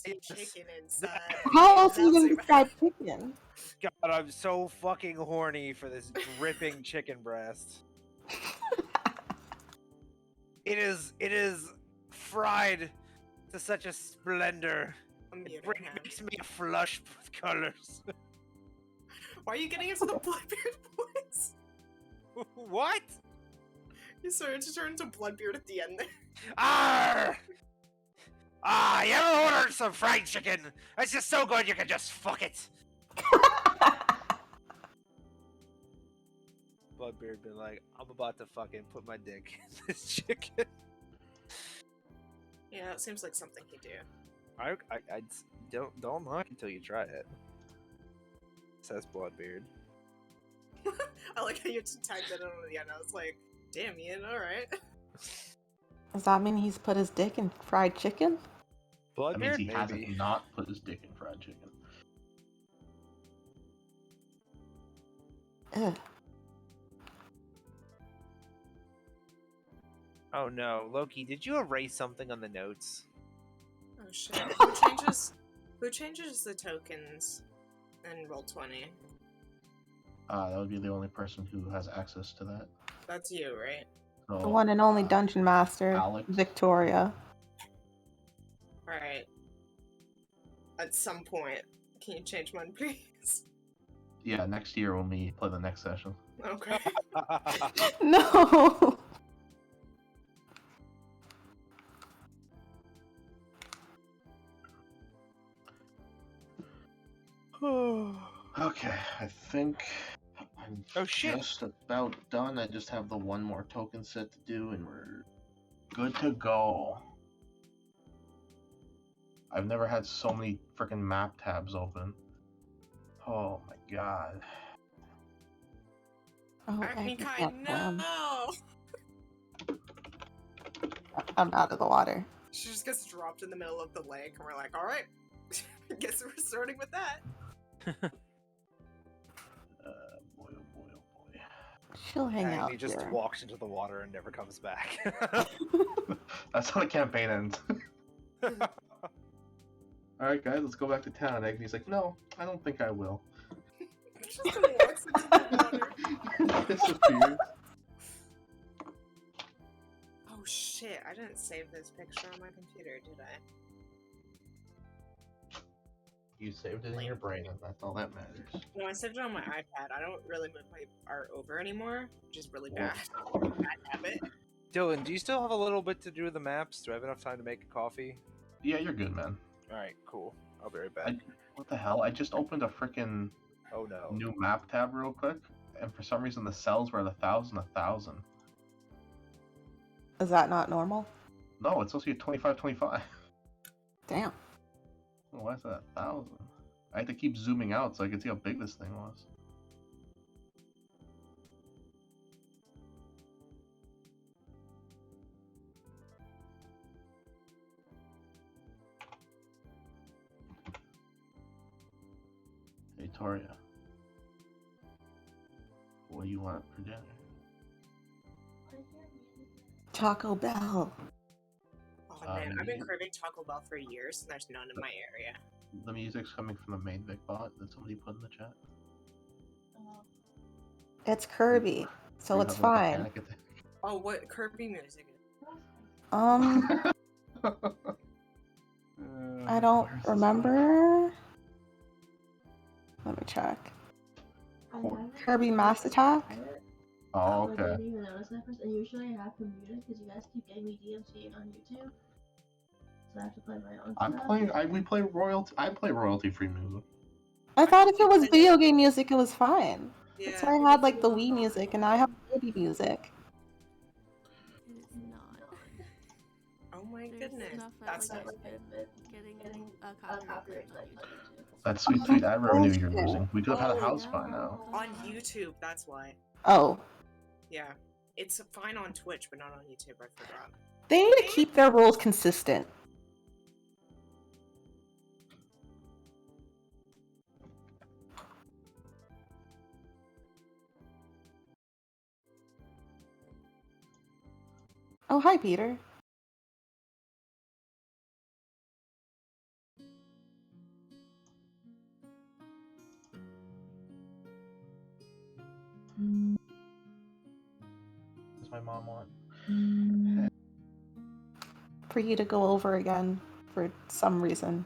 some chicken inside. How else are you gonna describe chicken? God, I'm so fucking horny for this dripping chicken breast. It is fried to such a splendor. It makes me flush with colors. Why are you getting into the Bloodbeard voice? What? You started to turn into Bloodbeard at the end there. Arr! Ah, you ever ordered some fried chicken? It's just so good you can just fuck it. Bloodbeard been like, I'm about to fucking put my dick in this chicken. Yeah, it seems like something he'd do. I don't knock until you try it. Says Bloodbeard. I like how you just tagged that on the end. I was like, damn, Ian, alright. Does that mean he's put his dick in fried chicken? That means Bloodbeard, he maybe. hasn't not put his dick in fried chicken. Ugh. Oh no, Loki, did you erase something on the notes? Oh shit. Who changes the tokens in Roll20? That would be the only person who has access to that. That's you, right? So, The one and only Dungeon Master, Alex. Victoria. Alright. At some point, can you change mine, please? Yeah, next year when we play the next session. Okay. No! Okay, I think I'm Oh, shit. just about done. I just have the one more token set to do and we're good to go. I've never had so many freaking map tabs open. Oh my god. Oh, Arcane no! I'm out of the water. She just gets dropped in the middle of the lake, and we're like, alright, guess we're starting with that. Boy, oh boy, oh boy. She'll hang And out he just here. walks into the water and never comes back. That's how the campaign ends. Alright guys, let's go back to town. Agne's like, no, I don't think I will. Just walks into the water. Disappears. Oh shit, I didn't save this picture on my computer, did I? You saved it in your brain, and that's all that matters. No, I saved it on my iPad. I don't really move my art over anymore, which is really bad. Bad habit. Dylan, do you still have a little bit to do with the maps? Do I have enough time to make a coffee? Yeah, you're good, man. Alright, cool. I'll be right back. What the hell? I just opened a freaking Oh no. new map tab real quick, and for some reason the cells were at 1,000, 1,000. Is that not normal? No, it's supposed to be 25, 25. Damn. Why is that 1,000? I had to keep zooming out so I could see how big this thing was. Hey, Toria. What do you want for dinner? Taco Bell. Oh man, I've been craving Taco Bell for years, and there's none in my area. The music's coming from the main Vic bot that somebody put in the chat. It's Kirby, so You it's have a fine. panic attack. Oh, what Kirby music is? I don't Where's this remember. Let me check. Kirby Mass Attack? Oh, I okay. didn't even notice that first, and usually I have them muted because you guys keep getting me DMC'd on YouTube. So I have to play my own I'm stuff. playing. We play royalty. I play royalty-free music. I thought if it was video game music, it was fine. Yeah. That's why I had like the Wii music, and now I have Kirby music. It's not. Oh my There's goodness. enough That's that, not like, I've been getting copyright claims on YouTube too. That sweet ad revenue you're losing. We could have had a Oh, house by now. on YouTube, that's why. Oh. Yeah. It's fine on Twitch, but not on YouTube, I forgot. They need to keep their rules consistent. Oh, hi, Peter. my mom want? For you to go over again for some reason.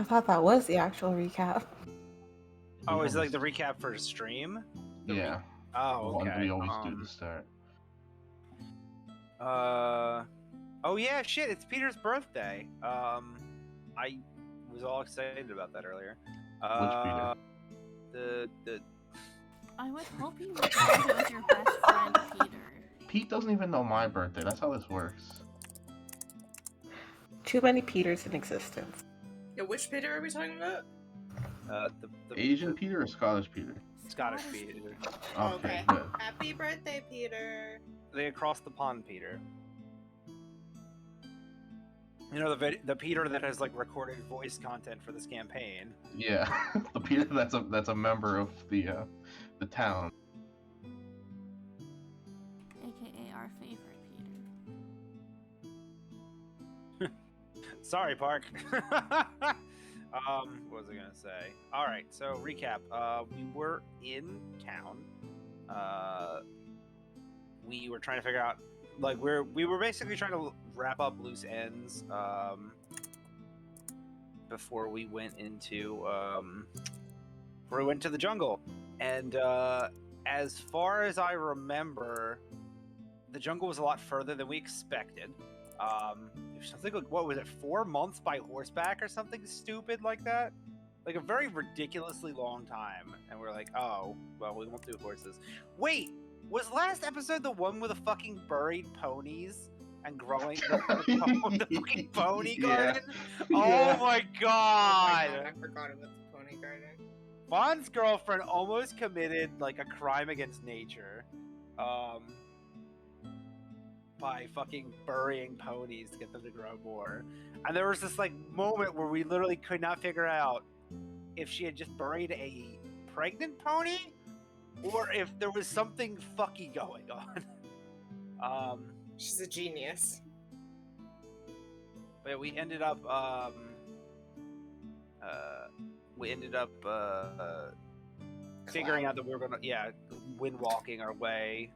I thought that was the actual recap. Oh, is it like the recap for stream? Yeah. Oh, The one okay. we always do to start. Oh yeah, shit! It's Peter's birthday. I was all excited about that earlier. Which Peter? The I would hope you would say it was your best friend, Peter. Pete doesn't even know my birthday. That's how this works. Too many Peters in existence. Yeah, which Peter are we talking about? the Asian Peter or Scottish Peter? Scottish Peter. Okay, good. Happy birthday, Peter. The across the pond Peter. You know the Peter that has like recorded voice content for this campaign. Yeah, the Peter that's a member of the town. AKA our favorite Peter. Sorry, Park. What was I gonna say? All right, so recap. We were in town. We were trying to figure out, like, we were basically trying to wrap up loose ends. Before we went into the jungle, and as far as I remember, the jungle was a lot further than we expected. Something like, what was it, 4 months by horseback or something stupid like that? Like a very ridiculously long time. And we're like, oh, well, we won't do horses. Wait, was last episode the one with the fucking buried ponies and growing the fucking pony garden? Yeah. Oh my Oh my god! god, I forgot about the pony garden. Vaughn's girlfriend almost committed like a crime against nature. By fucking burying ponies to get them to grow more. And there was this like moment where we literally could not figure out if she had just buried a pregnant pony or if there was something fucky going on. She's a genius. But we ended up figuring out that we were gonna wind walking our way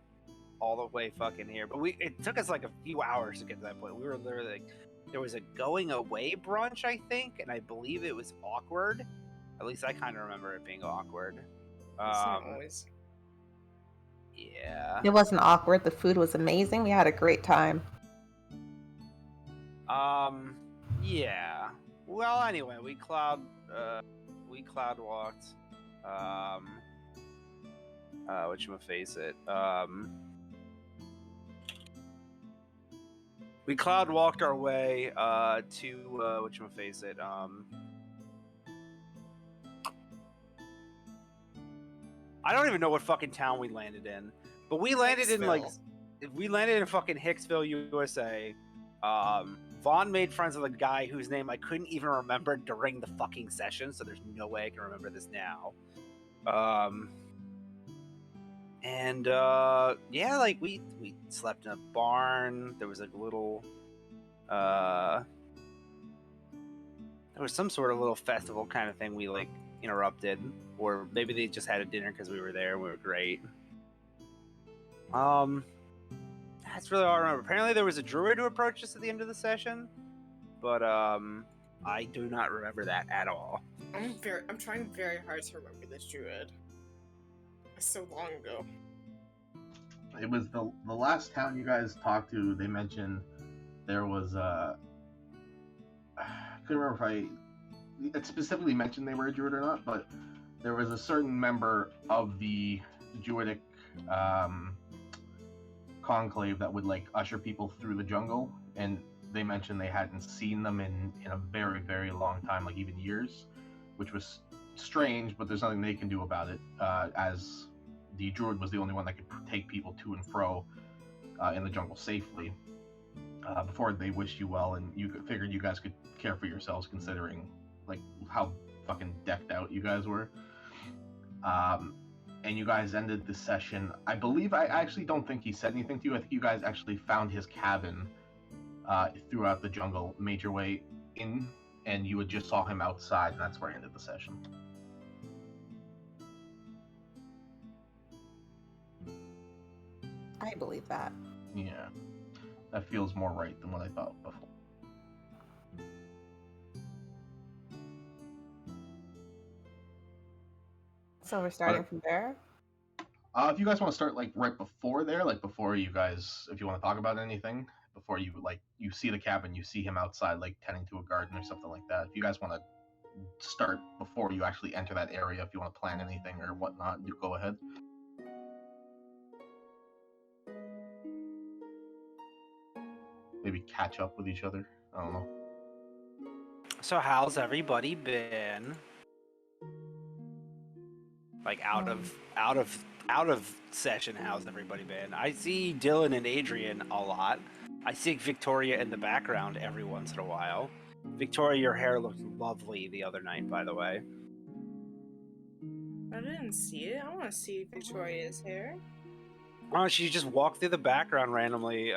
all the way fucking here. But it took us like a few hours to get to that point. We were literally like, there was a going away brunch, I think, and I believe it was awkward. At least I kind of remember it being awkward. It's not always. Yeah. It wasn't awkward. The food was amazing. We had a great time. Yeah. Well, anyway, we cloud walked. Whatchamafaceit. We cloud walked our way to whatchamafaceit. I don't even know what fucking town we landed in, but we landed in fucking Hicksville, USA. Vaughn made friends with a guy whose name I couldn't even remember during the fucking session, so there's no way I can remember this now. Yeah, like we slept in a barn. There was like a little there was some sort of little festival kind of thing we like interrupted, or maybe they just had a dinner because we were there and we were great. That's really all I remember. Apparently there was a druid who approached us at the end of the session, but I do not remember that at all. I'm trying very hard to remember this druid. It's so long ago. It was the last town you guys talked to. They mentioned there was I couldn't remember if it specifically mentioned they were a druid or not, but there was a certain member of the druidic conclave that would like usher people through the jungle, and they mentioned they hadn't seen them in a very, very long time, like even years, which was strange, but there's nothing they can do about it, as the druid was the only one that could take people to and fro in the jungle safely. Before they wished you well, and you figured you guys could care for yourselves, considering like how fucking decked out you guys were. And you guys ended the session. I believe, I actually don't think he said anything to you. I think you guys actually found his cabin throughout the jungle, made your way in, and you had just saw him outside, and that's where I ended the session. I believe that. Yeah. That feels more right than what I thought before. So we're starting from there? If you guys want to start like right before there, like before you guys, if you want to talk about anything, before you you see the cabin, you see him outside like tending to a garden or something like that. If you guys want to start before you actually enter that area, if you want to plan anything or whatnot, do go ahead. Maybe catch up with each other. I don't know. So how's everybody been? Like out of session, how's everybody been? I see Dylan and Adrian a lot. I see Victoria in the background every once in a while. Victoria, your hair looked lovely the other night, by the way. I didn't see it. I want to see Victoria's hair. Oh, she just walked through the background randomly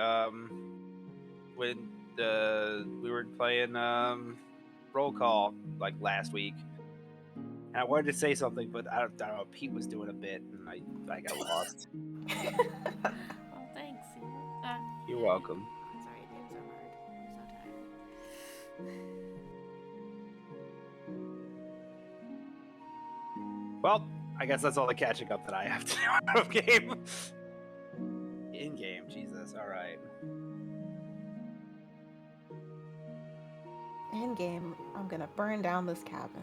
when we were playing roll call like last week, and I wanted to say something, but I don't know. Pete was doing a bit, and I got lost. Well, thanks. You're welcome. I'm sorry, games are hard. I'm so tired. Well, I guess that's all the catching up that I have to do out of game. In game, Jesus. All right. In game, I'm gonna burn down this cabin.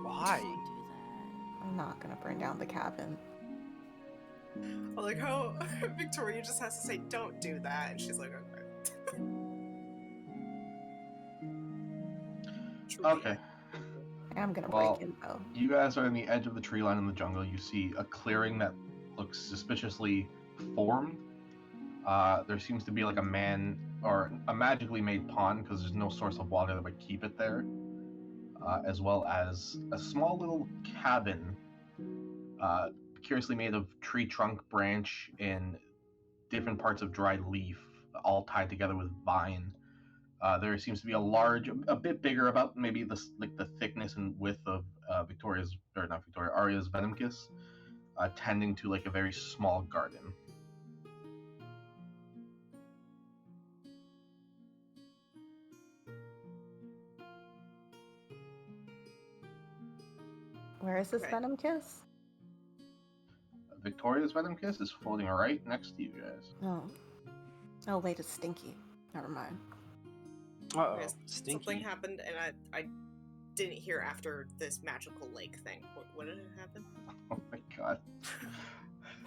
Why? Don't do that. I'm not gonna burn down the cabin. I like how Victoria just has to say, "Don't do that," and she's like, "Okay." Okay. I'm gonna Well, break in though. You guys are on the edge of the tree line in the jungle. You see a clearing that looks suspiciously formed. There seems to be like a man or a magically made pond because there's no source of water that would keep it there, as well as a small little cabin, curiously made of tree trunk, branch, and different parts of dried leaf, all tied together with vine. There seems to be a bit bigger, about maybe the thickness and width of Arya's venom kiss, tending to like a very small garden. Where is this Okay. venom kiss? Victoria's venom kiss is floating right next to you guys. Oh. Oh wait, it's Stinky. Never mind. Uh-oh. Yes, Stinky. something happened, and I didn't hear after this magical lake thing. What did happen? Oh my god.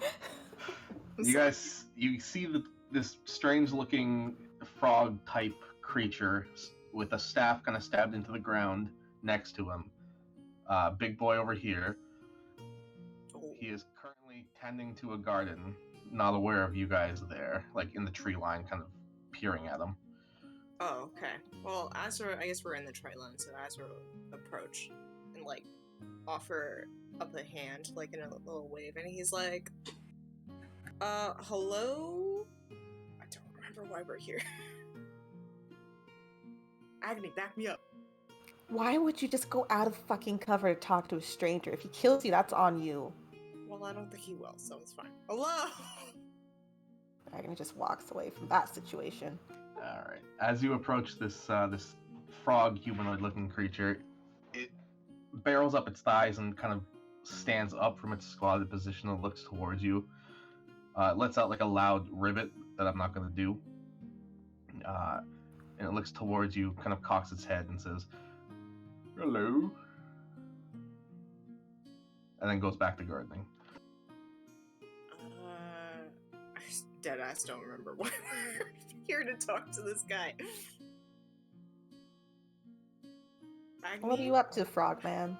I'm You sorry. guys, you see this strange-looking frog-type creature with a staff kind of stabbed into the ground next to him. Big boy over here. Oh. He is currently tending to a garden, not aware of you guys there, like in the tree line, kind of peering at him. Oh, okay. Well, I guess we're in the tree line, so Azra will approach and like offer up a hand, like in a little wave, and he's like, hello? I don't remember why we're here. Agony, back me up. Why would you just go out of fucking cover to talk to a stranger? If he kills you, that's on you. Well, I don't think he will, so it's fine. Hello? Dragon just walks away from that situation. All right. As you approach this frog humanoid-looking creature, it barrels up its thighs and kind of stands up from its squatted position and looks towards you. It lets out like a loud rivet that I'm not going to do. And it looks towards you, kind of cocks its head and says, "Hello," and then goes back to gardening. I deadass don't remember why we're here to talk to this guy. Agony? What are you up to, Frogman?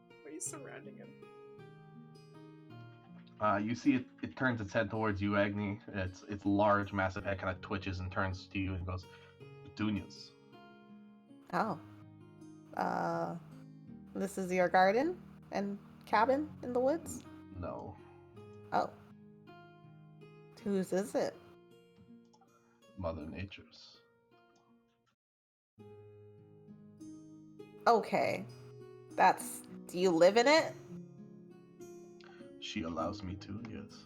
Why are you surrounding him? You see it turns its head towards you, Agni. Its large, massive head kind of twitches and turns to you and goes, "Petunias." Oh. This is your garden and cabin in the woods? No. Oh. Whose is it? Mother Nature's. Okay. Do you live in it? She allows me to, yes.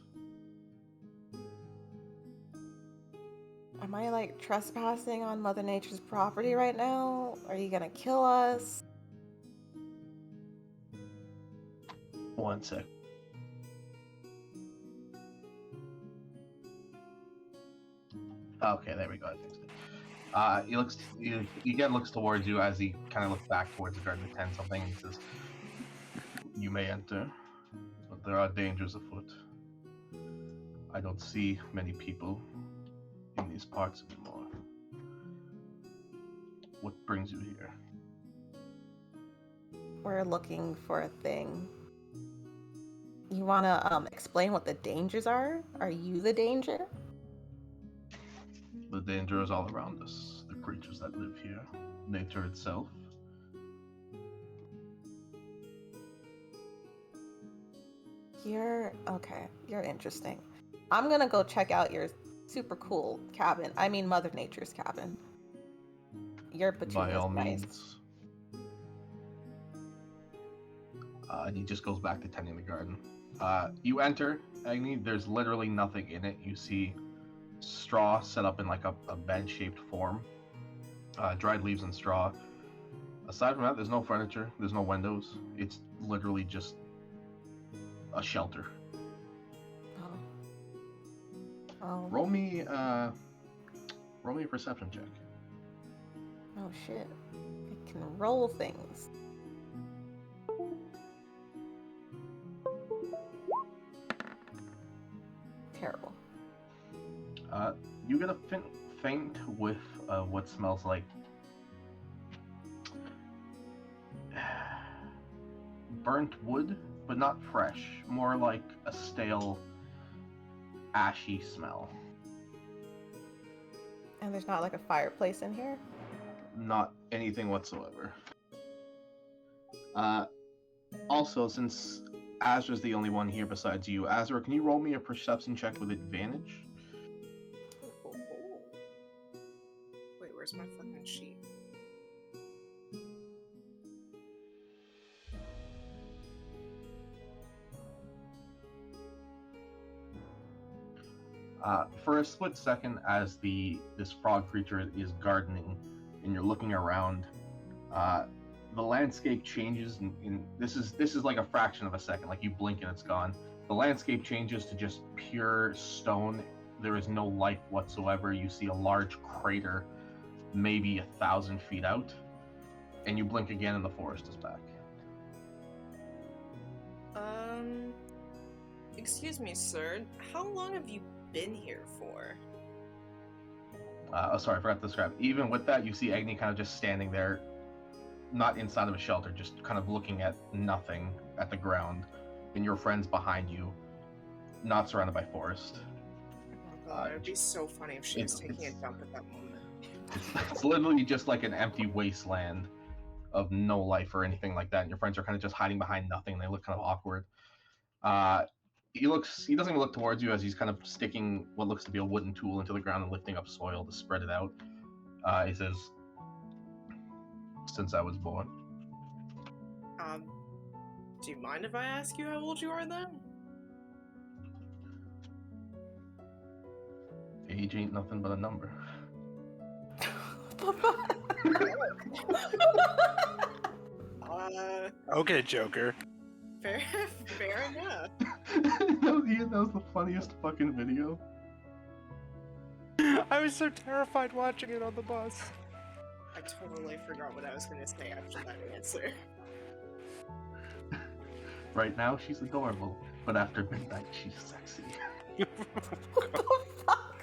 Am I like trespassing on Mother Nature's property right now? Are you gonna kill us? One sec. Okay, there we go. I fixed it. He again looks towards you as he kind of looks back towards the garden to tend something and says, "You may enter, but there are dangers afoot. I don't see many people in these parts anymore. What brings you here?" We're looking for a thing. You wanna explain what the dangers are? Are you the danger? The danger is all around us. The creatures that live here, nature itself. You're interesting. I'm gonna go check out your super cool cabin. I mean Mother Nature's cabin. Your By petunia's all nice. means. And he just goes back to tending the garden. You enter, Agni, there's literally nothing in it. You see straw set up in like a bed-shaped form. Dried leaves and straw. Aside from that, there's no furniture, there's no windows. It's literally just a shelter. Oh. Roll me a perception check. Oh shit. I can roll things. Terrible. You get a faint whiff of what smells like burnt wood, but not fresh. More like a stale, ashy smell. And there's not like a fireplace in here? Not anything whatsoever. Also, since Azra's the only one here besides you, Azra, can you roll me a perception check with advantage? Wait, where's my fucking sheet? For a split second, as this frog creature is gardening, and you're looking around, the landscape changes. This is like a fraction of a second. Like you blink and it's gone. The landscape changes to just pure stone. There is no life whatsoever. You see a large crater, maybe 1,000 feet out, and you blink again, and the forest is back. Excuse me, sir. How long have you been here for? Sorry, I forgot to describe. Even with that, you see Agni kind of just standing there, not inside of a shelter, just kind of looking at nothing, at the ground, and your friends behind you, not surrounded by forest. Oh god, it would be so funny if she was taking a dump at that moment. It's literally just like an empty wasteland of no life or anything like that, and your friends are kind of just hiding behind nothing. They look kind of awkward. He doesn't even look towards you as he's kind of sticking what looks to be a wooden tool into the ground and lifting up soil to spread it out. He says, "Since I was born." Do you mind if I ask you how old you are then? Age ain't nothing but a number. Okay, Joker. Fair enough. That was the funniest fucking video. I was so terrified watching it on the bus. I totally forgot what I was gonna say after that answer. Right now, she's adorable, but after midnight, she's sexy. What the fuck?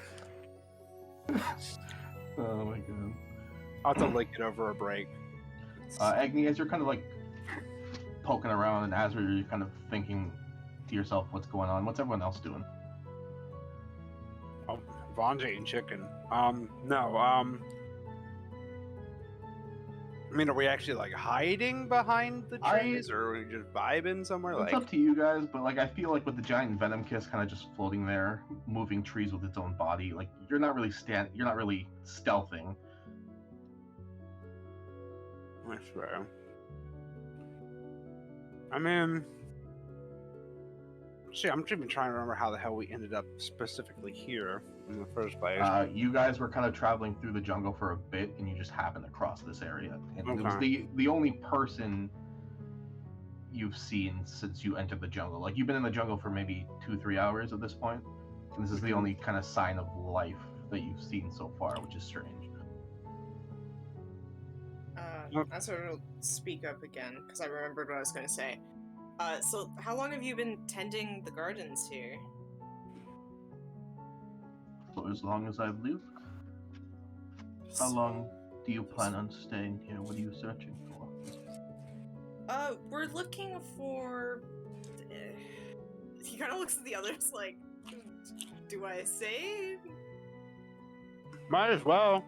Oh my god. I'll have to link it over a break. Agni, as you're kind of like poking around, and Azra, you're kind of thinking to yourself, what's going on? What's everyone else doing? Oh, Vaughn's eating chicken. No, I mean, are we actually like hiding behind the trees, or are we just vibing somewhere? It's up to you guys, but like I feel like with the giant venom kiss kind of just floating there, moving trees with its own body, like you're not really stealthing. That's fair. I mean, see, I'm even trying to remember how the hell we ended up specifically here in the first place. You guys were kind of traveling through the jungle for a bit, and you just happened to cross this area. And it was the only person you've seen since you entered the jungle. Like, you've been in the jungle for maybe 2-3 hours at this point, and this is the only kind of sign of life that you've seen so far, which is strange. I sort of speak up again, because I remembered what I was going to say. So, how long have you been tending the gardens here? For as long as I've lived. How long do you plan on staying here? What are you searching for? We're looking for... He kind of looks at the others like, do I say? Might as well.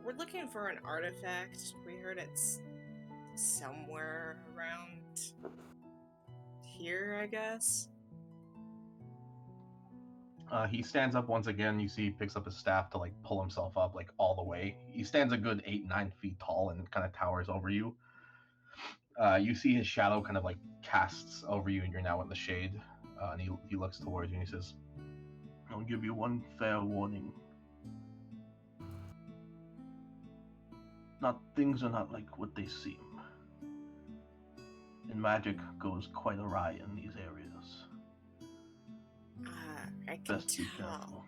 We're looking for an artifact. We heard it's somewhere around here, I guess. He stands up once again. You see he picks up his staff to like pull himself up like all the way. He stands a good 8-9 feet tall and kind of towers over you. You see his shadow kind of like casts over you, and you're now in the shade. And he looks towards you and he says, "I'll give you one fair warning. Things are not like what they seem. And magic goes quite awry in these areas. I can Best be tell. careful."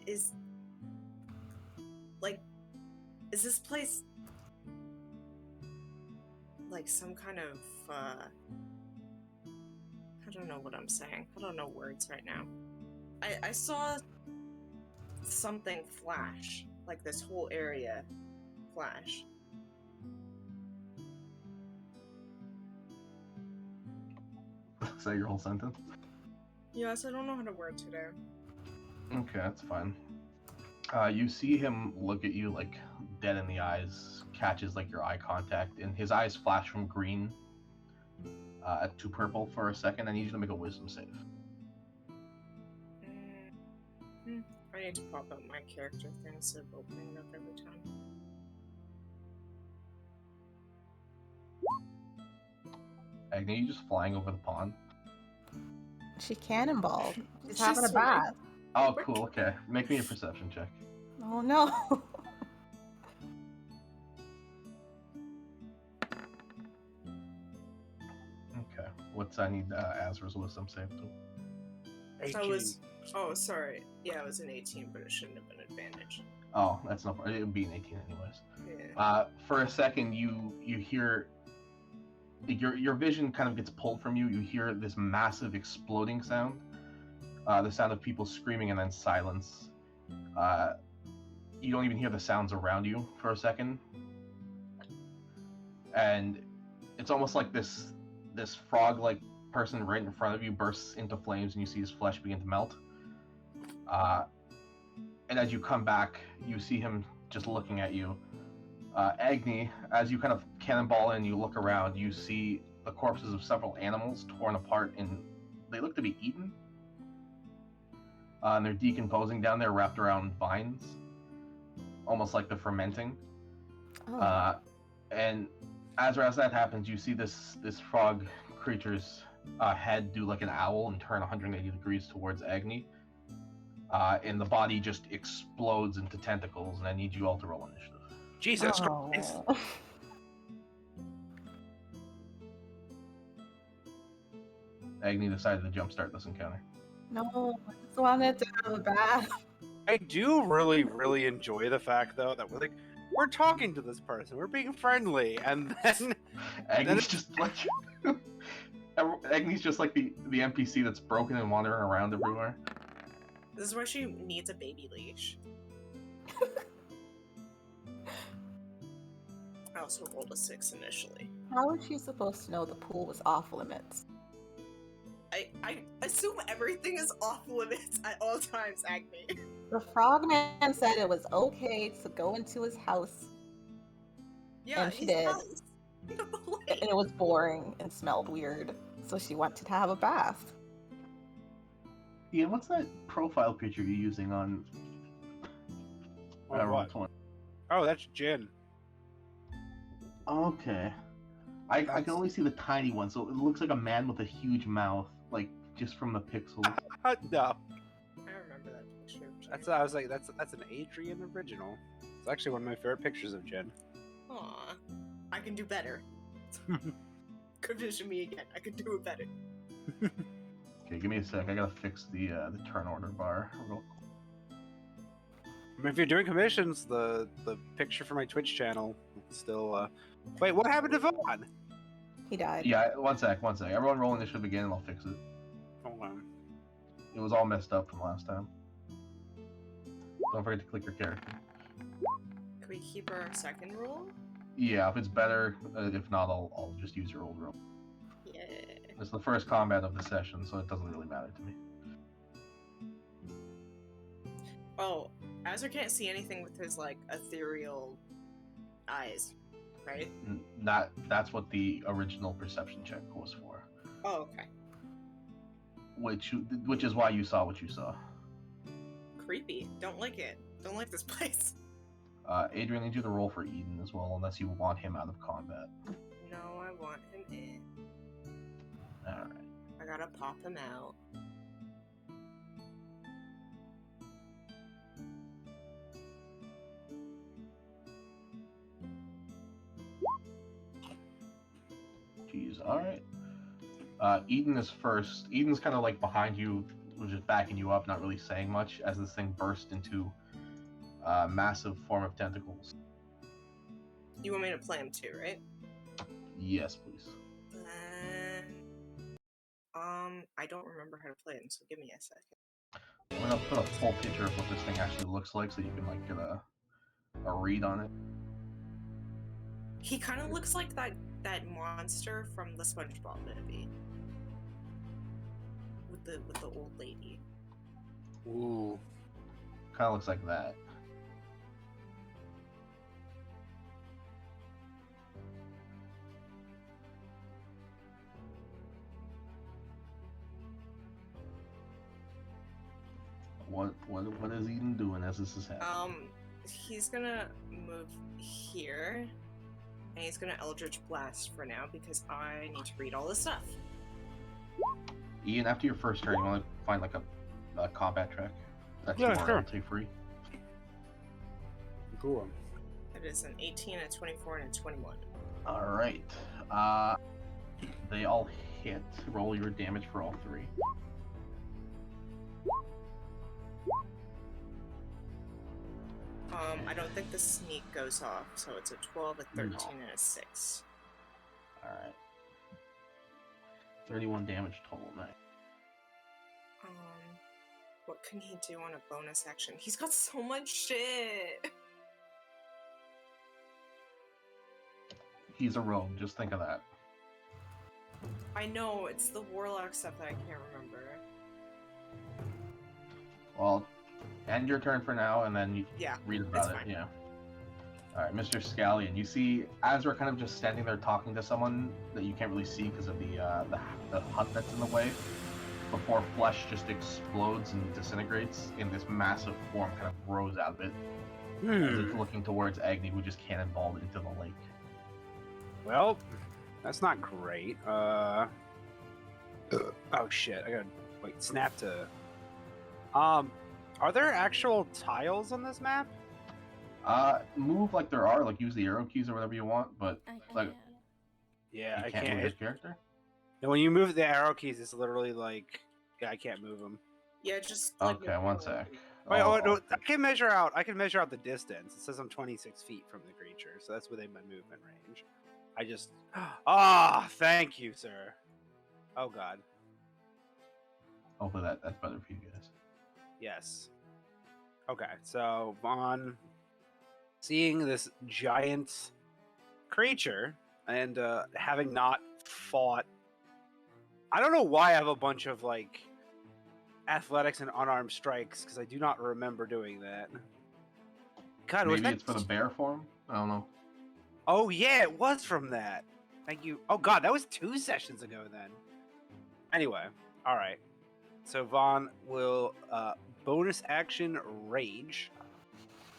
Is this place like some kind of I don't know what I'm saying. I don't know words right now. I saw something flash, like this whole area flash. Is that your whole sentence? Yes, I don't know how to word today. Okay, that's fine. You see him look at you like dead in the eyes, catches like your eye contact, and his eyes flash from green to purple for a second. I need you to make a wisdom save. I need to pop up my character thing instead of opening it up every time. Agni, you just flying over the pond? She cannonballed. She's It's having a just swimming. bath. Oh, cool. Okay, make me a perception check. Oh no. Okay, what's I need Azra's wisdom save to? That was. Oh, sorry. Yeah, it was an 18, but it shouldn't have been advantage. Oh, that's not. It would be an 18 anyways. Yeah. For a second, you hear your vision kind of gets pulled from you. You hear this massive exploding sound, the sound of people screaming, and then silence. You don't even hear the sounds around you for a second, and it's almost like this frog-like person right in front of you bursts into flames, and you see his flesh begin to melt. And as you come back, you see him just looking at you. Agni, as you kind of cannonball in, you look around, you see the corpses of several animals torn apart, and they look to be eaten. And they're decomposing down there, wrapped around vines, almost like they're fermenting. Oh. And as that happens, you see this frog creature's head do like an owl and turn 180 degrees towards Agni. And the body just explodes into tentacles, and I need you all to roll initiative. Jesus Oh. Christ. Agni decided to jumpstart this encounter. No, I just wanted to have a bath. I do really, really enjoy the fact, though, that we're talking to this person, we're being friendly, and then Agni's just like Agni's just like the NPC that's broken and wandering around everywhere. This is why she needs a baby leash. I also rolled a 6 initially. How was she supposed to know the pool was off limits? I assume everything is off limits at all times, Agni. The frogman said it was okay to go into his house, Yeah, And she he's did. house. and it was boring and smelled weird, so she wanted to have a bath. Yeah, what's that profile picture you're using on On what? Roll20? Oh, that's Jin. Okay. I can only see the tiny one, so it looks like a man with a huge mouth, like just from the pixels. No, I remember that picture. I was like, that's an Adrian original. It's actually one of my favorite pictures of Jin. Aw, I can do better. Commission me again. I can do it better. Okay, give me a sec. I gotta fix the turn order bar. I mean, if you're doing commissions, the picture for my Twitch channel still. Wait, what happened to Vaughn? He died. Yeah, one sec. Everyone roll initiative again, and I'll fix it. Hold on. It was all messed up from last time. Don't forget to click your character. Can we keep our second roll? Yeah, if it's better. If not, I'll just use your old roll. Yeah. It's the first combat of the session, so it doesn't really matter to me. Oh, Azur can't see anything with his, like, ethereal eyes, right? That's what the original perception check was for. Oh, okay. which is why you saw what you saw. Creepy. Don't like it. Don't like this place. Adrian, I need you to roll for Eden as well, unless you want him out of combat. No, I want him in. Alright. I gotta pop him out. Jeez, alright. Eden is first. Eden's kind of like behind you, just backing you up, not really saying much, as this thing burst into a massive form of tentacles. You want me to play him too, right? Yes, please. I don't remember how to play him, so give me a second. I'm gonna put a full picture of what this thing actually looks like, so you can like get a read on it. He kind of looks like that monster from the SpongeBob movie. With the old lady. Ooh. Kind of looks like that. What is Eden doing as this is happening? He's gonna move here, and he's gonna Eldritch Blast for now because I need to read all this stuff. Ian, after your first turn, you want to find like a combat track that's Yeah, more sure. relatively free. Cool. It is an 18, a 24, and a 21. All right. They all hit. Roll your damage for all three. I don't think the sneak goes off, so it's a 12, a 13, No. and a 6. All right. 31 damage total. Nice. What can he do on a bonus action? He's got so much shit! He's a rogue. Just think of that. I know, it's the Warlock stuff that I can't remember. Well, end your turn for now, and then you Yeah, read that's about it. fine. Yeah. All right, Mr. Scallion. You see Azra kind of just standing there talking to someone that you can't really see because of the hut that's in the way. Before flesh just explodes and disintegrates, and this massive form kind of grows out of it, as it's looking towards Agni, who just cannonballed into the lake. Well, that's not great. Oh shit! I gotta wait. Snap to. Are there actual tiles on this map? Move like there are, like use the arrow keys or whatever you want, but I like can't. Yeah, you I can't can't. move your character. And when you move the arrow keys, it's literally like, yeah, I can't move them. Yeah, just like, Okay, one sec. Wait, I'll- no, I'll- I can measure out. I can measure out the distance. It says I'm 26 feet from the creature, so that's within my movement range. I just, thank you, sir. Oh god, Hopefully that's better for you guys. yes. Okay, so Vaughn, seeing this giant creature and having not fought, I don't know why I have a bunch of like athletics and unarmed strikes because I do not remember doing that. God, was Maybe that... it's for the bear form. I don't know. Oh yeah, it was from that. Thank you. Oh god, that was 2 sessions ago then. Anyway, all right. So Vaughn will bonus action rage,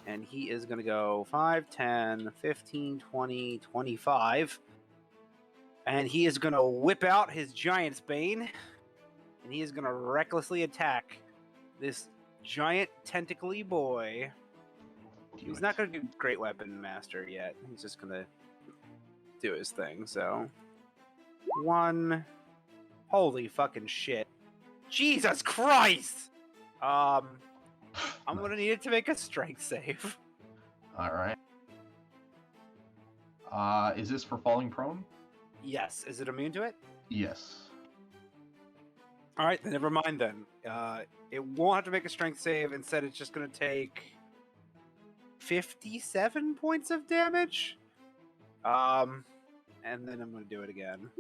and he is going to go 5, 10, 15, 20, 25. And he is going to whip out his Giant's Bane, and he is going to recklessly attack this giant tentacly boy. He's not going to do Great Weapon Master yet. He's just going to do his thing, so... 1... Holy fucking shit. Jesus Christ! I'm going to need it to make a strength save. All right. Is this for falling prone? Yes. Is it immune to it? Yes. All right, then never mind then. It won't have to make a strength save. Instead, it's just going to take 57 points of damage. And then I'm going to do it again.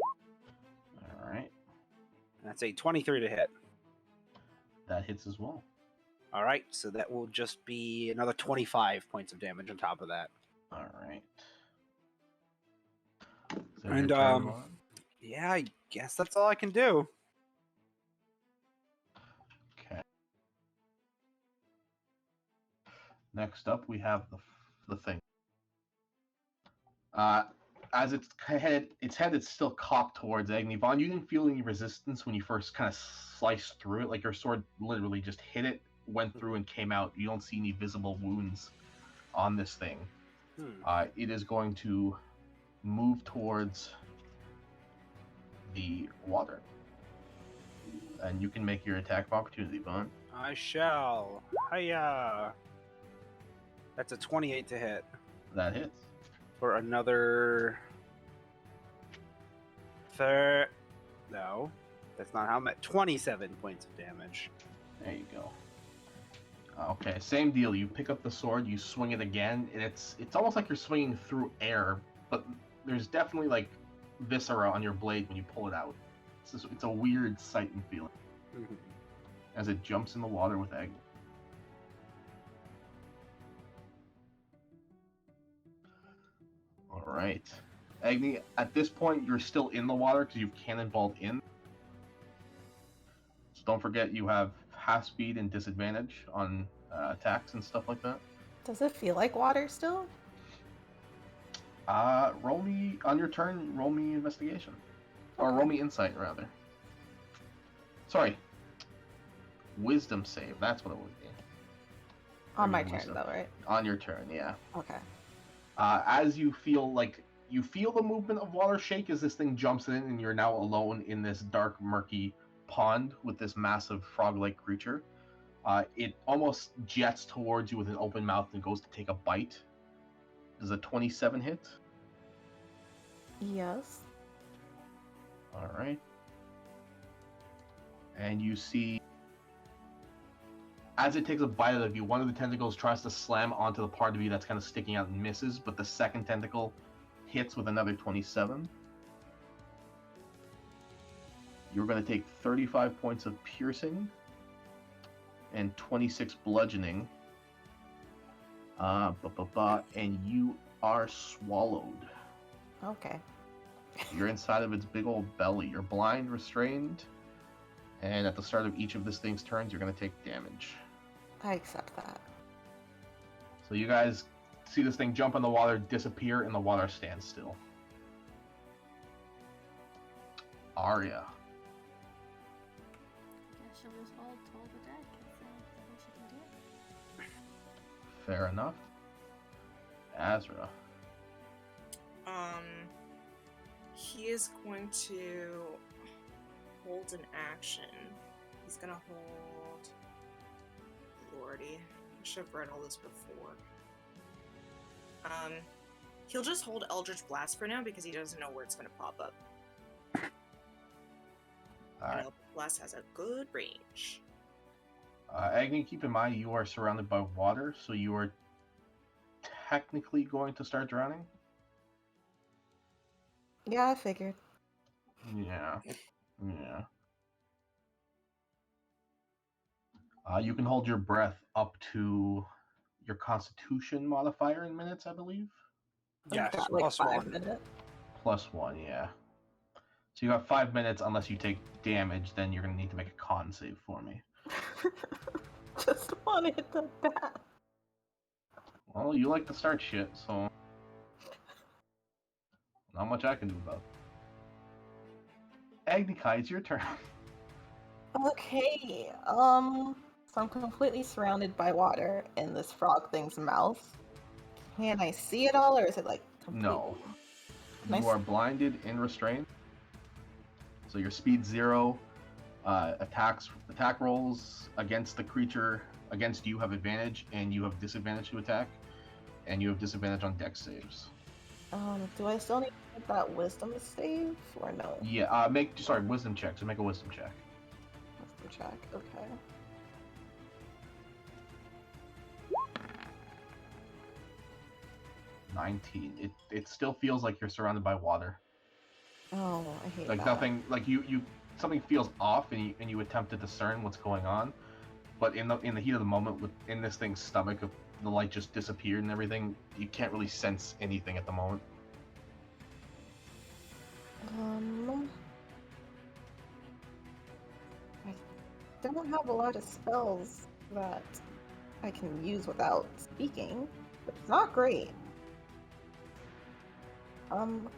All right. And that's a 23 to hit. That hits as well. All right, so that will just be another 25 points of damage on top of that. All right. So And, your turn, Vaughn? Yeah, I guess that's all I can do. Next up, we have the thing. As its head is still cocked towards Agni. Vaughn, you didn't feel any resistance when you first kind of sliced through it. Like your sword literally just hit it, went through, and came out. You don't see any visible wounds on this thing. It is going to move towards the water. And you can make your attack of opportunity, Vaughn. I shall. Hiya! That's a 28 to hit. That hits. For another... No. That's not how much. 27 points of damage. There you go. Okay, same deal. You pick up the sword, you swing it again, and it's almost like you're swinging through air, but there's definitely like viscera on your blade when you pull it out. It's a weird sight and feeling as it jumps in the water with Agni. All right, Agni. At this point, you're still in the water because you've cannonballed in. So don't forget you have half speed and disadvantage on attacks and stuff like that. Does it feel like water still? Roll me on your turn. Roll me investigation, or roll me insight rather. Sorry, wisdom save. That's what it would be. On my Wisdom. turn, though, right? On your turn, yeah. Okay. As you feel the movement of water shake as this thing jumps in, and you're now alone in this dark, murky pond with this massive frog-like creature. It almost jets towards you with an open mouth and goes to take a bite. Does a 27 hit? Yes. All right. And you see, as it takes a bite out of you, one of the tentacles tries to slam onto the part of you that's kind of sticking out and misses, but the second tentacle hits with another 27. You're going to take 35 points of piercing and 26 bludgeoning. And you are swallowed. Okay. You're inside of its big old belly. You're blind, restrained, and at the start of each of this thing's turns, you're going to take damage. I accept that. So you guys see this thing jump in the water, disappear, and the water stands still. Arya. Guess she'll just hold toll the deck. That's what she can do. Fair enough. Azra. He is going to hold an action. He's gonna hold... Lordy. I should have read all this before. He'll just hold Eldritch Blast for now because he doesn't know where it's gonna pop up. Alright. Eldritch Blast has a good range. Agni, keep in mind you are surrounded by water, so you are technically going to start drowning. Yeah, I figured. Yeah. You can hold your breath up to your Constitution modifier in minutes, I believe. Yes, I've got like plus 5 1. minutes. +1, yeah. So you got 5 minutes unless you take damage, then you're going to need to make a con save for me. Just wanted the bat. Well, you like to start shit, so... Not much I can do about it. Agnikai, it's your turn. Okay, so I'm completely surrounded by water in this frog thing's mouth. Can I see it all, or is it like completely... No. Nice. You are blinded and restrained. So your speed 0, attack rolls against the creature against you have advantage, and you have disadvantage to attack, and you have disadvantage on dex saves. Do I still need to make that wisdom save, or no? Yeah, wisdom check. So make a wisdom check. Wisdom check, okay. $19. It still feels like you're surrounded by water. Oh, I hate Like that. nothing. Like you something feels off, and you attempt to discern what's going on, but in the heat of the moment, in this thing's stomach, the light just disappeared and everything. You can't really sense anything at the moment. I don't have a lot of spells that I can use without speaking, but it's not great. Um.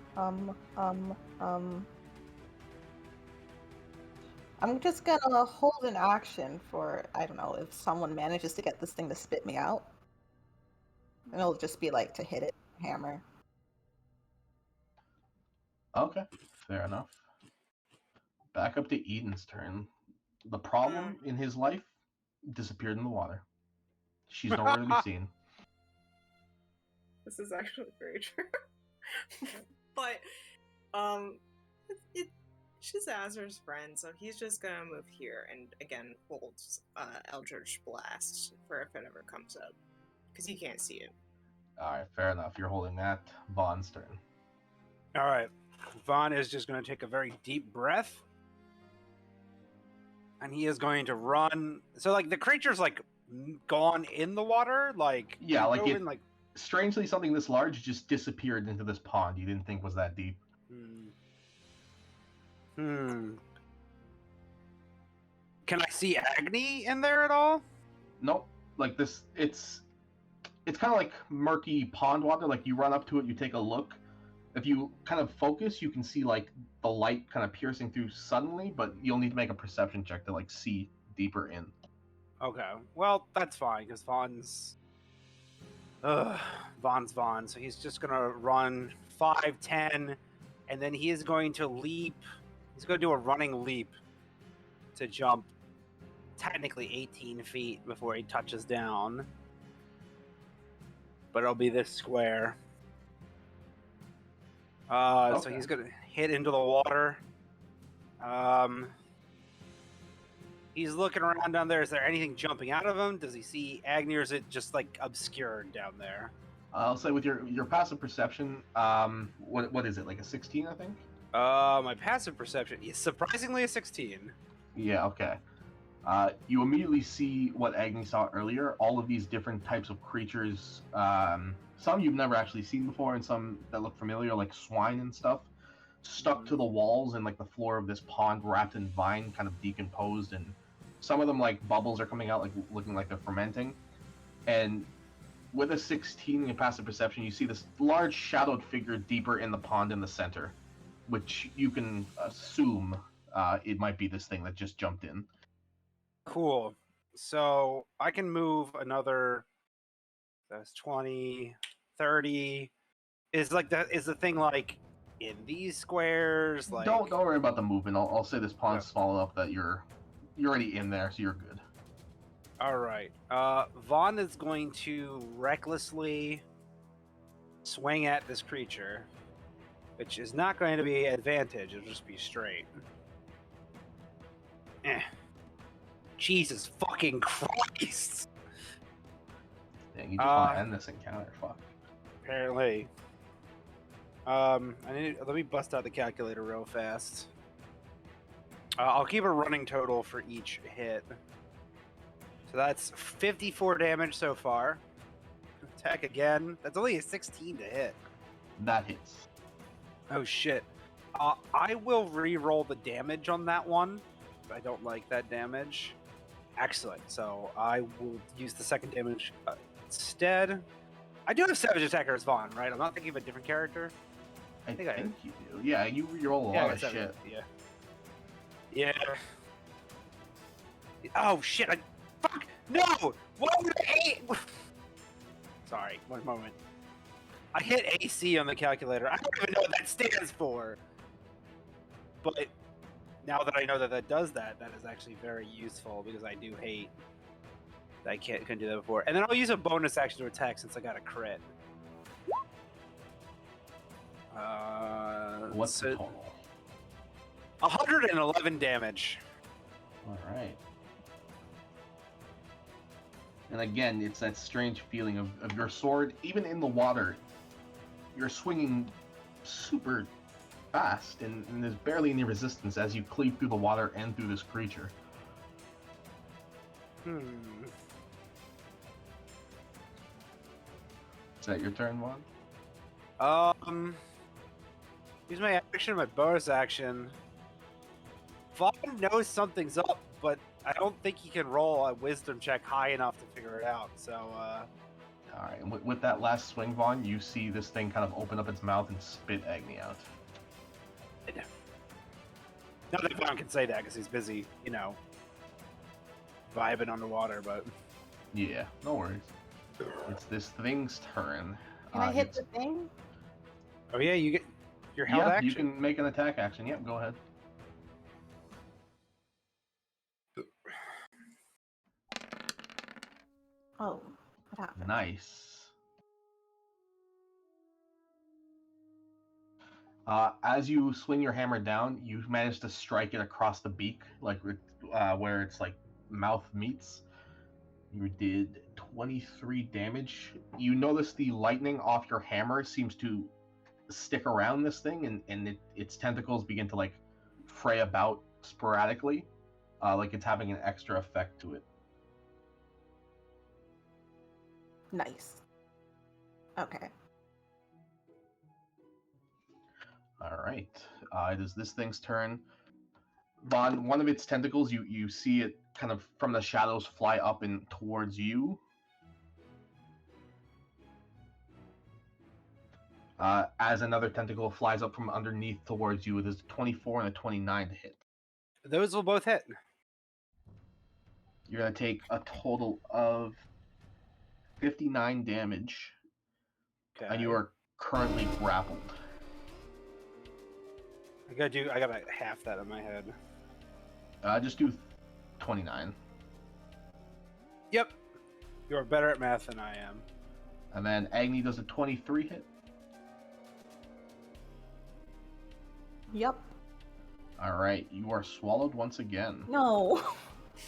I'm just gonna hold an action for, I don't know, if someone manages to get this thing to spit me out. And it'll just be like to hit it, hammer. Okay, fair enough. Back up to Eden's turn. The problem in his life disappeared in the water. She's nowhere to be seen. This is actually very true. But, she's Azur's friend, so he's just gonna move here and again hold Eldritch Blast for if it ever comes up. Because he can't see it. Alright, fair enough. You're holding that. Vaughn's turn. All right. Vaughn is just going to take a very deep breath. And he is going to run. So, like, the creature's, like, gone in the water? Like, Yeah, like it, in, like... strangely, something this large just disappeared into this pond you didn't think was that deep. Can I see Agni in there at all? Nope. Like this, it's kind of like murky pond water. Like you run up to it, you take a look. If you kind of focus, you can see like the light kind of piercing through suddenly, but you'll need to make a perception check to like see deeper in. Okay. Well, that's fine, because Vaughn's Vaughn. So he's just going to run 5, 10, and then he is going to leap. He's going to do a running leap to jump technically 18 feet before he touches down. But it'll be this square. So Okay. he's going to hit into the water. He's looking around down there. Is there anything jumping out of him? Does he see Agni, or is it just like obscured down there? I'll say with your passive perception, what is it, like a 16, I think? My passive perception is surprisingly a 16. Yeah, okay. You immediately see what Agni saw earlier, all of these different types of creatures, some you've never actually seen before, and some that look familiar, like swine and stuff, stuck to the walls and like the floor of this pond, wrapped in vine, kind of decomposed, and some of them like bubbles are coming out, like looking like they're fermenting. And with a 16 in passive perception, you see this large shadowed figure deeper in the pond in the center, which you can assume it might be this thing that just jumped in. Cool. So I can move another. That's 20, 30. Is the thing like in these squares? Like, Don't worry about the movement. I'll say this pond's small enough that you're already in there, so you're good. All right. Vaughn is going to recklessly swing at this creature, which is not going to be advantage. It'll just be straight. Jesus fucking Christ! Dang, you just want to end this encounter. Fuck. Apparently. Let me bust out the calculator real fast. I'll keep a running total for each hit. So that's 54 damage so far. Attack again. That's only a 16 to hit. That hits. Oh shit. I will re-roll the damage on that one. I don't like that damage. Excellent. So I will use the second damage instead. I do have Savage Attacker as Vaughn, right? I'm not thinking of a different character. I think you do. Yeah, you roll a lot of shit. Yeah. Oh shit! Fuck! No! What would I? Sorry, one moment. I hit AC on the calculator. I don't even know what that stands for. But now that I know that that does that, that is actually very useful, because I do hate that I couldn't do that before. And then I'll use a bonus action to attack since I got a crit. What's the total? 111 damage. All right. And again, it's that strange feeling of your sword, even in the water, you're swinging super fast, and there's barely any resistance as you cleave through the water and through this creature. Is that your turn, Juan? Use my action, my bonus action. Vaughn knows something's up, but I don't think he can roll a wisdom check high enough to figure it out. So, All right, and with that last swing, Vaughn, you see this thing kind of open up its mouth and spit Agni out. not that Vaughn can say that because he's busy, you know, vibing underwater. But Yeah, no worries. It's this thing's turn. Can I hit It's- the thing? oh yeah, you get your held Yeah, action. you can make an attack action. Yep, go ahead. Oh, what happened? Nice. As you swing your hammer down, you manage to strike it across the beak, like where its like mouth meets. You did 23 damage. You notice the lightning off your hammer seems to stick around this thing, and its tentacles begin to like fray about sporadically, like it's having an extra effect to it. Nice. Okay. All right. It is this thing's turn. Vaughn, one of its tentacles, you see it kind of from the shadows fly up and towards you. As another tentacle flies up from underneath towards you, it is a 24 and a 29 to hit. Those will both hit. You're going to take a total of 59 damage, Okay. and you are currently grappled. I gotta half that in my head. Just do 29. Yep. You're better at math than I am. And then Agni does a 23 hit. Yep. All right, you are swallowed once again. No.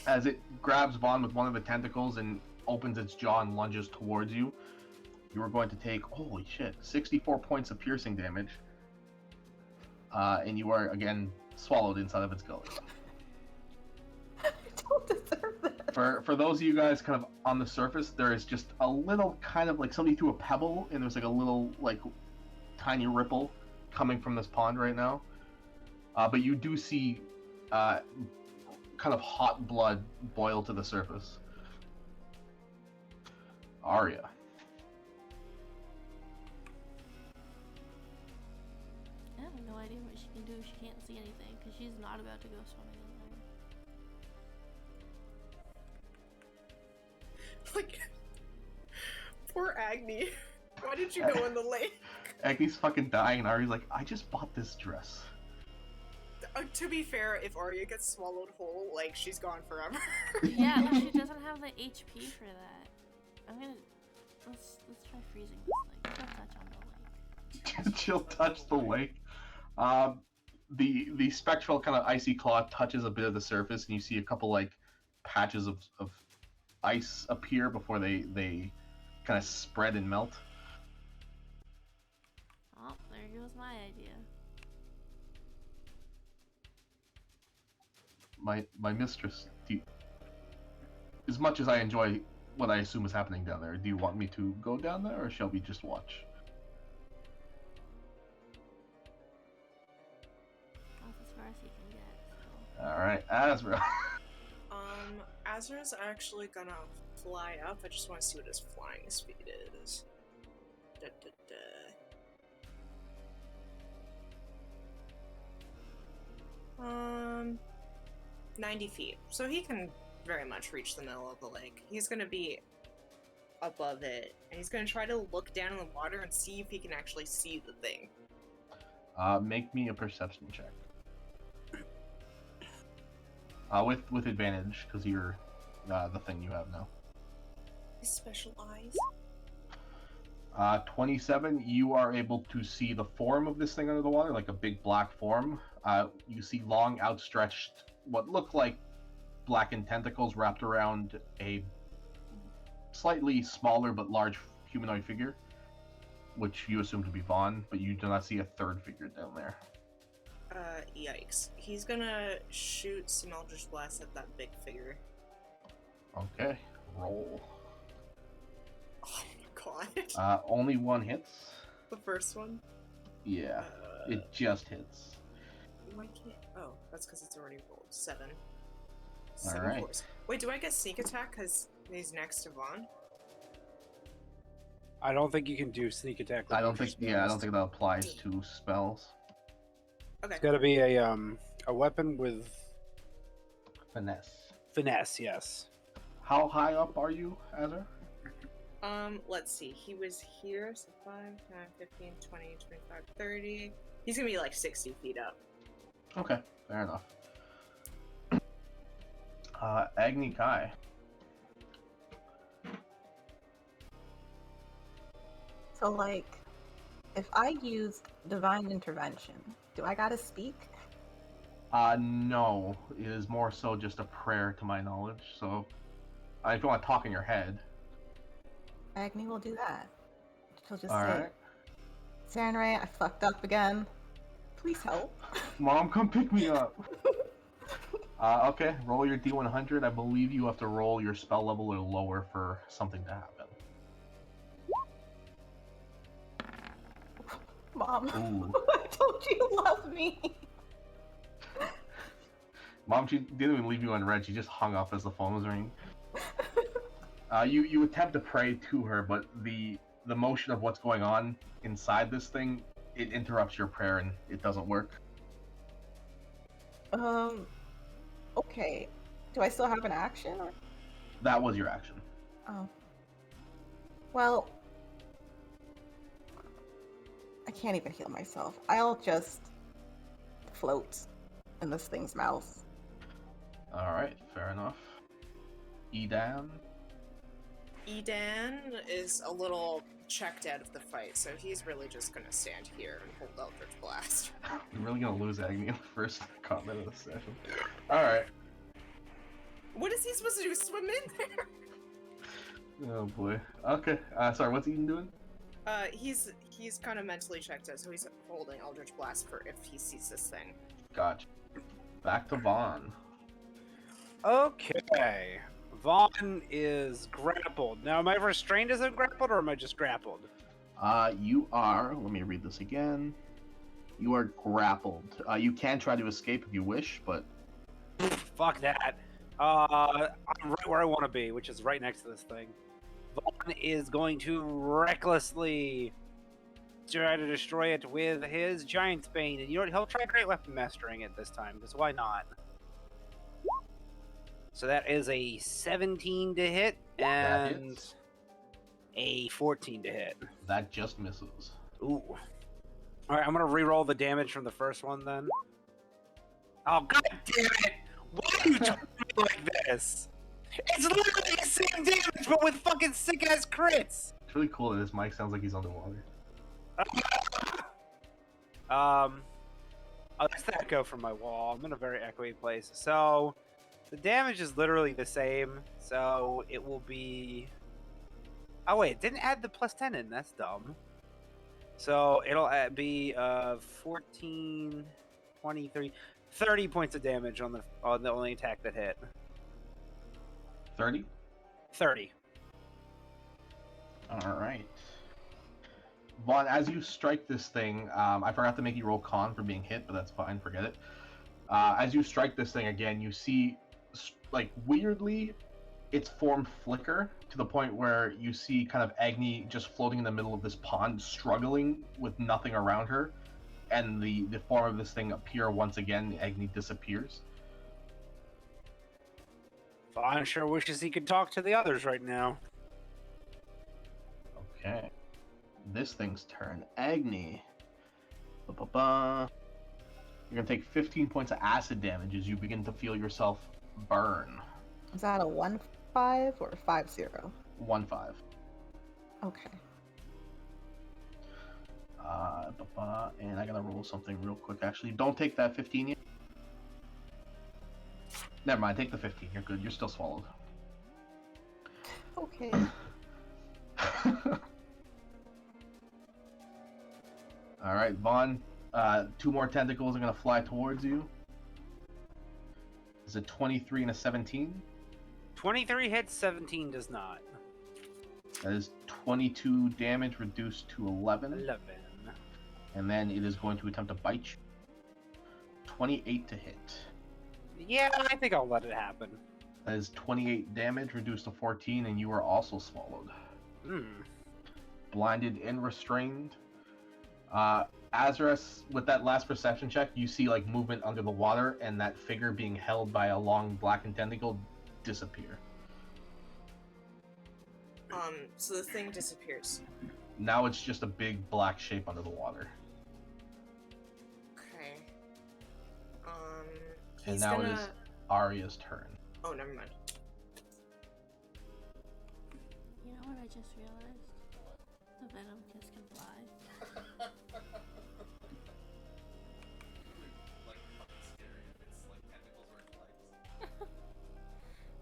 As it grabs Vaughn with one of the tentacles and opens its jaw and lunges towards you, you are going to take, holy shit, 64 points of piercing damage. And you are, again, swallowed inside of its gullet. I don't deserve that. For those of you guys kind of on the surface, there is just a little kind of like somebody threw a pebble, and there's like a little, like, tiny ripple coming from this pond right now. But you do see kind of hot blood boil to the surface. Arya. I have no idea what she can do if she can't see anything, because she's not about to go swimming in there. Like, poor Agni. Why did you go in the lake? Agni's fucking dying, and Arya's like, I just bought this dress. To be fair, if Arya gets swallowed whole, like, she's gone forever. Yeah, well, she doesn't have the HP for that. I'm gonna let's try freezing this thing. She'll touch on the lake. She'll touch the lake. The spectral kind of icy claw touches a bit of the surface, and you see a couple like patches of ice appear before they kind of spread and melt. Oh, there goes my idea. My mistress, as much as I enjoy what I assume is happening down there, do you want me to go down there, or shall we just watch? That's as far as he can get. So. All right, Azra. Azra's actually gonna fly up. I just want to see what his flying speed is. Da, da, da. 90 feet. So he can very much reach the middle of the lake. He's gonna be above it, and he's gonna try to look down in the water and see if he can actually see the thing. Make me a perception check. With advantage, because you're the thing you have now. His special eyes. 27, you are able to see the form of this thing under the water, like a big black form. You see long, outstretched, what look like blackened tentacles wrapped around a slightly smaller but large humanoid figure, which you assume to be Vaughn, but you do not see a third figure down there. Yikes. He's gonna shoot some Eldritch Blast at that big figure. Okay, roll. Oh my god. Only one hits. The first one? Yeah, it just hits. Why can't... Oh, that's because it's already rolled. 7. Alright. Force. Wait, do I get sneak attack because he's next to Vaughn? I don't think you can do sneak attack. I don't think that applies to spells. Okay. It's got to be a weapon with Finesse. finesse. Yes. How high up are you, Azar? Let's see. He was here, so 5, 10, 15, 20, 25, 30. He's gonna be like 60 feet up. Okay, fair enough. Agni Kai. So, like, if I used divine intervention, do I gotta speak? No. It is more so just a prayer to my knowledge, so... if you want to talk in your head. Agni will do that. She'll just Alright. say, Sanray, I fucked up again. Please help. Mom, come pick me up! Okay, roll your D100. I believe you have to roll your spell level or lower for something to happen. Mom, Ooh. I told you you love me. Mom, she didn't even leave you on red. She just hung up as the phone was ringing. You attempt to pray to her, but the motion of what's going on inside this thing, it interrupts your prayer and it doesn't work. Okay. Do I still have an action? Or... That was your action. Oh. Well, I can't even heal myself. I'll just float in this thing's mouth. Alright, fair enough. Edan? Edan is a little checked out of the fight, so he's really just gonna stand here and hold Eldritch Blast. You're really gonna lose Agni in the first combat of the session. Alright. What is he supposed to do? Swim in there? Oh boy. Okay, sorry, what's Eden doing? He's kind of mentally checked out, so he's holding Eldritch Blast for if he sees this thing. Gotcha. Back to Vaughn. Okay. Vaughn is grappled. Now, am I restrained as I'm grappled, or am I just grappled? You are, let me read this again. You are grappled. You can try to escape if you wish, but... Fuck that. I'm right where I want to be, which is right next to this thing. Vaughn is going to recklessly try to destroy it with his Giant's Bane. And you know what? He'll try Great Weapon Mastering it this time, because why not? So that is a 17 to hit, and a 14 to hit. That just misses. Ooh. Alright, I'm gonna re-roll the damage from the first one then. Oh, god damn it! Why are you talking to me like this? It's literally the same damage, but with fucking sick-ass crits! It's really cool that his mic sounds like he's underwater. I'll let that go from my wall. I'm in a very echoey place. So, the damage is literally the same, so it will be... Oh wait, it didn't add the plus 10 in, that's dumb. So, it'll be 14, 23, 30 points of damage on the only attack that hit. 30? 30. Alright. Vaughn, as you strike this thing, I forgot to make you roll con for being hit, but that's fine, forget it. As you strike this thing again, you see, like, weirdly, its form flicker to the point where you see kind of Agni just floating in the middle of this pond, struggling with nothing around her, and the form of this thing appear once again. Agni disappears. Vaughn sure wishes he could talk to the others right now. Okay. This thing's turn. Agni. Ba-ba-ba. You're gonna take 15 points of acid damage as you begin to feel yourself burn. Is that a 1-5 or a 5-0? 1-5. Okay. And I gotta roll something real quick. Actually, don't take that 15 yet. Never mind. Take the 15. You're good. You're still swallowed. Okay. All right, Vaughn. 2 more tentacles are gonna fly towards you. Is it 23 and a 17? 23 hits, 17 does not. That is 22 damage reduced to 11. 11. And then it is going to attempt to bite you. 28 to hit. Yeah, I think I'll let it happen. That is 28 damage, reduced to 14, and you are also swallowed. Blinded and restrained. Azra's, with that last perception check, you see like movement under the water, and that figure being held by a long blackened tentacle disappear. So the thing disappears. Now it's just a big black shape under the water. Okay. And He's now gonna... it is Arya's turn. Oh, never mind. You know what I just realized? The venom kiss can fly.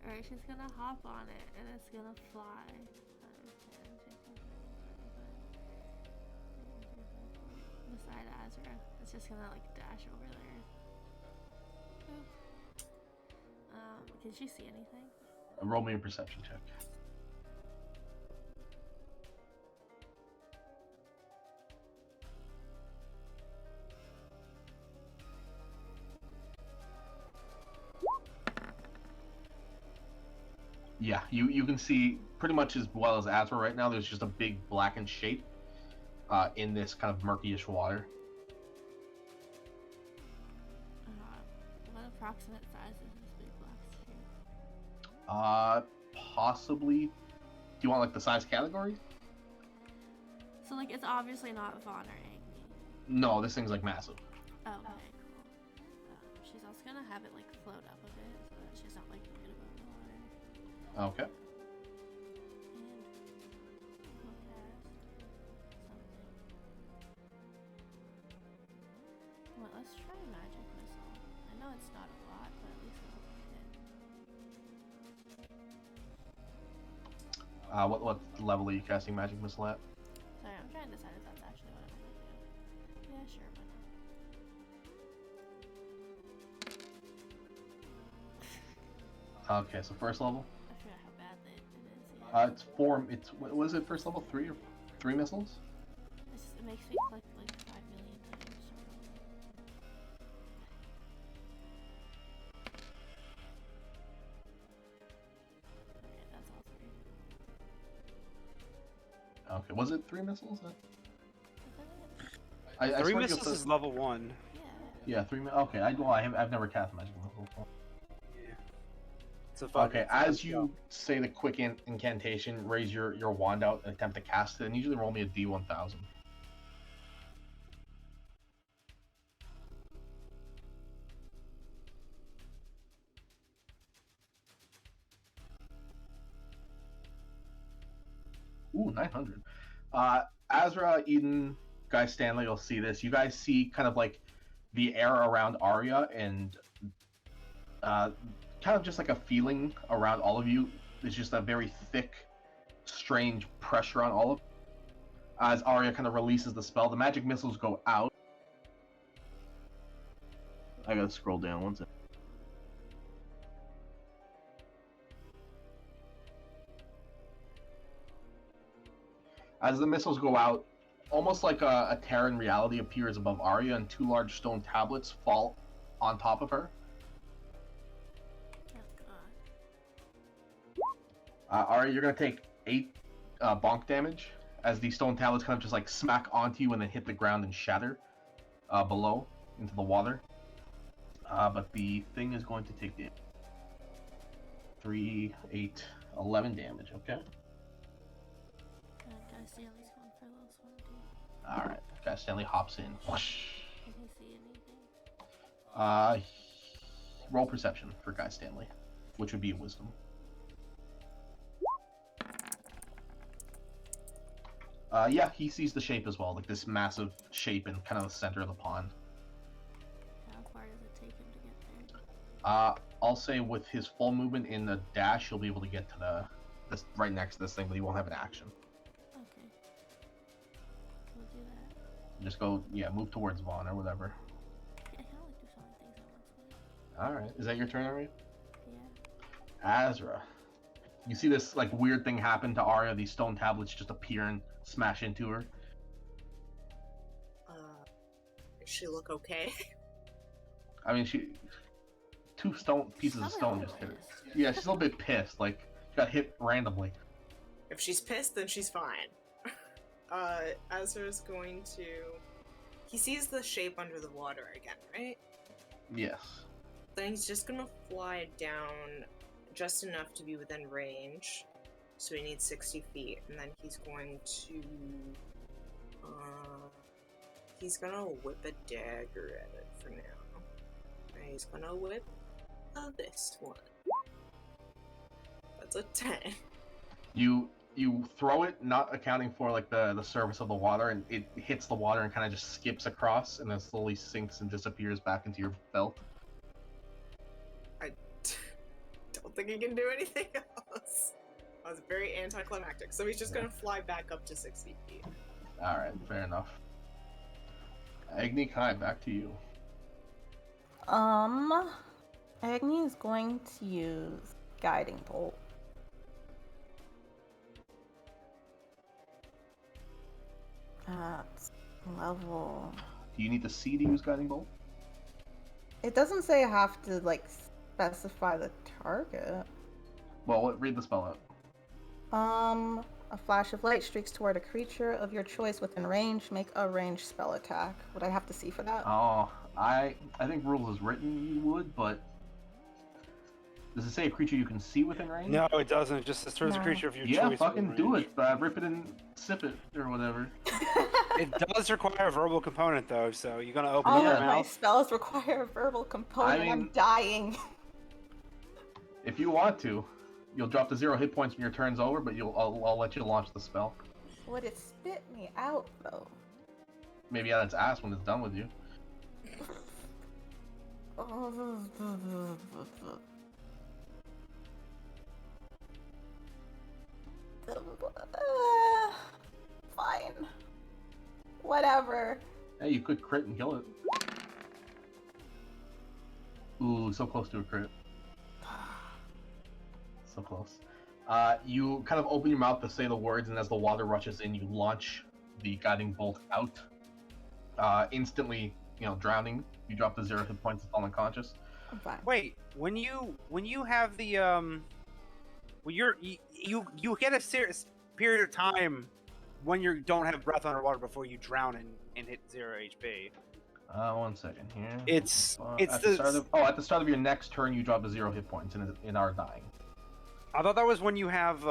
Alright, she's gonna hop on it and it's gonna fly. Beside Azra. It's just gonna like dash over there. Boop. Can she see anything? Roll me a perception check. Yeah, you can see pretty much as well as Azra right now. There's just a big blackened shape in this kind of murkyish water. What approximate size is this big black shape? Possibly. Do you want like the size category? So like it's obviously not Vaughn or Agni. No, this thing's like massive. Oh, okay, cool. She's also gonna have it like float up a bit so that she's not like looking above the water. Okay. And we'll cast something. Well, let's try magic missile. I know it's not a lot, but at least it'll hit. What level are you casting magic missile at? Sorry, I'm trying to decide if that's actually what I'm gonna do. Yeah, sure, why not? Okay, so first level. I forgot how bad it is. Yeah. It's four. It's what was it? First level, three missiles. It makes me click like 5 million times. Okay, that's all three. Okay, was it 3 missiles? Is that it? I Three swear to missiles God, is level 1. Yeah. Yeah, 3. Okay, I've never cast magic missile before. Yeah. So Okay, as you say the quick incantation, raise your wand out and attempt to cast it, and usually roll me a D1000. Ooh, 900. Azra, Eden, Guy Stanley will see this. You guys see kind of like the air around Arya and kind of just like a feeling around all of you. It's just a very thick, strange pressure on all of you. As Arya kind of releases the spell, the magic missiles go out. I gotta scroll down one second. As the missiles go out, almost like a Terran reality appears above Arya, and 2 large stone tablets fall on top of her. Oh god. Arya, you're gonna take 8 bonk damage as the stone tablets kind of just like smack onto you and then hit the ground and shatter below into the water. But the thing is going to take the 3, 8, 11 damage. Okay. Guy Stanley's going for a little swim too. All right. Guy Stanley hops in. Whoosh. Can he see anything? Roll perception for Guy Stanley, which would be a wisdom. Yeah, he sees the shape as well, like this massive shape in kind of the center of the pond. How far does it take him to get there? I'll say with his full movement in the dash, he'll be able to get to this right next to this thing, but he won't have an action. Okay. We'll do that. Just go, yeah, move towards Vaughn or whatever. Yeah, I can only do so many things at once. All right, is that your turn, Arya? Yeah. Azra, you see this like weird thing happen to Arya. These stone tablets just appear and smash into her. Does she look okay? I mean, two stone pieces of Probably a stone little just hit her. pissed. Yeah, she's a little bit pissed. Like, she got hit randomly. If she's pissed, then she's fine. Azra's going to... He sees the shape under the water again, right? Yes. Then he's just gonna fly down just enough to be within range. So he needs 60 feet, and then he's going to... he's gonna whip a dagger at it for now. And he's gonna whip this one. That's a 10. You throw it, not accounting for like the surface of the water, and it hits the water and kind of just skips across, and then slowly sinks and disappears back into your belt. I don't think he can do anything else. That was very anticlimactic. So he's just gonna fly back up to 60 feet. All right, fair enough. Agni, Kai, back to you. Agni is going to use Guiding Bolt. At level... Do you need to see to use Guiding Bolt? It doesn't say I have to, like, specify the target. Well, read the spell out. A flash of light streaks toward a creature of your choice within range. Make a ranged spell attack. Would I have to see for that? Oh, I think rules is written you would, but does it say a creature you can see within range? No, it doesn't. It just says a No. creature of your Yeah, choice. fucking within do range. it. Rip it and sip it or whatever. It does require a verbal component though, so you're gonna open All up your of my mouth. spells require a verbal component. I I'm mean- dying. If you want to, you'll drop to 0 hit points when your turn's over, but I'll let you launch the spell. Would it spit me out, though? Maybe out its ass when it's done with you. Fine. Whatever. Hey, you could crit and kill it. Ooh, so close to a crit. So close. You kind of open your mouth to say the words, and as the water rushes in, you launch the guiding bolt out. Instantly, drowning. You drop to 0 hit points and fall unconscious. I'm fine. Wait, when you have the when you get a serious period of time when you don't have breath underwater before you drown and hit 0 HP. 1 second here. It's at the start of your next turn, you drop to 0 hit points and are dying. I thought that was when you have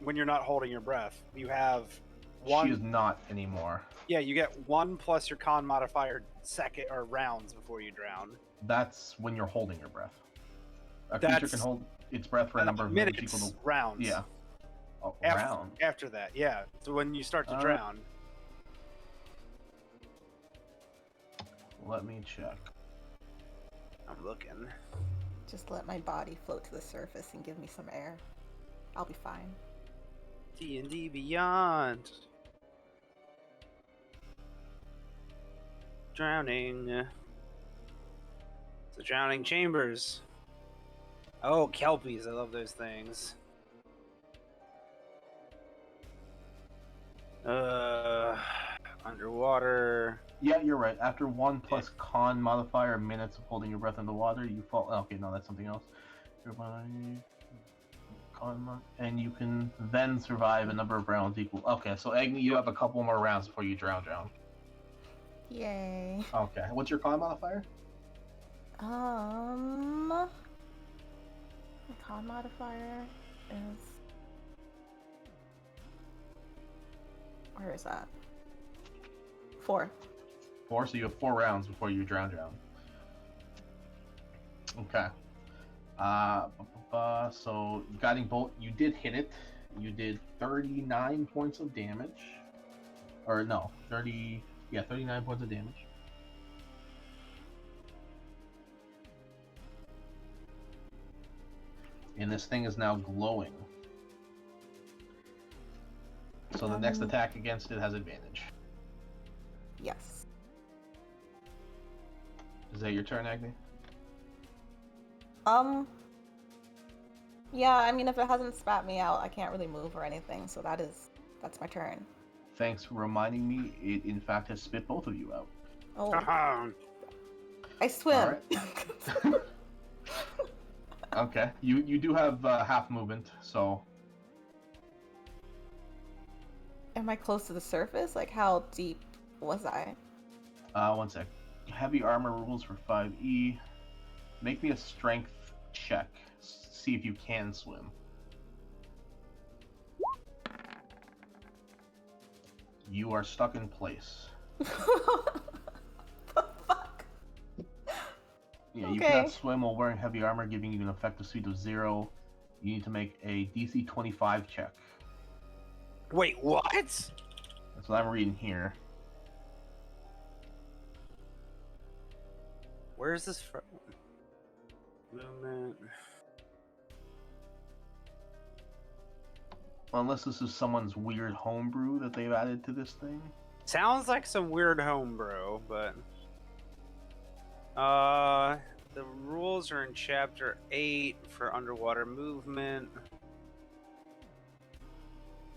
when you're not holding your breath. You have one. She is not anymore. Yeah, you get 1 plus your con modifier second or rounds before you drown. That's when you're holding your breath. A creature can hold its breath for a number of minutes equal to... rounds. Yeah. Oh, round. After that, yeah. So when you start to Uh, drown. Let me check. I'm looking. Just let my body float to the surface and give me some air. I'll be fine. D&D Beyond. Drowning. The drowning chambers. Oh, kelpies! I love those things. Underwater. Yeah, you're right. After 1 plus con modifier minutes of holding your breath in the water, you fall... Okay, no, that's something else. Your body... And you can then survive a number of rounds equal... Okay, so Agni, you have a couple more rounds before you drown. Yay. Okay, what's your con modifier? My con modifier is... Where is that? 4. 4, so you have 4 rounds before you drown. Okay. So guiding bolt, you did hit it. You did 39 points of damage. Or no, 39 points of damage. And this thing is now glowing. So the next attack against it has advantage. Yes. Is that your turn, Agni? Yeah, I mean, if it hasn't spat me out, I can't really move or anything, so that's my turn. Thanks for reminding me, it in fact has spit both of you out. Oh, Haha. I swim. Alright. Okay, you do have half movement, so Am I close to the surface? Like, how deep was I? 1 sec. Heavy armor rules for 5e. Make me a strength check. See if you can swim. You are stuck in place. The fuck? Yeah, you Okay. cannot swim while wearing heavy armor, giving you an effective speed of 0. You need to make a DC 25 check. Wait, what? That's what I'm reading here. Where is this from? Movement. Unless this is someone's weird homebrew that they've added to this thing. Sounds like some weird homebrew, but the rules are in chapter 8 for underwater movement.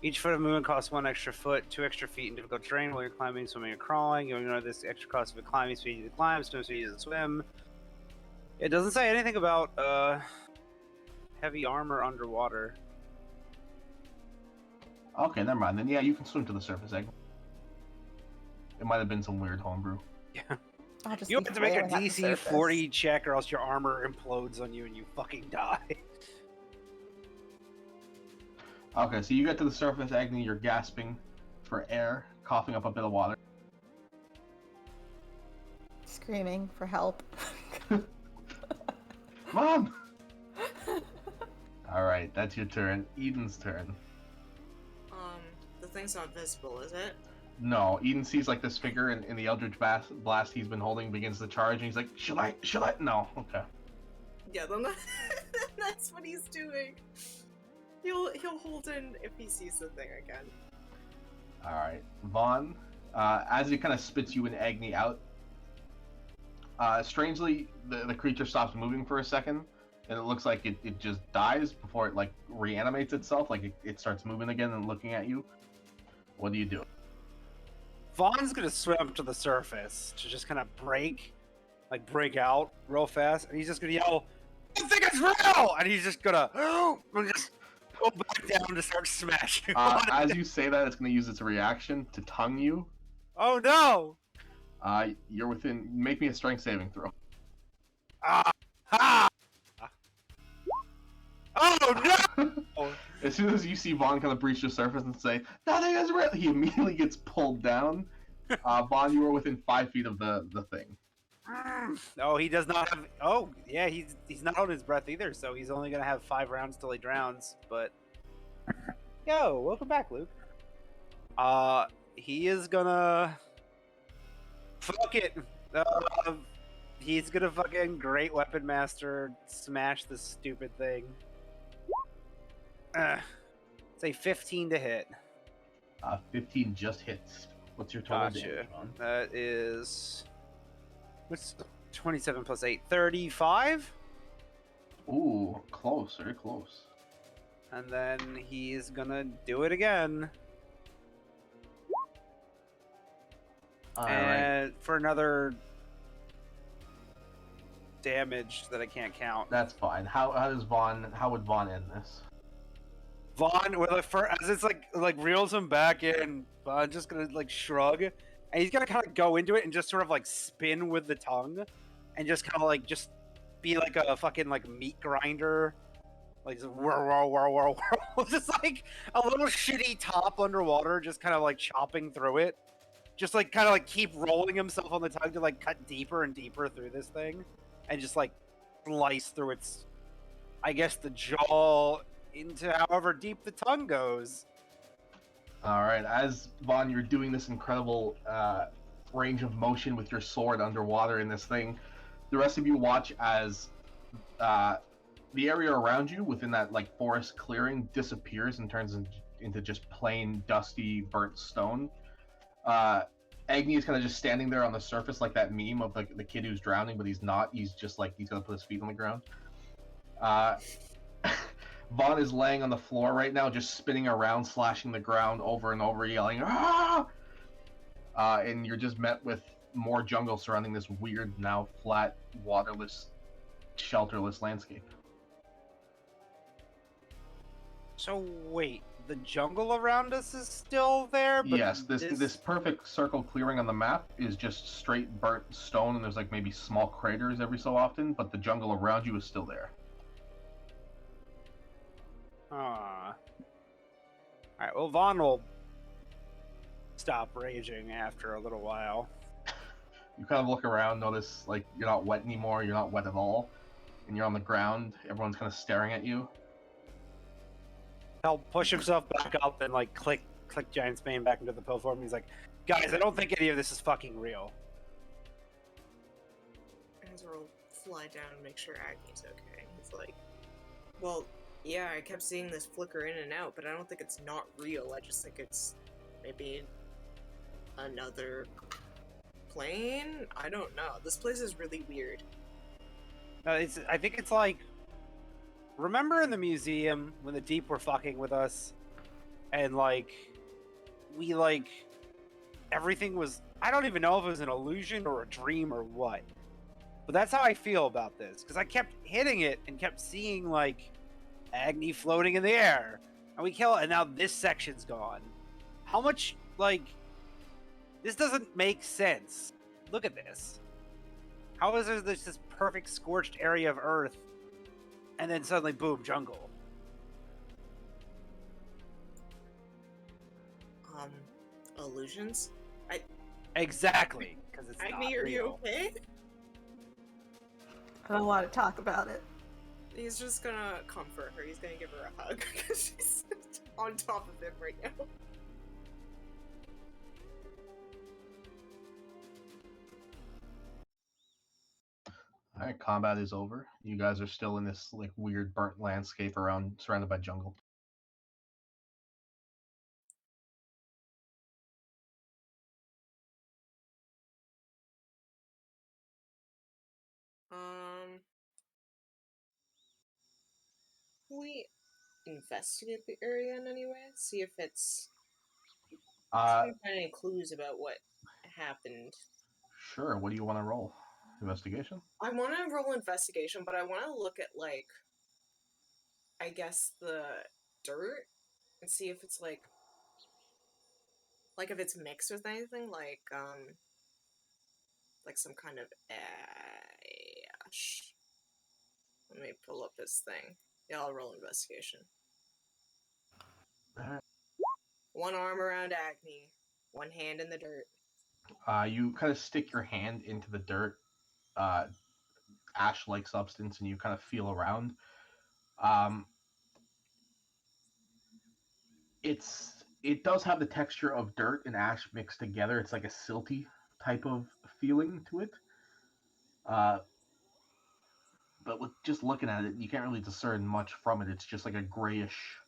Each foot of movement costs 1 extra foot, 2 extra feet in difficult terrain while you're climbing, swimming, or crawling. You ignore this extra cost of a climbing speed to climb, swim speed to swim. It doesn't say anything about heavy armor underwater. Okay, never mind. Then yeah, you can swim to the surface, Egg. It might have been some weird homebrew. Yeah. I'll just You be have to make a flailing at the DC surface. 40 check or else your armor implodes on you and you fucking die. Okay, so you get to the surface, Agni, you're gasping for air, coughing up a bit of water. Screaming for help. Mom! Alright, that's your turn. Eden's turn. The thing's not visible, is it? No, Eden sees like this figure in the Eldritch Blast he's been holding begins to charge, and he's like, Should I? No, okay. Yeah, then that's what he's doing. He'll hold in if he sees the thing again. Alright, Vaughn, as it kind of spits you and Agni out, strangely, the creature stops moving for a second, and it looks like it just dies before it like reanimates itself, like it starts moving again and looking at you. What do you do? Vaughn's gonna swim to the surface to just kind of break out real fast, and he's just gonna yell, "I think it's real!" And he's just gonna just go back down to start smashing. As you say that, it's going to use its reaction to tongue you. Oh no! You're within. Make me a strength saving throw. Ah! Oh no! As soon as you see Vaughn kind of breach the surface and say, "Nothing is real," he immediately gets pulled down. Vaughn, you are within 5 feet of the thing. Oh, he does not have. Oh, yeah, he's not holding his breath either, so he's only gonna have 5 rounds till he drowns. But yo, welcome back, Luke. He is gonna fuck it. He's gonna fucking Great Weapon Master smash this stupid thing. Say 15 to hit. 15 just hits. What's your total damage, Vaughn? That is. What's 27 plus 8? 35? Ooh, close, very close. And then he's gonna do it again. And for another damage that I can't count. That's fine. How would Vaughn end this? Vaughn, as it's like reels him back in, Vaughn's just gonna like shrug, and he's gonna kind of go into it and just sort of like spin with the tongue, and just kind of like just be like a fucking like meat grinder, like just whir, just like a little shitty top underwater, just kind of like chopping through it, just like kind of like keep rolling himself on the tongue to like cut deeper and deeper through this thing, and just like slice through its, I guess, the jaw into however deep the tongue goes. All right, as Vaughn, you're doing this incredible range of motion with your sword underwater in this thing. The rest of you watch as the area around you within that like forest clearing disappears and turns into just plain dusty burnt stone. Agni is kind of just standing there on the surface like that meme of the kid who's drowning, but he's not. He's just like he's gonna put his feet on the ground. Vaughn is laying on the floor right now, just spinning around, slashing the ground over and over, yelling, "Ah!" And you're just met with more jungle surrounding this weird, now flat, waterless, shelterless landscape. So wait, the jungle around us is still there, but Yes, this perfect circle clearing on the map is just straight burnt stone, and there's like maybe small craters every so often, but the jungle around you is still there. Ah. Alright, well, Vaughn will stop raging after a little while. You kind of look around, notice like you're not wet anymore, you're not wet at all, and you're on the ground. Everyone's kind of staring at you. He'll push himself back up and like click Giant's Bane back into the pill form. He's like, guys, I don't think any of this is fucking real. Ezra will fly down and make sure Agni's okay. He's like, well, yeah, I kept seeing this flicker in and out, but I don't think it's not real. I just think it's maybe another plane? I don't know. This place is really weird. I think it's like, remember in the museum when the Deep were fucking with us, and like, we like, everything was, I don't even know if it was an illusion or a dream or what. But that's how I feel about this, because I kept hitting it and kept seeing like Agni floating in the air, and we kill it, and now this section's gone. How much, like, this doesn't make sense. Look at this. How is there this perfect scorched area of Earth, and then suddenly, boom, jungle? Illusions? Exactly, because it's Agni, not are you real. okay? I don't want to talk about it. He's just gonna comfort her. He's gonna give her a hug because she's on top of him right now. Alright, combat is over. You guys are still in this like weird burnt landscape around surrounded by jungle. We investigate the area in any way? See if it's... see Uh if we find any clues about what happened. sure, what do you want to roll? Investigation? I want to roll investigation, but I want to look at, like, I guess the dirt and see if it's, like if it's mixed with anything, like some kind of ash. Let me pull up his thing. Yeah, I'll roll investigation. Alright. One arm around Agni, one hand in the dirt. You kind of stick your hand into the dirt, ash-like substance, and you kind of feel around. It does have the texture of dirt and ash mixed together. It's like a silty type of feeling to it. But with just looking at it, you can't really discern much from it. It's just like a grayish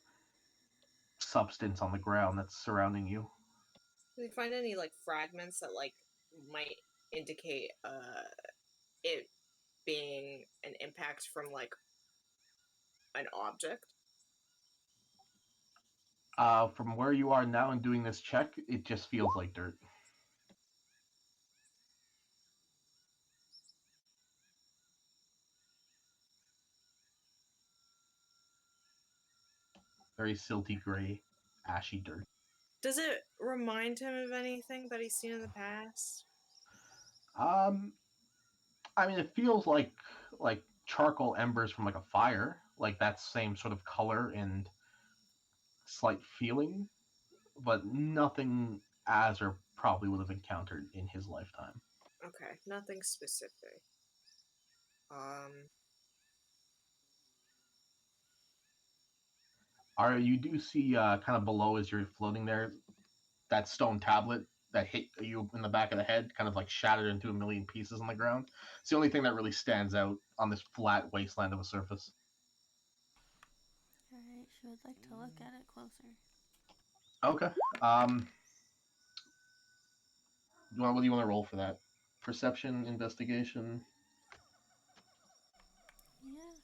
substance on the ground that's surrounding you. Do we find any like fragments that like might indicate it being an impact from like an object? From where you are now and doing this check, it just feels like dirt. Very silty gray, ashy dirt. Does it remind him of anything that he's seen in the past? Um, I mean, it feels like charcoal embers from like a fire, like that same sort of color and slight feeling, but nothing Azur probably would have encountered in his lifetime. Okay, nothing specific. You do see kind of below as you're floating there that stone tablet that hit you in the back of the head, kind of like shattered into a million pieces on the ground. It's the only thing that really stands out on this flat wasteland of a surface. Alright, she would like to look at it closer. Okay. What do you want to roll for that? Perception, investigation. Yeah, man.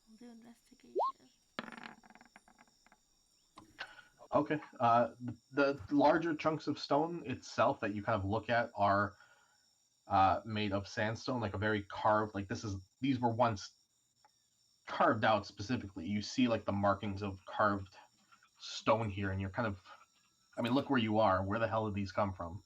I'll do investigation. Okay. The larger chunks of stone itself that you kind of look at are made of sandstone, like a very carved. Like these were once carved out specifically. You see like the markings of carved stone here, and you're kind of. I mean, look where you are. Where the hell did these come from?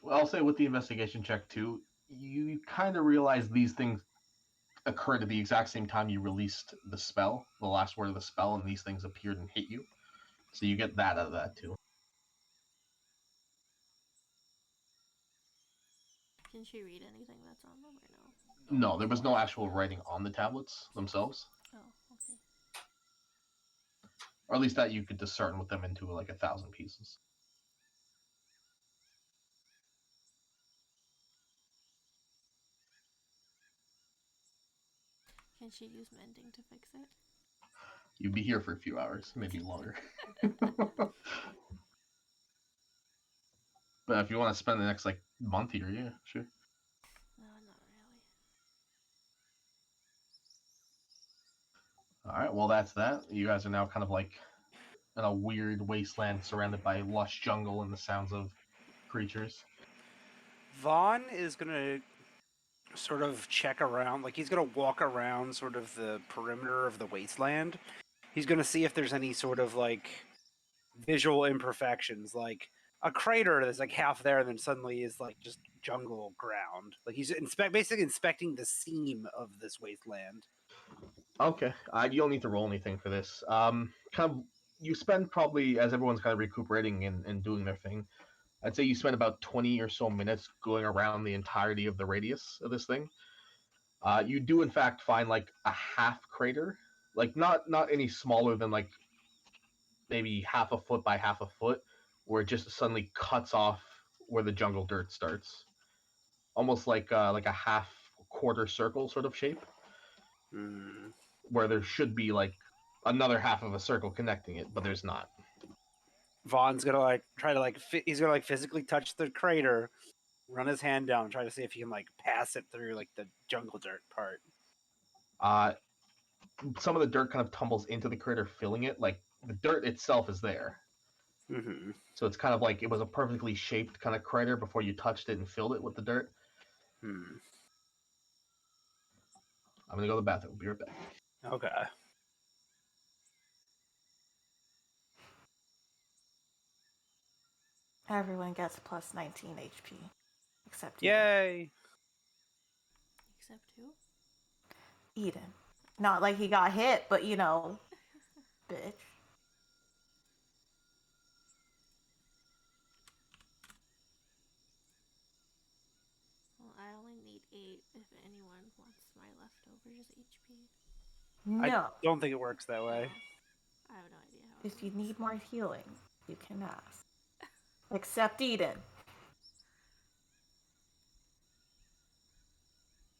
Well, I'll say with the investigation check too, you kind of realize these things occurred at the exact same time you released the spell, the last word of the spell, and these things appeared and hit you. So you get that out of that too. Can she read anything that's on them or no? No, there was no actual writing on the tablets themselves, Oh, okay. or at least that you could discern with them into like 1,000 pieces. Can she use mending to fix it? You'd be here for a few hours, maybe longer. But if you want to spend the next like month here, yeah, sure. No, not really. All right, well that's that. You guys are now kind of like in a weird wasteland surrounded by lush jungle and the sounds of creatures. Vaughn is gonna sort of check around, like he's gonna walk around sort of the perimeter of the wasteland. He's gonna see if there's any sort of like visual imperfections, like a crater that's like half there and then suddenly is like just jungle ground. Like he's basically inspecting the seam of this wasteland. Okay, you don't need to roll anything for this. Kind of, you spend probably as everyone's kind of recuperating and doing their thing. I'd say you spend about 20 or so minutes going around the entirety of the radius of this thing. You do in fact find like a half crater, like not any smaller than like maybe half a foot by half a foot, where it just suddenly cuts off where the jungle dirt starts, almost like a half quarter circle sort of shape, where there should be like another half of a circle connecting it, but there's not. Vaughn's gonna like try to like he's gonna like physically touch the crater, run his hand down, try to see if he can like pass it through like the jungle dirt part. Some of the dirt kind of tumbles into the crater, filling it. Like the dirt itself is there, so it's kind of like it was a perfectly shaped kind of crater before you touched it and filled it with the dirt. I'm gonna go to the bathroom. Be right back. Okay. Everyone gets plus 19 HP. Except Eden. Yay! Except who? Eden. Not like he got hit, but you know, bitch. Well, I only need 8 if anyone wants my leftovers HP. No. I don't think it works that way. I have no idea how. If you need more healing, you can ask. Except Eden.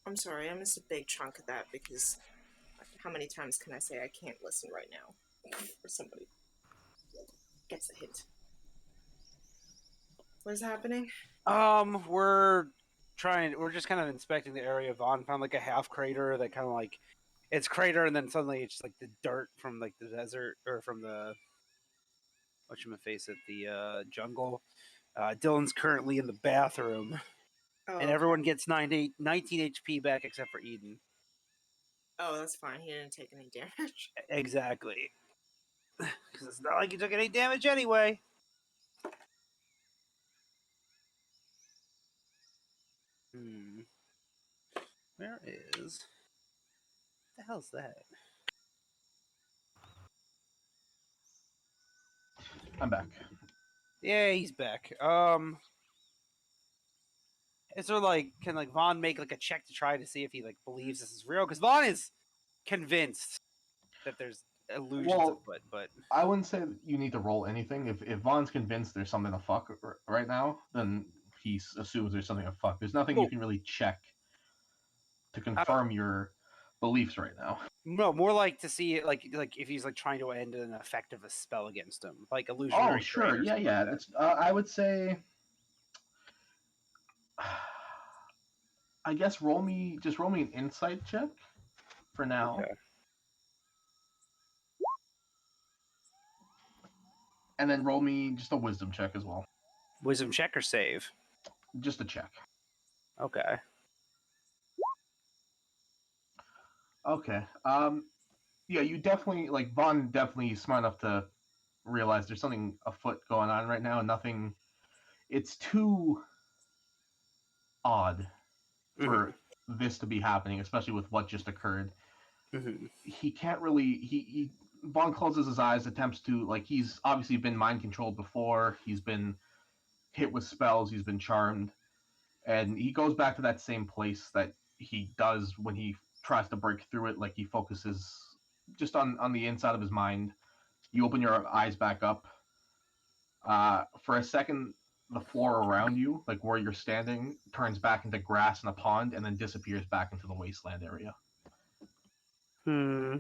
I'm sorry, I missed a big chunk of that because how many times can I say I can't listen right now? Or somebody gets a hint. What is happening? We're just kind of inspecting the area. Vaughn found like a half crater that kind of like it's crater, and then suddenly it's like the dirt from like the desert or from the the jungle. Dylan's currently in the bathroom, Oh, and everyone gets 19 HP back except for Eden. Oh, that's fine. He didn't take any damage. Exactly, because it's not like he took any damage anyway. Where is? What the hell's that? I'm back. Yeah, he's back. Is there like can like Vaughn make like a check to try to see if he like believes this is real? Because Vaughn is convinced that there's illusions afoot, but I wouldn't say that you need to roll anything. If Vaughn's convinced there's something to fuck right now, then he assumes there's something to fuck. There's nothing you can really check to confirm your beliefs right now. no, more like to see like if he's like trying to end an effect of a spell against him, like Oh, illusionary. sure, yeah. Like That's. I would say. I guess roll me an insight check for now. Okay. And then roll me just a wisdom check as well. Wisdom check or save? Just a check. Okay. Okay. Yeah, you definitely like Vaughn definitely is smart enough to realize there's something afoot going on right now, and nothing. It's too odd for this to be happening, especially with what just occurred. Mm-hmm. He can't really. He Vaughn closes his eyes, attempts to like. He's obviously been mind controlled before. He's been hit with spells. He's been charmed, and he goes back to that same place that he does when he tries to break through it. Like he focuses just on the inside of his mind. You open your eyes back up. For a second, the floor around you, like where you're standing, turns back into grass and a pond, and then disappears back into the wasteland area. Hmm.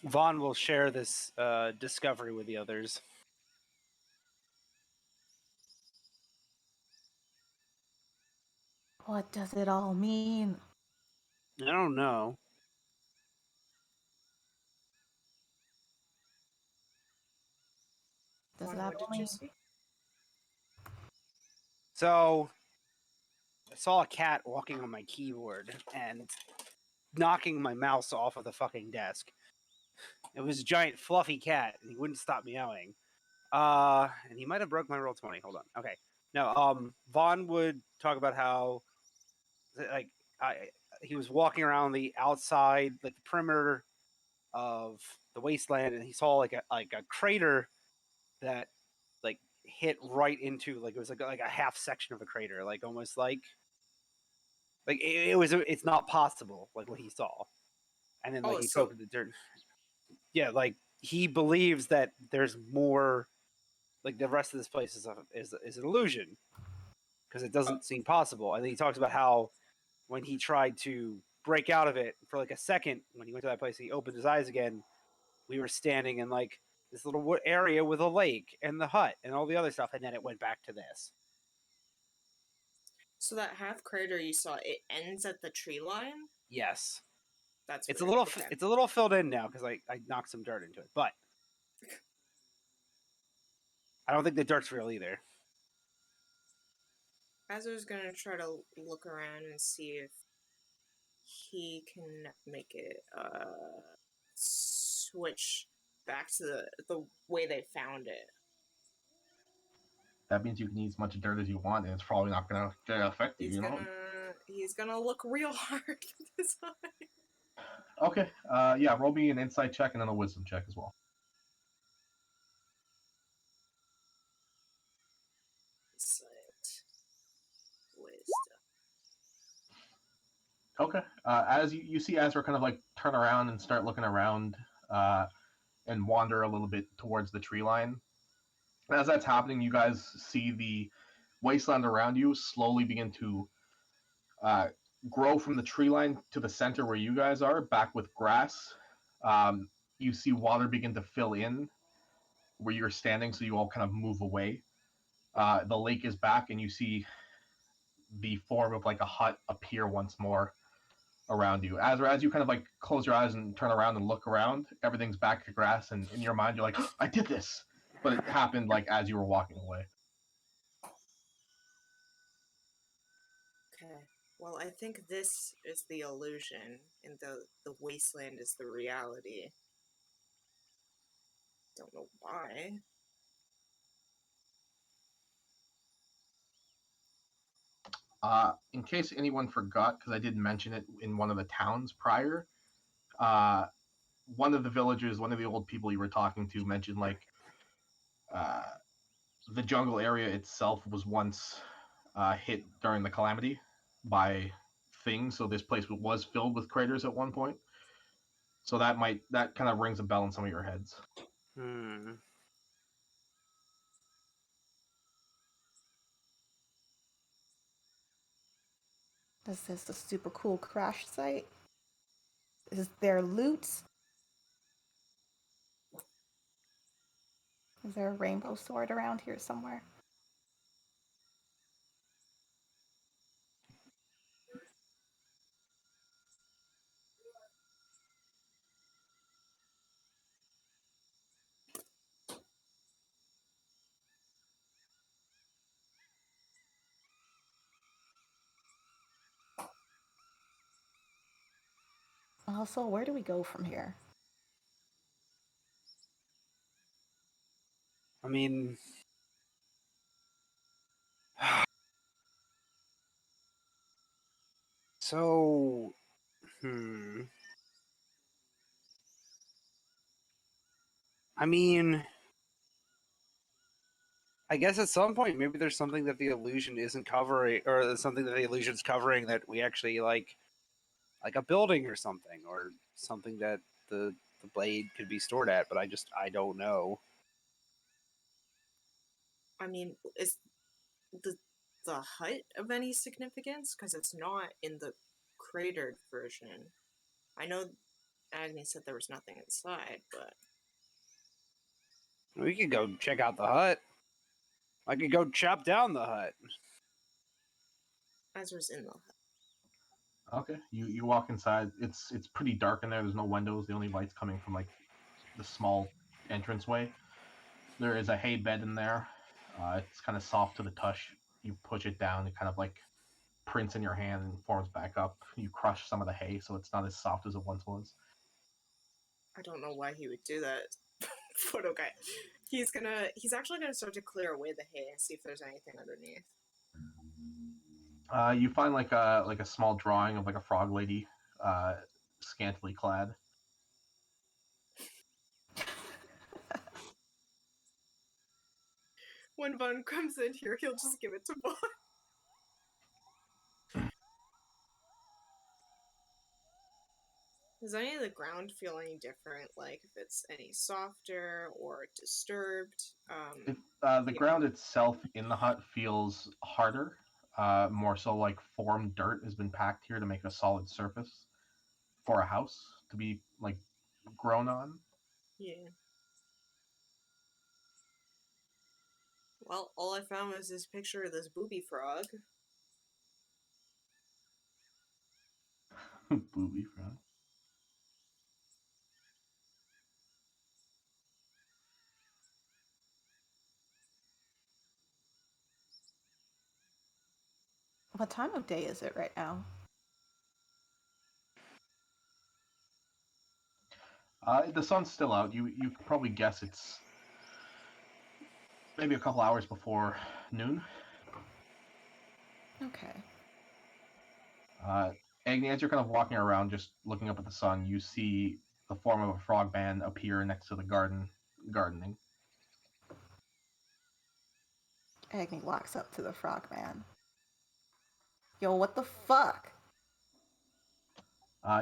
Vaughn will share this discovery with the others. What does it all mean? I don't know. Does Juan, it have what did only... you see? So, I saw a cat walking on my keyboard and knocking my mouse off of the fucking desk. It was a giant fluffy cat, and he wouldn't stop meowing. And he might have broke my roll 20. Hold on. Okay. No, Vaughn would talk about how, like, he was walking around the outside, like the perimeter of the wasteland, and he saw like a crater that like hit right into like it was like a half section of a crater, like almost like it's not possible like what he saw, and then like Oh, he so poked the dirt. Yeah, like he believes that there's more, like the rest of this place is an illusion because it doesn't seem possible. And then he talks about how when he tried to break out of it for like a second, when he went to that place and he opened his eyes again, we were standing in like this little area with a lake and the hut and all the other stuff, and then it went back to this. so that half crater you saw, it ends at the tree line? Yes, That's it's weird. a little Okay. it's a little filled in now because I knocked some dirt into it, but I don't think the dirt's real either. Azur's gonna try to look around and see if he can make it switch back to the way they found it. That means you can eat as much dirt as you want, and it's probably not gonna affect you. He's You know. gonna look real hard this time. Okay. Yeah. Roll me an insight check and then a wisdom check as well. Insight, wisdom. Okay. As you see Azra kind of like turn around and start looking around, and wander a little bit towards the tree line. As that's happening, you guys see the wasteland around you slowly begin to grow from the tree line to the center where you guys are, back with grass. You see water begin to fill in where you're standing, so you all kind of move away. The lake is back, and you see the form of like a hut appear once more around you. As you kind of like close your eyes and turn around and look around, everything's back to grass, and in your mind you're like, I did this, but it happened like as you were walking away. Okay. Well, I think this is the illusion, and the wasteland is the reality. Don't know why. In case anyone forgot, because I did mention it in one of the towns prior, one of the villagers, one of the old people you were talking to, mentioned like uh, the jungle area itself was once hit during the calamity by things, so this place was filled with craters at one point. So that kind of rings a bell in some of your heads. Hmm. Is this a super cool crash site? Is there loot? Is there a rainbow sword around here somewhere? Also, where do we go from here? I mean, so, I mean, I guess at some point maybe there's something that the illusion isn't covering, or there's something that the illusion's covering that we actually like a building or something that the blade could be stored at. But I don't know. I mean, is the hut of any significance? Because it's not in the cratered version. I know Agni said there was nothing inside, but We could go check out the hut. I could go chop down the hut. Ezra's in the hut. Okay, you walk inside. It's pretty dark in there. There's no windows. The only light's coming from like the small entranceway. There is a hay bed in there. It's kind of soft to the touch. You push it down, it kind of like prints in your hand and forms back up. You crush some of the hay, so it's not as soft as it once was. I don't know why he would do that, but okay. He's actually gonna start to clear away the hay and see if there's anything underneath. You find like a small drawing of like a frog lady, scantily clad. When Vaughn comes in here, he'll just give it to Vaughn. Does any of the ground feel any different? Like if it's any softer or disturbed? The ground itself in the hut feels harder, more so like formed dirt has been packed here to make a solid surface for a house to be like grown on. Yeah. Well, all I found was this picture of this booby frog. Booby frog. What time of day is it right now? The sun's still out. You could probably guess it's maybe a couple hours before noon. Okay. Agni, as you're kind of walking around, just looking up at the sun, you see the form of a frog man appear next to the gardening. Agni walks up to the frogman. Yo, what the fuck?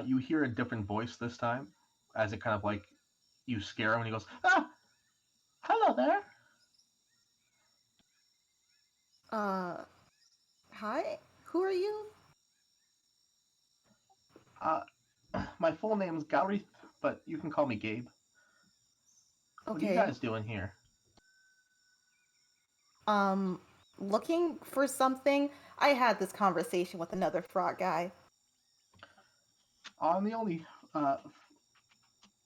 You hear a different voice this time, as it kind of like you scare him, and he goes, "Ah, hello there." Hi? Who are you? My full name's Gaurith, but you can call me Gabe. What are you Okay. guys doing here? Looking for something? I had this conversation with another frog guy. I'm the only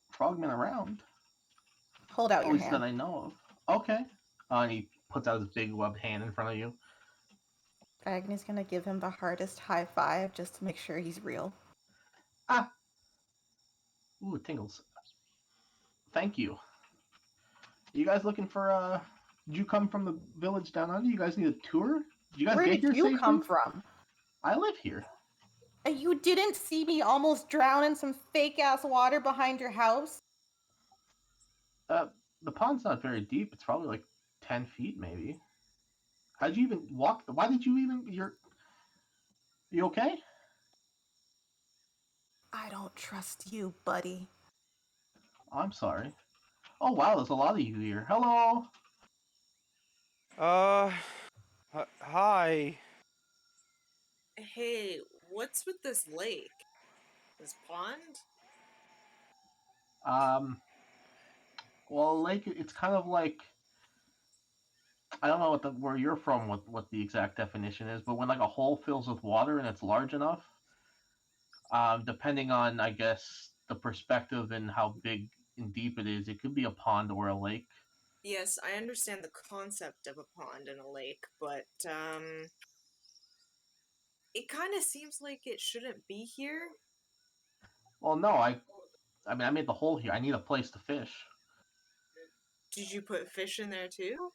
frogman around, Hold out at your least that hand. I know of. Okay. And he puts out his big webbed hand in front of you. Agni's gonna give him the hardest high five just to make sure he's real. Ah. Ooh, it tingles. Thank you. You guys looking for did you come from the village down under? You guys need a tour? Did you guys Where get did here you safely? come from? I live here. You didn't see me almost drown in some fake ass water behind your house? The pond's not very deep. It's probably like 10 feet maybe. How'd you even walk? Why did you even you okay? I don't trust you, buddy. I'm sorry. Oh wow, there's a lot of you here. Hello. Hi. Hey, what's with this lake? This pond? Well, lake. It's kind of like I don't know where you're from, what the exact definition is, but when like a hole fills with water and it's large enough, depending on I guess the perspective and how big and deep it is, it could be a pond or a lake. Yes, I understand the concept of a pond and a lake, but it kind of seems like it shouldn't be here. Well, no, I mean, I made the hole here. I need a place to fish. Did you put fish in there too?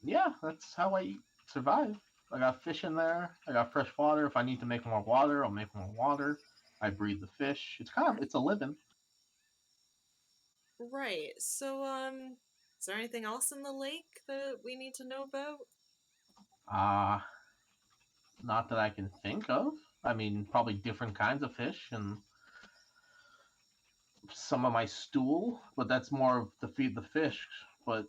Yeah, that's how I survive. I got fish in there. I got fresh water. If I need to make more water, I'll make more water. I breed the fish. It's a living. Right. So, is there anything else in the lake that we need to know about? Uh not that I can think of. I mean, probably different kinds of fish and some of my stool, but that's more to feed the fish. But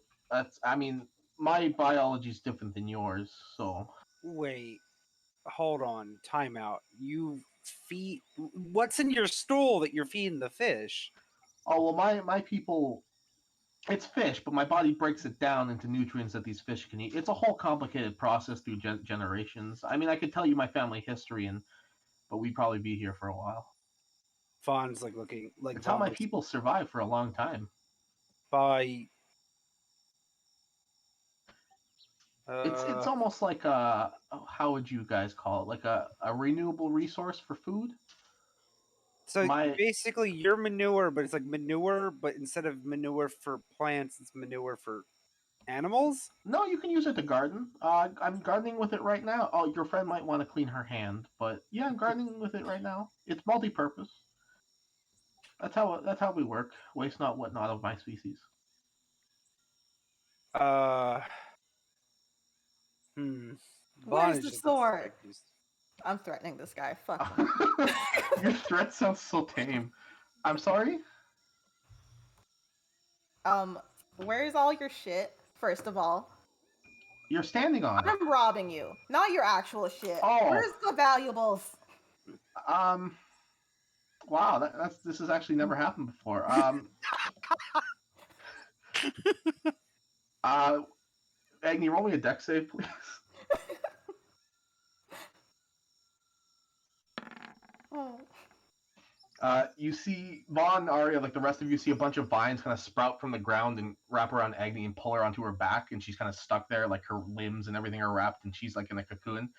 I mean, my biology is different than yours, so. Wait, hold on, timeout. You feed. What's in your stool that you're feeding the fish? Oh well, my people, it's fish, but my body breaks it down into nutrients that these fish can eat. It's a whole complicated process through generations. I mean, I could tell you my family history, but we'd probably be here for a while. Vaughn's like looking like It's how Vaughn my was people survive for a long time. by. It's almost like a, how would you guys call it? Like a renewable resource for food. So My basically, your manure, but it's like manure, but instead of manure for plants, it's manure for animals. No, you can use it to garden. I'm gardening with it right now. Oh, your friend might want to clean her hand, but yeah, I'm gardening with it right now. It's multi-purpose. That's how we work. Waste not, what not of my species. Uh, hmm. Vaughn Where's is the just looks sword? confused. I'm threatening this guy. Fuck him. Your threat sounds so tame. I'm sorry. Where's all your shit? First of all, You're standing on it. I'm robbing you, not your actual shit. Oh. Where's the valuables? Um. Wow, this has actually never happened before. Agni, roll me a deck save, please. Oh. You see Vaughn, Arya, like the rest of you, see a bunch of vines kind of sprout from the ground and wrap around Agni and pull her onto her back, and she's kind of stuck there, like her limbs and everything are wrapped, and she's like in a cocoon.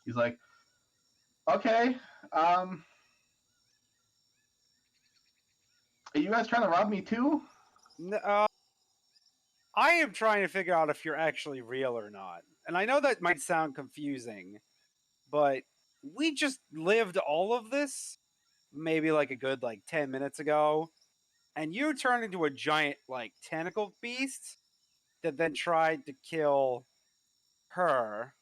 He's like, "Okay, are you guys trying to rob me too?" I am trying to figure out if you're actually real or not. And I know that might sound confusing, but we just lived all of this maybe like a good 10 minutes ago, and you turned into a giant tentacle beast that then tried to kill her.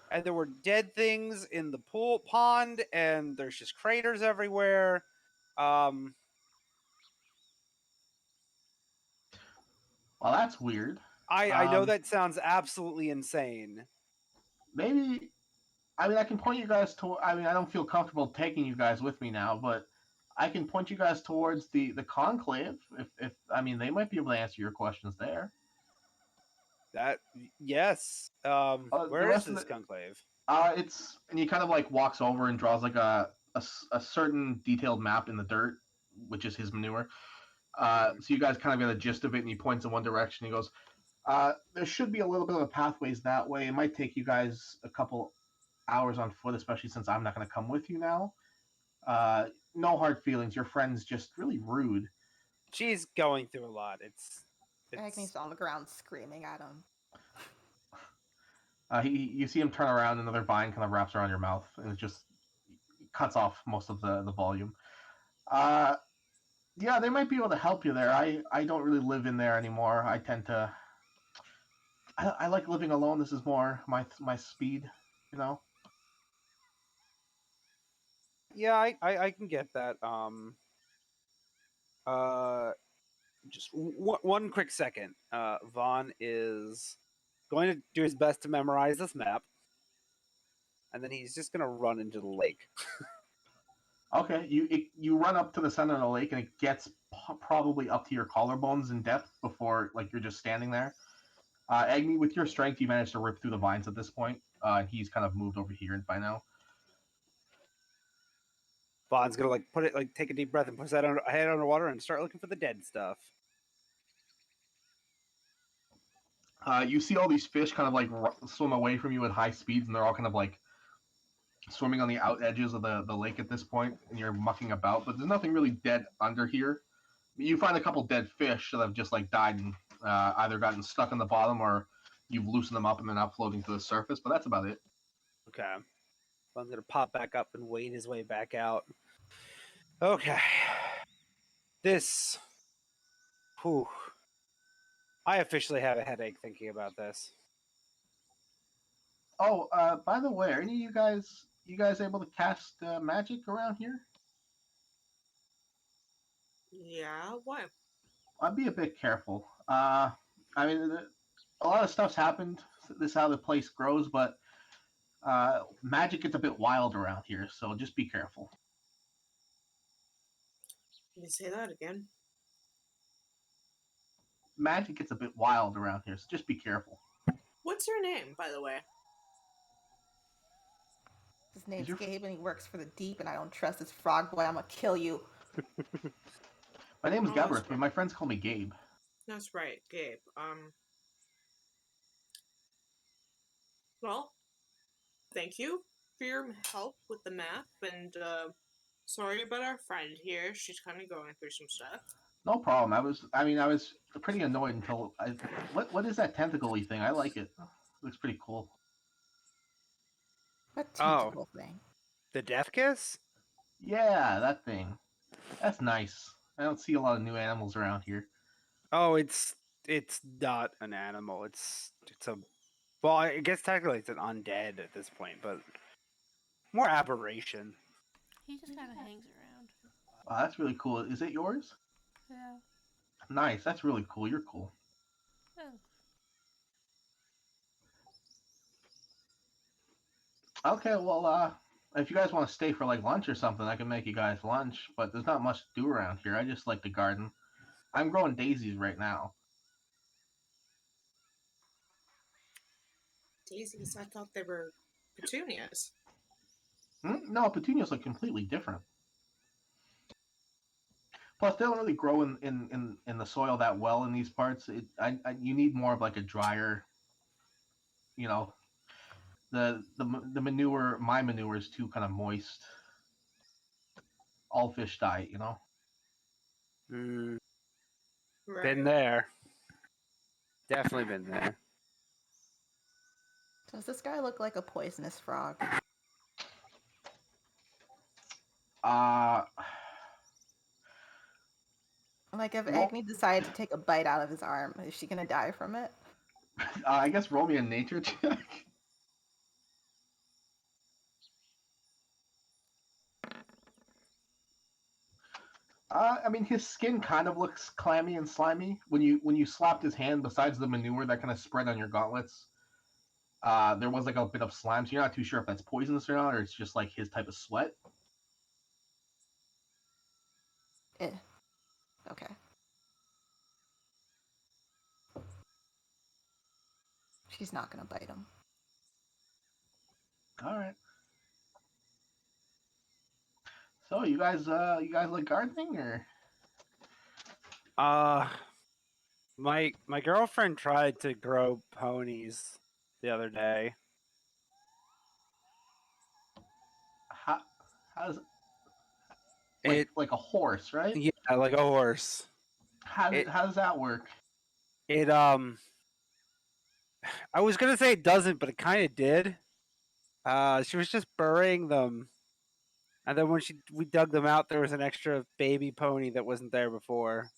And there were dead things in the pool pond, and there's just craters everywhere. Well, that's weird. I know that sounds absolutely insane. Maybe, I mean, I can point you guys to. I mean, I don't feel comfortable taking you guys with me now, but I can point you guys towards the conclave. If I mean, they might be able to answer your questions there. That yes. Where is this conclave? It's, and he kind of walks over and draws a certain detailed map in the dirt, which is his manure. So you guys kind of get a gist of it, and he points in one direction. He goes, "There should be a little bit of a pathways that way. It might take you guys a couple hours on foot, especially since I'm not going to come with you now. No hard feelings. Your friend's just really rude." She's going through a lot. It's Agni's on the ground screaming at him. You see him turn around, another vine kind of wraps around your mouth, and it just cuts off most of the volume. Yeah, they might be able to help you there. I don't really live in there anymore. I tend to. I like living alone. This is more my speed, you know. yeah, I can get that. Just one quick second. Vaughn is going to do his best to memorize this map, and then he's just gonna run into the lake. Okay, you run up to the center of the lake, and it gets probably up to your collarbones in depth before you're just standing there. Agni, with your strength, you managed to rip through the vines at this point. He's kind of moved over here by now. Vaughn's gonna put it take a deep breath and put his head underwater and start looking for the dead stuff. You see all these fish kind of swim away from you at high speeds, and they're all kind of swimming on the out edges of the lake at this point, and you're mucking about, but there's nothing really dead under here. You find a couple dead fish that have just like died and either gotten stuck in the bottom or you've loosened them up and they're now floating to the surface, but that's about it. Okay. I'm gonna pop back up and wade his way back out. Okay. This. Whew. I officially have a headache thinking about this. Oh, by the way, are any of you guys able to cast magic around here? Yeah, what? I'd be a bit careful. I mean, a lot of stuff's happened. This is how the place grows, but magic gets a bit wild around here, so just be careful. Can you say that again? Magic gets a bit wild around here, so just be careful. What's your name, by the way? His name's your- Gabe and he works for the deep and I don't trust this frog boy. I'm gonna kill you. My name is Oh, that's Gabreth, but right. my friends call me Gabe. That's right, Gabe. Well, thank you for your help with the map, and sorry about our friend here. She's kind of going through some stuff. No problem. I was pretty annoyed until what is that tentacle-y thing? I like it. Looks pretty cool. What Oh. tentacle thing? The death kiss? Yeah, that thing. That's nice. I don't see a lot of new animals around here. Oh, it's not an animal. It's a well, I guess technically it's an undead at this point, but more aberration. He just kind of hangs around. Wow, that's really cool. Is it yours? Yeah. Nice. That's really cool. You're cool. Oh. Okay, well, if you guys want to stay for like lunch or something, I can make you guys lunch. But there's not much to do around here. I just like the garden. I'm growing daisies right now. Daisies, I thought they were petunias. No, petunias look completely different. Plus, they don't really grow in the soil that well in these parts. You need more of like a drier, you know, the manure. My manure is too kind of moist. All fish diet, you know. Right. Been there. Definitely been there. Does this guy look like a poisonous frog? Like if Well- Agni decided to take a bite out of his arm, is she gonna die from it? I guess roll me a nature check. I mean, his skin kind of looks clammy and slimy. When you slapped his hand, besides the manure that kind of spread on your gauntlets, there was like a bit of slime. So you're not too sure if that's poisonous or not, or it's just like his type of sweat. Eh. Okay. She's not gonna bite him. All right. So you guys like gardening or? My girlfriend tried to grow ponies the other day. How's It like a horse, right? yeah, like a horse. How does that work? It I was gonna say it doesn't, but it kind of did. She was just burying them, and then when we dug them out, there was an extra baby pony that wasn't there before.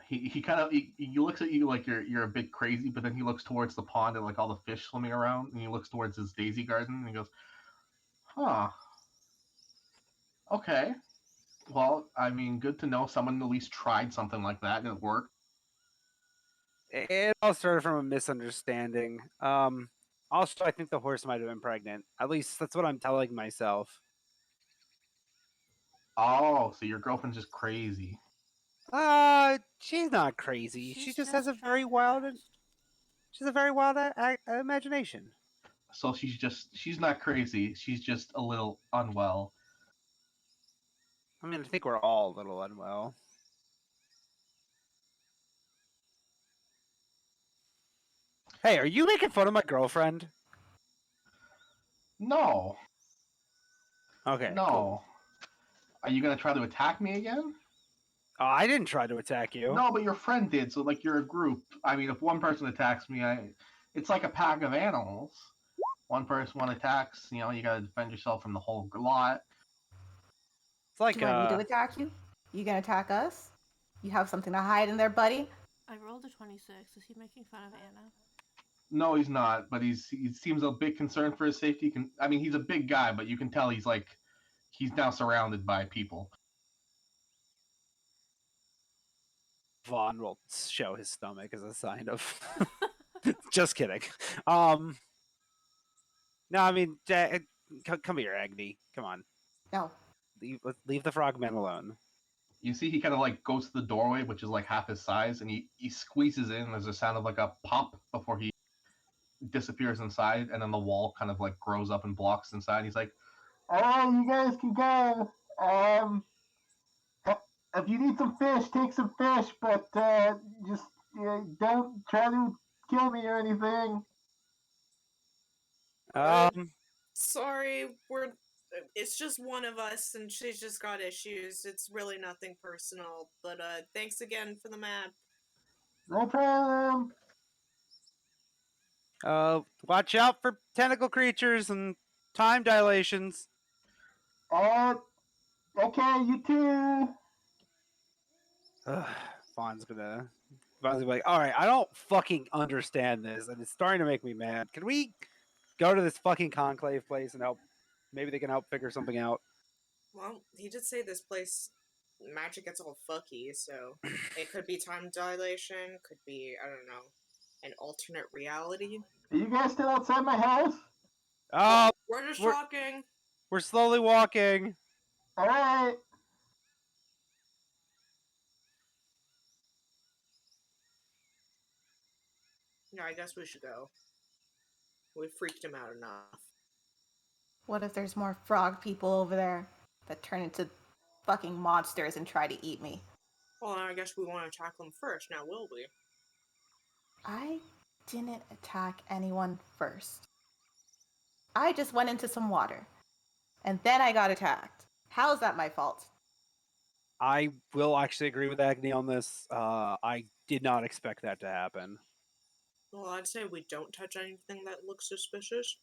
He kind of he looks at you like you're a bit crazy, but then he looks towards the pond and like all the fish swimming around, and he looks towards his daisy garden and he goes, "Huh. Okay. Well, I mean, good to know someone at least tried something like that and it worked." It all started from a misunderstanding. Also, I think the horse might have been pregnant. At least that's what I'm telling myself. Oh, so your girlfriend's just crazy. She's not crazy. She She's just has a very wild. She's a very wild imagination. So she's not crazy. She's just a little unwell. I mean, I think we're all a little unwell. Hey, are you making fun of my girlfriend? No. Okay. No. Cool. Are you gonna try to attack me again? Oh, I didn't try to attack you. No, but your friend did. So like you're a group. I mean, if one person attacks me, it's like a pack of animals. One person one attacks. You know, you gotta defend yourself from the whole lot. It's like Do you want me to attack you? You gonna attack us? You have something to hide in there, buddy? I rolled a 26. Is he making fun of Anna? No, he's not. But he seems a bit concerned for his safety. I mean, he's a big guy, but you can tell he's now surrounded by people. Vaughn will show his stomach as a sign of. Just kidding. No, I mean, come here, Agni. Come on. No. Leave the frogman alone. You see, he kind of like goes to the doorway, which is like half his size, and he squeezes in. There's a sound of like a pop before he disappears inside, and then the wall kind of like grows up and blocks inside. He's like, "Oh, you guys can go. If you need some fish, take some fish, but just don't try to kill me or anything." Sorry, it's just one of us, and she's just got issues. It's really nothing personal, but thanks again for the map. No problem. Watch out for tentacle creatures and time dilations. Okay, you too. Vaughn's gonna be like, all right, I don't fucking understand this, and it's starting to make me mad. Can we go to this fucking conclave place and help? Maybe they can help figure something out. Well, he did say this place magic gets all fucky, so it could be time dilation, could be, I don't know, an alternate reality. Are you guys still outside my house? We're just talking. We're slowly walking. All right. No, I guess we should go. We freaked him out enough. What if there's more frog people over there that turn into fucking monsters and try to eat me? Well, I guess we want to attack them first, now will we? I didn't attack anyone first. I just went into some water. And then I got attacked. How's that my fault? I will actually agree with Agni on this. I did not expect that to happen. Well, I'd say we don't touch anything that looks suspicious.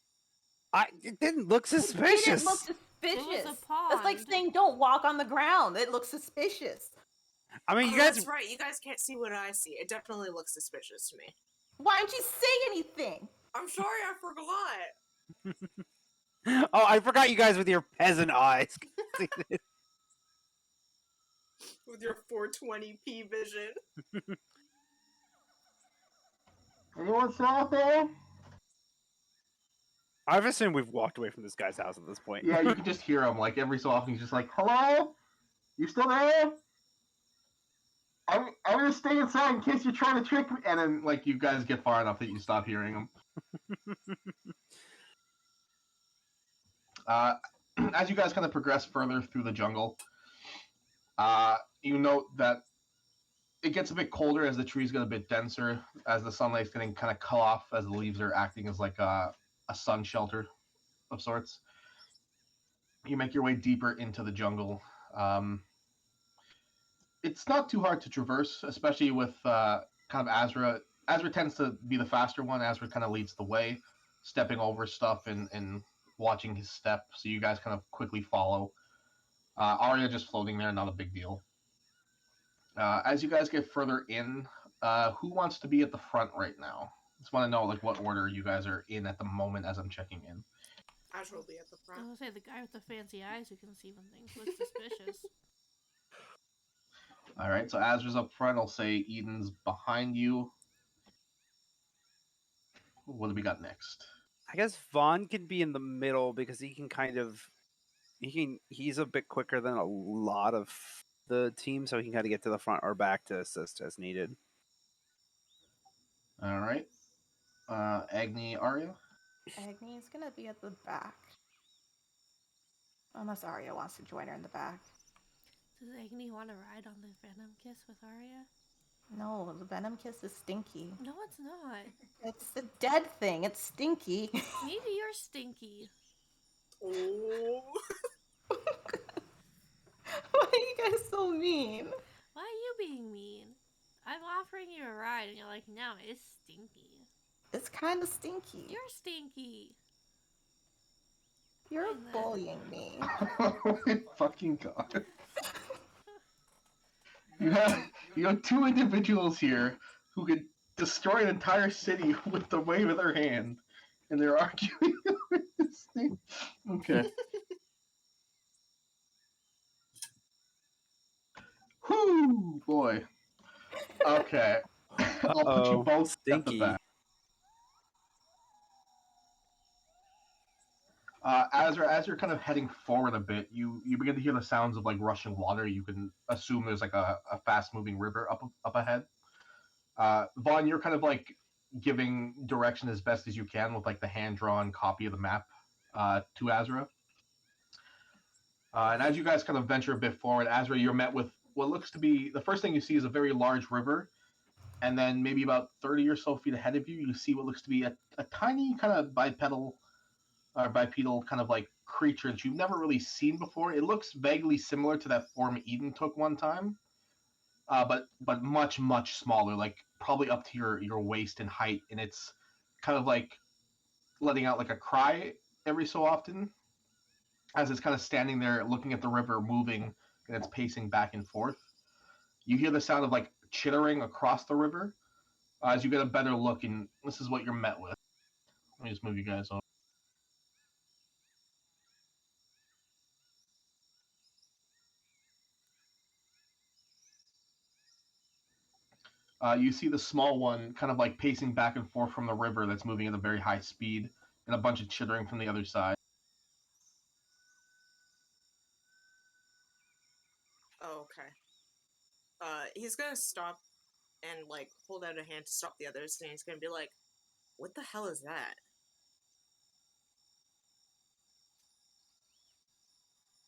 It didn't look suspicious. It didn't look suspicious. It was a pond. It's like saying don't walk on the ground. It looks suspicious. I mean, you guys. That's right. You guys can't see what I see. It definitely looks suspicious to me. Why didn't you say anything? I'm sorry, I forgot. Oh, I forgot you guys with your peasant eyes. With your 420p vision. Anyone still out there? I've assumed we've walked away from this guy's house at this point. Yeah, you can just hear him. Like every so often, he's just like, "Hello, you still there? I'm gonna stay inside in case you're trying to trick me." And then, like, you guys get far enough that you stop hearing him. As you guys kind of progress further through the jungle, you note that it gets a bit colder as the trees get a bit denser, as the sunlight's getting kind of cut off, as the leaves are acting as like a sun shelter of sorts. You make your way deeper into the jungle. It's not too hard to traverse, especially with kind of Azra. Azra tends to be the faster one. Azra kind of leads the way, stepping over stuff and watching his step, so you guys kind of quickly follow. Arya just floating there, not a big deal. As you guys get further in, who wants to be at the front right now? Just want to know like what order you guys are in at the moment as I'm checking in. Azra will be at the I front. was gonna say, the guy with the fancy eyes who can see when things look suspicious. All right, so Azra's up front. I'll say Eden's behind you. What do we got next? I guess Vaughn can be in the middle because he can kind of he's a bit quicker than a lot of the team, so he can kind of get to the front or back to assist as needed. All right. Agni, Arya? Agni's gonna be at the back. Unless Arya wants to join her in the back. Does Agni want to ride on the Venom Kiss with Arya? No, the Venom Kiss is stinky. No, it's not. It's the dead thing. It's stinky. Maybe you're stinky. Oh. Why are you guys so mean? Why are you being mean? I'm offering you a ride, and you're like, no, it's stinky. It's kind of stinky. You're stinky. You're Fine then. bullying me. Oh my fucking god. You have two individuals here who could destroy an entire city with the wave of their hand, and they're arguing over this thing. Okay. Whoo, boy. Okay. I'll put you both at the Stinky. back. As you're kind of heading forward a bit, you begin to hear the sounds of like rushing water. You can assume there's like a fast moving river up ahead. Vaughn, you're kind of like giving direction as best as you can with like the hand drawn copy of the map to Azra. And as you guys kind of venture a bit forward, Azra, you're met with what looks to be the first thing you see is a very large river, and then maybe about 30 or so feet ahead of you, you see what looks to be a tiny kind of bipedal kind of like creature that you've never really seen before. It looks vaguely similar to that form Eden took one time, but much smaller, like probably up to your waist in height, and it's kind of like letting out like a cry every so often as it's kind of standing there looking at the river moving and it's pacing back and forth. You hear the sound of like chittering across the river as you get a better look, and this is what you're met with. Let me just move you guys on. You see the small one kind of like pacing back and forth from the river that's moving at a very high speed, and a bunch of chittering from the other side. Oh, okay. He's gonna stop and like hold out a hand to stop the others, and he's gonna be like, "What the hell is that?"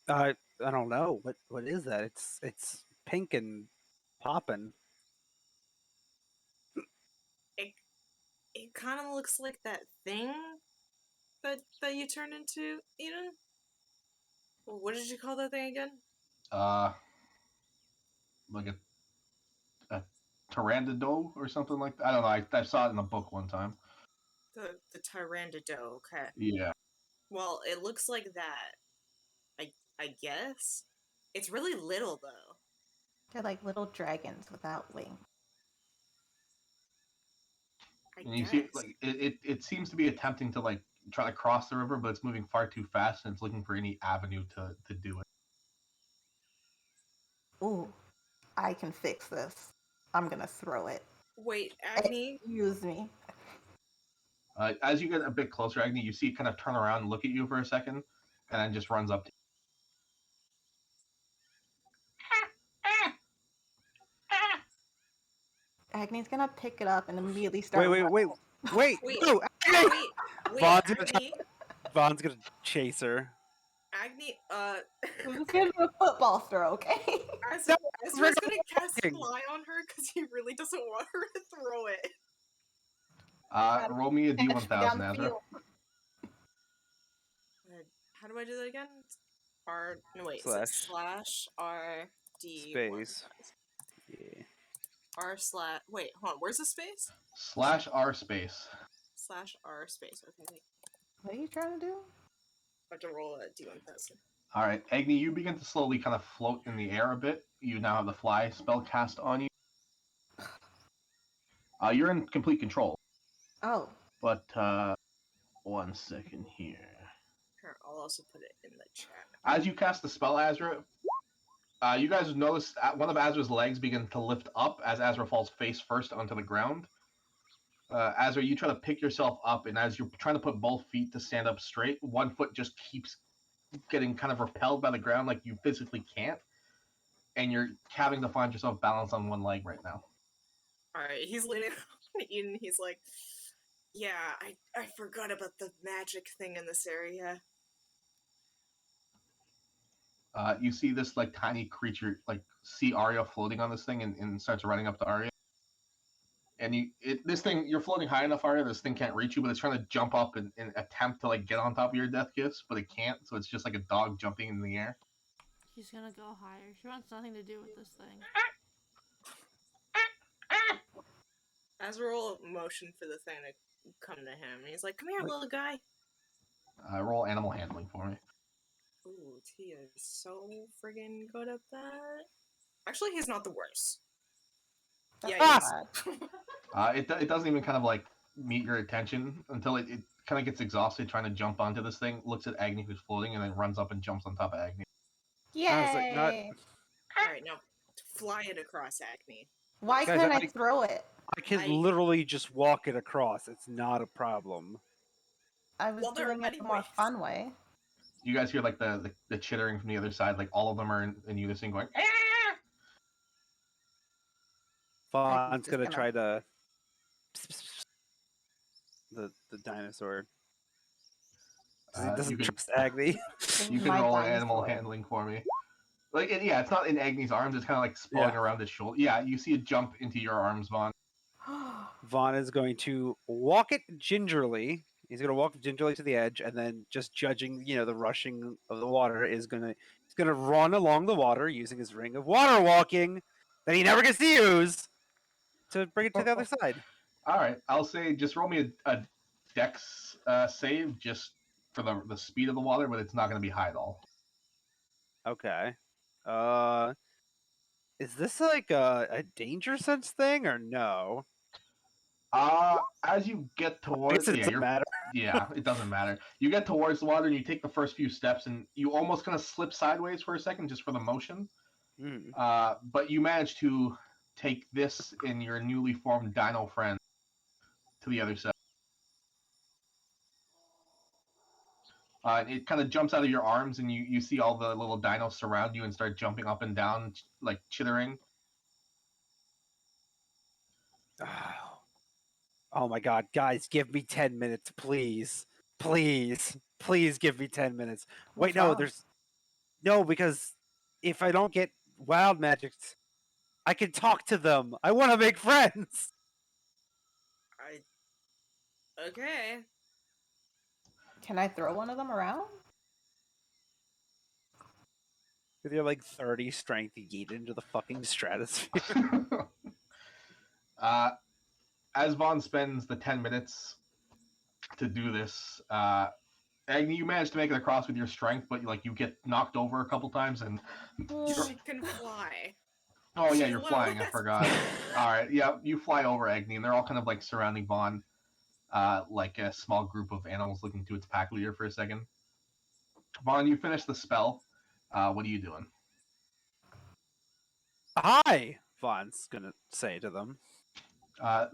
I don't know. What is that? It's pink and popping. It kind of looks like that thing that you turned into, Eden. What did you call that thing again? Like a pteranodon or something like that. I don't know. I saw it in a book one time. The Tyrannodon. Okay. Yeah. Well, it looks like that. I guess it's really little though. They're like little dragons without wings. And you guess. see, like it seems to be attempting to like try to cross the river, but it's moving far too fast, and it's looking for any avenue to do it. Ooh, I can fix this. I'm gonna throw it. Wait, Agni. Excuse me. As you get a bit closer, Agni, you see it kind of turn around and look at you for a second, and then just runs up to Agni's gonna pick it up and immediately start. Wait! Wait, No, wait, Vaughn's gonna chase her. Agni. I'm just gonna do a football throw, okay? Ezra's gonna cast fly on her because he really doesn't want her to throw it. roll me a Dash me D1000, down the Azra. field. How do I do that again? R. No wait. Slash. R D Space. Yeah. R slash. Wait, hold on. Where's the space? /R space. /R space. Okay. What are you trying to do? I have to roll a D1000. All right, Agni, you begin to slowly kind of float in the air a bit. You now have the fly spell cast on you. You're in complete control. Oh. But 1 second here. Here, I'll also put it in the chat. As you cast the spell, Azra, you guys notice one of Azra's legs begin to lift up as Azra falls face first onto the ground. Azra, you try to pick yourself up, and as you're trying to put both feet to stand up straight, one foot just keeps getting kind of repelled by the ground like you physically can't, and you're having to find yourself balanced on one leg right now. Alright, he's leaning on Eden. He's like, yeah, I forgot about the magic thing in this area. You see this like tiny creature, like see Arya floating on this thing, and starts running up to Arya. and this thing, you're floating high enough, Arya. This thing can't reach you, but it's trying to jump up and attempt to like get on top of your death kiss, but it can't. So it's just like a dog jumping in the air. She's gonna go higher. She wants nothing to do with this thing. Azrael motioned for the thing to come to him, and he's like, "Come here, little guy." Roll animal handling for me. Ooh, Tia is so friggin' good at that. Actually, he's not the worst. That's Yeah, bad. It doesn't even kind of like meet your attention until it kind of gets exhausted trying to jump onto this thing, looks at Agni who's floating, and then runs up and jumps on top of Agni. Yay! I was like, not- Alright, now fly it across Acme. Why Guys, couldn't I I- throw it? I can I- literally just walk it across. It's not a problem. I was Well, there are doing it many the more ways. fun way. You guys hear like the chittering from the other side, like all of them are in unison going, "Ah!" Fawn's just gonna gonna- try to the dinosaur. He You doesn't can- trust Agni. You can My roll an animal dinosaur. handling for me. Like, yeah, it's not in Agni's arms. It's kind of like sprawling around his shoulder. Yeah, you see it jump into your arms, Vaughn. Vaughn is going to walk it gingerly. He's going to walk gingerly to the edge, and then just judging, the rushing of the water, he's going to run along the water using his ring of water walking that he never gets to use to bring it to the other side. All right, I'll say just roll me a dex save just for the speed of the water, but it's not going to be high at all. Okay. Is this like a danger sense thing or no? As you get I towards, guess it doesn't matter. yeah, it doesn't matter. You get towards the water and you take the first few steps, and you almost kind of slip sideways for a second just for the motion. Hmm. But you manage to take this in your newly formed dino friend to the other side. It kind of jumps out of your arms, and you see all the little dinos surround you and start jumping up and down, like chittering. Oh my god, guys, give me 10 minutes, please. Please. Please give me 10 minutes. Wait, What's no, wrong? No, because if I don't get wild magics, I can talk to them. I want to make friends. Okay. Can I throw one of them around? With your like 30 strength, you yeet into the fucking stratosphere. As Vaughn spends the 10 minutes to do this, Agni, you manage to make it across with your strength, but you get knocked over a couple times, and She can fly. oh yeah, She you're flying. I loves- forgot. All right, yeah, you fly over Agni, and they're all kind of like surrounding Vaughn, like a small group of animals looking to its pack leader for a second. Vaughn, you finish the spell. What are you doing? Hi, Vaughn's gonna say to them.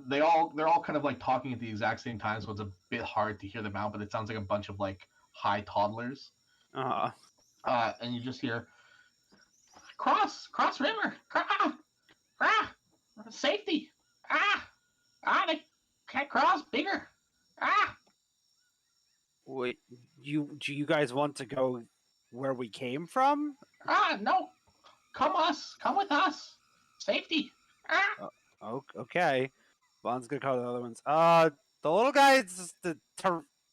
They're all kind of like talking at the exact same time, so it's a bit hard to hear them out. But it sounds like a bunch of like high toddlers. And you just hear cross river, safety, they can't cross bigger, Wait, do you guys want to go where we came from? no, come with us, safety, Oh, okay. Vaughn's gonna call the other ones. The little guys, the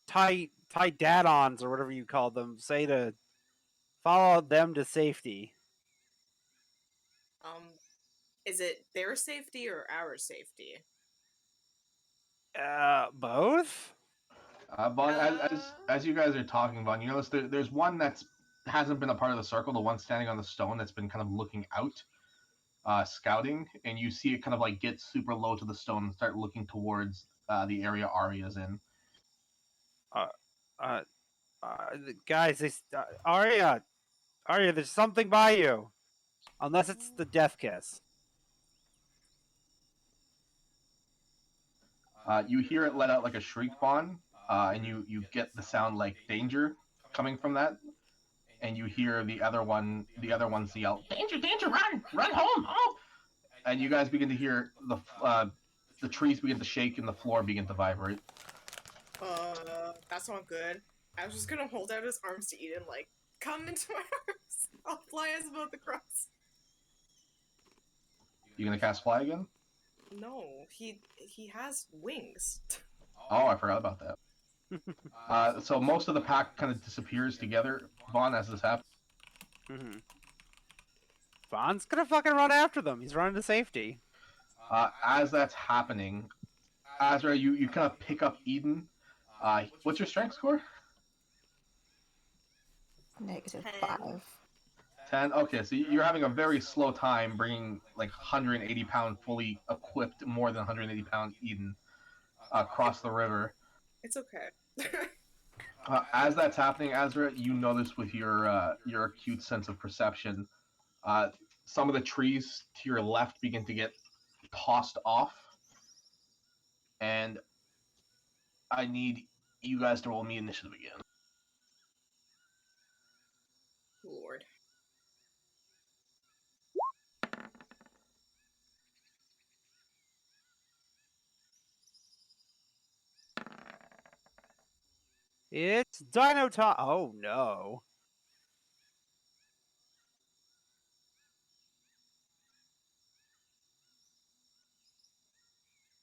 Tidadons or whatever you call them, say to follow them to safety. Is it their safety or our safety? Both? Vaughn, as you guys are talking, Vaughn, you notice there's one that's hasn't been a part of the circle, the one standing on the stone that's been kind of looking out, scouting, and you see it kind of like get super low to the stone and start looking towards the area Arya's in. Guys, Arya, there's something by you. Unless it's the death kiss. You hear it let out like a shriek, Vaughn, and you get the sound like danger coming from that, and you hear the other ones yell, "Danger, danger, run home, home!" And you guys begin to hear the trees begin to shake and the floor begin to vibrate. That's not good. I was just gonna hold out his arms to Eden, like, come into my arms. I'll fly us both across. You gonna cast fly again? No, he has wings. Oh, I forgot about that. So most of the pack kind of disappears together, Vaughn, as this happens. Mm-hmm. Vaughn's gonna fucking run after them. He's running to safety. As that's happening, Azra, you kind of pick up Eden. What's your strength score? -5. 10. Okay, so you're having a very slow time bringing like 180-pound, fully equipped, more than 180-pound Eden across the river. It's okay. As that's happening, Azra, you notice with your acute sense of perception, some of the trees to your left begin to get tossed off, and I need you guys to roll me initiative again. Lord. It's Dino Time. Oh no.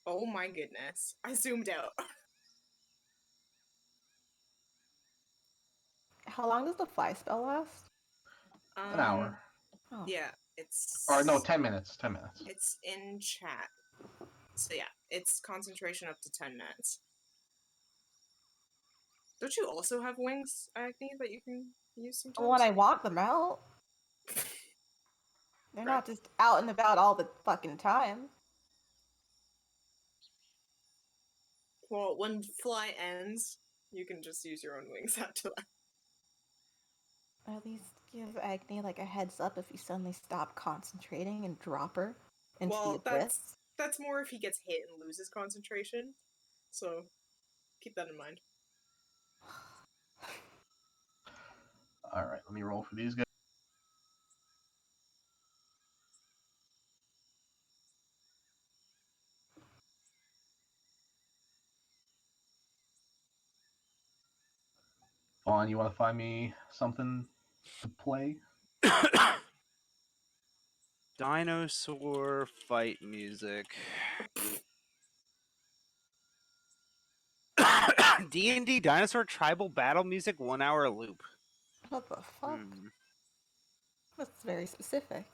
Oh my goodness. I zoomed out. How long does the fly spell last? An hour. Oh. Yeah, it's... Or no, 10 minutes. 10 minutes. It's in chat. So yeah, it's concentration up to 10 minutes. Don't you also have wings, Agni, that you can use sometimes? When I walk them out, they're not just out and about all the fucking time. Well, when fly ends, you can just use your own wings after that. At least give Agni like a heads up if you suddenly stop concentrating and drop her into Well, the abyss. that's more if he gets hit and loses concentration. So keep that in mind. All right, let me roll for these guys. Vaughn, you want to find me something to play? Dinosaur fight music. D&D Dinosaur Tribal Battle Music 1 hour loop. What the fuck? That's very specific.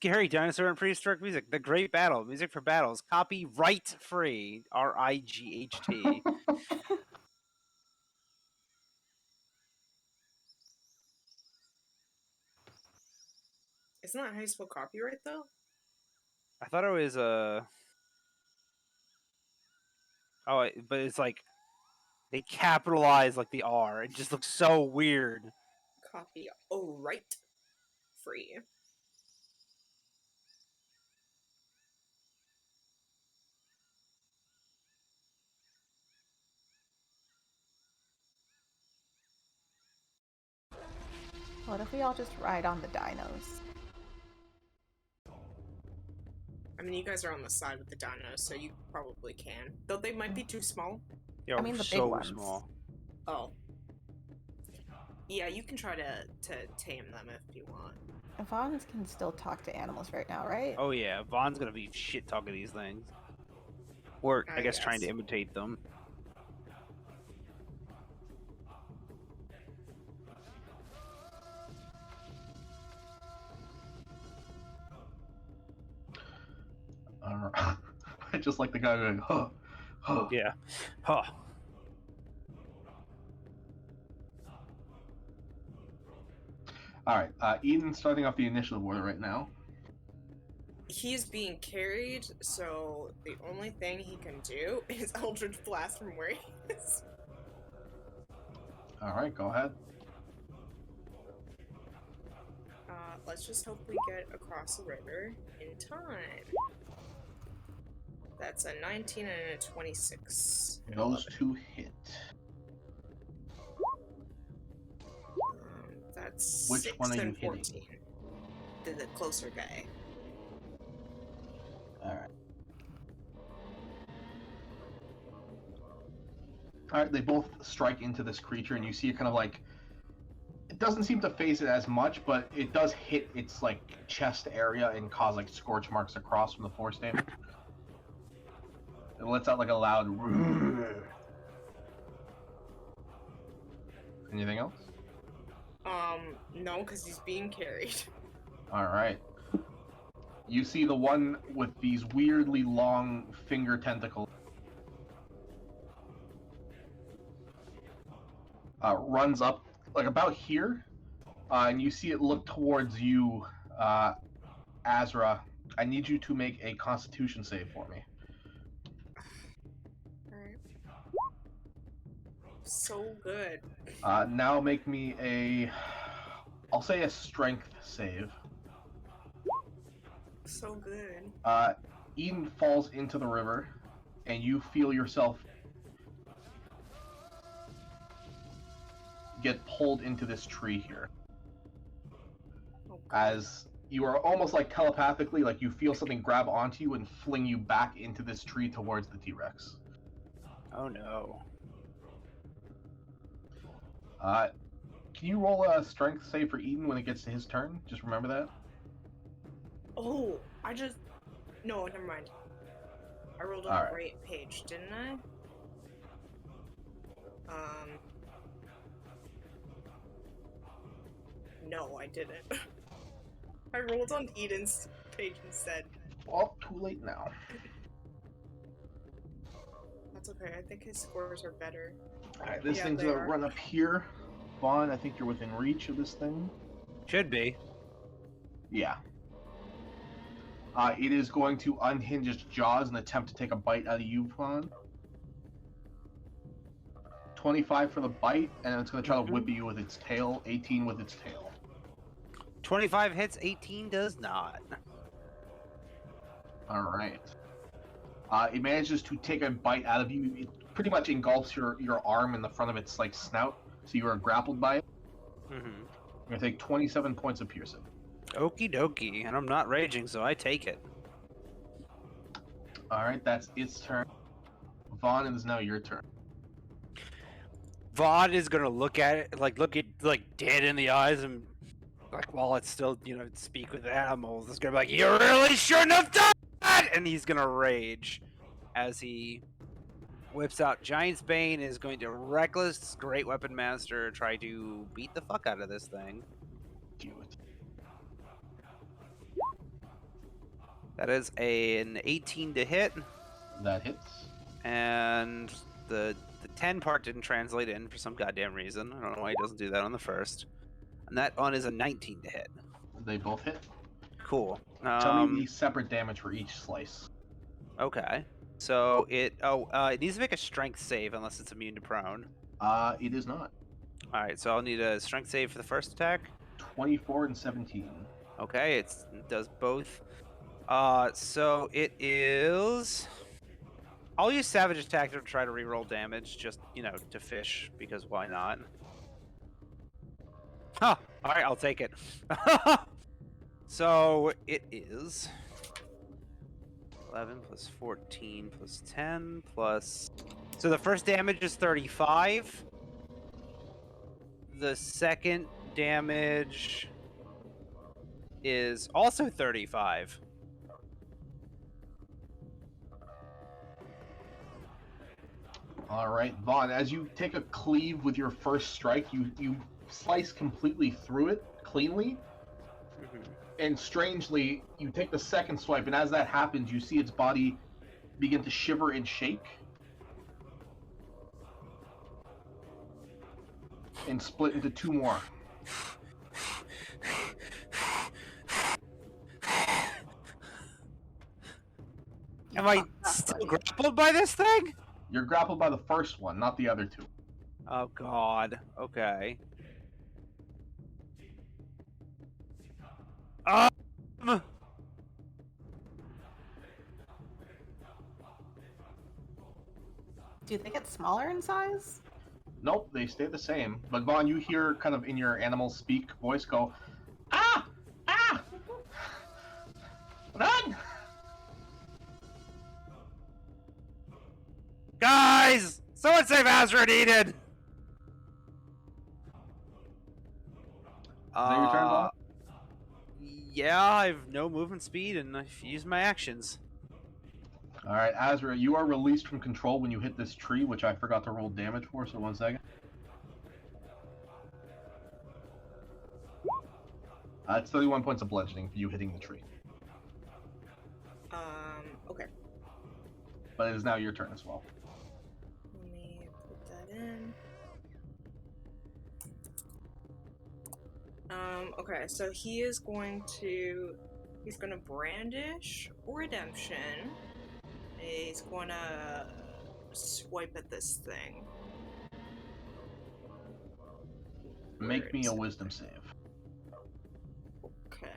Gary, Dinosaur and Prehistoric Music. The Great Battle. Music for battles. Copyright free. RIGHT. Isn't that how you spell copyright, though? I thought it was Oh, but it's like they capitalize like the R. It just looks so weird. Copy. Oh, right. Free. What if we all just ride on the dinos? I mean, you guys are on the side with the dinos, so you probably can. Though they might be too small. Yo, I mean, the big so ones. small. Oh. Yeah, you can try to tame them if you want. Vaughn can still talk to animals right now, right? Oh yeah, Vaughn's gonna be shit talking these things. Or I guess trying to imitate them. I just like the guy going, huh, huh. Yeah. Huh. All right, Eden's starting off the initiative order right now. He's being carried, so the only thing he can do is Eldritch Blast from where he is. All right, go ahead. Let's just hope we get across the river in time. That's a 19 and a 26. Those two hit. That's Which 6 one are you and hitting? 14. The closer guy. All right. All right, they both strike into this creature, and you see it kind of like. It doesn't seem to phase it as much, but it does hit its like chest area and cause like scorch marks across from the force damage. It lets out like a loud. Anything else? No, because he's being carried. All right. You see the one with these weirdly long finger tentacles. Runs up like about here, and you see it look towards you, Azra. I need you to make a Constitution save for me. Alright. So good. Now make me I'll say a Strength save. So good. Eden falls into the river, and you feel yourself get pulled into this tree here. Oh, As you are almost like telepathically, like you feel something grab onto you and fling you back into this tree towards the T-Rex. Oh no. Can you roll a Strength save for Eden when it gets to his turn? Just remember that. Oh, no, never mind. I rolled on the right page, didn't I? No, I didn't. I rolled on Eden's page instead. Well, too late now. That's okay, I think his scores are better. Alright, this Yeah, thing's they gonna are. run up here. Vaughn, I think you're within reach of this thing. Should be. Yeah. It is going to unhinge its jaws and attempt to take a bite out of you, Vaughn. 25 for the bite, and it's going to try to whip you with its tail. 18 with its tail. 25 hits, 18 does not. Alright. It manages to take a bite out of you. It pretty much engulfs your arm in the front of its like snout, so you are grappled by it. Mm-hmm. You're going to take 27 points of piercing. Okie dokie, and I'm not raging, so I take it. Alright, that's its turn. Vaughn, it is now your turn. Vod is gonna look at it, look it dead in the eyes, and like while it's still, speak with animals, it's gonna be like, "You really shouldn't have done that!" And he's gonna rage as he whips out Giant's Bane. Is going to reckless Great Weapon Master try to beat the fuck out of this thing. Do it. That is an 18 to hit, That hits. and the 10 part didn't translate in for some goddamn reason. I don't know why he doesn't do that on the first. And that one is a 19 to hit. They both hit. Cool. Tell me the separate damage for each slice. Okay. So it needs to make a strength save unless it's immune to prone. It is not. Alright, so I'll need a strength save for the first attack. 24 and 17. Okay, it does both. So it is... I'll use Savage Attack to try to reroll damage, just, to fish, because why not? Huh, alright, I'll take it. So, it is 11 plus 14 plus 10 plus... So the first damage is 35. The second damage is also 35. Alright, Vaughn, as you take a cleave with your first strike, you slice completely through it, cleanly. And strangely, you take the second swipe, and as that happens, you see its body begin to shiver and shake. And split into two more. Am I still grappled by this thing? You're grappled by the first one, not the other two. Oh god. Okay. Do you think it's smaller in size? Nope, they stay the same. But Vaughn, you hear kind of in your animal speak voice go, "Ah! Ah! Run!" Guys! Someone save Azra and Eden! Is that your turn, Bob? Yeah, I have no movement speed and I've used my actions. Alright, Azra, you are released from control when you hit this tree, which I forgot to roll damage for, so 1 second. It's 31 points of bludgeoning for you hitting the tree. Okay. But it is now your turn as well. Let me put that in. Okay, so he's gonna brandish redemption. He's gonna swipe at this thing. Make me a wisdom save. Okay.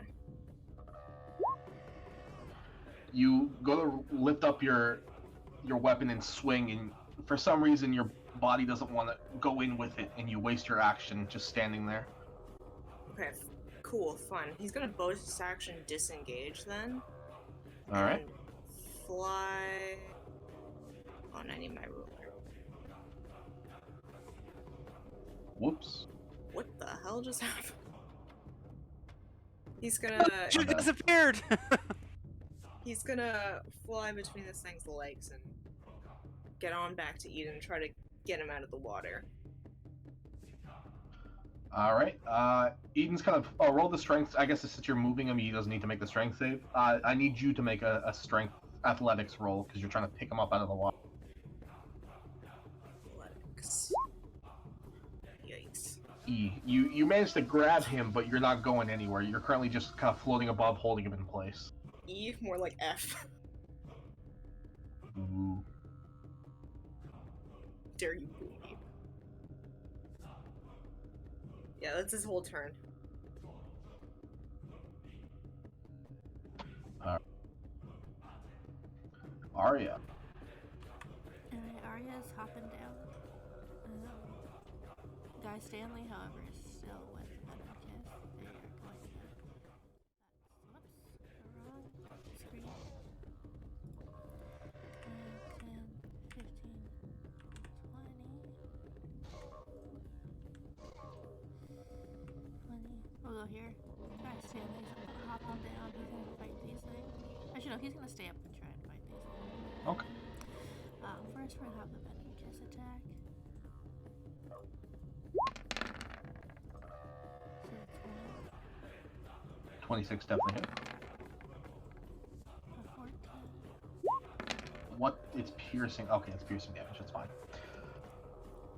You go to lift up your weapon and swing, and for some reason your body doesn't want to go in with it, and you waste your action just standing there. Okay, cool, fun. He's gonna bonus action disengage then. Alright. And fly. Oh, and I need my ruler. Whoops. What the hell just happened? He's gonna. She bad. disappeared! He's gonna fly between this thing's legs and get on back to Eden and try to get him out of the water. Alright. Eden's kind of roll the strength. I guess since you're moving him, he doesn't need to make the strength save. I need you to make a strength athletics roll because you're trying to pick him up out of the water. Athletics. Yikes. You managed to grab him, but you're not going anywhere. You're currently just kind of floating above, holding him in place. E, more like F. Ooh. Dare you believe? Yeah, that's his whole turn. Arya. Arya's hopping down. Guy Stanley, however, is still with the venom kiss. They are going to. Whoops, wrong screen. 10, 15, 20. We'll go here. Guy Stanley's hopping down. He's gonna fight these things. Actually, no, he's gonna stay up and try and fight these things. Okay. First, we're gonna have the venom kiss attack. So 26 definitely hit. 14. What? It's piercing. Okay, it's piercing damage. That's fine.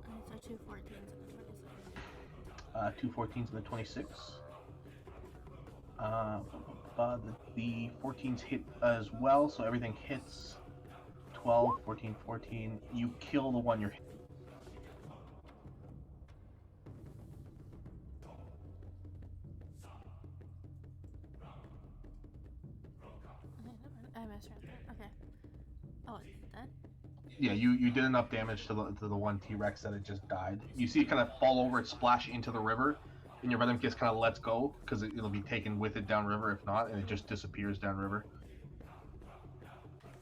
So 2 14s and the 26. 2 14s and the 26. The 14s hit as well, so everything hits. 12, 14, 14. You kill the one you're hitting. I messed around. Okay. Oh, it's dead? Yeah, you did enough damage to the one T-Rex that it just died. You see it kind of fall over, it splash into the river, and your venom kiss kind of lets go because it'll be taken with it downriver if not, and it just disappears downriver.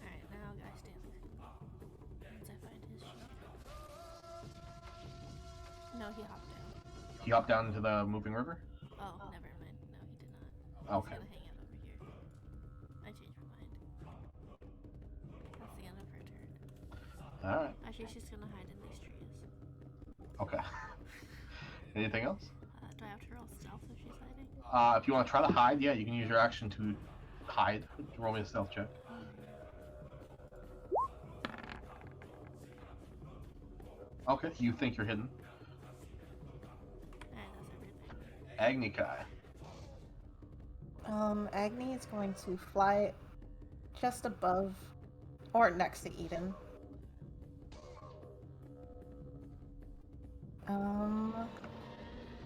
Alright, now Guy Stanley's gonna go. Once I find his sheet. No, he hopped down. He hopped down into the moving river. Oh, never mind. No, he did not. Okay. He's gonna hang out over here. I changed my mind. That's the end of her turn. All right. Actually, she's gonna hide in these trees. Okay. Anything else? Do I have to roll stealth if she's hiding? If you want to try to hide, yeah, you can use your action to hide. Roll me a stealth check. Okay, you think you're hidden. Alright, that's everything. Agnikai. Agni is going to fly just above or next to Eden.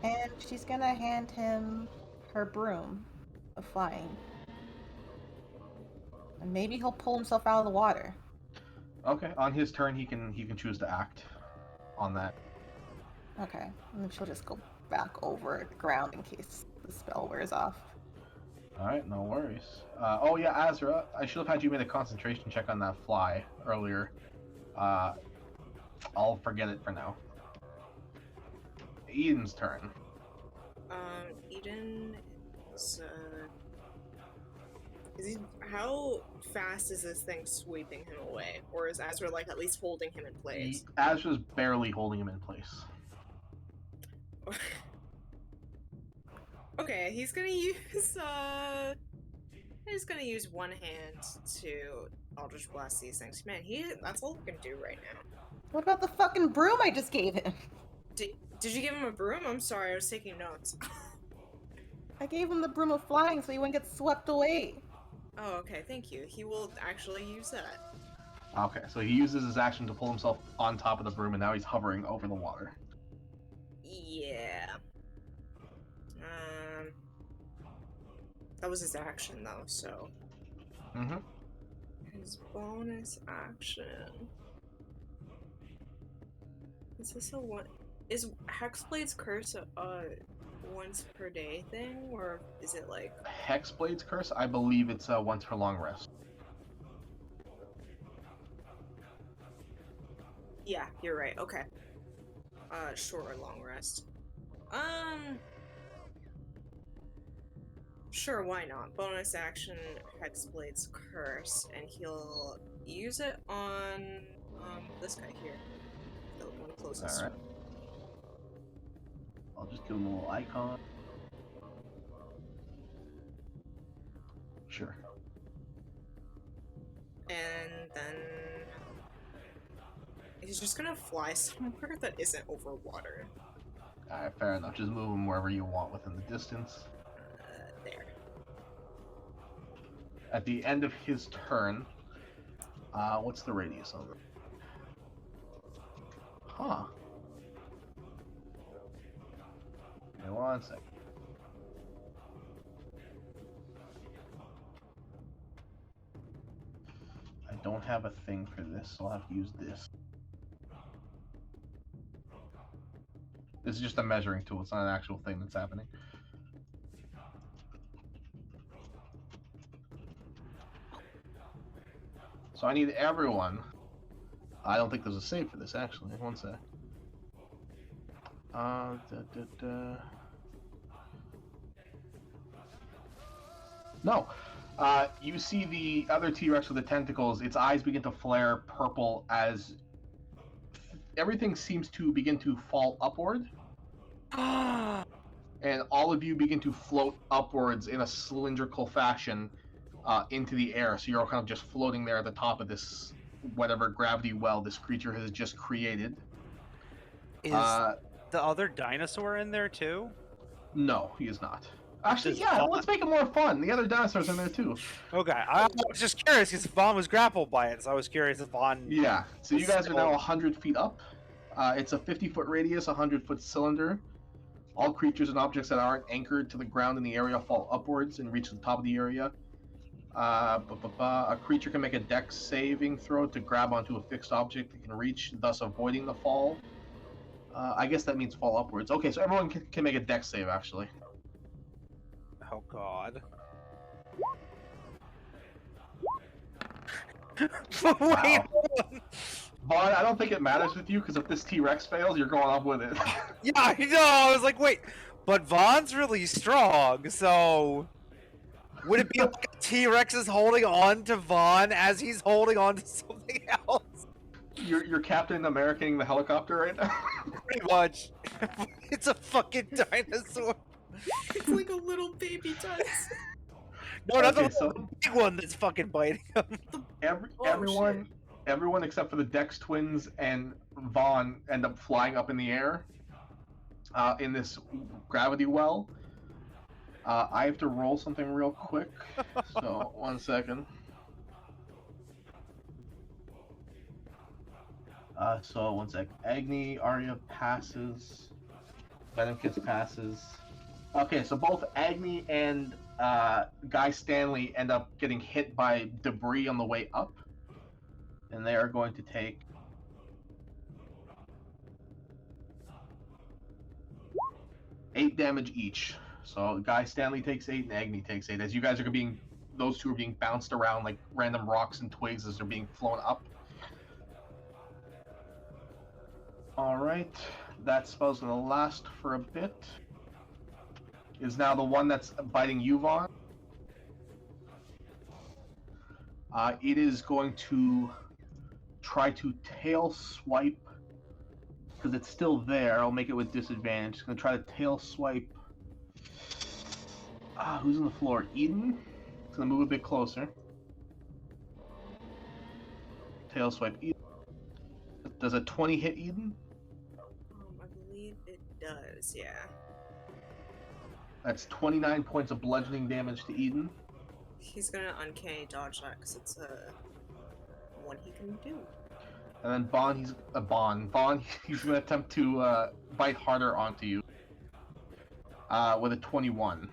And she's gonna hand him her broom of flying. And maybe he'll pull himself out of the water. Okay, on his turn he can choose to act on that. Okay, and then she'll just go back over the ground in case the spell wears off. Alright, no worries. Oh yeah, Azra, I should have had you make a concentration check on that fly earlier. I'll forget it for now. Eden's turn. Eden is he? How fast is this thing sweeping him away, or is Azra like at least holding him in place? Azra's barely holding him in place. Okay, he's gonna use one hand to Eldritch Blast these things. Man, that's all he can do right now. What about the fucking broom I just gave him? Did you give him a broom? I'm sorry, I was taking notes. I gave him the broom of flying so he wouldn't get swept away. Oh, okay, thank you. He will actually use that. Okay, so he uses his action to pull himself on top of the broom, and now he's hovering over the water. Yeah. That was his action though, so. Mm-hmm. His bonus action. Is this a one? Is Hexblade's Curse a once per day thing, or is it like? Hexblade's Curse, I believe it's once for long rest. Yeah, you're right. Okay. Short or long rest. Sure, why not? Bonus action, Hexblade's Curse, and he'll use it on this guy here, the one closest. All right. I'll just give him a little icon. Sure. And then he's just gonna fly somewhere that isn't over water. Alright, fair enough. Just move him wherever you want within the distance. There. At the end of his turn, what's the radius on it? Huh. Okay, 1 second. I don't have a thing for this, so I'll have to use this. This is just a measuring tool, it's not an actual thing that's happening. So I need everyone. I don't think there's a save for this, actually. 1 sec. No. You see the other T-Rex with the tentacles, its eyes begin to flare purple as everything seems to begin to fall upward. And all of you begin to float upwards in a cylindrical fashion into the air. So you're all kind of just floating there at the top of this, whatever gravity well this creature has just created. Is the other dinosaur in there too? No, he is not. Actually, Does yeah, Vaughn- let's make it more fun. The other dinosaurs in there too. Okay, I was just curious because Vaughn was grappled by it, so I was curious if Vaughn. Yeah, so you guys are now 100 feet up. It's a 50-foot radius, 100-foot cylinder. All creatures and objects that aren't anchored to the ground in the area fall upwards and reach the top of the area. A creature can make a dex saving throw to grab onto a fixed object it can reach, thus avoiding the fall. I guess that means fall upwards. Okay, so everyone can make a dex save, actually. Oh God. Wait, Wow. hold on. Vaughn, I don't think it matters with you, because if this T-Rex fails, you're going up with it. Yeah, I know. I was like, wait, but Vaughn's really strong, so would it be like a T-Rex is holding on to Vaughn as he's holding on to something else? You're Captain Americaning the helicopter right now? Pretty much. It's a fucking dinosaur. It's like a little baby dinosaur. No, not Okay, the so- big one that's fucking biting him. Everyone except for the Dex twins and Vaughn end up flying up in the air in this gravity well. I have to roll something real quick, so 1 second. So 1 sec. Agni, Arya passes. Venom Kiss passes. Okay, so both Agni and Guy Stanley end up getting hit by debris on the way up. And they are going to take 8 damage each. So Guy Stanley takes 8 and Agni takes 8. As you guys are those two are being bounced around like random rocks and twigs as they're being flown up. Alright, that spell's gonna last for a bit. Is now the one that's biting you, Vaughn. It is going to try to tail swipe, because it's still there. I'll make it with disadvantage. It's going to try to tail swipe. Who's on the floor? Eden? It's going to move a bit closer. Tail swipe Eden. Does a 20 hit Eden? I believe it does, yeah. That's 29 points of bludgeoning damage to Eden. He's gonna uncanny dodge that because it's one he can do. And then Bond, he's going to attempt to bite harder onto you with a 21.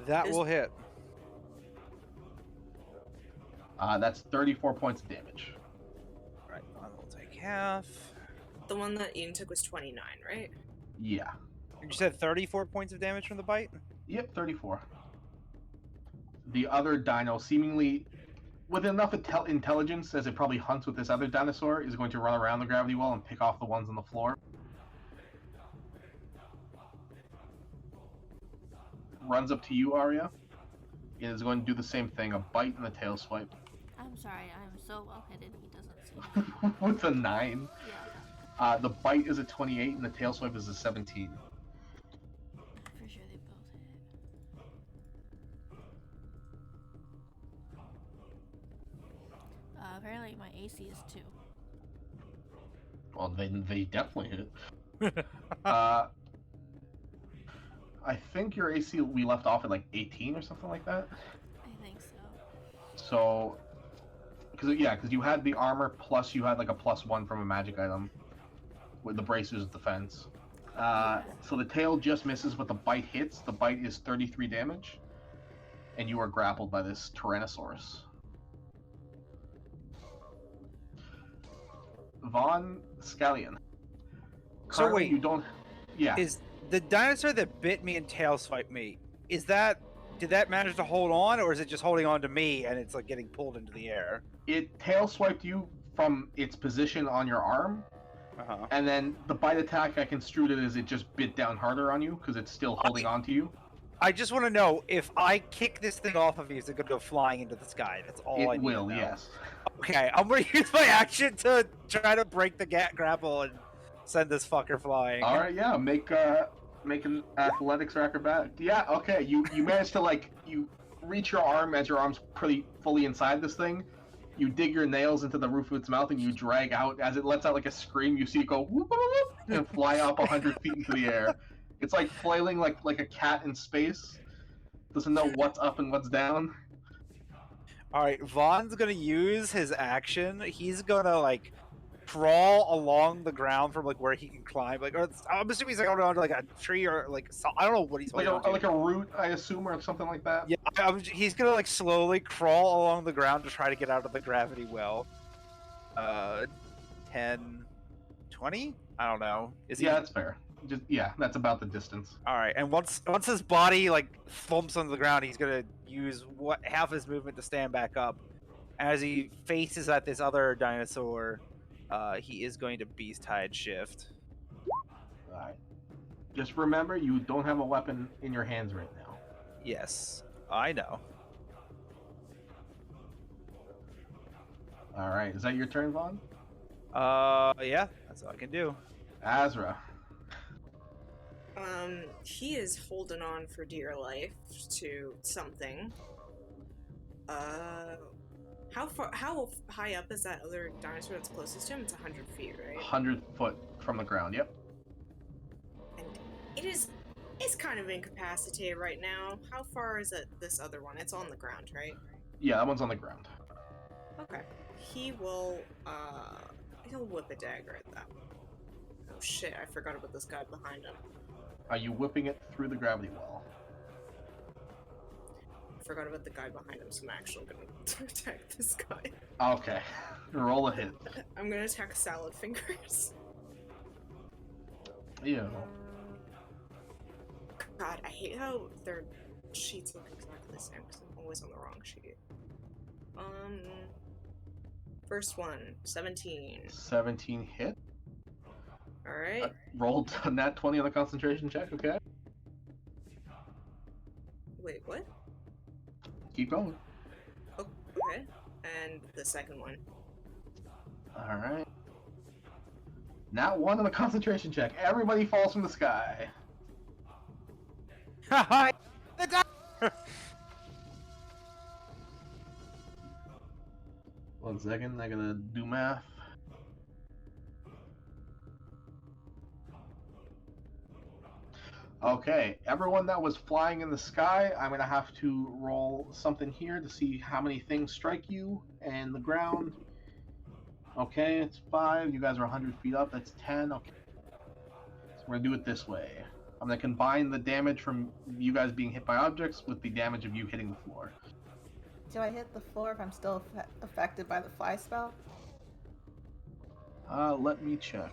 That will hit. That's 34 points of damage. Right, I will take half. The one that Ian took was 29, right? Yeah. You said 34 points of damage from the bite? Yep, 34. The other dino, seemingly with enough intelligence as it probably hunts with this other dinosaur, is going to run around the gravity well and pick off the ones on the floor. Runs up to you, Arya. It is going to do the same thing, a bite and a tail swipe. I'm sorry, I'm so well hidden he doesn't see me. With a 9. Yeah, The bite is a 28 and the tail swipe is a 17. for sure they both hit. Apparently my AC is 2. Well, they definitely hit. I think your AC, we left off at like 18 or something like that. I think so. So, because you had the armor plus you had like a +1 from a magic item with the bracers of defense. So the tail just misses, but the bite hits. The bite is 33 damage, and you are grappled by this Tyrannosaurus. Von Scallion. So Currently, wait, you don't. Yeah. Is the dinosaur that bit me and tail swiped me, did that manage to hold on, or is it just holding on to me and it's like getting pulled into the air? It tail swiped you from its position on your arm, and then the bite attack, I construed it as it just bit down harder on you because it's still holding on to you. I just want to know, if I kick this thing off of you, is it going to go flying into the sky? That's all I It need will, to know. yes. Okay, I'm going to use my action to try to break the grapple and send this fucker flying. All right, yeah, make an athletics or acrobatic. Yeah, okay, you manage to you reach your arm as your arm's pretty fully inside this thing. You dig your nails into the roof of its mouth and you drag out. As it lets out like a scream, you see it go whoop, whoop, whoop, and fly up 100 feet into the air. It's like flailing like a cat in space. Doesn't know what's up and what's down. Alright, Vaughn's gonna use his action. He's gonna, like, crawl along the ground from, like, where he can climb. Like, or I'm assuming he's, like, holding onto, like, a tree or, like, I don't know what he's holding onto. Like a root, I assume, or something like that. Yeah, he's gonna, like, slowly crawl along the ground to try to get out of the gravity well. 10, 20? I don't know. Yeah, that's fair. That's about the distance. All right, and once his body like thumps on the ground, he's gonna use half his movement to stand back up. As he faces at this other dinosaur, he is going to beast hide shift. All right. Just remember, you don't have a weapon in your hands right now. Yes, I know. All right, is that your turn, Vaughn? Yeah, that's all I can do. Azra. He is holding on for dear life to something. How high up is that other dinosaur that's closest to him? It's 100 feet, right? 100 foot from the ground, yep. And it's kind of incapacitated right now. How far is it, this other one? It's on the ground, right? Yeah, that one's on the ground. Okay. He will, he'll whip a dagger at that one. Oh shit, I forgot about this guy behind him. Are you whipping it through the gravity well? I forgot about the guy behind him, so I'm actually gonna attack this guy. Okay. Roll a hit. I'm gonna attack Salad Fingers. Ew. God, I hate how their sheets look exactly the same because I'm always on the wrong sheet. First one, 17. 17 hit. Alright. Rolled a nat 20 on the concentration check, okay? Wait, what? Keep going. Oh, okay. And the second one. Alright. Nat 1 on the concentration check. Everybody falls from the sky. Haha! The di- 1 second, I gotta do math. Okay, everyone that was flying in the sky, I'm gonna have to roll something here to see how many things strike you and the ground. Okay, it's 5. You guys are 100 feet up. That's 10. Okay. So we're gonna do it this way. I'm gonna combine the damage from you guys being hit by objects with the damage of you hitting the floor. Do I hit the floor if I'm still affected by the fly spell? Let me check.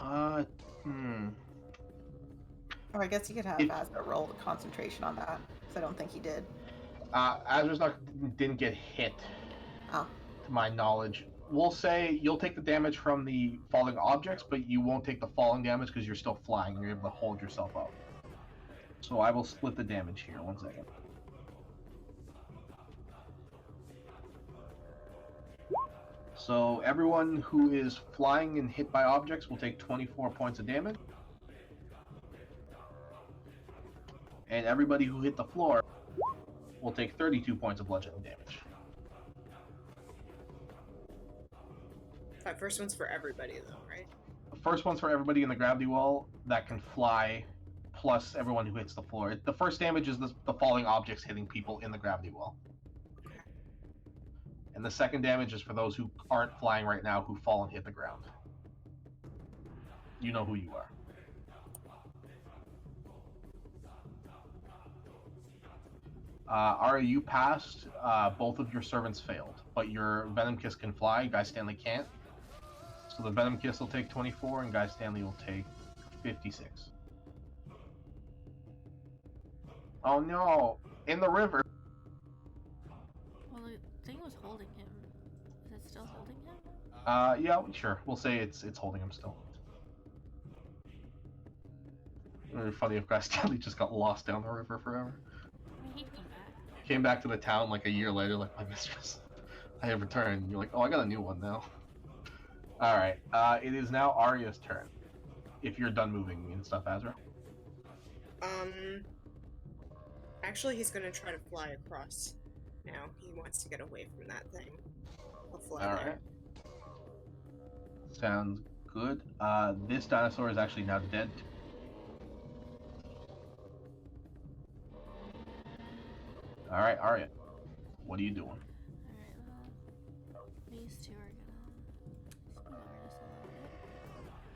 Or I guess you could have If- Asda roll the concentration on that, because I don't think he did. Azra's not didn't get hit, Oh. to my knowledge. We'll say you'll take the damage from the falling objects, but you won't take the falling damage because you're still flying and you're able to hold yourself up. So I will split the damage here. 1 second. So everyone who is flying and hit by objects will take 24 points of damage. And everybody who hit the floor will take 32 points of bludgeoning damage. That first one's for everybody, though, right? The first one's for everybody in the gravity well that can fly, plus everyone who hits the floor. The first damage is the falling objects hitting people in the gravity well. And the second damage is for those who aren't flying right now who fall and hit the ground. You know who you are. Aria, you passed. Both of your servants failed, but your Venom Kiss can fly. Guy Stanley can't. So the Venom Kiss will take 24, and Guy Stanley will take 56. Oh no! In the river! Well, the thing was holding him. Is it still holding him? Yeah, sure. We'll say it's holding him still. It would be funny if Guy Stanley just got lost down the river forever. I mean, he'd come back. Came back to the town like a year later, like, my mistress, I have returned. And you're like, oh, I got a new one now. Alright, it is now Arya's turn. If you're done moving and stuff, Azra. Actually, he's gonna try to fly across now. He wants to get away from that thing. He'll fly there. Alright. Sounds good. This dinosaur is actually now dead. Alright, Arya. What are you doing? Alright, these two are gonna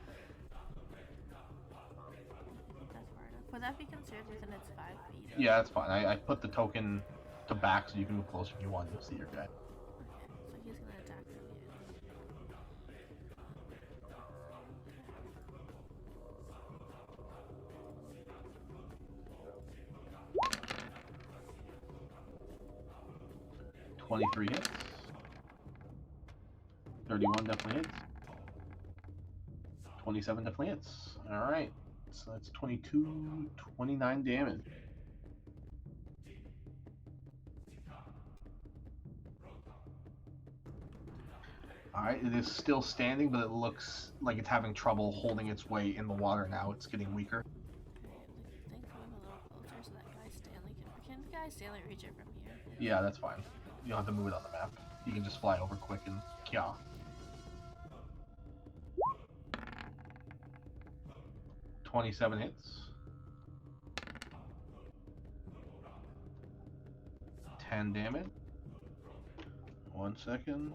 speed artist a little bit. I think that's far enough. Would that be considered within its 5 feet? Yeah, that's fine. I put the token to back so you can move closer if you want to see your guy. Okay, so he's gonna attack from here. 23 hits. 31 definitely hits. 27 definitely hits. Alright. So that's 22, 29 damage. Alright, it is still standing, but it looks like it's having trouble holding its way in the water now. It's getting weaker. Alright, thankfully I'm a little closer so that Guy Stanley can Guy Stanley reach it from here? Yeah, that's fine. You don't have to move it on the map. You can just fly over quick and kya. 27 hits. 10 damage. 1 second.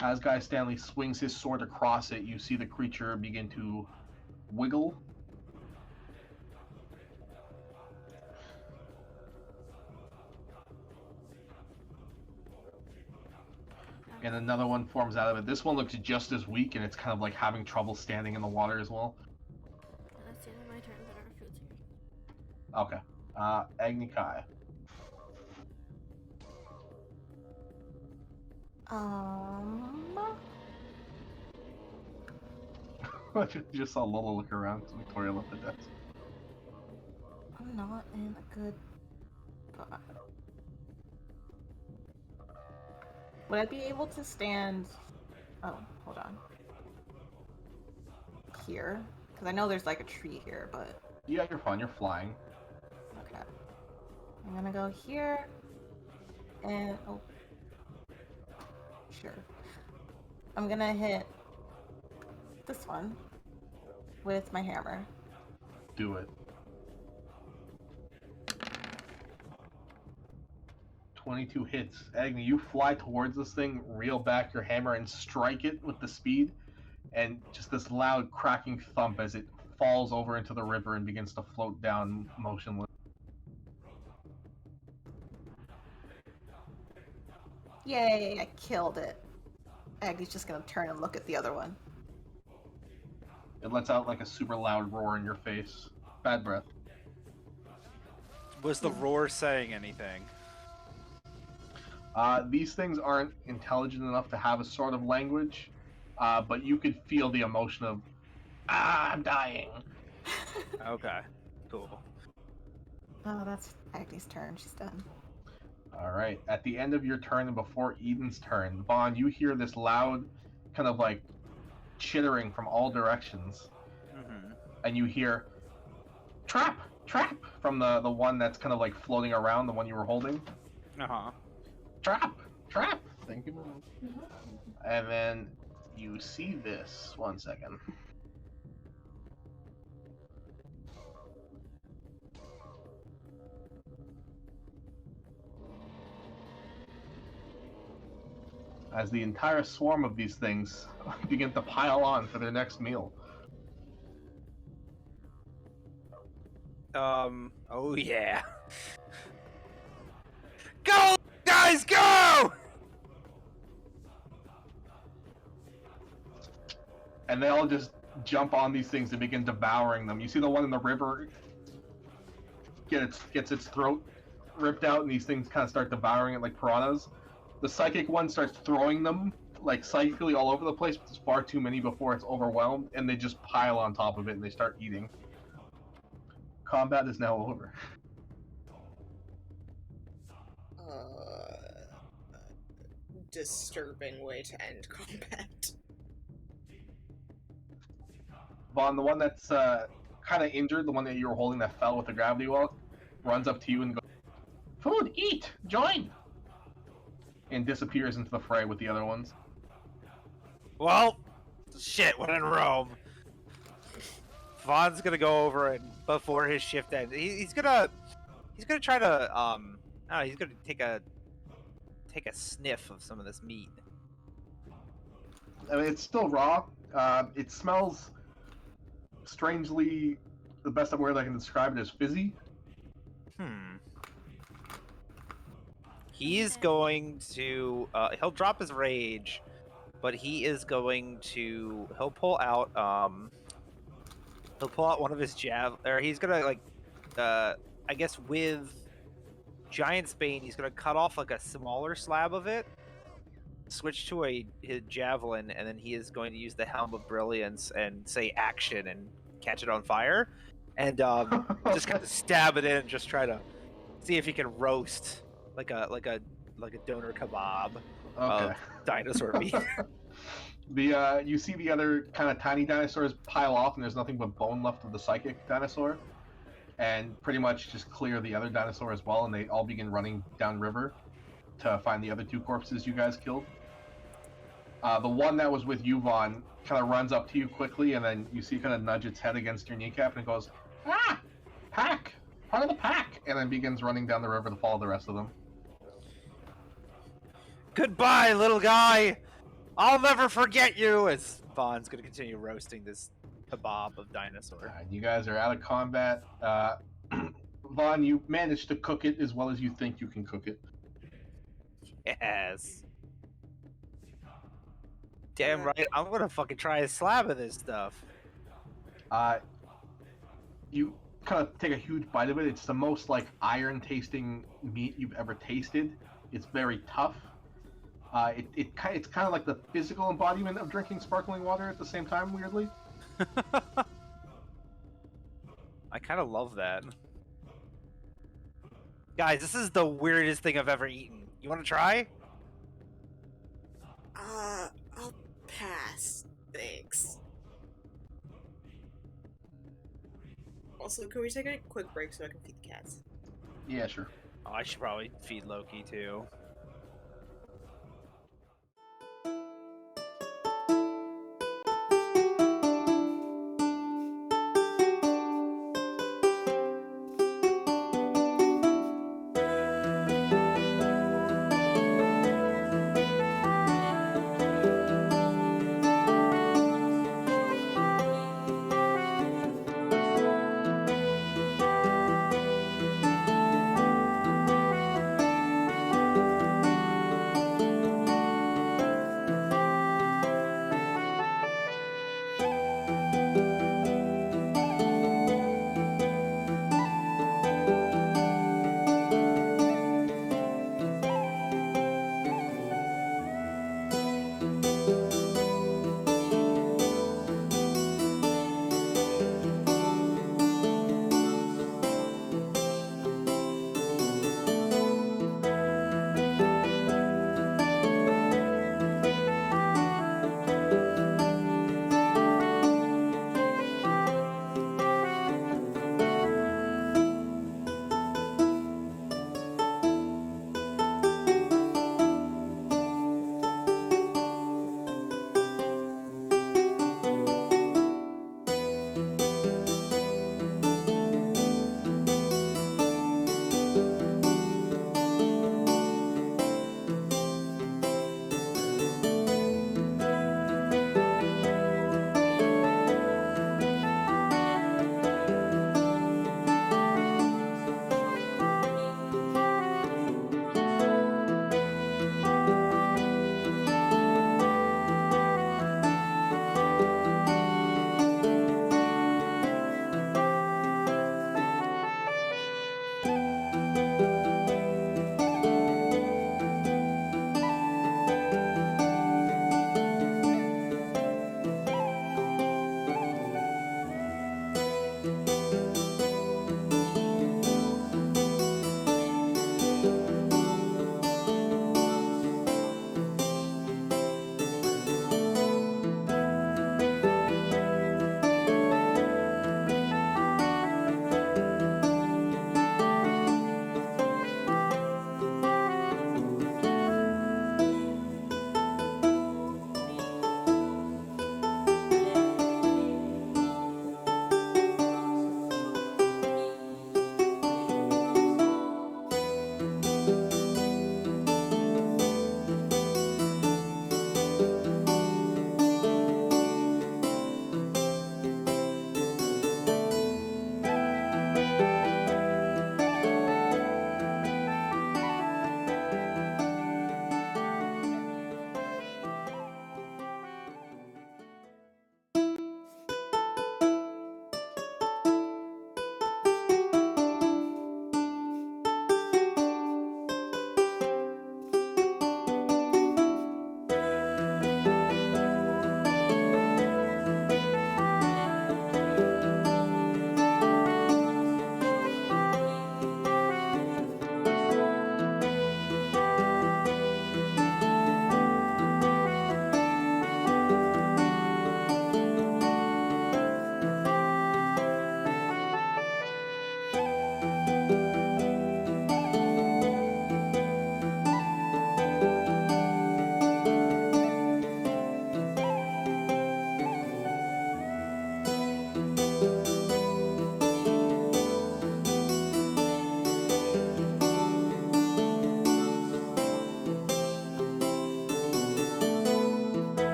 As Guy Stanley swings his sword across it, you see the creature begin to wiggle. And another one forms out of it. This one looks just as weak, and it's kind of like having trouble standing in the water as well. That's the end of my turn, but our food's here. Okay. Agni Kai. I just saw Lola look around because Victoria left the desk. I'm not in a good spot. Would I be able to stand? Oh, hold on. Here? Because I know there's like a tree here, but Yeah, you're fine. You're flying. okay. I'm gonna go here, and oh, sure. I'm gonna hit this one with my hammer. Do it. 22 hits. Agni, you fly towards this thing, reel back your hammer, and strike it with the speed, and just this loud cracking thump as it falls over into the river and begins to float down motionless. Yay, I killed it. Agni's just gonna turn and look at the other one. It lets out like a super loud roar in your face. Bad breath. Was the roar saying anything? These things aren't intelligent enough to have a sort of language, but you could feel the emotion of, I'm dying. Okay, cool. Oh, that's Agni's turn. She's done. All right. At the end of your turn and before Eden's turn, Vaughn, you hear this loud kind of like chittering from all directions, Mm-hmm. and you hear, trap, trap, from the one that's kind of like floating around, the one you were holding. Uh-huh. Trap, trap. Thank you. And then you see this. 1 second. As the entire swarm of these things begin to pile on for their next meal. Oh yeah. Go, guys, go! And they all just jump on these things and begin devouring them. You see the one in the river gets its throat ripped out, and these things kind of start devouring it like piranhas. The psychic one starts throwing them like psychically all over the place, but there's far too many before it's overwhelmed, and they just pile on top of it and they start eating. Combat is now over. Disturbing way to end combat. Vaughn, the one that's kind of injured, the one that you were holding that fell with the gravity well, runs up to you and goes, "Food, eat, join!" and disappears into the fray with the other ones. Well, shit, when in Rome. Vaughn's gonna go over and before his shift ends, he's gonna try to he's gonna take a sniff of some of this meat. I mean, it's still raw. It smells strangely. The best word I can describe it is fizzy. He's going to he'll drop his rage, but he is going to he'll pull out one of his or he's gonna like I guess with Giant's Bane he's gonna cut off like a smaller slab of it, switch to his javelin, and then he is going to use the Helm of Brilliance and say action and catch it on fire, and just kind of stab it in and just try to see if he can roast like a doner kebab of dinosaur meat. You see the other kind of tiny dinosaurs pile off, and there's nothing but bone left of the psychic dinosaur, and pretty much just clear the other dinosaur as well, and they all begin running downriver to find the other two corpses you guys killed. The one that was with you, Vaughn, kind of runs up to you quickly, and then you see kind of nudge its head against your kneecap, and it goes, "Ah! Pack! Part of the pack!" and then begins running down the river to follow the rest of them. Goodbye, little guy! I'll never forget you! As Vaughn's gonna continue roasting this kebab of dinosaur. You guys are out of combat. Vaughn, you managed to cook it as well as you think you can cook it. Yes. Damn right, I'm gonna fucking try a slab of this stuff. You kind of take a huge bite of it. It's the most like iron tasting meat you've ever tasted. It's very tough. It's kind of like the physical embodiment of drinking sparkling water at the same time. Weirdly, I kind of love that. Guys, this is the weirdest thing I've ever eaten. You want to try? I'll pass. Thanks. Also, can we take a quick break so I can feed the cats? yeah, sure. Oh, I should probably feed Loki too.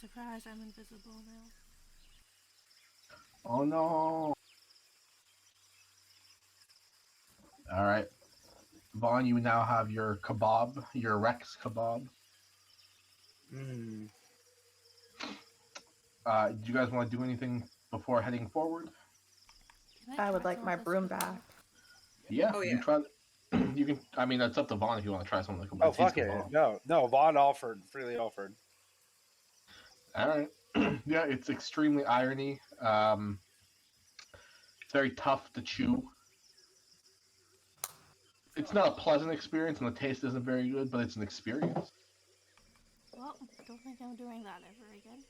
Surprise, I'm invisible now. Oh no. All right, Vaughn, you now have your kebab, your Rex kebab. Mm. Do you guys want to do anything before heading forward? Can I would try like some my of this broom kebab? back. Yeah, Oh, you yeah. try. You can. I mean, it's up to Vaughn if you want to try something. But Oh it's his fuck it! kebab. No, Vaughn offered, freely offered. All right. Yeah, it's extremely irony. It's very tough to chew. It's not a pleasant experience, and the taste isn't very good, but it's an experience. Well, don't think I'm doing that ever again.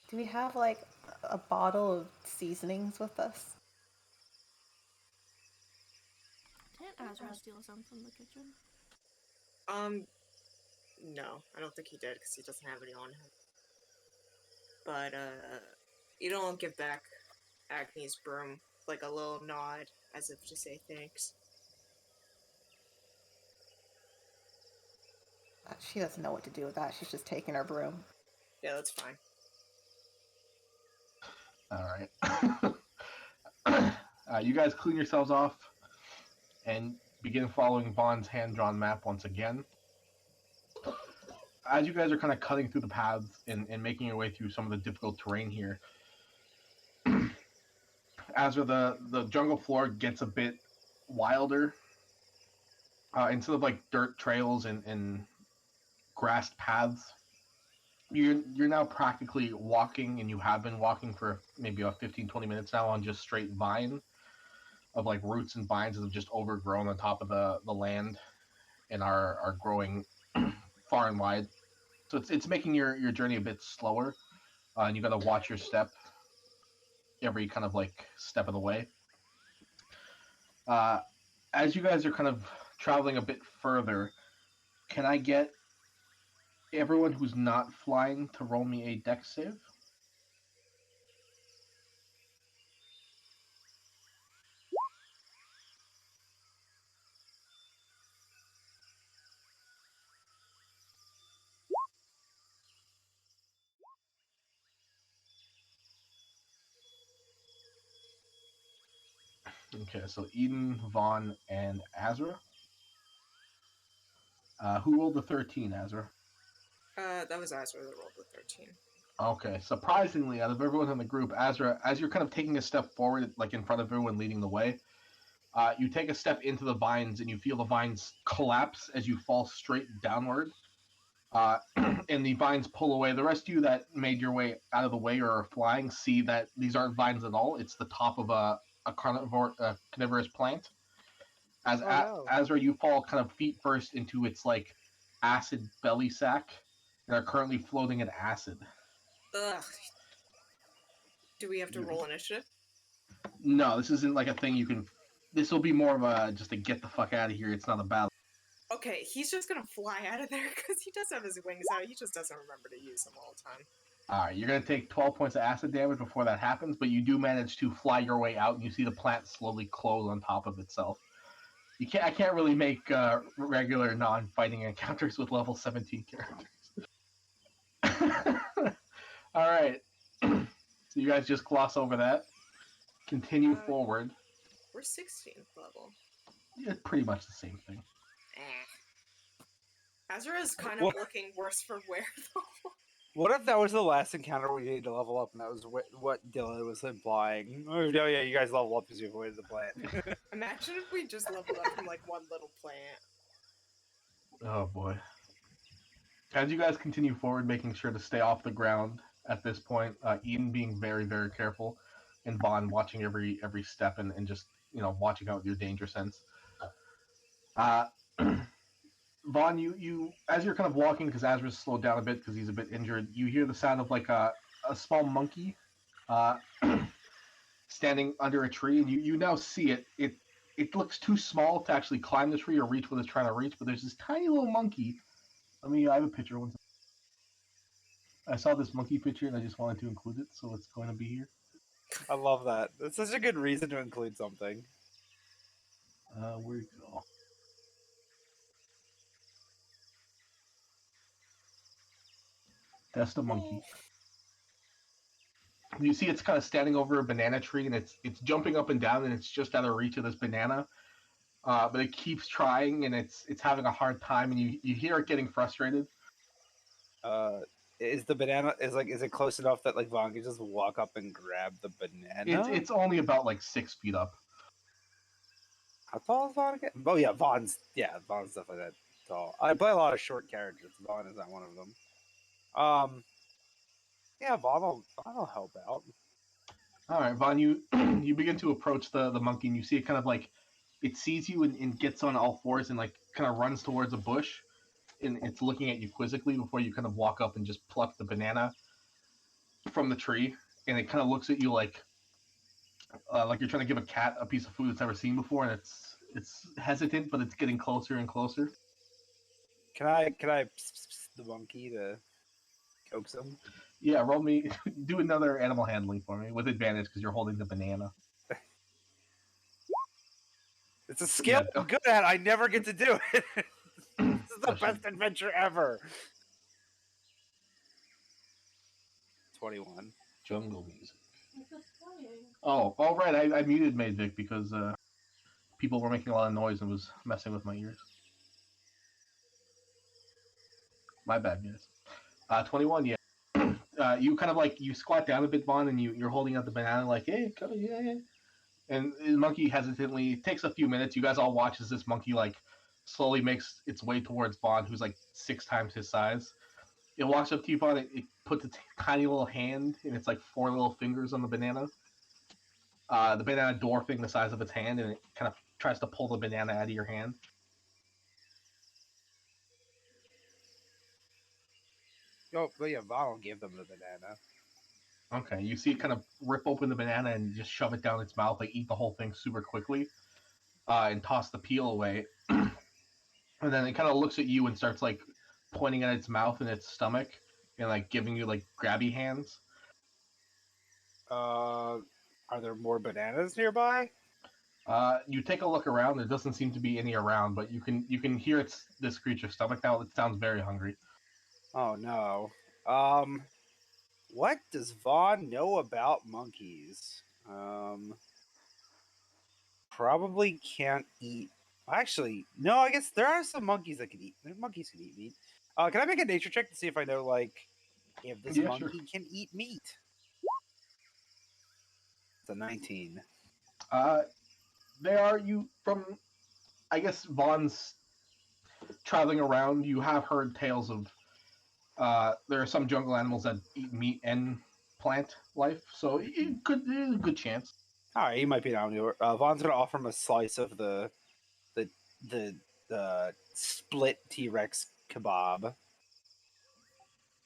Do we have like a bottle of seasonings with us? Didn't Azra steal some from the kitchen? No, I don't think he did because he doesn't have any on him. But, you don't give back Agnes' broom, like a little nod, as if to say thanks. She doesn't know what to do with that. She's just taking her broom. Yeah, that's fine. All right. You guys clean yourselves off and begin following Vaughn's hand-drawn map once again. As you guys are kind of cutting through the paths and making your way through some of the difficult terrain here, as the jungle floor gets a bit wilder, instead of like dirt trails and grassed paths, you're now practically walking, and you have been walking for maybe about 15-20 minutes now on just straight vine of like roots and vines that have just overgrown on top of the land and are growing far and wide. So it's making your journey a bit slower, and you got to watch your step every kind of like step of the way. As you guys are kind of traveling a bit further, can I get everyone who's not flying to roll me a dex save? Okay, so Eden, Vaughn, and Azra. Who rolled the 13, Azra? That was Azra that rolled the 13. Okay, surprisingly, out of everyone in the group, Azra, as you're kind of taking a step forward, like in front of everyone leading the way, you take a step into the vines and you feel the vines collapse as you fall straight downward. And the vines pull away. The rest of you that made your way out of the way or are flying see that these aren't vines at all. It's the top of a carnivorous plant. As no. Azra, you fall kind of feet first into its like acid belly sack and are currently floating in acid. Ugh. Do we have to roll initiative? No, this isn't like a thing you can. This will be more of a just a get the fuck out of here. It's not a battle. Okay, he's just gonna fly out of there because he does have his wings out. He just doesn't remember to use them all the time. All right, you're gonna take 12 points of acid damage before that happens, but you do manage to fly your way out, and you see the plant slowly close on top of itself. I can't really make regular non-fighting encounters with level 17 characters. All right, so you guys just gloss over that. Continue forward. We're 16th level. Yeah, pretty much the same thing. Eh. Azra is kind of What? looking worse for wear, though. What if that was the last encounter we needed to level up, and that was what Dylan was implying? Oh yeah, you guys level up because you avoided the plant. Imagine if we just leveled up from, like, one little plant. Oh boy. As you guys continue forward, making sure to stay off the ground at this point, Eden being very, very careful, and Vaughn watching every step and just watching out your danger sense. Vaughn, you as you're kind of walking because Azra's slowed down a bit because he's a bit injured. You hear the sound of like a small monkey, uh, standing under a tree, and you now see it. It looks too small to actually climb the tree or reach what it's trying to reach, but there's this tiny little monkey. I have a picture. I saw this monkey picture and I just wanted to include it, so it's going to be here. I love that. That's such a good reason to include something. Where'd it go? That's the monkey. You see it's kind of standing over a banana tree and it's jumping up and down and it's just out of reach of this banana. But it keeps trying and it's having a hard time and you hear it getting frustrated. Is the banana is it close enough that like Vaughn can just walk up and grab the banana? It's only about like 6 feet up. How tall is Vaughn again? Oh yeah, Vaughn's definitely that tall. I play a lot of short characters. Vaughn is not one of them. Yeah, Vaughn will help out. All right, Vaughn, you you begin to approach the monkey and you see it kind of like it sees you and gets on all fours and like kind of runs towards a bush and it's looking at you quizzically before you kind of walk up and just pluck the banana from the tree and it kind of looks at you like you're trying to give a cat a piece of food it's never seen before and it's hesitant but it's getting closer and closer. Can I the monkey to coax him? Yeah, roll me. Do another animal handling for me with advantage because you're holding the banana. It's a skill I'm good at. I never get to do it. This is the best adventure ever. 21. Jungle music. Oh, all right. I muted Maidvic because people were making a lot of noise and was messing with my ears. My bad, guys. 21. Yeah. You kind of like you squat down a bit, Vaughn, and you're holding out the banana like, hey, come, yeah. And the monkey hesitantly takes a few minutes. You guys all watch as this monkey like slowly makes its way towards Vaughn, who's like 6 times his size. It walks up to you, Vaughn. It puts a tiny little hand and it's like 4 little fingers on the banana. The banana dwarfing the size of its hand, and it kind of tries to pull the banana out of your hand. Oh, but yeah, Vaughn will give them the banana. Okay, you see it kind of rip open the banana and just shove it down its mouth, like eat the whole thing super quickly, and toss the peel away. And then it kind of looks at you and starts like pointing at its mouth and its stomach, and like giving you like grabby hands. Are there more bananas nearby? You take a look around. There doesn't seem to be any around, but you can hear this creature's stomach now. It sounds very hungry. Oh no. What does Vaughn know about monkeys? Probably can't eat. Actually, no. I guess there are some monkeys that can eat. Monkeys can eat meat. Can I make a nature check to see if I know like if this monkey can eat meat? It's a 19. They are you from. I guess Vaughn's traveling around. You have heard tales of. There are some jungle animals that eat meat and plant life, so there's a good chance. All right, he might be down here. Vaughn's gonna offer him a slice of the split T-Rex kebab.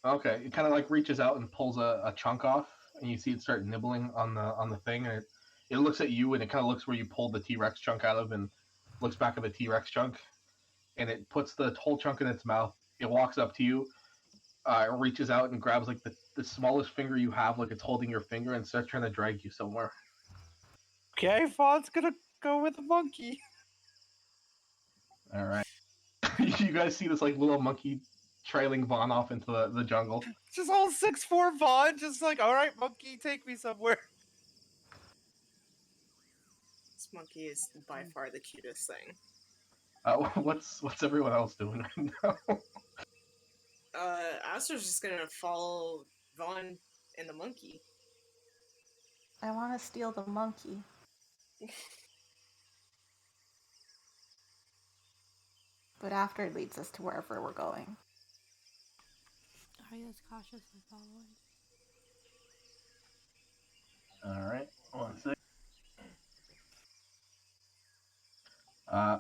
Okay, it kind of like reaches out and pulls a chunk off, and you see it start nibbling on the thing, and it looks at you, and it kind of looks where you pulled the T-Rex chunk out of, and looks back at the T-Rex chunk, and it puts the whole chunk in its mouth. It walks up to you, reaches out and grabs like the smallest finger you have, like it's holding your finger, and starts trying to drag you somewhere. Okay, Vaughn's gonna go with the monkey. All right. You guys see this like little monkey trailing Vaughn off into the jungle. Just all 6'4" Vaughn, just like, all right, monkey, take me somewhere. This monkey is by far the cutest thing. What's everyone else doing right now? Aster's just gonna follow Vaughn and the monkey. I want to steal the monkey. But after it leads us to wherever we're going. Arya's cautiously following. All right, 1 sec. I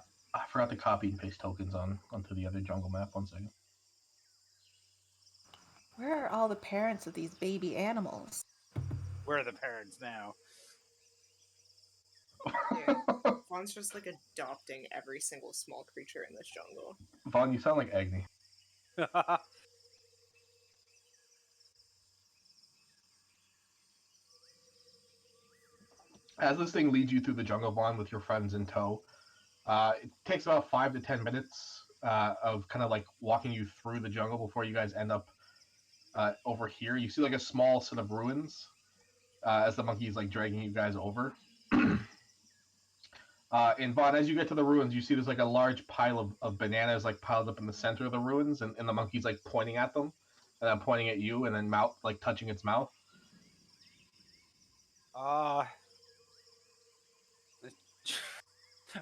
forgot to copy and paste tokens onto the other jungle map. 1 second. Where are all the parents of these baby animals? Where are the parents now? Yeah. Vaughn's just like adopting every single small creature in this jungle. Vaughn, you sound like Agni. As this thing leads you through the jungle, Vaughn, with your friends in tow, it takes about 5 to 10 minutes of kind of like walking you through the jungle before you guys end up over here. You see like a small set of ruins as the monkey is like dragging you guys over. And Vaughn, as you get to the ruins, you see there's like a large pile of bananas like piled up in the center of the ruins, and the monkey's like pointing at them, and then pointing at you, and then mouth like touching its mouth.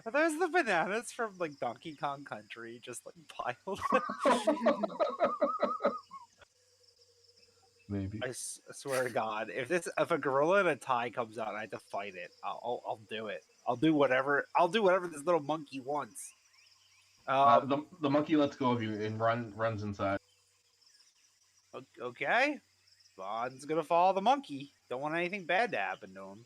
Are those the bananas from like Donkey Kong Country, just like piled? Maybe. I swear to God, if a gorilla in a tie comes out and I have to fight it, I'll do it. I'll do whatever this little monkey wants. The monkey lets go of you and runs inside. Okay, Bond's gonna follow the monkey. Don't want anything bad to happen to him.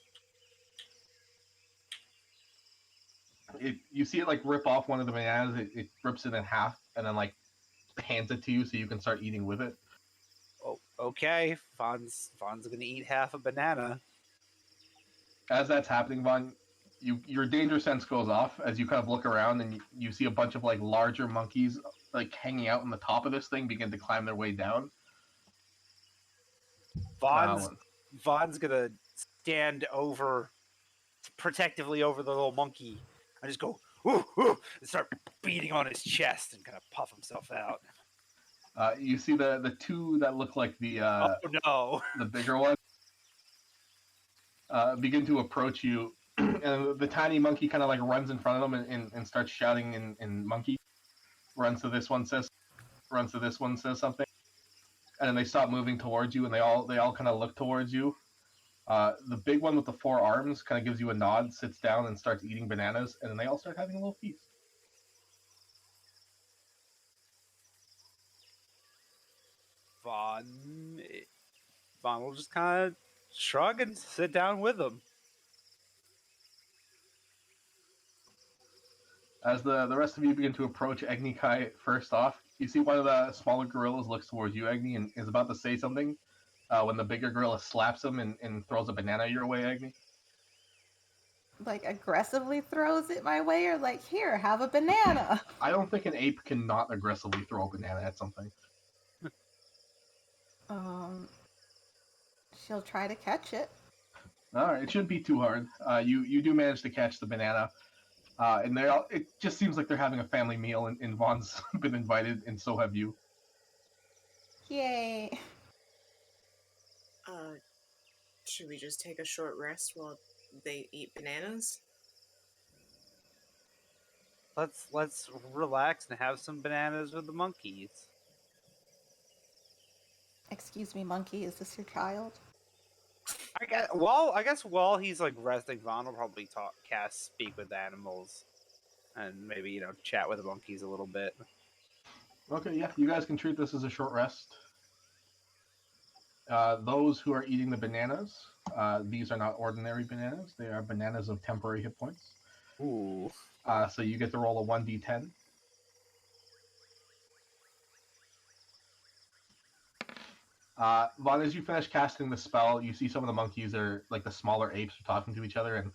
You see it like rip off one of the bananas. It rips it in half and then like hands it to you so you can start eating with it. Oh, okay. Vaughn's gonna eat half a banana. As that's happening, Vaughn, your danger sense goes off as you kind of look around and you see a bunch of like larger monkeys like hanging out on the top of this thing begin to climb their way down. Vaughn's gonna stand protectively over the little monkey and just go woo woo and start beating on his chest and kind of puff himself out. You see the two that look like the the bigger one begin to approach you, and the tiny monkey kind of like runs in front of them and starts shouting in monkey. Runs to this one, says something, and then they stop moving towards you, and they all kind of look towards you. The big one with the 4 arms kind of gives you a nod, sits down, and starts eating bananas, and then they all start having a little feast. Vaughn will just kind of shrug and sit down with them. As the rest of you begin to approach Agni Kai, first off, you see one of the smaller gorillas looks towards you, Agni, and is about to say something when the bigger gorilla slaps him and throws a banana your way, Agni. Like aggressively throws it my way, or like, here, have a banana. I don't think an ape can not aggressively throw a banana at something. She'll try to catch it. Alright, it shouldn't be too hard. You do manage to catch the banana. And it just seems like they're having a family meal, and Vaughn's been invited, and so have you. Yay. Should we just take a short rest while they eat bananas? Let's relax and have some bananas with the monkeys. Excuse me, monkey, is this your child? I guess while he's like resting, Vaughn will probably speak with animals, and maybe chat with the monkeys a little bit. Okay, yeah, you guys can treat this as a short rest. Those who are eating the bananas, these are not ordinary bananas. They are bananas of temporary hit points. Ooh. So you get to roll a 1d10. Vaughn, as you finish casting the spell, you see some of the monkeys are like the smaller apes are talking to each other, and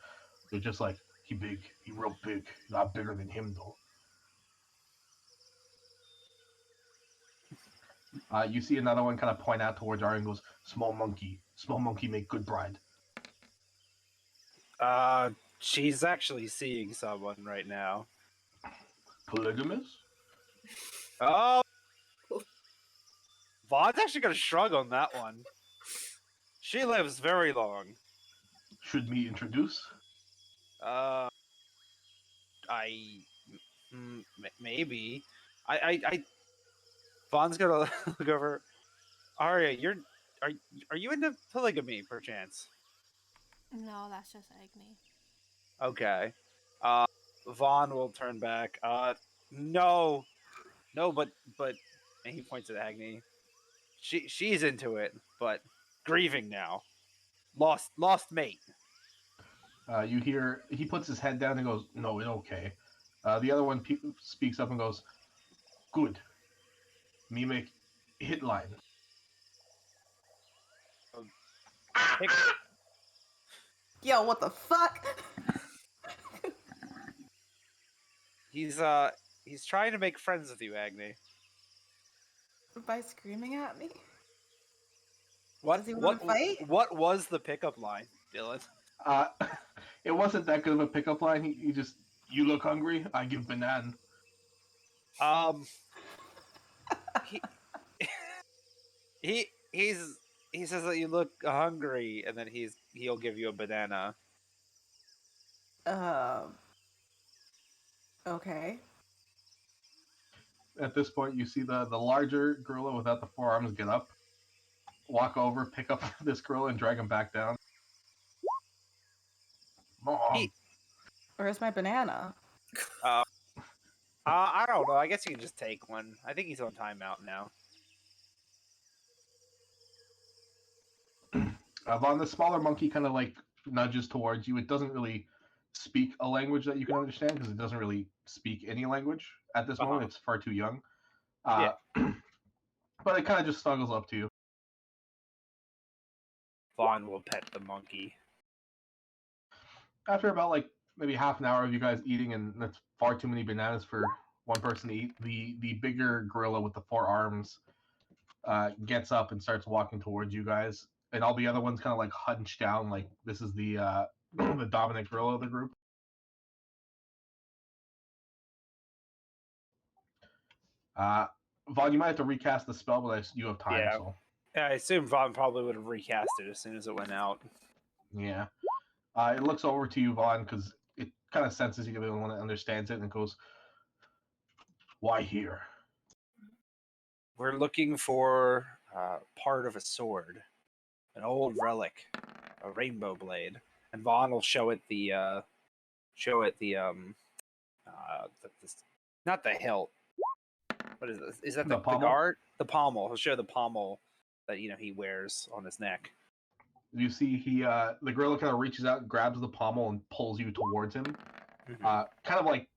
they're just like, he big, he real big, not bigger than him though. You see another one kind of point out towards Arya and goes, small monkey make good bride. She's actually seeing someone right now. Polygamous? Oh, Vaughn's actually gonna shrug on that one. She lives very long. Should me introduce? Uh, maybe. I Vaughn's gonna look over. Arya, are you into polygamy, perchance? No, that's just Agni. Okay. Vaughn will turn back. No, but, and he points at Agni. She's into it, but grieving now. Lost mate. You hear he puts his head down and goes, "No, it's okay." The other one speaks up and goes, "Good. Me make hit line." Pick, Yo, what the fuck? he's trying to make friends with you, Agni. By screaming at me? What Does he wanna fight? what was the pickup line, Dylan? Uh, it wasn't that good of a pickup line. He just, "You look hungry? I give banana." Um, he he he's he says that you look hungry, and then he'll give you a banana. Okay. At this point, you see the larger gorilla without the forearms get up, walk over, pick up this gorilla, and drag him back down. Mom. Where's my banana? I don't know. I guess you can just take one. I think he's on timeout now. Vaughn, the smaller monkey kind of like nudges towards you. It doesn't really speak a language that you can understand because it doesn't really speak any language at this moment. It's far too young. But it kind of just snuggles up to you. Vaughn will pet the monkey. After about like maybe half an hour of you guys eating, and that's far too many bananas for one person to eat, the bigger gorilla with the four arms gets up and starts walking towards you guys, and all the other ones kind of like hunch down, like this is the the dominant gorilla of the group. Vaughn, you might have to recast the spell, but you have time. Yeah. So Yeah, I assume Vaughn probably would have recast it as soon as it went out. yeah, it looks over to you, Vaughn, because it kind of senses you're the only one that understands it, and it goes, "Why here?" We're looking for part of a sword, an old relic, a rainbow blade, and Vaughn will show it the not the hilt. What is this? Is that the pommel? guard? The pommel. He'll show the pommel that he wears on his neck. You see, the gorilla kind of reaches out, grabs the pommel, and pulls you towards him, kind of like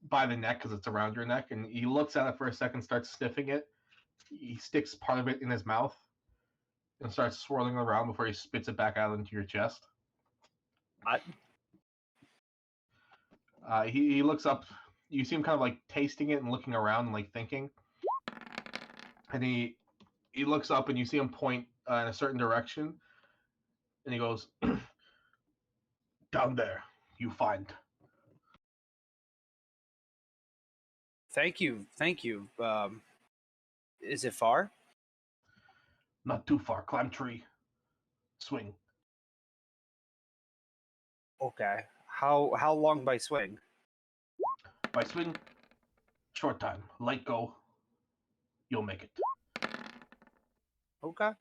by the neck because it's around your neck. And he looks at it for a second, starts sniffing it. He sticks part of it in his mouth and starts swirling around before he spits it back out into your chest. He looks up. You see him kind of like tasting it and looking around and like thinking. And he looks up and you see him point in a certain direction. And he goes, "Down there, you find." Thank you. Is it far? Not too far. Climb tree. Swing. Okay. How long by swing? By swing, short time. Light go. You'll make it. Okay.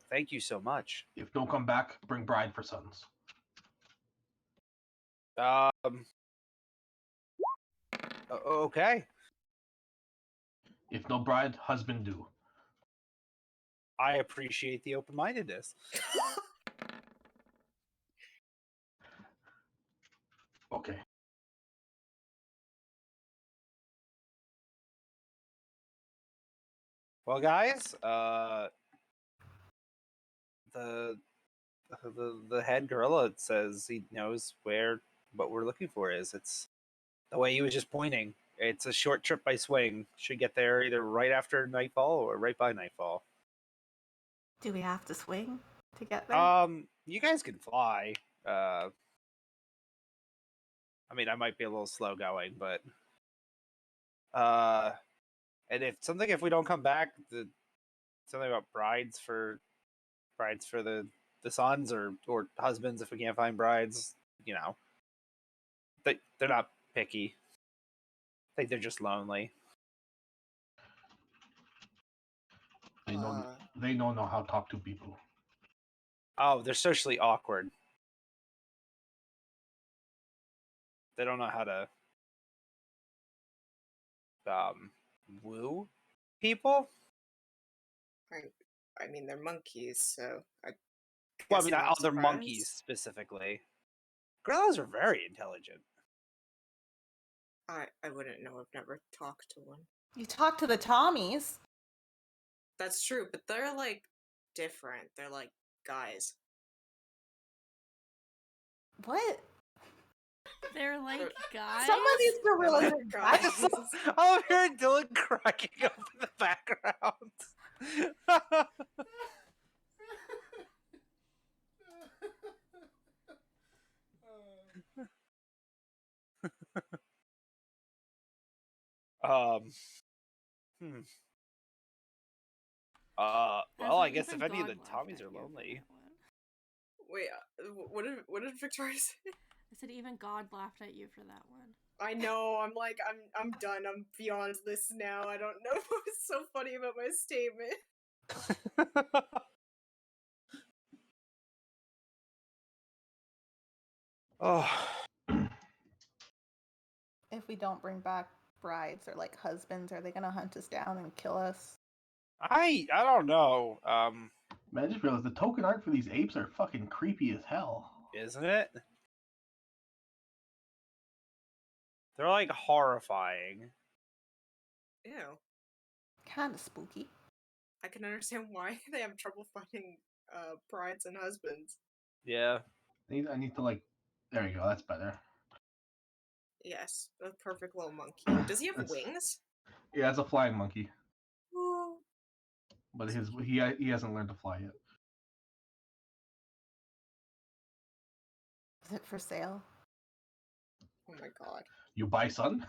Thank you so much. If don't come back, bring bride for sons. Okay. If no bride, husband do. I appreciate the open-mindedness. Okay. Well, guys, the head gorilla says he knows what we're looking for is. It's the way he was just pointing. It's a short trip by swing. Should get there either right after nightfall or right by nightfall. Do we have to swing to get there? You guys can fly. I mean, I might be a little slow going, but And if we don't come back, something about brides for the sons or husbands if we can't find brides. You know, they're not picky. I think they're just lonely. They don't know how to talk to people. Oh, they're socially awkward. They don't know how to woo people. I mean, they're monkeys, so I Well, I guess mean, I'm not other surprised. monkeys specifically. Gorillas are very intelligent. I wouldn't know. I've never talked to one. You talk to the Tommies. That's true, but they're like different. They're like guys. What? They're like guys. Some of these gorillas are I guys. just I'm hearing Dylan cracking up in the background. Hmm. Well, I guess if any of the Tommies are lonely. Wait, what did Victoria say? I said even God laughed at you for that one. I know. I'm like I'm done. I'm beyond this now. I don't know what was so funny about my statement. Oh. If we don't bring back brides or like husbands, are they gonna hunt us down and kill us? I don't know. Man, I just realized the token art for these apes are fucking creepy as hell. Isn't it? They're like horrifying. Ew. Kind of spooky. I can understand why they have trouble finding brides and husbands. Yeah. I need to like. There you go. That's better. Yes, a perfect little monkey. Does he have wings? Yeah, it's a flying monkey, Oh. but he hasn't learned to fly yet. Is it for sale? Oh my god. You buy, son.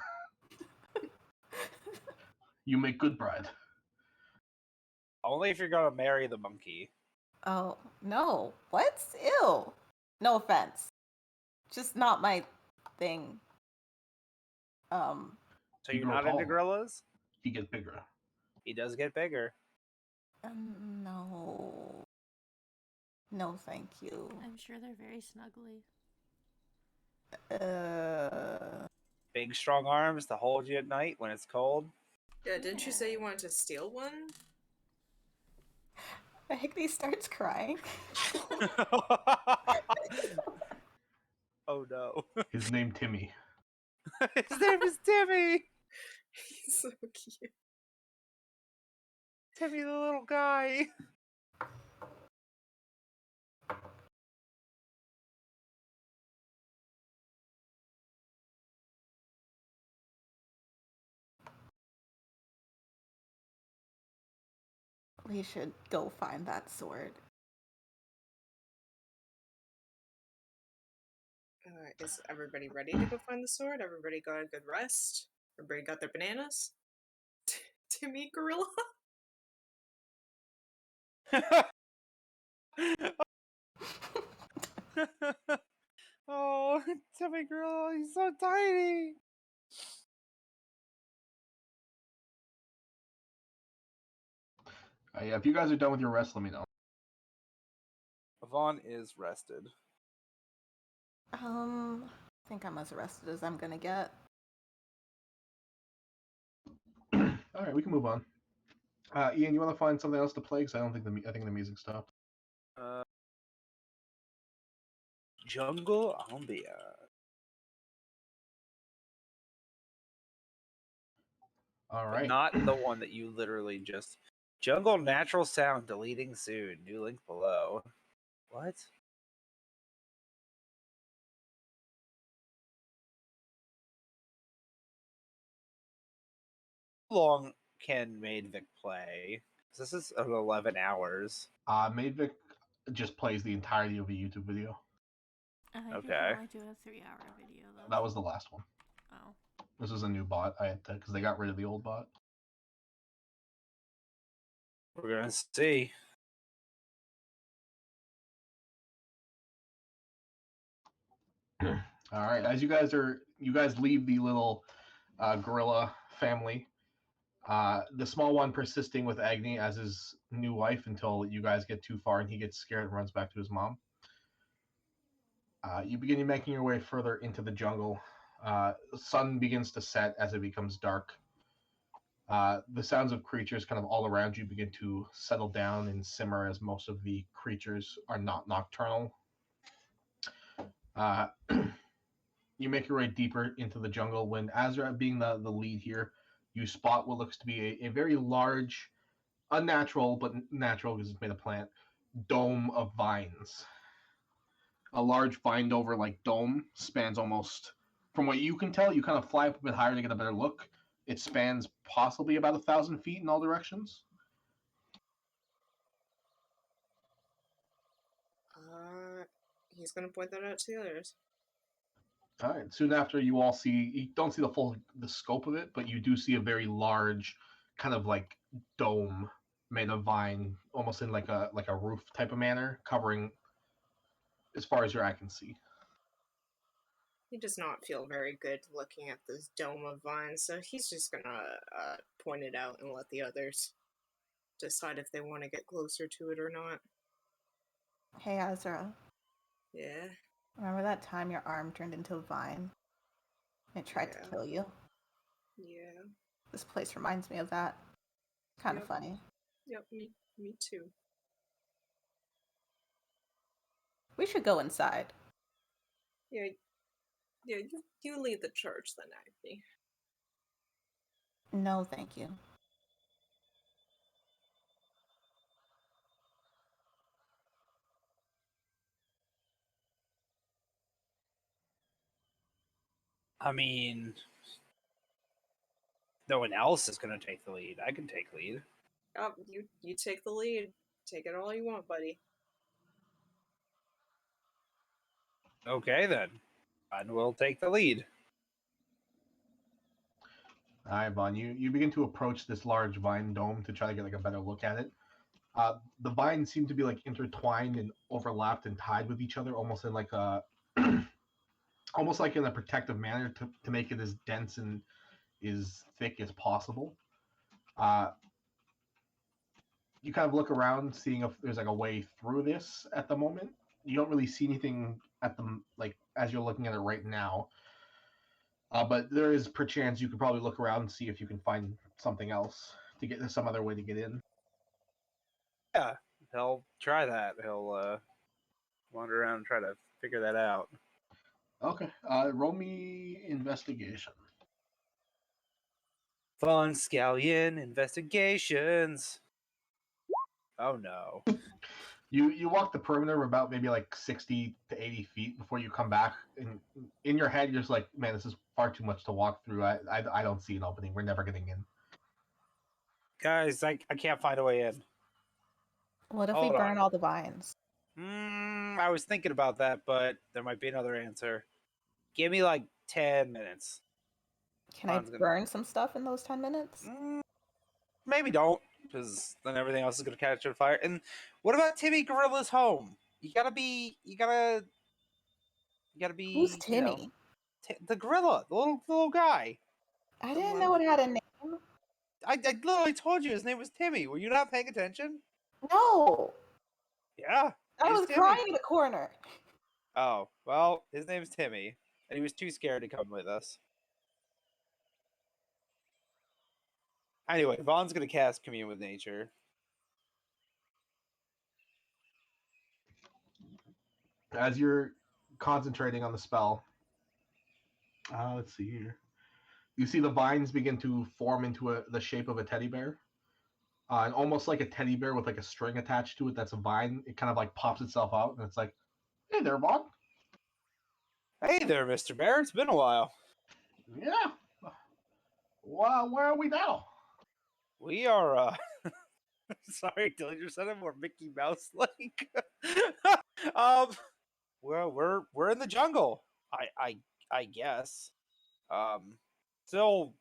You make good bride. Only if you're gonna marry the monkey. Oh, no. What? Ew. No offense. Just not my thing. So You you're grow not into tall. gorillas? He gets bigger. He does get bigger. No. No, thank you. I'm sure they're very snuggly. Big, strong arms to hold you at night when it's cold. Yeah, didn't you say you wanted to steal one? Higby starts crying. Oh no. His name Timmy. His name is Timmy! He's so cute. Timmy the little guy. We should go find that sword. Is everybody ready to go find the sword? Everybody got a good rest? Everybody got their bananas? Timmy Gorilla? Oh, Timmy girl, he's so tiny. Yeah, if you guys are done with your rest, let me know. Vaughn is rested. I think I'm as rested as I'm gonna get. All right, we can move on. Ian, you want to find something else to play? Because I think the music stopped. Jungle Ambiance. All But right. not the one that you literally just. Jungle Natural Sound deleting soon. New link below. What? How long can Maidvic play? This is 11 hours. Maidvic just plays the entirety of a YouTube video. I think Okay. you can only do a 3-hour video though. That was the last one. Oh. This is a new bot. I had to because they got rid of the old bot. We're gonna see. All right, as you guys leave the little gorilla family. The small one persisting with Agni as his new wife until you guys get too far and he gets scared and runs back to his mom. You begin making your way further into the jungle. The sun begins to set as it becomes dark. The sounds of creatures kind of all around you begin to settle down and simmer as most of the creatures are not nocturnal. Uh, you make your way deeper into the jungle when Azra, being the lead here, you spot what looks to be a very large, unnatural, but natural because it's made of plant, dome of vines. A large vined over like dome spans almost, from what you can tell, you kind of fly up a bit higher to get a better look. It spans possibly about 1,000 feet in all directions. He's gonna point that out to the others. All right. Soon after, you all see, you don't see the scope of it, but you do see a very large, kind of like dome made of vine, almost in like a roof type of manner, covering as far as your eye can see. He does not feel very good looking at this dome of vines, so he's just gonna point it out and let the others decide if they want to get closer to it or not. Hey, Azra. Yeah. Remember that time your arm turned into a vine? It tried to kill you? Yeah. This place reminds me of that. Kind of Yep. funny. Yep, me too. We should go inside. Yeah, you lead the charge then, Agni. No, thank you. I mean, no one else is gonna take the lead. I can take lead. Oh, you take the lead. Take it all you want, buddy. Okay then, and we'll take the lead. All right, Vaughn, you begin to approach this large vine dome to try to get like a better look at it. The vines seem to be like intertwined and overlapped and tied with each other, almost in like a almost like in a protective manner to make it as dense and as thick as possible. You kind of look around, seeing if there's like a way through this at the moment. You don't really see anything at the like as you're looking at it right now. But there is perchance you could probably look around and see if you can find something else to get some other way to get in. Yeah, he'll try that. He'll wander around and try to figure that out. Okay. Roll me investigation. Fun scallion investigations. Oh no. You walk the perimeter of about maybe like 60 to 80 feet before you come back. And in your head, you're just like, man, this is far too much to walk through. I don't see an opening. We're never getting in. Guys, I can't find a way in. What if Hold we burn on. all the vines? I was thinking about that, but there might be another answer. Give me like 10 minutes. Can I burn some stuff in those 10 minutes? Maybe don't, because then everything else is going to catch on fire. And what about Timmy Gorilla's home? You gotta be, Who's Timmy? The gorilla, the little guy. I didn't know it had a name. I literally told you his name was Timmy. Were you not paying attention? No. Yeah. I he's was Timmy. crying in a corner. Oh, well, his name's Timmy, and he was too scared to come with us. Anyway, Vaughn's gonna cast Commune with Nature. As you're concentrating on the spell, let's see here. You see the vines begin to form into the shape of a teddy bear. And almost like a teddy bear with like a string attached to it that's a vine. It kind of like pops itself out, and it's like, hey there, Vaughn. Hey there, Mr. Bear. It's been a while. Yeah. Well, where are we now? We are, sorry, Dylan, you sounded more Mickey Mouse like. We're in the jungle. I guess. So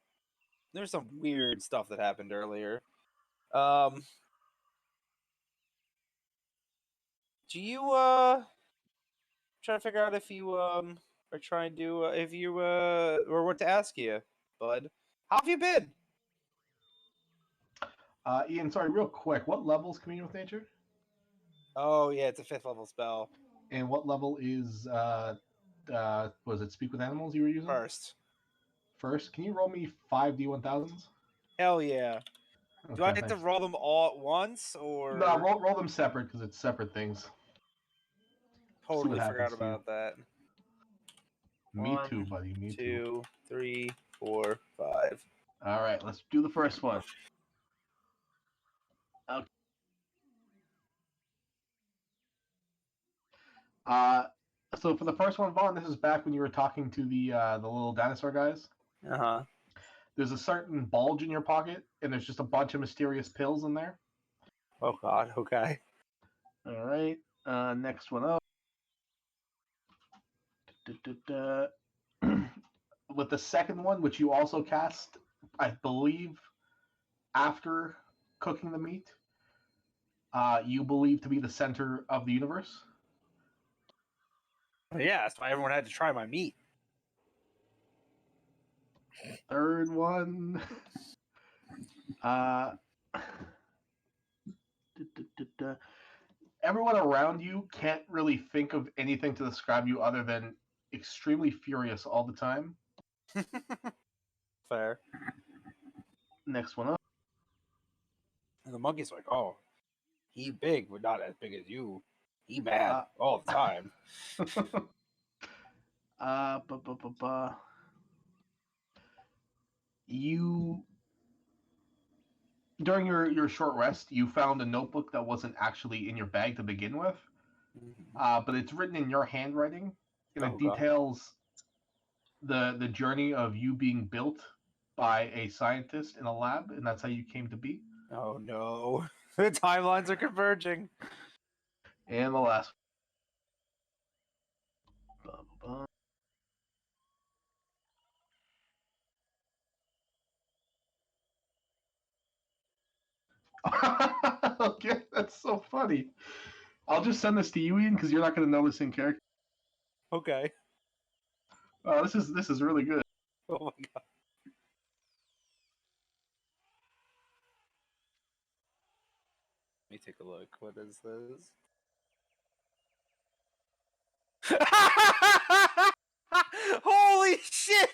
there's some weird stuff that happened earlier. Do you try to figure out if you are trying to if you or what to ask you, bud? How have you been? Ian, sorry, real quick. What level's Communion with Nature? Oh yeah, it's a 5th level spell. And what level is was it Speak with Animals you were using? First. Can you roll me 5d1000s? Hell yeah. Okay, Do I have to thanks. roll them all at once or? No, roll them separate because it's separate things. Totally forgot happens to you. about that. Me 1, too, buddy. Me too. 2, 3, 4, 5. All right, let's do the first one. Okay. So for the first one, Vaughn, this is back when you were talking to the little dinosaur guys. Uh-huh. There's a certain bulge in your pocket, and there's just a bunch of mysterious pills in there. Oh god, okay. All right. Next one up. With the second one, which you also cast, I believe, after cooking the meat, you believe to be the center of the universe. Yeah, that's why everyone had to try my meat. Third one. Uh, everyone around you can't really think of anything to describe you other than extremely furious all the time. Fair. Next one up. And the monkey's like, oh, he big, but not as big as you. He mad all the time. You during your short rest, you found a notebook that wasn't actually in your bag to begin with, but it's written in your handwriting, and it details the journey of you being built by a scientist in a lab, and that's how you came to be. Oh no, the timelines are converging. And the last. Blah, blah, blah. Okay, that's so funny. I'll just send this to you, Ian, because you're not going to know this in character. Okay. This is really good. Oh my god. Let me take a look. What is this? Holy shit!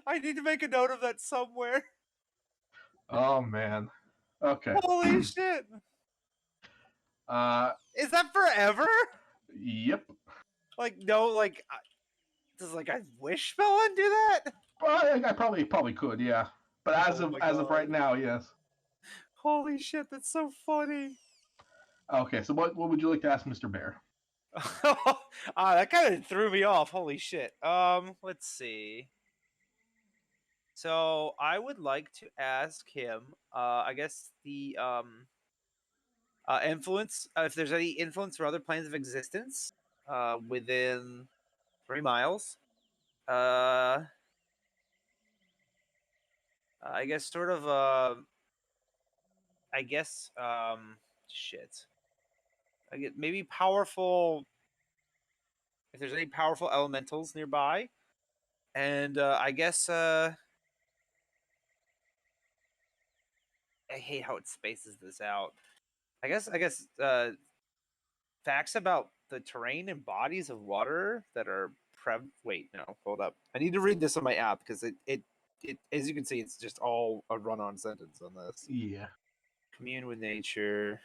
I need to make a note of that somewhere. Oh man. Okay. Holy shit! Is that forever? Yep. Like no, like does like a wish spell undo that? Well, I probably could, yeah. But as Oh of right now, yes. Holy shit, that's so funny. Okay, so what would you like to ask Mr. Bear? That kind of threw me off. Holy shit. Let's see. So I would like to ask him. I guess the influence. If there's any influence for other planes of existence, within 3 miles. I guess sort of. I guess. Shit. I get maybe powerful. If there's any powerful elementals nearby, and I guess. I hate how it spaces this out. I guess facts about the terrain and bodies of water that are wait, no, hold up. I need to read this on my app because it as you can see, it's just all a run-on sentence on this. Yeah. Commune with nature.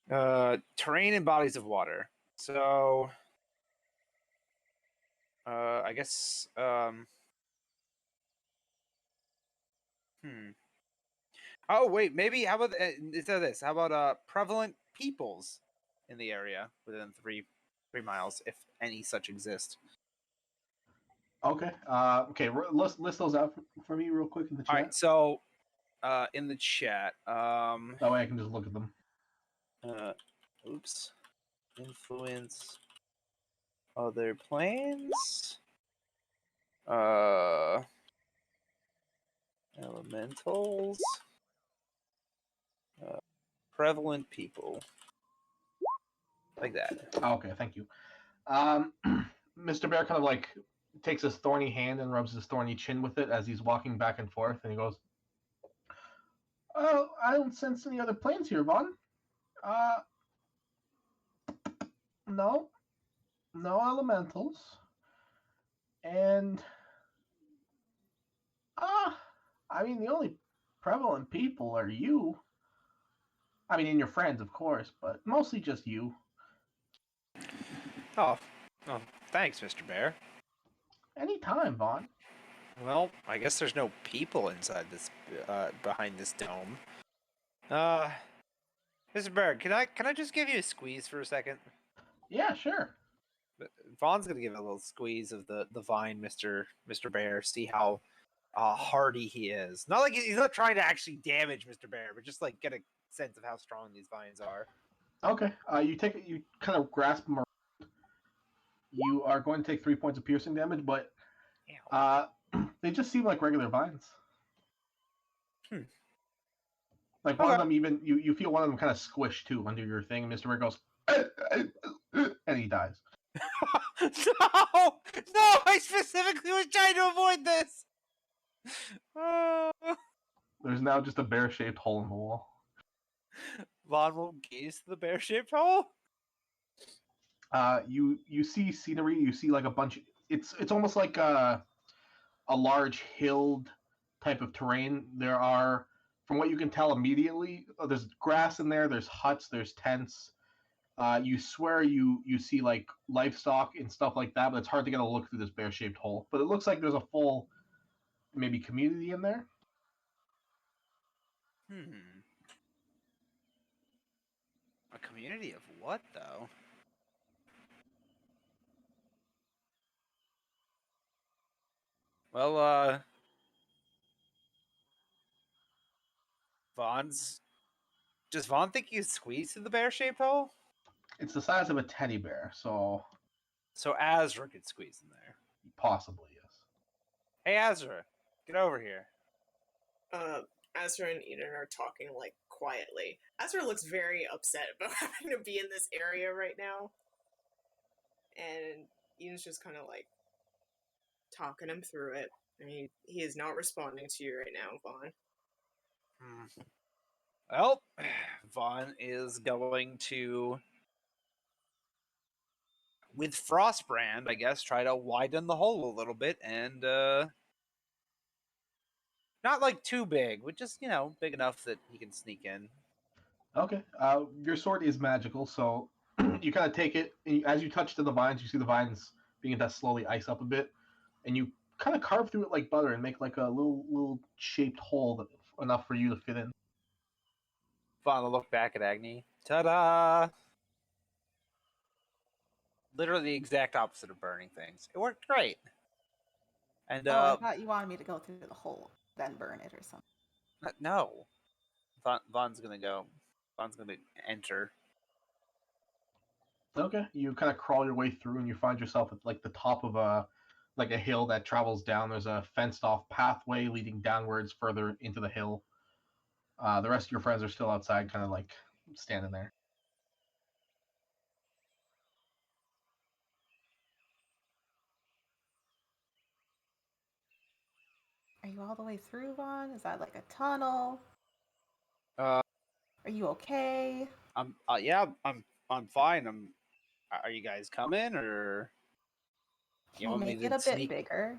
Terrain and bodies of water. So I guess Oh wait, maybe how about instead of this? How about prevalent peoples in the area within 3 miles, if any such exist? Okay. Okay. List those out for me real quick in the chat. All right. So, in the chat, that way I can just look at them. Oops. Influence other planes. Elementals. Prevalent people. Like that. Oh, okay, thank you. Mr. Bear kind of like takes his thorny hand and rubs his thorny chin with it as he's walking back and forth, and he goes, "Oh, I don't sense any other planes here, Vaughn. Uh, no, no elementals, and I mean the only prevalent people are you. I mean, and your friends, of course, but mostly just you. Oh, thanks, Mr. Bear. Anytime, Vaughn. Well, I guess there's no people inside this, behind this dome. Mr. Bear, can I just give you a squeeze for a second? Yeah, sure. Vaughn's gonna give it a little squeeze of the vine, Mr. Bear. See how hardy he is. Not like he's not trying to actually damage Mr. Bear, but just like get a sense of how strong these vines are. Okay. You kind of grasp them. You are going to take 3 points of piercing damage, but they just seem like regular vines. Like one of them, even you feel one of them kind of squish too under your thing. Mr. Bear goes, and he dies. No! I specifically was trying to avoid this. There's now just a bear-shaped hole in the wall. Vaughn will gaze to the bear-shaped hole. You see scenery. You see like a bunch. It's almost like a large hilled type of terrain. There are, from what you can tell immediately, there's grass in there. There's huts. There's tents. You swear you see like livestock and stuff like that, but it's hard to get a look through this bear-shaped hole. But it looks like there's a full, maybe community in there. A community of what, though? Well, does Vaughn think you squeeze through the bear-shaped hole? It's the size of a teddy bear, so Azra could squeeze in there. possibly, yes. Hey, Azra, get over here. Azra and Eden are talking, like, quietly. Azra looks very upset about having to be in this area right now. And Eden's just kind of, like, talking him through it. And he is not responding to you right now, Vaughn. Well, Vaughn is going to, with Frostbrand, I guess, try to widen the hole a little bit and, not like too big, but just, big enough that he can sneak in. Okay. Your sword is magical, so you kind of take it, and as you touch to the vines, you see the vines beginning to slowly ice up a bit, and you kind of carve through it like butter and make like a little shaped hole enough for you to fit in. Vaughn will look back at Agni. Ta-da! Literally the exact opposite of burning things. It worked great. And I thought you wanted me to go through the hole, then burn it or something. No. Vaughn's gonna enter. Okay. You kind of crawl your way through, and you find yourself at like the top of a hill that travels down. There's a fenced off pathway leading downwards further into the hill. The rest of your friends are still outside, kind of like standing there. Are you all the way through, Vaughn? Is that like a tunnel? Are you okay? I'm fine. Are you guys coming, or Can you make it a bit bigger?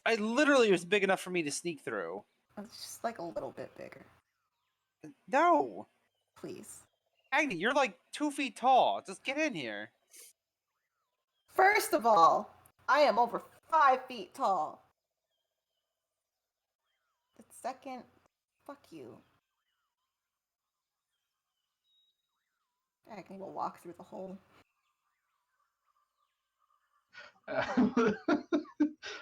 I literally was big enough for me to sneak through. It's just like a little bit bigger. No. Please. Agni, you're like 2 feet tall. Just get in here. First of all, I am over 5 feet tall. The second, fuck you. Agni will walk through the hole.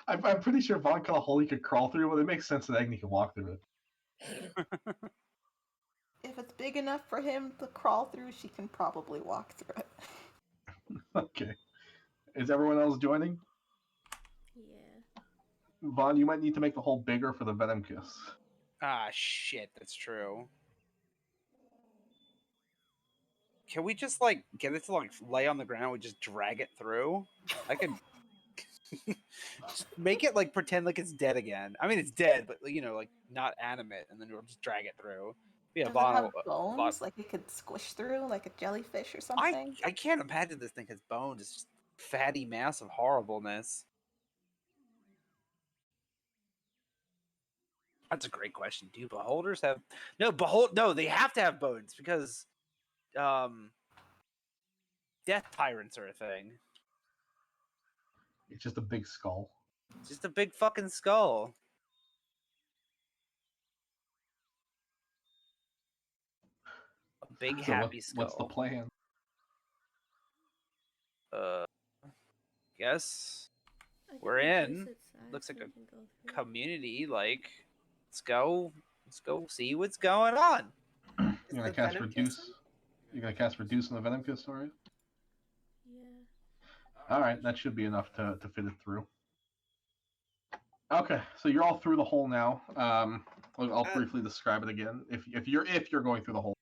I'm pretty sure Vaughn cut a hole he could crawl through, but it makes sense that Agni can walk through it. If it's big enough for him to crawl through, she can probably walk through it. Okay. Is everyone else joining? Yeah. Vaughn, you might need to make the hole bigger for the venom kiss. Ah, shit, that's true. Can we just, like, get it to, like, lay on the ground and we just drag it through? I could... just make it, like, pretend like it's dead again. I mean, it's dead, but, you know, like, not animate, and then we'll just drag it through. Yeah, Does it have bones? Like it could squish through, like a jellyfish or something? I can't imagine this thing has bones. It's just fatty mass of horribleness. That's a great question. Do beholders have... No, no, they have to have bones because death tyrants are a thing. It's just a big skull. It's just a big fucking skull. A big So happy skull. what's the plan? Guess I think we're we place in. it side Looks so like we a can go through. community. Like, let's go see what's going on. You're Is gonna the cast venom reduce. kissing? You're gonna cast reduce on the venom kiss, sorry. Yeah. All right, that should be enough to fit it through. Okay, so you're all through the hole now. I'll briefly describe it again. If you're going through the hole.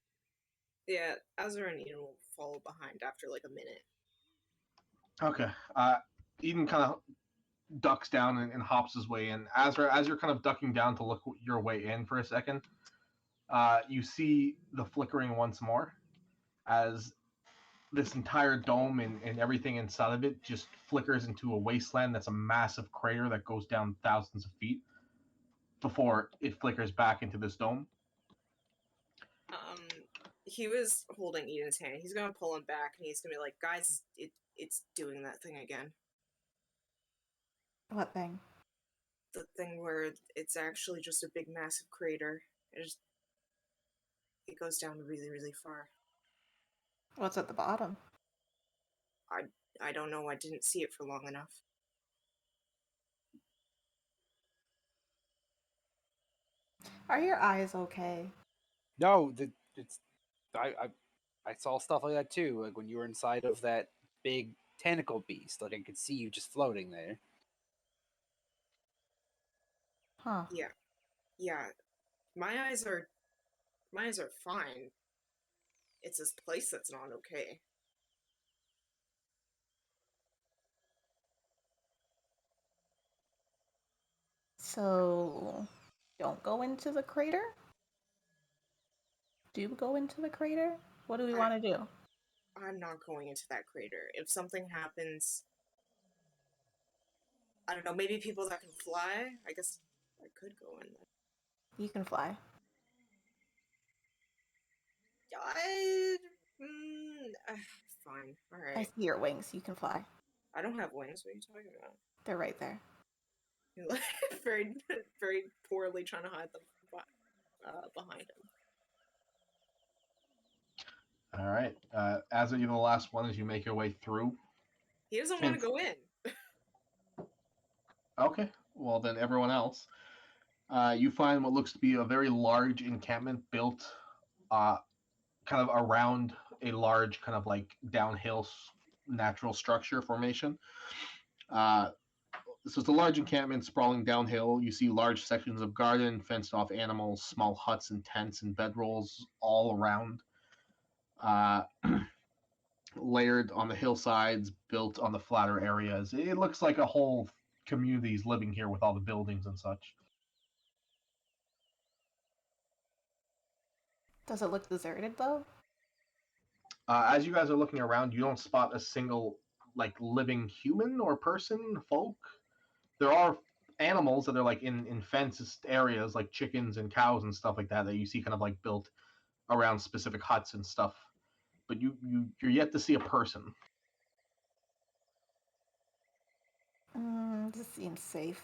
Yeah, Azra and Eden will follow behind after like a minute. Okay. Eden kind of ducks down and hops his way in. Azra, as you're kind of ducking down to look your way in for a second, you see the flickering once more as this entire dome and everything inside of it just flickers into a wasteland that's a massive crater that goes down thousands of feet before it flickers back into this dome. He was holding Eden's hand. He's gonna pull him back, and he's gonna be like, "Guys, it's doing that thing again. What thing? The thing where it's actually just a big, massive crater. It goes down really, really far. What's at the bottom? I don't know. I didn't see it for long enough. Are your eyes okay? No, it's I saw stuff like that too. Like when you were inside of that big tentacle beast, like I could see you just floating there. Huh. Yeah. My eyes are fine. It's this place that's not okay. So, don't go into the crater? Do go into the crater? What do we want to do? I'm not going into that crater. If something happens, I don't know, maybe people that can fly? I guess I could go in there. You can fly. Fine. I Alright. see your wings. You can fly. I don't have wings. What are you talking about? They're right there. You're like very, very poorly trying to hide them behind him. All right. Azra, you're the last one as you make your way through. He doesn't want to go in. Okay. Well, then everyone else. You find what looks to be a very large encampment built kind of around a large kind of like downhill natural structure formation. So it's a large encampment sprawling downhill. You see large sections of garden, fenced off animals, small huts and tents and bedrolls all around. Layered on the hillsides, built on the flatter areas. It looks like a whole community is living here with all the buildings and such. Does it look deserted though? As you guys are looking around, you don't spot a single like living human or person, folk. There are animals that are like in fenced areas, like chickens and cows and stuff like that, that you see kind of like built around specific huts and stuff. But you're yet to see a person. This seems safe.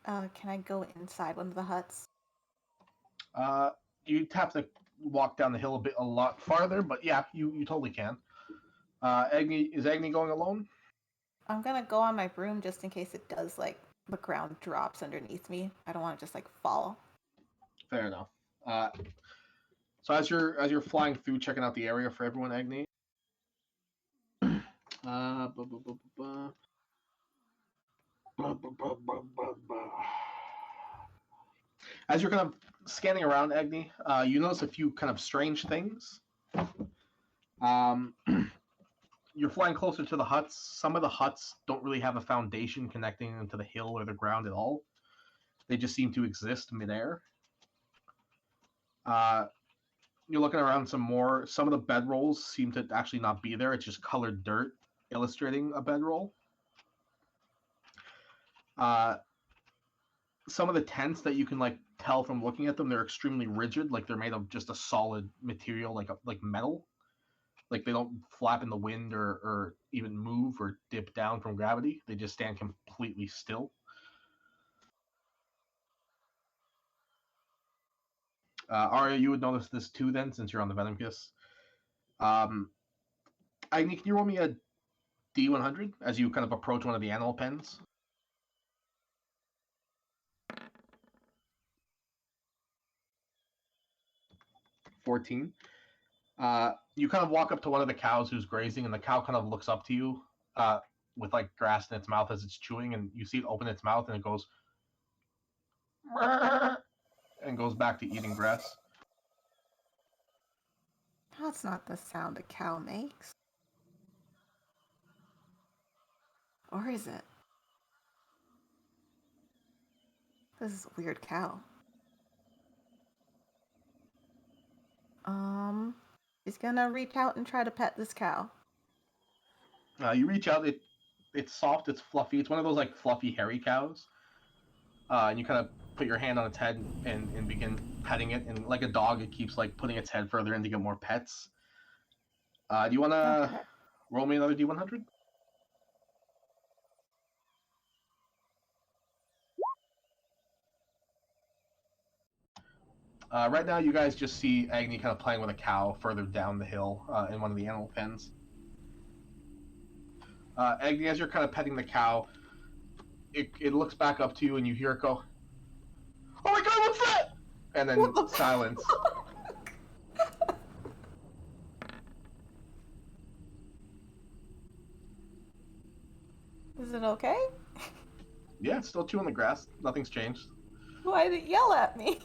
Can I go inside one of the huts? You'd have to walk down the hill a lot farther, but yeah, you totally can. Is Agni going alone? I'm gonna go on my broom just in case it does, like, the ground drops underneath me. I don't want to just, like, fall. Fair enough. So as you're flying through, checking out the area for everyone, Agni. Uh, bu- bu- bu- bu- bu- bu- bu- bu- bu- bu- As you're kind of scanning around, Agni, you notice a few kind of strange things. You're flying closer to the huts. Some of the huts don't really have a foundation connecting them to the hill or the ground at all. They just seem to exist midair. You're looking around some more. Some of the bedrolls seem to actually not be there. It's just colored dirt illustrating a bedroll. Some of the tents that you can like tell from looking at them, they're extremely rigid. Like they're made of just a solid material, like metal. Like they don't flap in the wind or even move or dip down from gravity. They just stand completely still. Arya, you would notice this too then, since you're on the Venom Kiss. Agni, can you roll me a D100 as you kind of approach one of the animal pens? 14. You kind of walk up to one of the cows who's grazing, and the cow kind of looks up to you with like grass in its mouth as it's chewing, and you see it open its mouth and it goes and goes back to eating grass. That's not the sound a cow makes. Or is it? This is a weird cow. He's gonna reach out and try to pet this cow. You reach out, it's soft, it's fluffy. It's one of those like fluffy, hairy cows. And you kind of put your hand on its head and begin petting it. And like a dog, it keeps like putting its head further in to get more pets. Do you want to Okay. roll me another D100? Right now, you guys just see Agni kind of playing with a cow further down the hill in one of the animal pens. Agni, as you're kind of petting the cow, it looks back up to you and you hear it go, "Oh my god, what's that?" And then silence. Is it okay? Yeah, it's still chewing the grass. Nothing's changed. Why did it yell at me?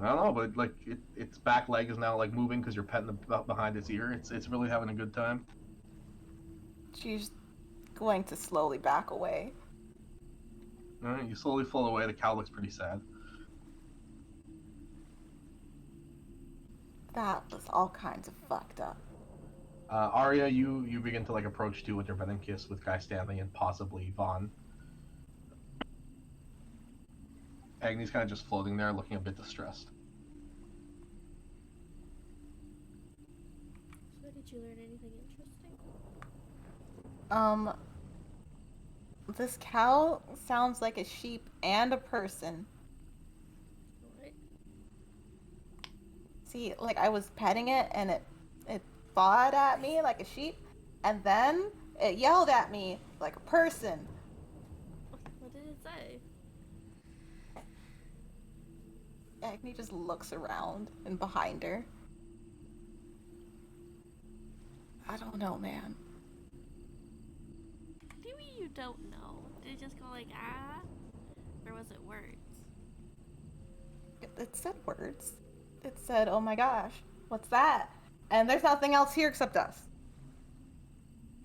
I don't know, but like its back leg is now like moving because you're petting behind its ear. It's really having a good time. She's going to slowly back away. All right, you slowly float away. The cow looks pretty sad. That was all kinds of fucked up. Arya, you begin to like approach too with your venom kiss with Guy Stanley and possibly Vaughn. Agni's kind of just floating there, looking a bit distressed. So did you learn anything interesting? This cow sounds like a sheep and a person. What? See, like I was petting it and it fawed at me like a sheep, and then it yelled at me like a person. What did it say? Agni just looks around and behind her. I don't know, man. What do you mean you don't know? Did it just go like, ah? Or was it words? It said words. It said, "Oh my gosh, what's that?" And there's nothing else here except us.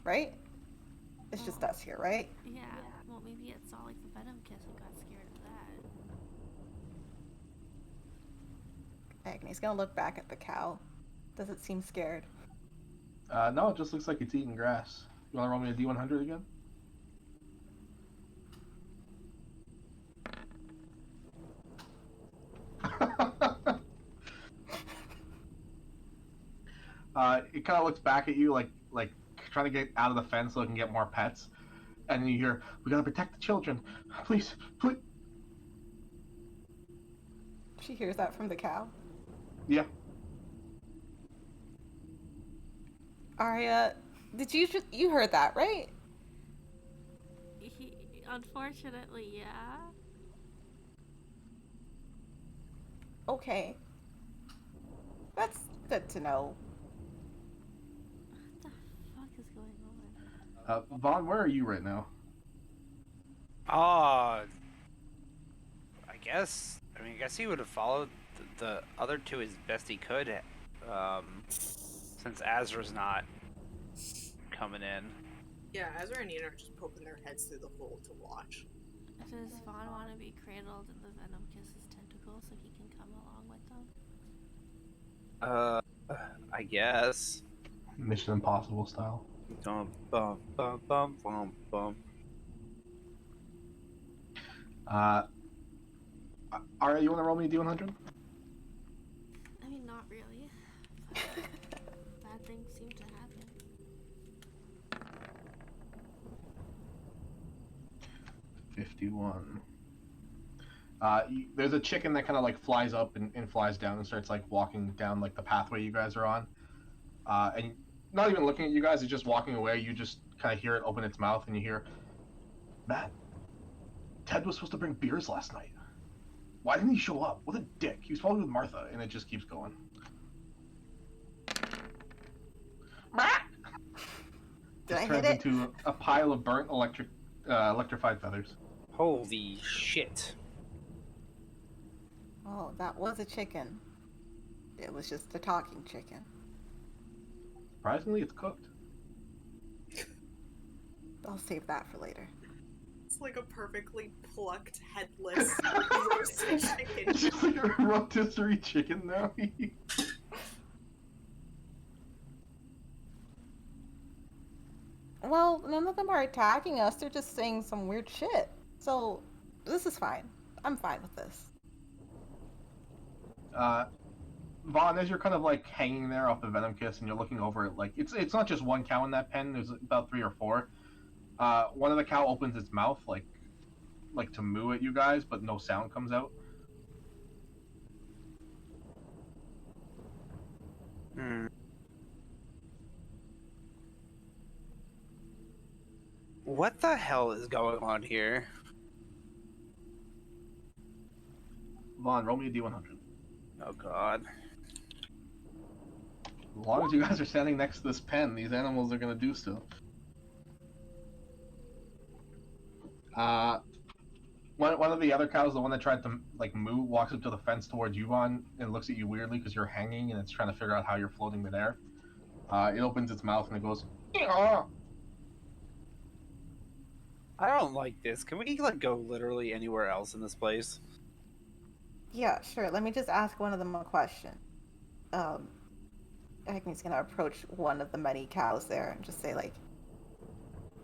Right? It's just us here, right? Yeah, well maybe it saw like the venom kiss and got scared of that. Agni's gonna look back at the cow. Does it seem scared? No, it just looks like it's eating grass. You want to roll me a D100 again? It kind of looks back at you like trying to get out of the fence so it can get more pets. And then you hear, "We gotta protect the children. Please, please." She hears that from the cow. Yeah. Arya, you heard that, right? Unfortunately, yeah. Okay. That's good to know. What the fuck is going on? Vaughn, where are you right now? I guess. I mean, I guess he would have followed the other two as best he could, since Azra's not coming in. Yeah, Azra and Ian are just poking their heads through the hole to watch. Does Vaughn want to be cradled in the Venom Kiss's tentacles so he can come along with them? I guess. Mission Impossible style. Bum, bum, bum, bum, bum, bum. Alright, you want to roll me a D100? I mean, not really. But bad things seem to happen. 51. There's a chicken that kind of like flies up and flies down and starts like walking down like the pathway you guys are on. And not even looking at you guys, it's just walking away. You just kind of hear it open its mouth and you hear, "Man, Ted was supposed to bring beers last night. Why didn't he show up? What a dick. He was probably with Martha," and it just keeps going. Did I hit turns it? into a pile of burnt electrified feathers. Holy shit. Oh, that was a chicken. It was just a talking chicken. Surprisingly, it's cooked. I'll save that for later. It's like a perfectly plucked, headless roasted chicken. It's just like a rotisserie chicken now. Well, none of them are attacking us. They're just saying some weird shit. So, this is fine. I'm fine with this. Vaughn, as you're kind of like hanging there off the Venom Kiss and you're looking over it, like it's not just one cow in that pen. There's about 3 or 4. One of the cow opens its mouth like to moo at you guys, but no sound comes out. What the hell is going on here? Vaughn, roll me a D100. Oh god. As long as you guys are standing next to this pen, these animals are gonna do stuff. One of the other cows, the one that tried to like moo, walks up to the fence towards you, Vaughn, and looks at you weirdly because you're hanging and it's trying to figure out how you're floating midair. It opens its mouth and it goes, "Eeyaw!" I don't like this. Can we like go literally anywhere else in this place? Yeah, sure. Let me just ask one of them a question. Agni's gonna approach one of the many cows there and just say, like,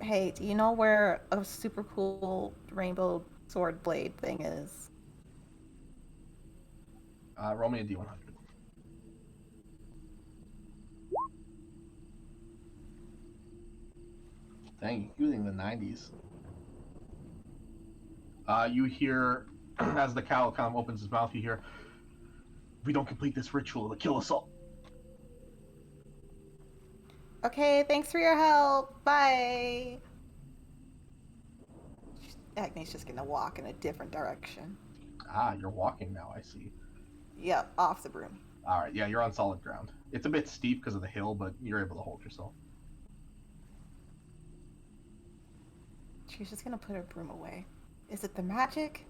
"Hey, do you know where a super cool rainbow sword blade thing is?" Roll me a D100. Dang, using the 90s. You hear, as the cow kind of opens its mouth, you hear, "If we don't complete this ritual, it'll kill us all." Okay, thanks for your help. Bye. Agni's just gonna walk in a different direction. Ah, you're walking now, I see. Yep, off the broom. Alright, yeah, you're on solid ground. It's a bit steep because of the hill, but you're able to hold yourself. She's just gonna put her broom away. Is it the magic?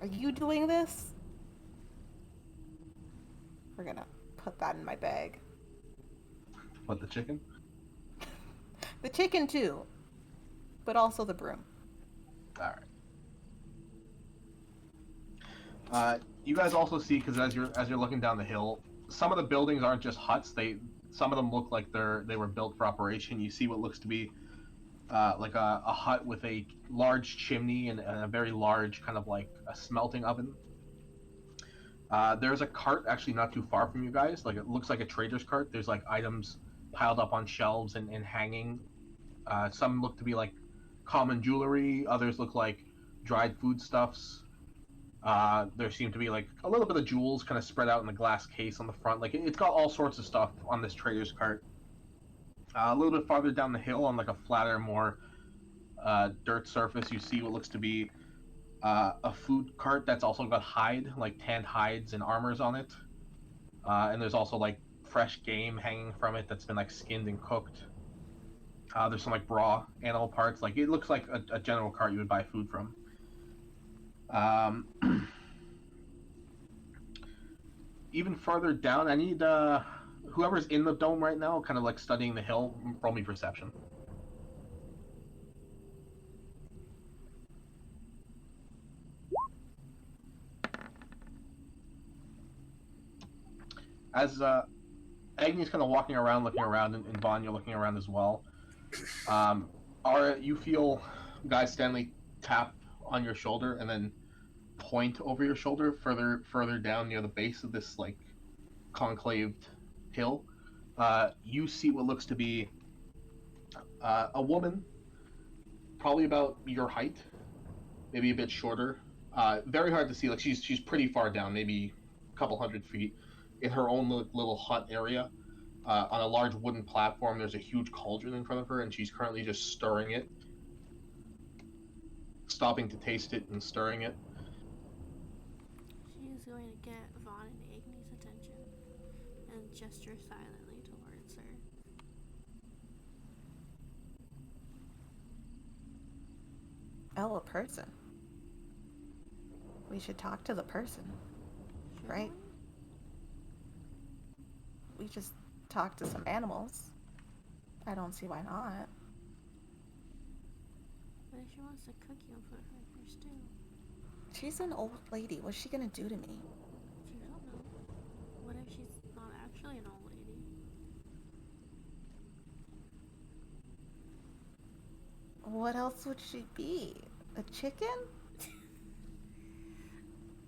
Are you doing this? We're gonna put that in my bag. What, the chicken? The chicken too, but also the broom. Alright. You guys also see, because as you're looking down the hill, some of the buildings aren't just huts. Some of them look like they were built for operation. You see what looks to be like a hut with a large chimney and a very large kind of like a smelting oven. There's a cart actually not too far from you guys. Like, it looks like a trader's cart. There's like items piled up on shelves and hanging. Some look to be like common jewelry. Others look like dried foodstuffs. There seem to be like a little bit of jewels kind of spread out in the glass case on the front. Like, it's got all sorts of stuff on this trader's cart. A little bit farther down the hill on like a flatter, more dirt surface, you see what looks to be a food cart that's also got hide, like tanned hides and armors on it. And there's also like fresh game hanging from it that's been like skinned and cooked. There's some like raw animal parts. Like it looks like a general cart you would buy food from. Um, even further down, I need whoever's in the dome right now, kind of like studying the hill. Roll me perception. As Agni's kind of walking around, looking around, and Vaughn, you're looking around as well. You feel Guy Stanley tap on your shoulder and then point over your shoulder further down near the base of this like conclaved hill. You see what looks to be a woman, probably about your height, maybe a bit shorter. Very hard to see. Like she's pretty far down, maybe a couple 100 feet, in her own little hut area. On a large wooden platform, there's a huge cauldron in front of her, and she's currently just stirring it, stopping to taste it and stirring it. She is going to get Vaughn and Agni's attention and gesture silently towards her. Oh, a person. We should talk to the person, Should right? We just talk to some animals. I don't see why not. What if she wants to cook you and put her in her stew? She's an old lady. What's she gonna do to me? You don't know. What if she's not actually an old lady? What else would she be? A chicken?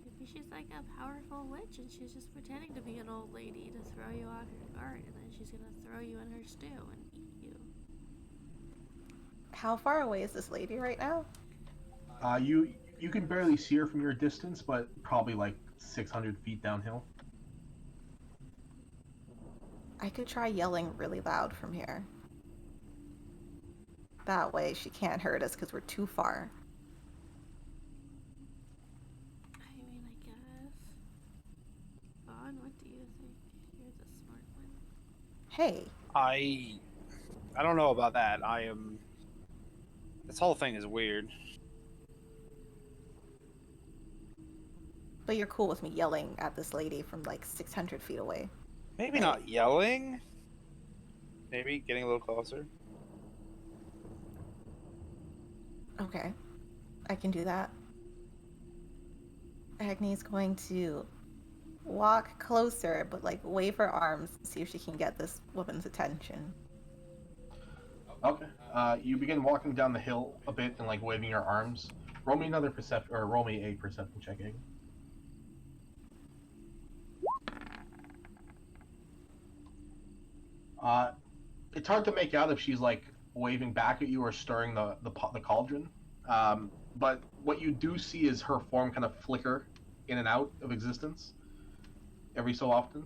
Maybe she's like a powerful witch and she's just pretending to be an old lady to throw you off your guard, and then she's gonna throw you in her stew and eat you. How far away is this lady right now? You can barely see her from your distance, but probably like 600 feet downhill. I could try yelling really loud from here. That way she can't hurt us because we're too far. I mean, I guess. Vaughn, what do you think? You're the smart one. Hey, I don't know about that. This whole thing is weird. but you're cool with me yelling at this lady from like 600 feet away. Maybe not yelling. Maybe getting a little closer. Okay, I can do that. Agni's going to walk closer, but like wave her arms, see if she can get this woman's attention. Okay. You begin walking down the hill a bit and like waving your arms. Roll me another perception, or roll me a perception check. It's hard to make out if she's like waving back at you or stirring the cauldron. But what you do see is her form kind of flicker in and out of existence every so often.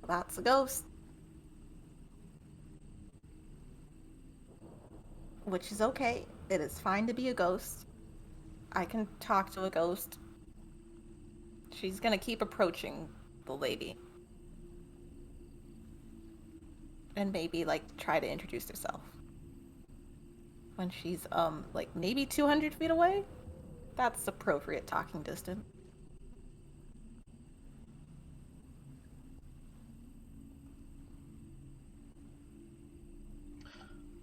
That's a ghost. Which is okay. It is fine to be a ghost. I can talk to a ghost. She's gonna keep approaching the lady. And maybe, like, try to introduce herself. When she's, like, maybe 200 feet away? That's appropriate talking distance.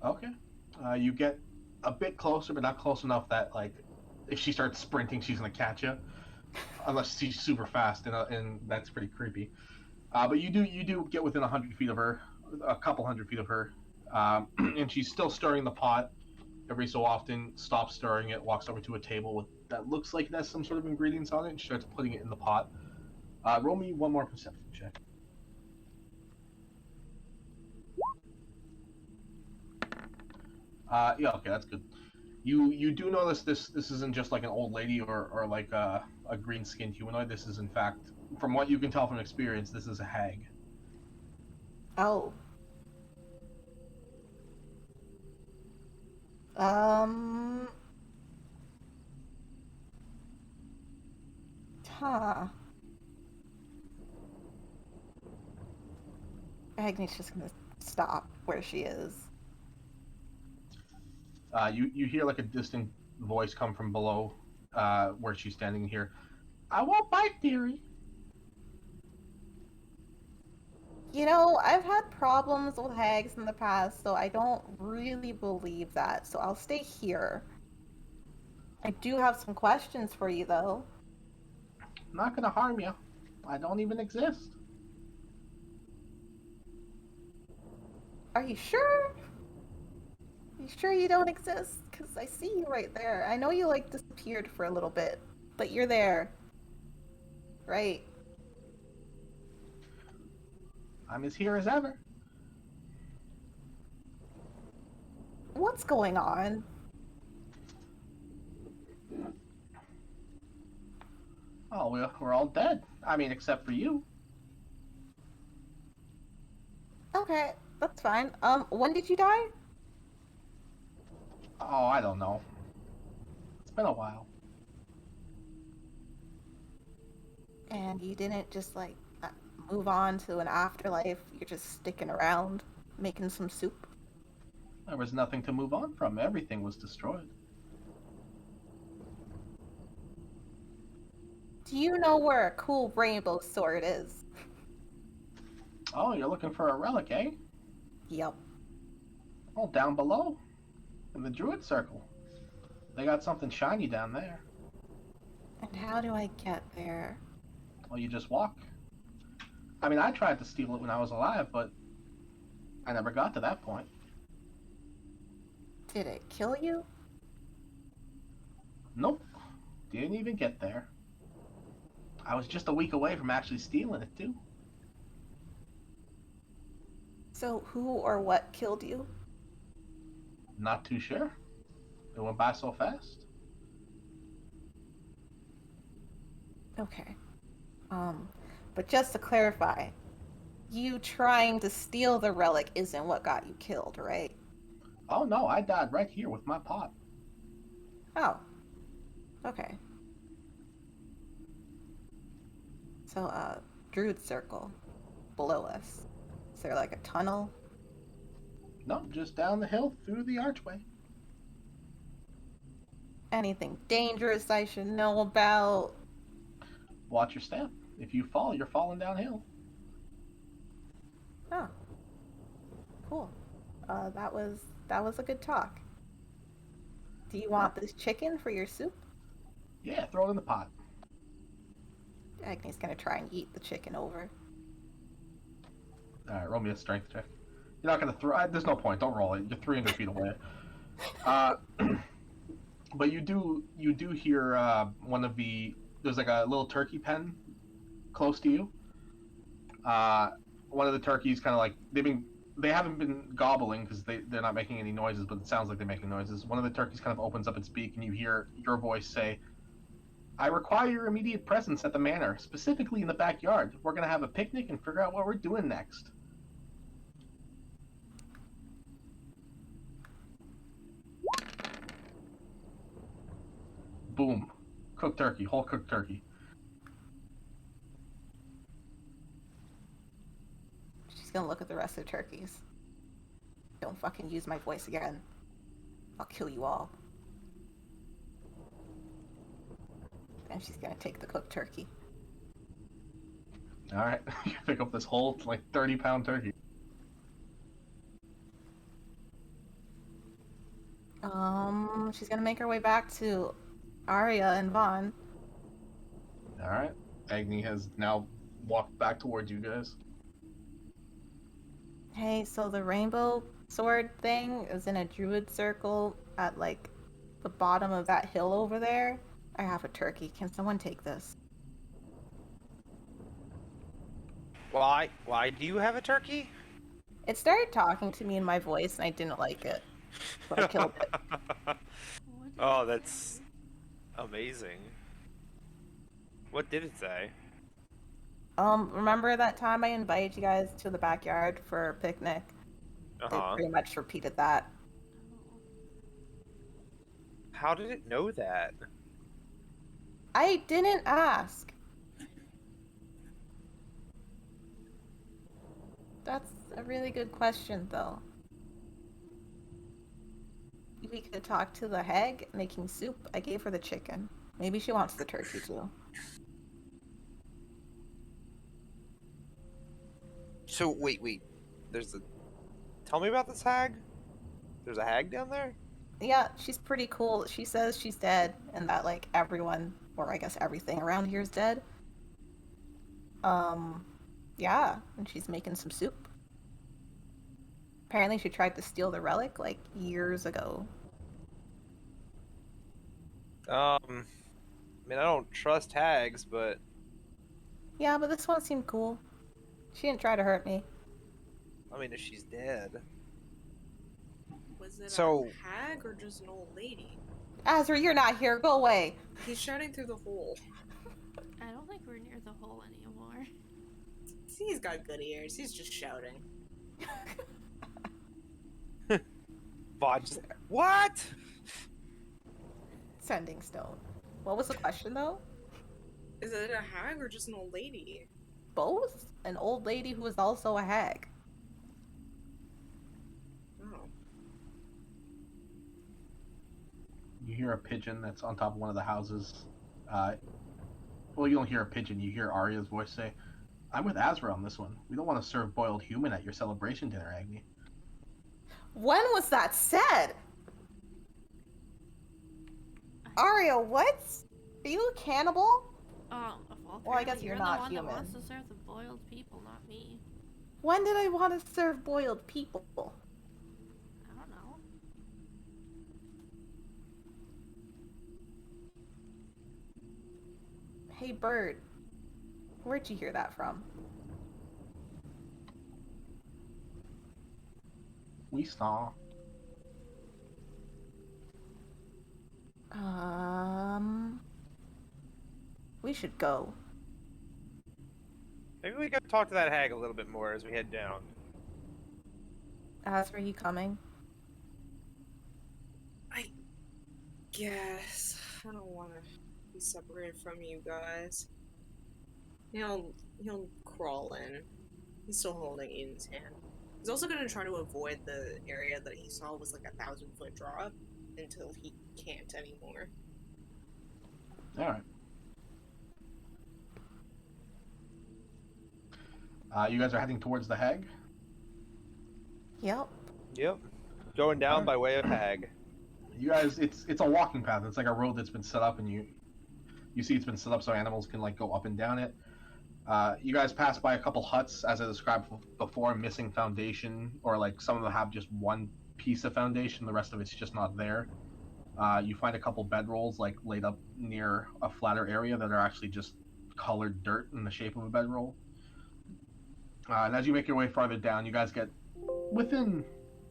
Okay. You get a bit closer, but not close enough that, like, if she starts sprinting, she's gonna catch you. Unless she's super fast, and that's pretty creepy. But you do get within 100 feet of her, a couple 100 feet of her, and she's still stirring the pot. Every so often, stops stirring it, walks over to a table that looks like it has some sort of ingredients on it, and starts putting it in the pot. Roll me one more perception check. Yeah, okay, that's good. You do notice this isn't just like an old lady or like a green-skinned humanoid. This is, in fact, from what you can tell from experience, this is a hag. Oh. Huh. Agni's just gonna stop where she is. You hear like a distant voice come from below where she's standing here. I won't bite, dearie. You know, I've had problems with hags in the past, so I don't really believe that, so I'll stay here. I do have some questions for you, though. I'm not gonna harm you. I don't even exist. Are you sure? You sure you don't exist? Because I see you right there. I know you, like, disappeared for a little bit, but you're there. Right? I'm as here as ever. What's going on? Oh, we're all dead. I mean, except for you. Okay, that's fine. When did you die? Oh, I don't know. It's been a while. And you didn't just, like, move on to an afterlife? You're just sticking around, making some soup? There was nothing to move on from. Everything was destroyed. Do you know where a cool rainbow sword is? Oh, you're looking for a relic, eh? Yep. Oh, down below. In the druid circle. They got something shiny down there. And how do I get there? Well, you just walk. I mean, I tried to steal it when I was alive, but I never got to that point. Did it kill you? Nope. Didn't even get there. I was just a week away from actually stealing it, too. So who or what killed you? Not too sure. It went by so fast. Okay. But just to clarify, you trying to steal the relic isn't what got you killed, right? Oh no, I died right here with my pot. Oh. Okay. So, Druid Circle, below us. Is there like a tunnel? No, just down the hill through the archway. Anything dangerous I should know about? Watch your step. If you fall, you're falling downhill. Oh. Cool. That was a good talk. Do you want this chicken for your soup? Yeah, throw it in the pot. Agni's gonna try and eat the chicken over. Alright, roll me a strength check. You're not gonna throw. There's no point. Don't roll it. You're 300 feet away. But you do hear one of the. There's like a little turkey pen close to you. One of the turkeys kind of like they haven't been gobbling because they're not making any noises, but it sounds like they're making noises. One of the turkeys kind of opens up its beak, and you hear your voice say, "I require your immediate presence at the manor, specifically in the backyard. We're gonna have a picnic and figure out what we're doing next." Boom. Cooked turkey. Whole cooked turkey. She's gonna look at the rest of the turkeys. Don't fucking use my voice again. I'll kill you all. And she's gonna take the cooked turkey. Alright. You pick up this whole, like, 30-pound turkey. She's gonna make her way back to Arya and Vaughn. Alright. Agni has now walked back towards you guys. Hey, so the rainbow sword thing is in a druid circle at, like, the bottom of that hill over there. I have a turkey. Can someone take this? Why do you have a turkey? It started talking to me in my voice, and I didn't like it. So I killed it. What did Oh, it that's say? amazing. What did it say? Remember that time I invited you guys to the backyard for a picnic? It pretty much repeated that. How did it know that? I didn't ask. That's a really good question, though. We could talk to the hag making soup. I gave her the chicken. Maybe she wants the turkey, too. So wait. There's a. Tell me about this hag. There's a hag down there. Yeah, she's pretty cool. She says she's dead and that, like, everyone, or I guess everything around here is dead. Yeah, and she's making some soup. Apparently she tried to steal the relic, like, years ago. I mean, I don't trust hags, but Yeah, but this one seemed cool. She didn't try to hurt me. I mean, if she's dead. Was it So- a hag or just an old lady? Azra, you're not here. Go away. He's shouting through the hole. I don't think we're near the hole anymore. See, he's got good ears. He's just shouting. Vods. What? Sending stone. What was the question, though? Is it a hag or just an old lady? Both? An old lady who is also a hag. Oh. You hear a pigeon that's on top of one of the houses. Well, you don't hear a pigeon. You hear Arya's voice say, "I'm with Azra on this one. We don't want to serve boiled human at your celebration dinner, Agni." When was that said? Arya, what? Are you a cannibal? Well, I guess you're the not one human. that wants to serve the boiled people, not me. When did I want to serve boiled people? I don't know. Hey, bird. Where'd you hear that from? We saw. We should go. Maybe we could talk to that hag a little bit more as we head down. Azra, you coming? I guess. I don't want to be separated from you guys. He'll crawl in. He's still holding Eden's hand. He's also going to try to avoid the area that he saw was like 1,000-foot drop until he can't anymore. All right. You guys are heading towards the hag. Yep. Yep. Going down by way of hag. You guys, it's a walking path. It's like a road that's been set up, and you see it's been set up so animals can like go up and down it. You guys pass by a couple huts, as I described before, missing foundation, or like some of them have just one piece of foundation, the rest of it's just not there. You find a couple bedrolls like laid up near a flatter area that are actually just colored dirt in the shape of a bedroll. And as you make your way farther down, you guys get within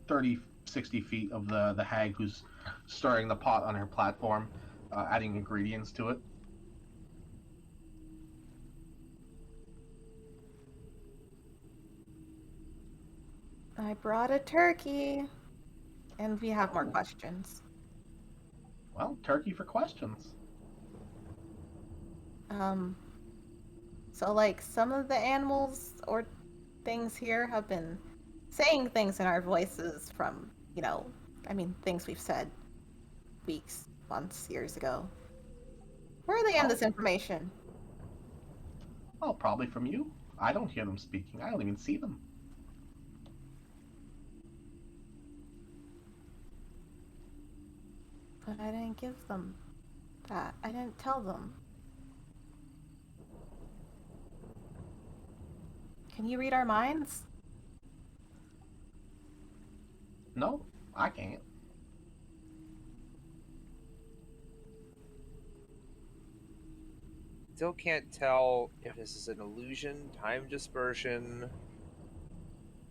30, 60 feet of the hag who's stirring the pot on her platform, adding ingredients to it. I brought a turkey. And we have more questions. Well, turkey for questions. So like some of the animals or things here have been saying things in our voices from, things we've said weeks, months, years ago. Where are they getting this information? Oh, probably from you. I don't hear them speaking. I don't even see them. But I didn't give them that. I didn't tell them. Can you read our minds? No, I can't. Still can't tell if this is an illusion, time dispersion.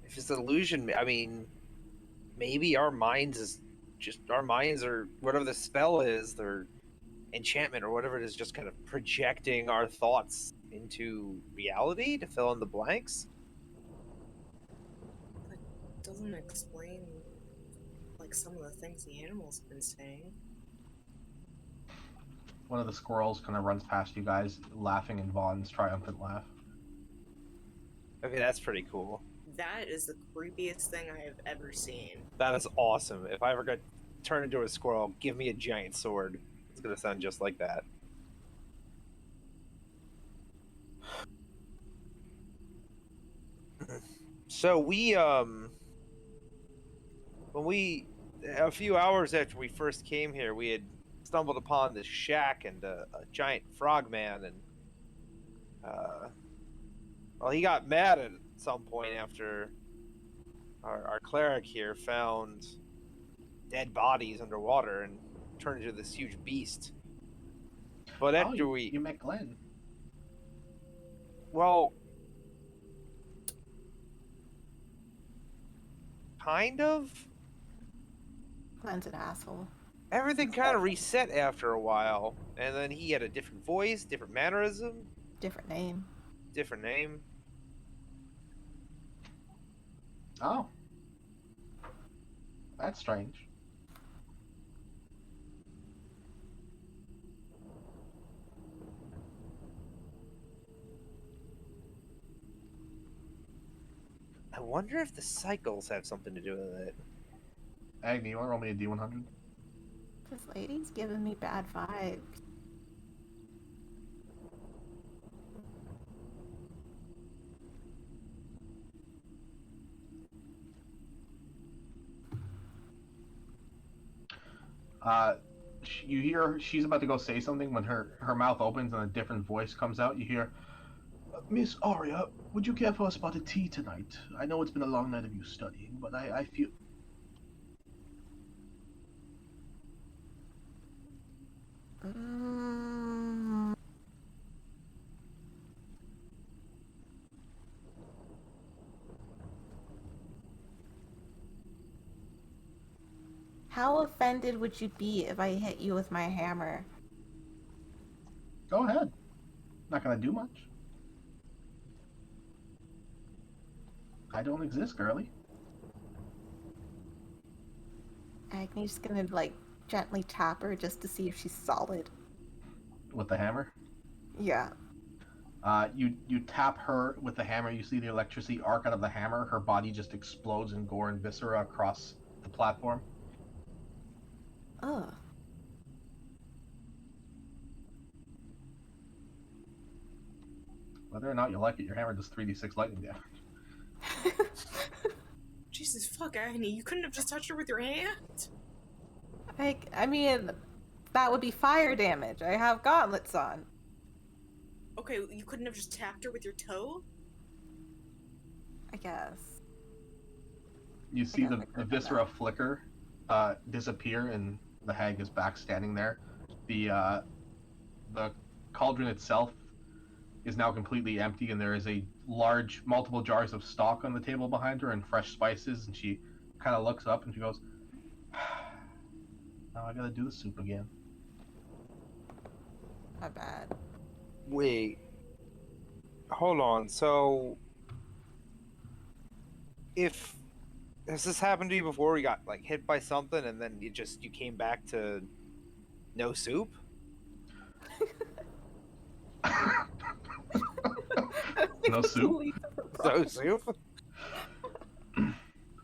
If it's an illusion, I mean, maybe our minds are whatever the spell is, their enchantment or whatever it is, just kind of projecting our thoughts into reality to fill in the blanks. That doesn't explain like some of the things the animals have been saying. One of the squirrels kind of runs past you guys, laughing in Vaughn's triumphant laugh. Okay, that's pretty cool. That is the creepiest thing I have ever seen. That is awesome. If I ever got turned into a squirrel, give me a giant sword. It's gonna sound just like that. So a few hours after we first came here, we had stumbled upon this shack and a giant frogman, and well, he got mad at some point after our cleric here found dead bodies underwater and turned into this huge beast. But after you met Glenn. well, kind of. Glenn's an asshole. Everything kind of reset after a while, and then he had a different voice, different mannerism, Different name. different name. Oh. That's strange. I wonder if the cycles have something to do with it. Agni, you want to roll me a D100? This lady's giving me bad vibes. You hear she's about to go say something when her mouth opens and a different voice comes out. You hear, Miss Aria, would you care for a spot of tea tonight? I know it's been a long night of you studying, but I feel... How offended would you be if I hit you with my hammer? Go ahead. Not gonna do much. I don't exist, girly. Agni's gonna, like, gently tap her just to see if she's solid. With the hammer. Yeah. You tap her with the hammer. You see the electricity arc out of the hammer. Her body just explodes in gore and viscera across the platform. Ugh. Whether or not you like it, your hammer does 3d6 lightning damage. Jesus fuck, Agni, you couldn't have just touched her with your hand? Like, I mean, that would be fire damage. I have gauntlets on. Okay, you couldn't have just tapped her with your toe? I guess. You see the that. viscera flicker, disappear, and the hag is back standing there. The cauldron itself is now completely empty, and there is a large, multiple jars of stock on the table behind her and fresh spices, and she kind of looks up and she goes, now I gotta do the soup again. Not bad. Wait. Hold on. So, has this happened to you before? You got like hit by something and then you came back to no soup? No soup? No soup?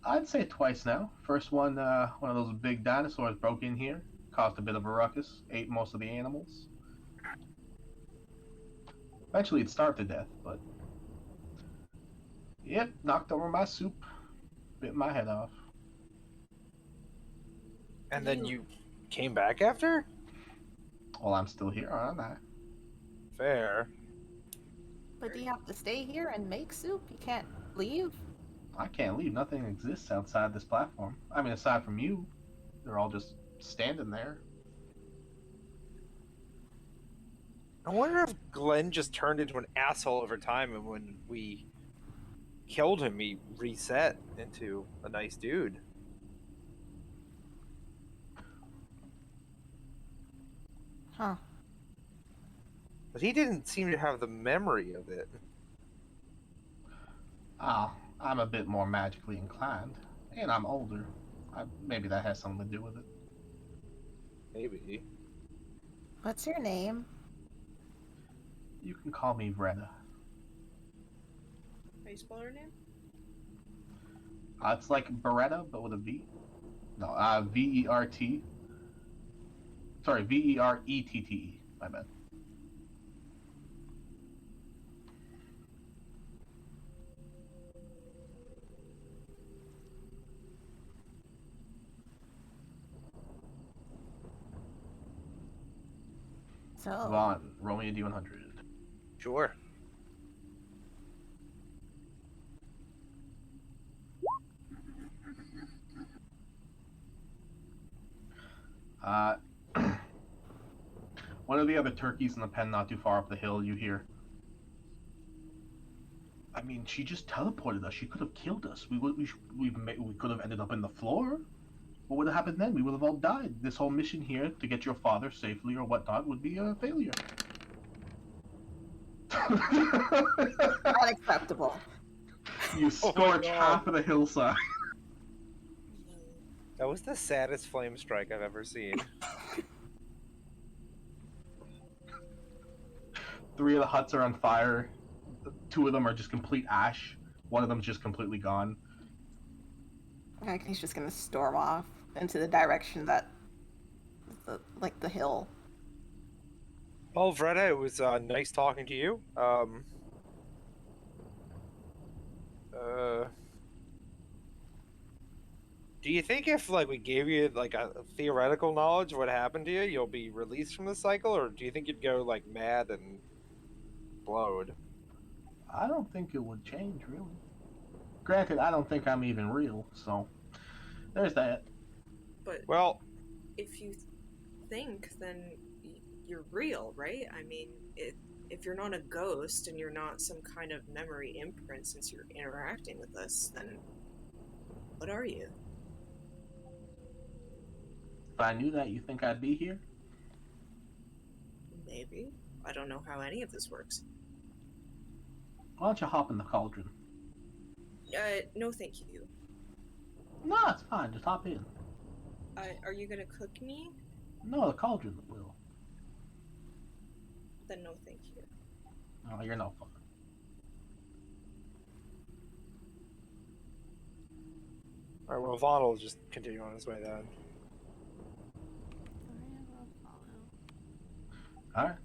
I'd say twice now. First one of those big dinosaurs broke in here, caused a bit of a ruckus, ate most of the animals. Eventually it starved to death, but... Yep, knocked over my soup, bit my head off. And then you came back after? Well, I'm still here, aren't I? Fair. But do you have to stay here and make soup? You can't leave? I can't leave. Nothing exists outside this platform. I mean, aside from you. They're all just standing there. I wonder if Glenn just turned into an asshole over time, and when we killed him, he reset into a nice dude. Huh. But he didn't seem to have the memory of it. Ah, I'm a bit more magically inclined. And I'm older. Maybe that has something to do with it. Maybe. What's your name? You can call me Vreda. How you spell her name? It's like Beretta, but with a V. No, V-E-R-T. Sorry, V-E-R-E-T-T-E. My bad. So, Vaughn, roll me a D100. Sure. Uh, one of the other turkeys in the pen not too far up the hill, you hear. I mean, she just teleported us. She could have killed us. We could have ended up in the floor. What would have happened then? We would have all died. This whole mission here to get your father safely or whatnot would be a failure. unacceptable. You scorch God. half of the hillside. That was the saddest flame strike I've ever seen. 3 of the huts are on fire. 2 of them are just complete ash. 1 of them's just completely gone. Agnes just gonna storm off into the direction that, the hill. Well, Vreda, it was nice talking to you. Do you think if we gave you a theoretical knowledge of what happened to you, you'll be released from the cycle, or do you think you'd go mad and explode? I don't think it would change, really. Granted, I don't think I'm even real, so there's that. But Well, if you think, then you're real, right? I mean, if you're not a ghost and you're not some kind of memory imprint since you're interacting with us, then what are you? If I knew that, you think I'd be here? Maybe. I don't know how any of this works. Why don't you hop in the cauldron? No thank you. No, it's fine. Just hop in. Are you gonna cook me? No, the cauldron will. Then no thank you. Oh, you're no fun. alright, well, Vaughn will just continue on his way then. Alright.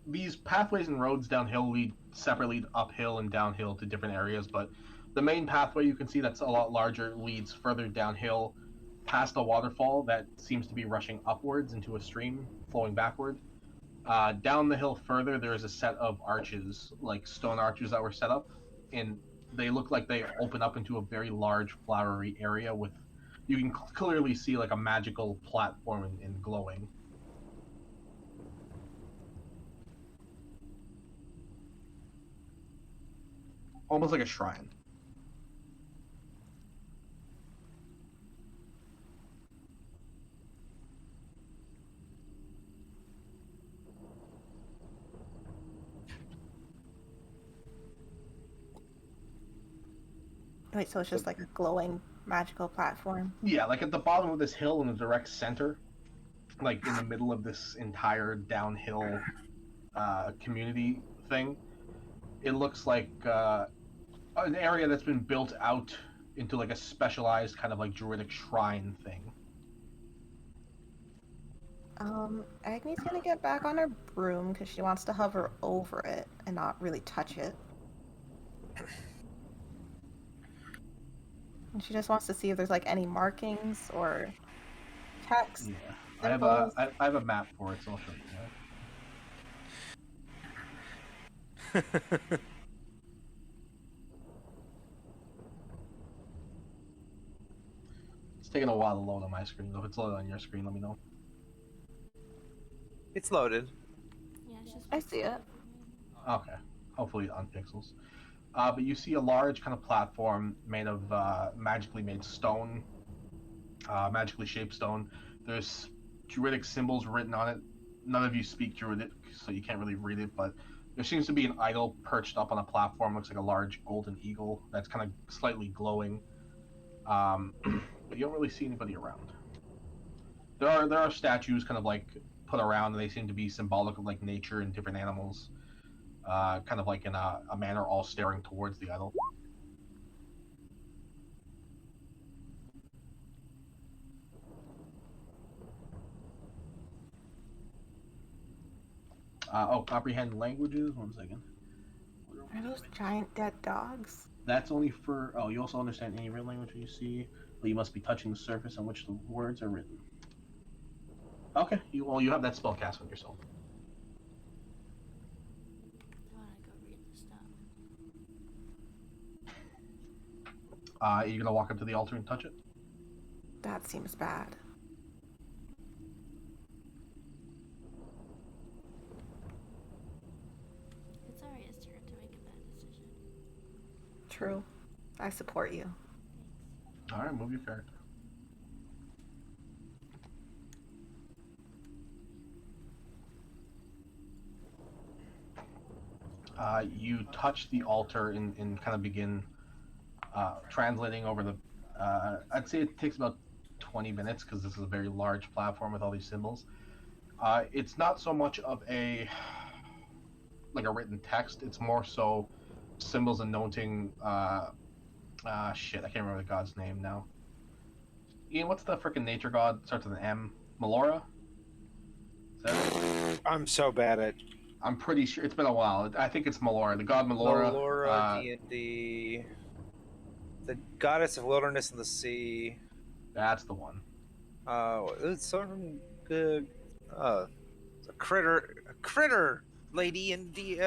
These pathways and roads downhill lead separately uphill and downhill to different areas, but the main pathway you can see that's a lot larger leads further downhill past a waterfall that seems to be rushing upwards into a stream flowing backward. Down the hill further, there is a set of arches, like stone arches that were set up, and they look like they open up into a very large flowery area with, you can clearly see a magical platform and glowing. Almost like a shrine. Wait, so it's just like a glowing magical platform? Yeah, at the bottom of this hill in the direct center, in the middle of this entire downhill community thing, it looks like an area that's been built out into a specialized kind of druidic shrine thing. Agni's gonna get back on her broom because she wants to hover over it and not really touch it. And she just wants to see if there's any markings or text. Yeah, symbols. I have a map for it, so I'll show you that. It's taking a while to load on my screen, though. If it's loaded on your screen, let me know. It's loaded. Yeah, it's just. I see it. Okay, hopefully on pixels. But you see a large kind of platform made of magically made stone, magically shaped stone. There's druidic symbols written on it. None of you speak druidic, so you can't really read it, but there seems to be an idol perched up on a platform. Looks like a large golden eagle that's kind of slightly glowing. But you don't really see anybody around. There are statues kind of put around, and they seem to be symbolic of nature and different animals. Kind of in a manner all staring towards the idol. comprehend languages. 1 second. Are those giant dead dogs? That's only for. Oh, you also understand any real language you see, but you must be touching the surface on which the words are written. Okay, you have that spell cast on yourself. I wanna go read the stuff. You're gonna walk up to the altar and touch it. That seems bad. It's Arya's turn to make a bad decision. True. I support you. Thanks. All right, move your character. You touch the altar and kind of begin translating over the. I'd say it takes about 20 minutes because this is a very large platform with all these symbols. It's not so much of a written text. It's more so symbols and noting. Shit, I can't remember the god's name now. Ian, what's the freaking nature god? Starts with an M. Melora? Is that it? I'm so bad at I'm pretty sure it's been a while. I think it's Melora. The god Melora. Melora, D&D, the goddess of wilderness and the sea. That's the one. It's some good. It's a critter lady in the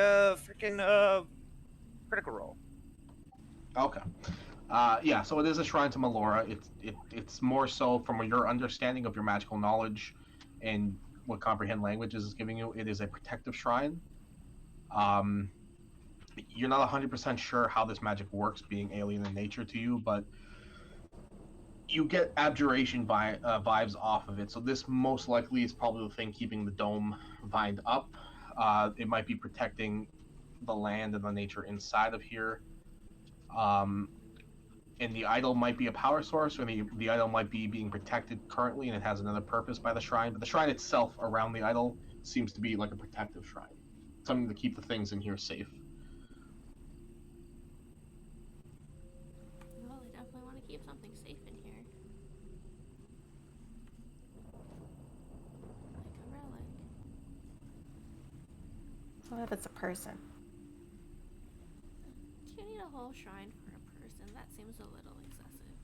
freaking critical role. Okay. Yeah, so it is a shrine to Melora. It's more so from your understanding of your magical knowledge and what comprehend languages is giving you. It is a protective shrine. You're not 100% sure how this magic works, being alien in nature to you, but you get abjuration vibes off of it. So this most likely is probably the thing keeping the dome vined up. It might be protecting the land and the nature inside of here. And the idol might be a power source, or the idol might be being protected currently, and it has another purpose by the shrine. But the shrine itself around the idol seems to be like a protective shrine, something to keep the things in here safe. Well, I definitely want to keep something safe in here. Like a relic. What if it's a person? Do you need a whole shrine for a person? That seems a little excessive.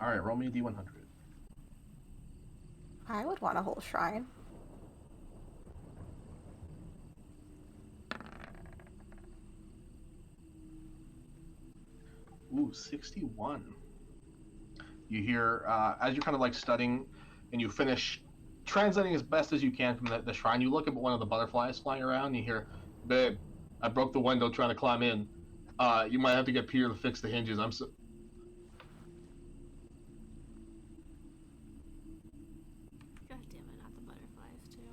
All right, roll me a d100. I would want a whole shrine. Ooh, 61. You hear, as you're kind of like studying, and you finish translating as best as you can from the shrine, you look at one of the butterflies flying around, and you hear, "Babe, I broke the window trying to climb in. You might have to get Peter to fix the hinges. I'm so..." God damn it, not the butterflies, too.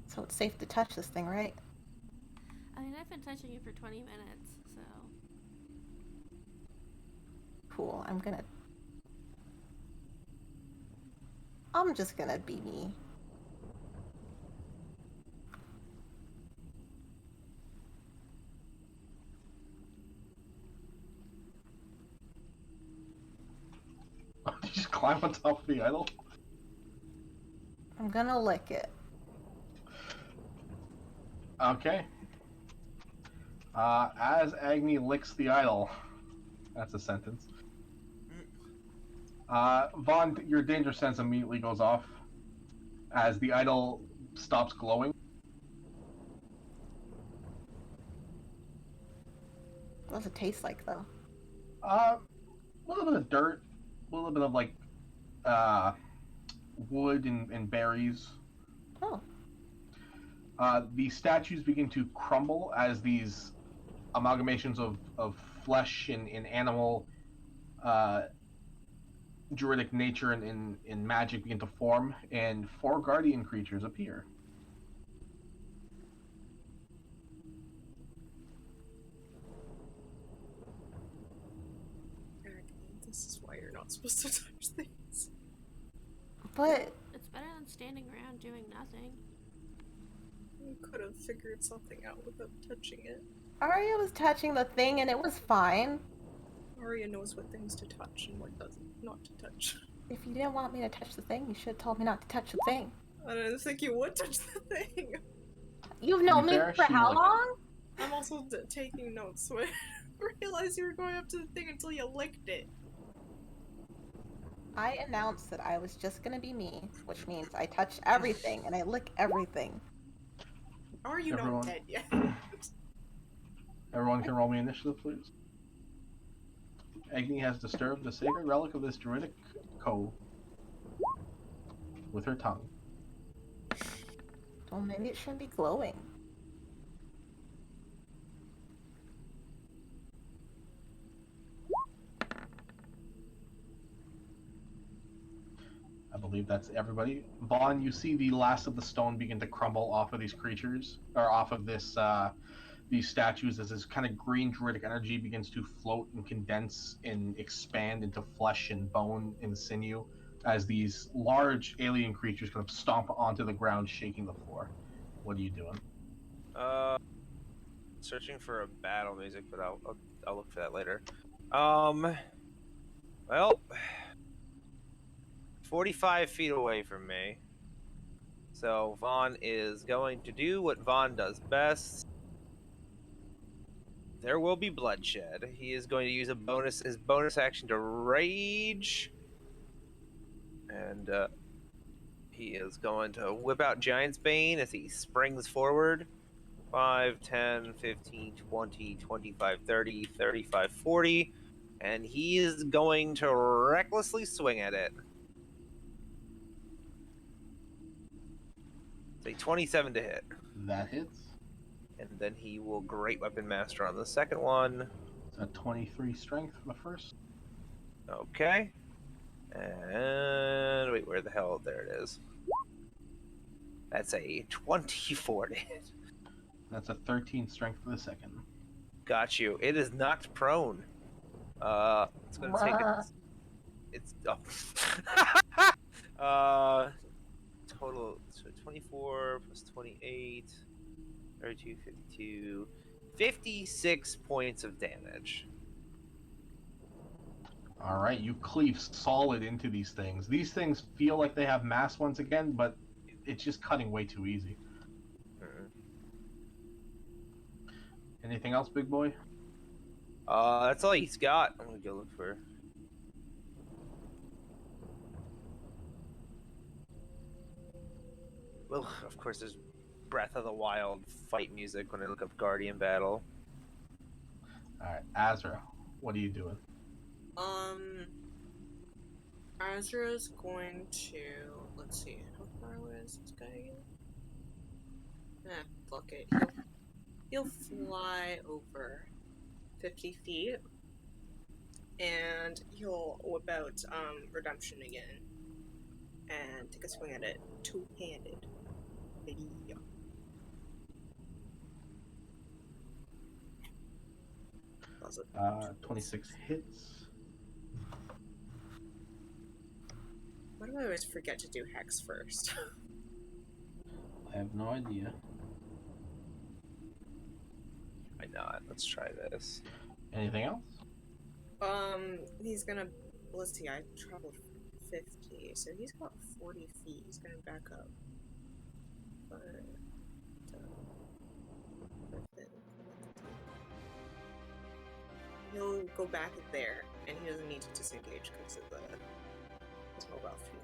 So it's safe to touch this thing, right? I mean, I've been touching it for 20 minutes, so. Cool. I'm just gonna be me. You just climb on top of the idol? I'm gonna lick it. Okay. As Agni licks the idol, that's a sentence. Vaughn, your danger sense immediately goes off as the idol stops glowing. What does it taste like, though? A little bit of dirt, a little bit of like wood and berries. Oh. The statues begin to crumble as these amalgamations of flesh and animal druidic nature and magic begin to form, and 4 guardian creatures appear. This is why you're not supposed to touch things. But It's better than standing around doing nothing. You could have figured something out without touching it. Arya was touching the thing and it was fine. Arya knows what things to touch and what doesn't not to touch. If you didn't want me to touch the thing, you should have told me not to touch the thing. I didn't think you would touch the thing. You've To known be me fair, for she, how like- long? I'm also taking notes, so I realized you were going up to the thing until you licked it. I announced that I was just gonna be me, which means I touch everything and I lick everything. Are you Everyone. not dead yet? Everyone can roll me initiative, please. Agni has disturbed the sacred relic of this druidic cove with her tongue. Well, maybe it shouldn't be glowing. I believe that's everybody. Vaughn, you see the last of the stone begin to crumble off of these creatures, or off of this these statues, as this kind of green druidic energy begins to float and condense and expand into flesh and bone and sinew, as these large alien creatures kind of stomp onto the ground, shaking the floor. What are you doing? Searching for a battle music, but I'll look for that later. Well, 45 feet away from me. So Vaughn is going to do what Vaughn does best. There will be bloodshed. He is going to use his bonus action to rage. And he is going to whip out Giant's Bane as he springs forward. 5, 10, 15, 20, 25, 30, 35, 40. And he is going to recklessly swing at it. Say 27 to hit. That hits. And then he will Great Weapon Master on the second one. It's a 23 strength for the first. Okay. And wait, where the hell? There it is. That's a 24 to hit. That's a 13 strength for the second. Got you. It is knocked prone. It's gonna take it. It's total. So 24 plus 28, 32, 52, 56 points of damage. All right, you cleave solid into these things. These things feel like they have mass once again, but it's just cutting way too easy. Anything else, big boy? That's all he's got. I'm gonna go look for. Well, of course, there's Breath of the Wild fight music when I look up Guardian Battle. All right, Azra, what are you doing? Azra's going to, let's see, how far away is this guy again? Fuck it. He'll fly over 50 feet, and he'll whip out, Redemption again, and take a swing at it, two-handed. Yeah. That's it. 26 hits. Why do I always forget to do hex first? I have no idea. Why not? Let's try this. Anything else? He's gonna, let's see, I traveled 50, so he's got 40 feet. He's gonna back up. But, he'll go back there, and he doesn't need to disengage because of his mobile feet.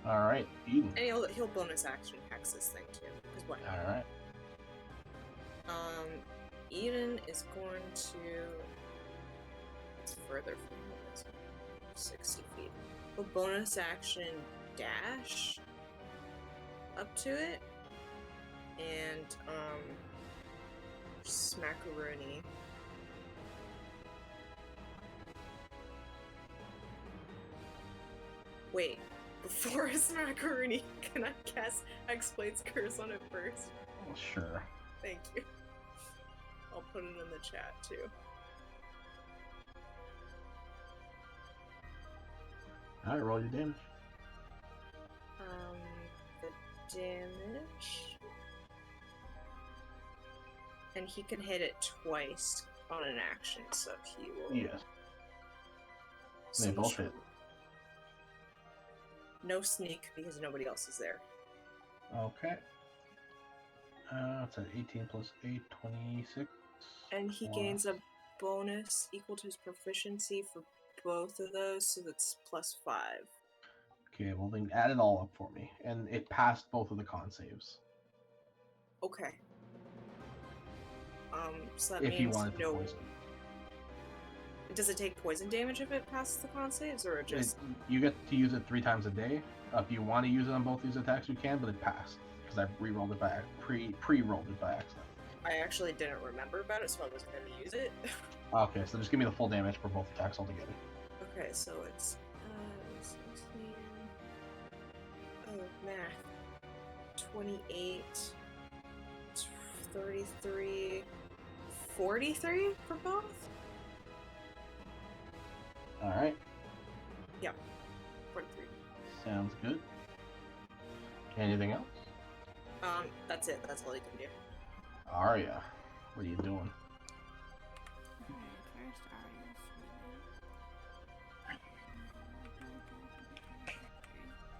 All right, Eden. And he'll bonus action hex this thing too. Because why not? All right. Eden is going to. It's further from him. 60 feet. He'll bonus action dash up to it, and smackaroonie. Wait, before a smackaroonie, can I cast X-Blade's Curse on it first? Sure. Thank you. I'll put it in the chat too. All right, roll your damage. The damage, and he can hit it twice on an action, so he will. Yes. They so both hit. No sneak because nobody else is there. Okay. It's at 18 plus 8, 26. And he gains a bonus equal to his proficiency for both of those, so that's +5. Okay, well then add it all up for me. And it passed both of the con saves. Okay. So that If means you wanted to no. poison. Does it take poison damage if it passes the con saves, or it just? You get to use it 3 times a day. If you want to use it on both these attacks, you can, but it passed because I re-rolled it by pre-rolled it by accident. I actually didn't remember about it, so I wasn't going to use it. Okay, so just give me the full damage for both attacks altogether. Okay, so it's 16. Oh, math. 28, 33, 43 for both. All right. Yeah, 43. Sounds good. Anything else? That's it. That's all you can do. Arya, what are you doing? Alright, first Arya's swimming.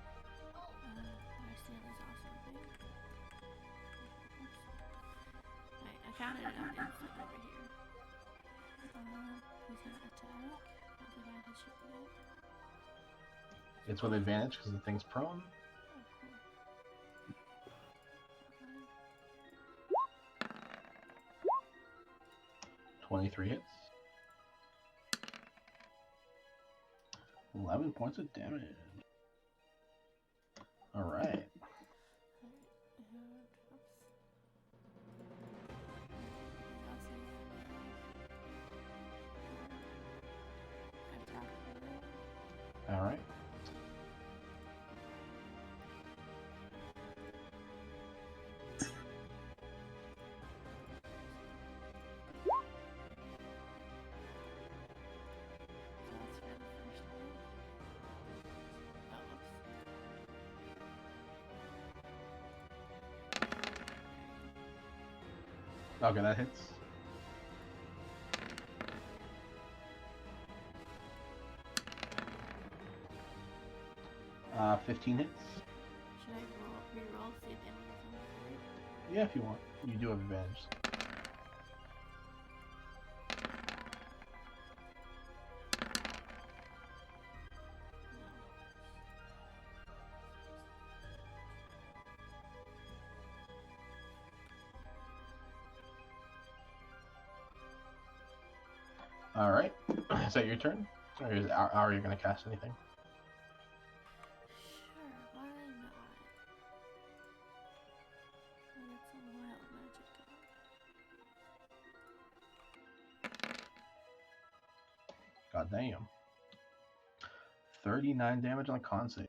Understand is also a thing. Alright, I counted it out inside over here. He's gonna attack. What advantage should we get? It's with advantage because the thing's prone. Oh, cool. 23 hits. 11 points of damage. All right. All right. Okay, that hits. 15 hits. Should I re-roll see if any of them are Yeah, if you want. You do have advantage. All right. Is that your turn? Or is Arya going to cast anything? Sure, why not? I got some wild magic going. God damn. 39 damage on a con save.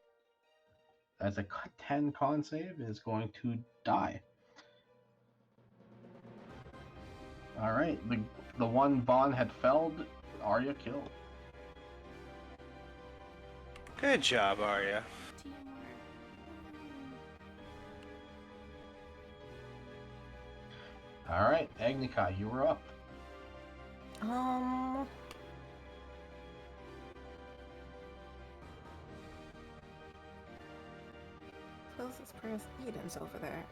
That's a 10 con save is going to die. All right, the one Vaughn had felled, Arya killed. Good job, Arya. Teamwork. All right, Agnika, you were up. Closest person Eden's over there.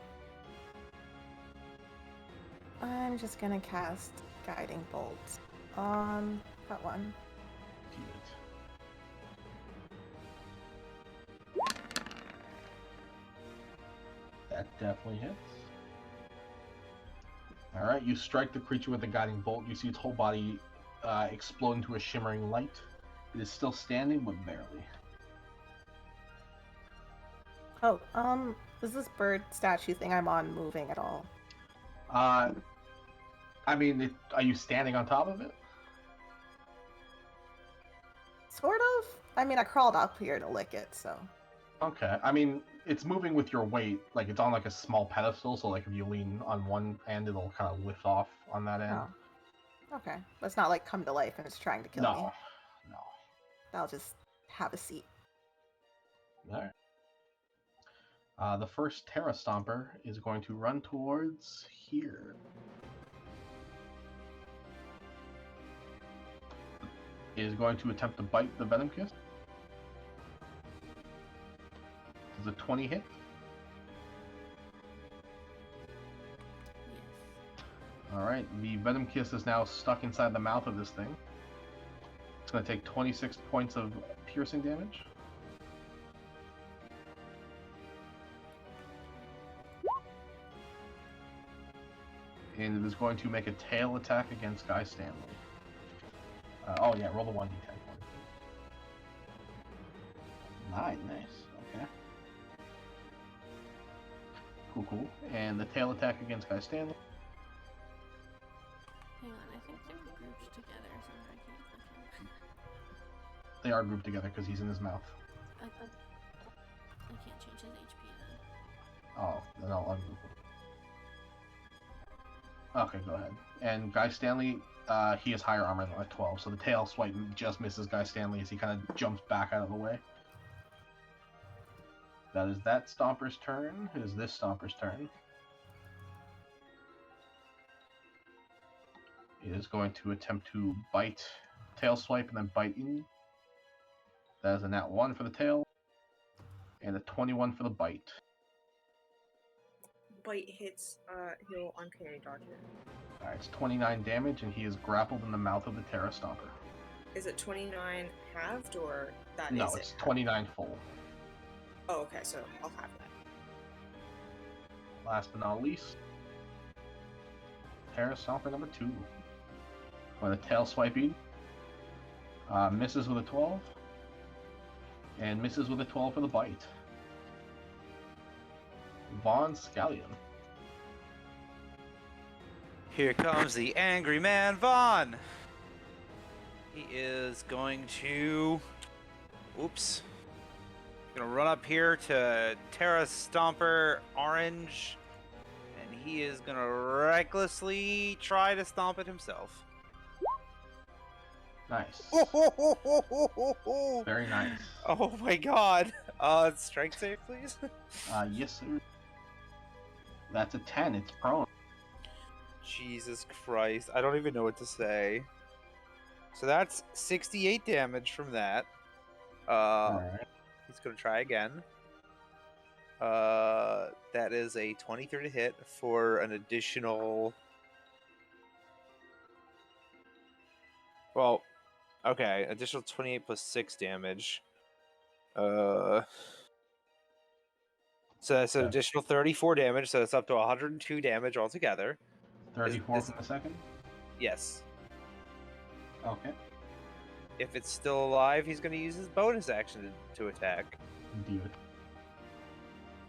I'm just gonna cast Guiding Bolt on that one. That definitely hits. All right, you strike the creature with the guiding bolt. You see its whole body explode into a shimmering light. It is still standing, but barely. Oh, is this bird statue thing I'm on moving at all? I mean, are you standing on top of it? Sort of. I mean, I crawled up here to lick it, so. Okay. I mean, it's moving with your weight. Like, it's on like a small pedestal, so like if you lean on one end, it'll kind of lift off on that end. Oh. Okay. But it's not like come to life and it's trying to kill me. No. I'll just have a seat. All right. The first Terra Stomper is going to run towards here. is going to attempt to bite the Venom Kiss. Does a 20 hit? Yes. Alright, the Venom Kiss is now stuck inside the mouth of this thing. It's going to take 26 points of piercing damage. And it is going to make a tail attack against Guy Stanley. Oh yeah, roll the 1d10 for me. Nice. Okay. Cool. And the tail attack against Guy Stanley. Hang on, I think they're grouped together, so I can't click him. They are grouped together because he's in his mouth. I can't change his HP then. Oh, then I'll ungroup him. Okay, go ahead. And Guy Stanley, he has higher armor than 12, so the tail swipe just misses Guy Stanley as he kind of jumps back out of the way. That is that Stomper's turn. It is this Stomper's turn. It is going to attempt to bite, tail swipe, and then bite in. That is a nat 1 for the tail, and a 21 for the bite. Bite hits, he'll uncanny dodge it. Alright, it's 29 damage, and he is grappled in the mouth of the Terra Stomper. Is it 29 halved, or that No, is it's it? 29 full. Oh, okay, so I'll have that. Last but not least, Terra Stomper number 2. With a tail swiping, misses with a 12, and misses with a 12 for the bite. Von Scallion. Here comes the angry man, Vaughn. He is going to... Oops. Gonna run up here to Terra Stomper Orange, and he is gonna recklessly try to stomp it himself. Nice. Oh, Very nice. oh my god. Strength save, please. Yes, sir. That's a 10. It's prone. Jesus Christ. I don't even know what to say. So that's 68 damage from that. Alright. He's going to try again. That is a 23 to hit for an additional... Well, okay. Additional 28 plus 6 damage. So that's an additional 34 damage, so it's up to 102 damage altogether. 34 from the second? Yes. Okay. If it's still alive, he's going to use his bonus action to attack. Do it.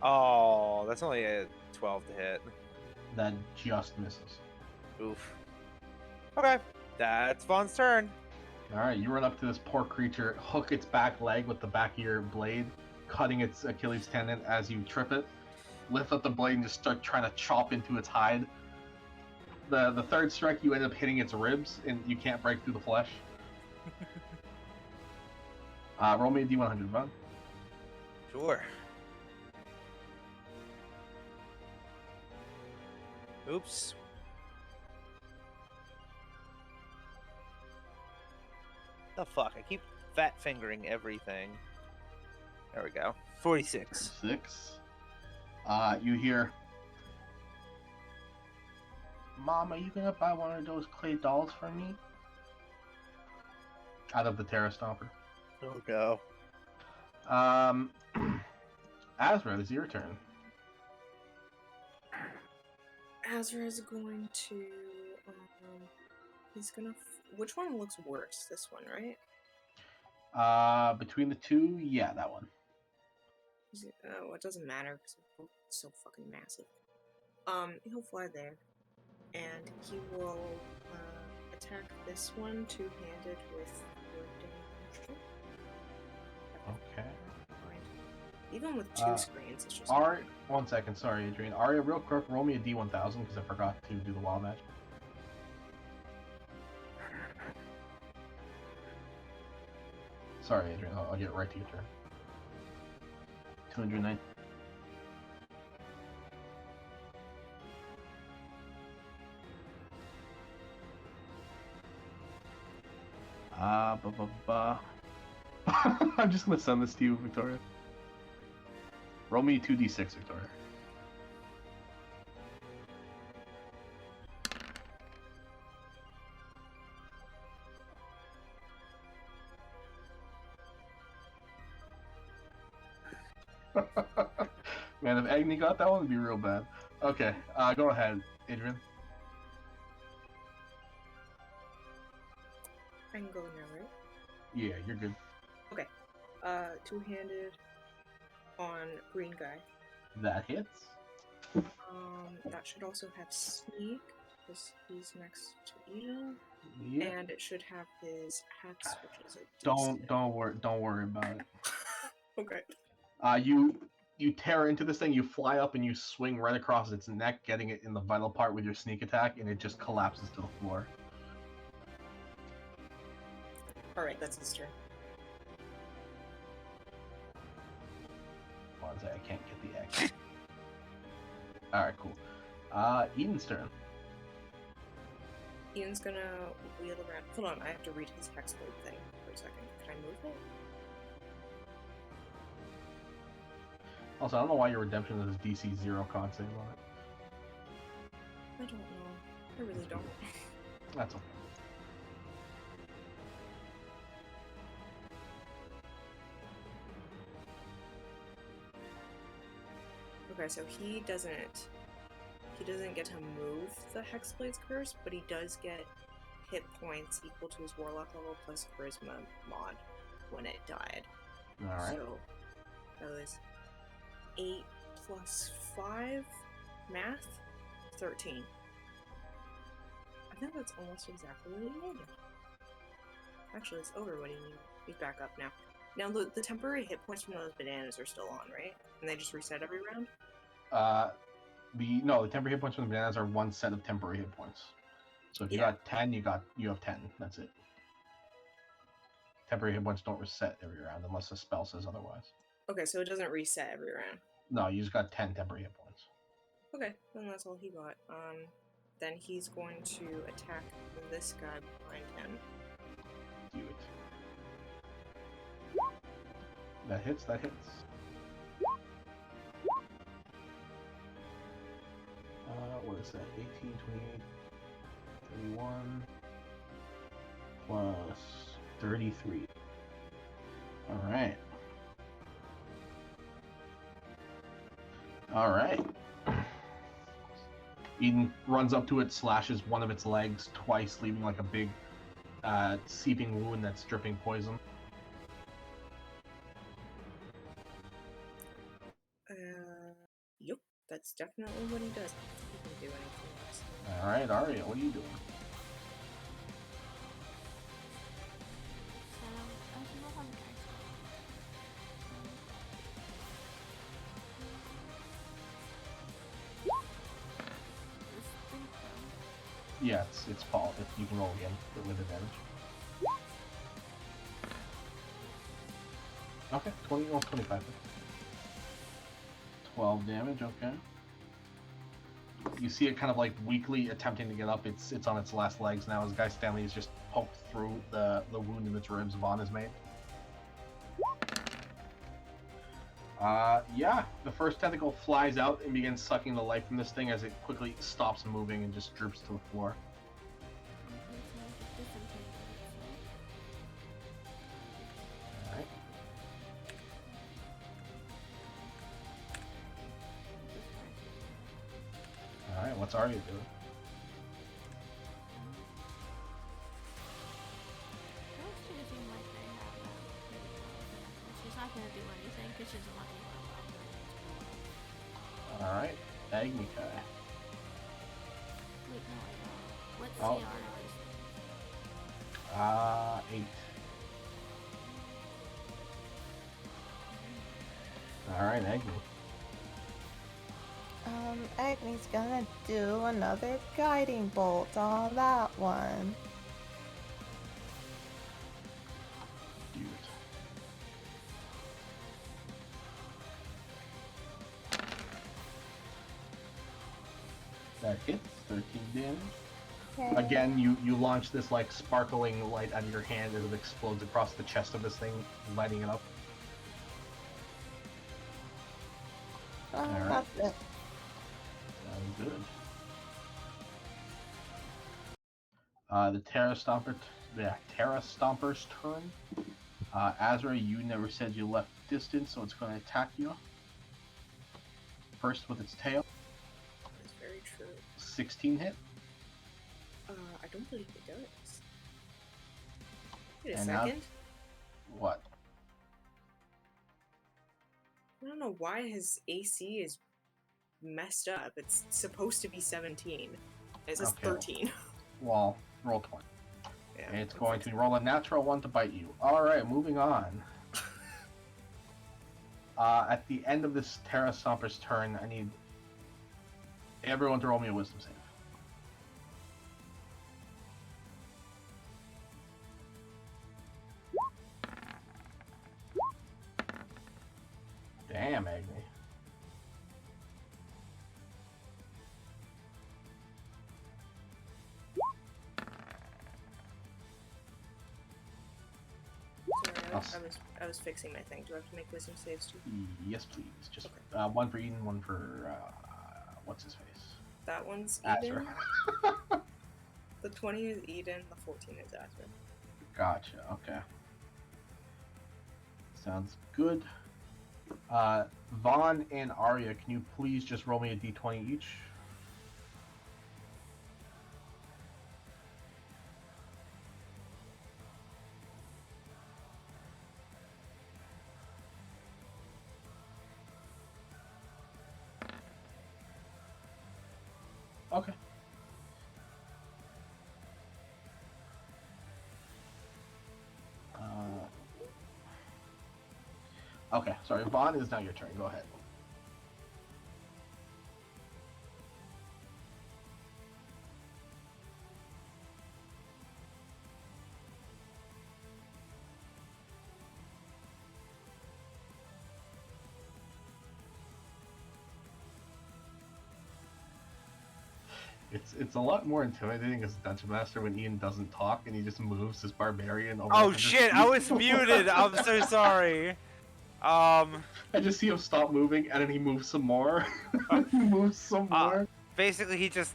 Oh, that's only a 12 to hit. That just misses. Oof. Okay, that's Vaughn's turn. Alright, you run up to this poor creature, hook its back leg with the back of your blade, cutting its Achilles tendon as you trip it. Lift up the blade and just start trying to chop into its hide. The third strike, you end up hitting its ribs, and you can't break through the flesh. Roll me a D100, Vaughn. Sure. Oops. The fuck? I keep fat fingering everything. There we go. 46. 6. You hear, Mom, are you gonna buy one of those clay dolls for me? Out of the Terra Stomper. Oh no. Azra, it's your turn. Azra is going to, he's gonna, which one looks worse? This one, right? Between the two, yeah, that one. Oh, it doesn't matter because it's so fucking massive. He'll fly there, and he will attack this one two-handed with wood. Okay. Even with two screens, it's just. Ari, 1 second, sorry, Adrian. Aria, real quick, roll me a D1000 because I forgot to do the wild match. Sorry, Adrian. I'll get right to your turn. 209. I'm just gonna send this to you, Victoria. Roll me 2d6, Victoria. Man, if Agni got that one, it'd be real bad. Okay, go ahead, Adrian. I can go now, right? Yeah, you're good. Two-handed on green guy. That hits. That should also have sneak, because he's next to Eden. Yeah. And it should have his hex, which is a Don't worry about it. Okay. You tear into this thing, you fly up and you swing right across its neck, getting it in the vital part with your sneak attack, and it just collapses to the floor. Alright, that's his turn. One sec, I can't get the X. Alright, cool. Eden's turn. Ian's gonna wheel around. Hold on, I have to read his hexblade thing for a second. Can I move it? Also, I don't know why your redemption is DC 0 con save on it. I don't know. I really don't. That's okay. Okay, so he doesn't get to move the Hexblade's curse, but he does get hit points equal to his warlock level plus charisma mod when it died. Alright. So that was 8 plus 5 math 13. I think that's almost exactly what he needed. Actually, it's over what he needed. He's back up now. Now the temporary hit points from those bananas are still on, right? And they just reset every round? The temporary hit points from the bananas are one set of temporary hit points. So if you got 10, you have 10. That's it. Temporary hit points don't reset every round unless the spell says otherwise. Okay, so it doesn't reset every round. No, you just got 10 temporary hit points. Okay, then that's all he got. Then he's going to attack this guy behind him. Do it. That hits. What is that? 18, 28, 31, plus 33. Alright. Eden runs up to it, slashes one of its legs twice, leaving like a big seeping wound that's dripping poison. Yep, that's definitely what he does. He can do anything else. Alright, Aria, what are you doing? So, I don't know how the guys go. This thing from. Yeah, it's fall. If you can roll again with advantage. Okay, 20 or 25. 12 damage, okay. You see it kind of like weakly attempting to get up. It's on its last legs now as Guy Stanley is just poked through the wound in its ribs Vaughn has made. Yeah, the first tentacle flies out and begins sucking the life from this thing as it quickly stops moving and just droops to the floor. Alright. Alright, what's Arya doing? She's not gonna do anything because she's not gonna. Alright, Agni Kai. Wait, no, I don't. What's Oh. CR? 8. Alright, Agni. Agni's gonna do another guiding bolt on that one. Do it. That hits, 13 damage. Again, you launch this like sparkling light out of your hand as it explodes across the chest of this thing, lighting it up. Alright. That's it. Sounds good. The Terra Stomper's turn. Azra, you never said you left distance, so it's going to attack you. First with its tail. That's very true. 16 hit. I don't believe it does. Wait a And now- second. What? I don't know why his AC is messed up. It's supposed to be 17. It says Okay. 13. Well, roll 20. Yeah, And it's going to roll a natural 1 to bite you. Alright, moving on. At the end of this Terra Stomper's turn, I need everyone to roll me a wisdom save. Damn, Agni. Sorry, I was fixing my thing. Do I have to make wisdom saves too? Yes, please. Just one for Eden, one for what's his face? That one's Azra. Eden. The 20 is Eden. The 14 is Azra. Gotcha. Okay. Sounds good. Vaughn and Arya, can you please just roll me a d20 each? Okay. Okay, sorry. Vaughn, it is now your turn. Go ahead. It's a lot more intimidating as a dungeon master when Ian doesn't talk and he just moves his barbarian over. Oh 100 shit! feet. I was muted. I'm so sorry. I just see him stop moving and then he moves some more. He moves some more. Basically, he just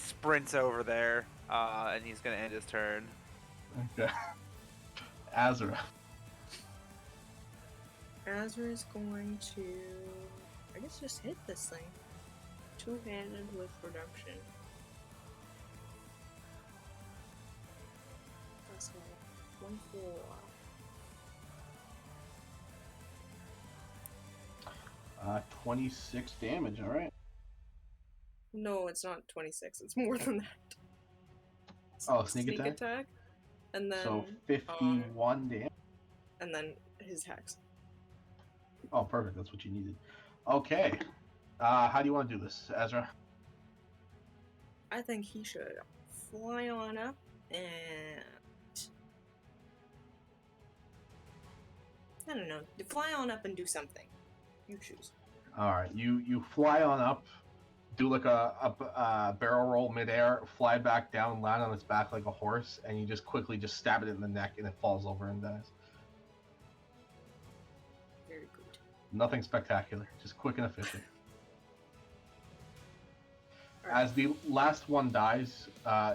sprints over there, and he's gonna end his turn. Okay. Azra. Azra is going to, I guess, just hit this thing. Two-handed with reduction. That's 1-4. 26 damage. All right. No, it's not 26. It's more than that. Oh, sneak attack? And then So 51 damage. and then his hex. Oh, perfect. That's what you needed. Okay. How do you want to do this, Ezra? I think he should fly on up and I don't know. Fly on up and do something. You choose. All right. You fly on up, do like a barrel roll midair, fly back down, land on its back like a horse, and you just quickly just stab it in the neck, and it falls over and dies. Very good. Nothing spectacular. Just quick and efficient. Alright. As the last one dies,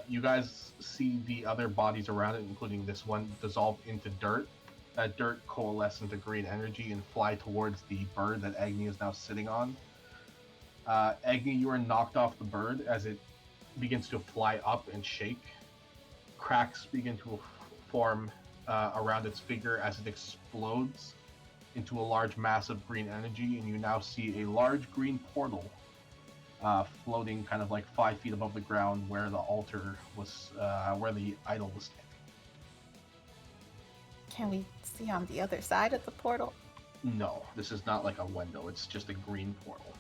you guys see the other bodies around it, including this one, dissolve into dirt. That dirt coalesce into green energy and fly towards the bird that Agni is now sitting on. Agni, you are knocked off the bird as it begins to fly up and shake. Cracks begin to form around its figure as it explodes into a large mass of green energy, and you now see a large green portal floating kind of like 5 feet above the ground where the altar was, where the idol was standing. Can we see on the other side of the portal? No, this is not like a window, it's just a green portal.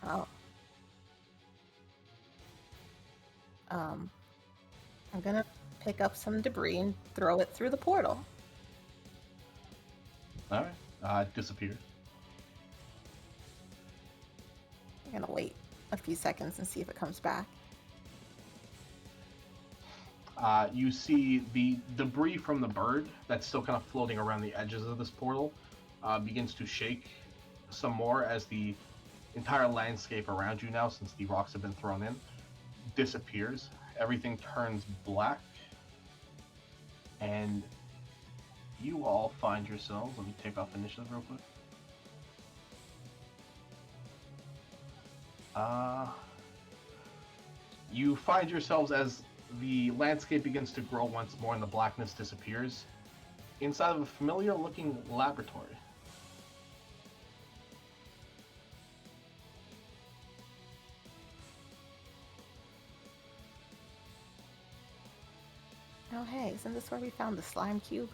Oh. I'm gonna pick up some debris and throw it through the portal. Alright, it disappears. I'm gonna wait a few seconds and see if it comes back. You see the debris from the bird that's still kind of floating around the edges of this portal begins to shake some more as the entire landscape around you now, since the rocks have been thrown in, disappears. Everything turns black, and you all find yourselves. Let me take off initiative real quick. You find yourselves as the landscape begins to grow once more and the blackness disappears inside of a familiar looking laboratory. Oh hey, isn't this where we found the slime cube?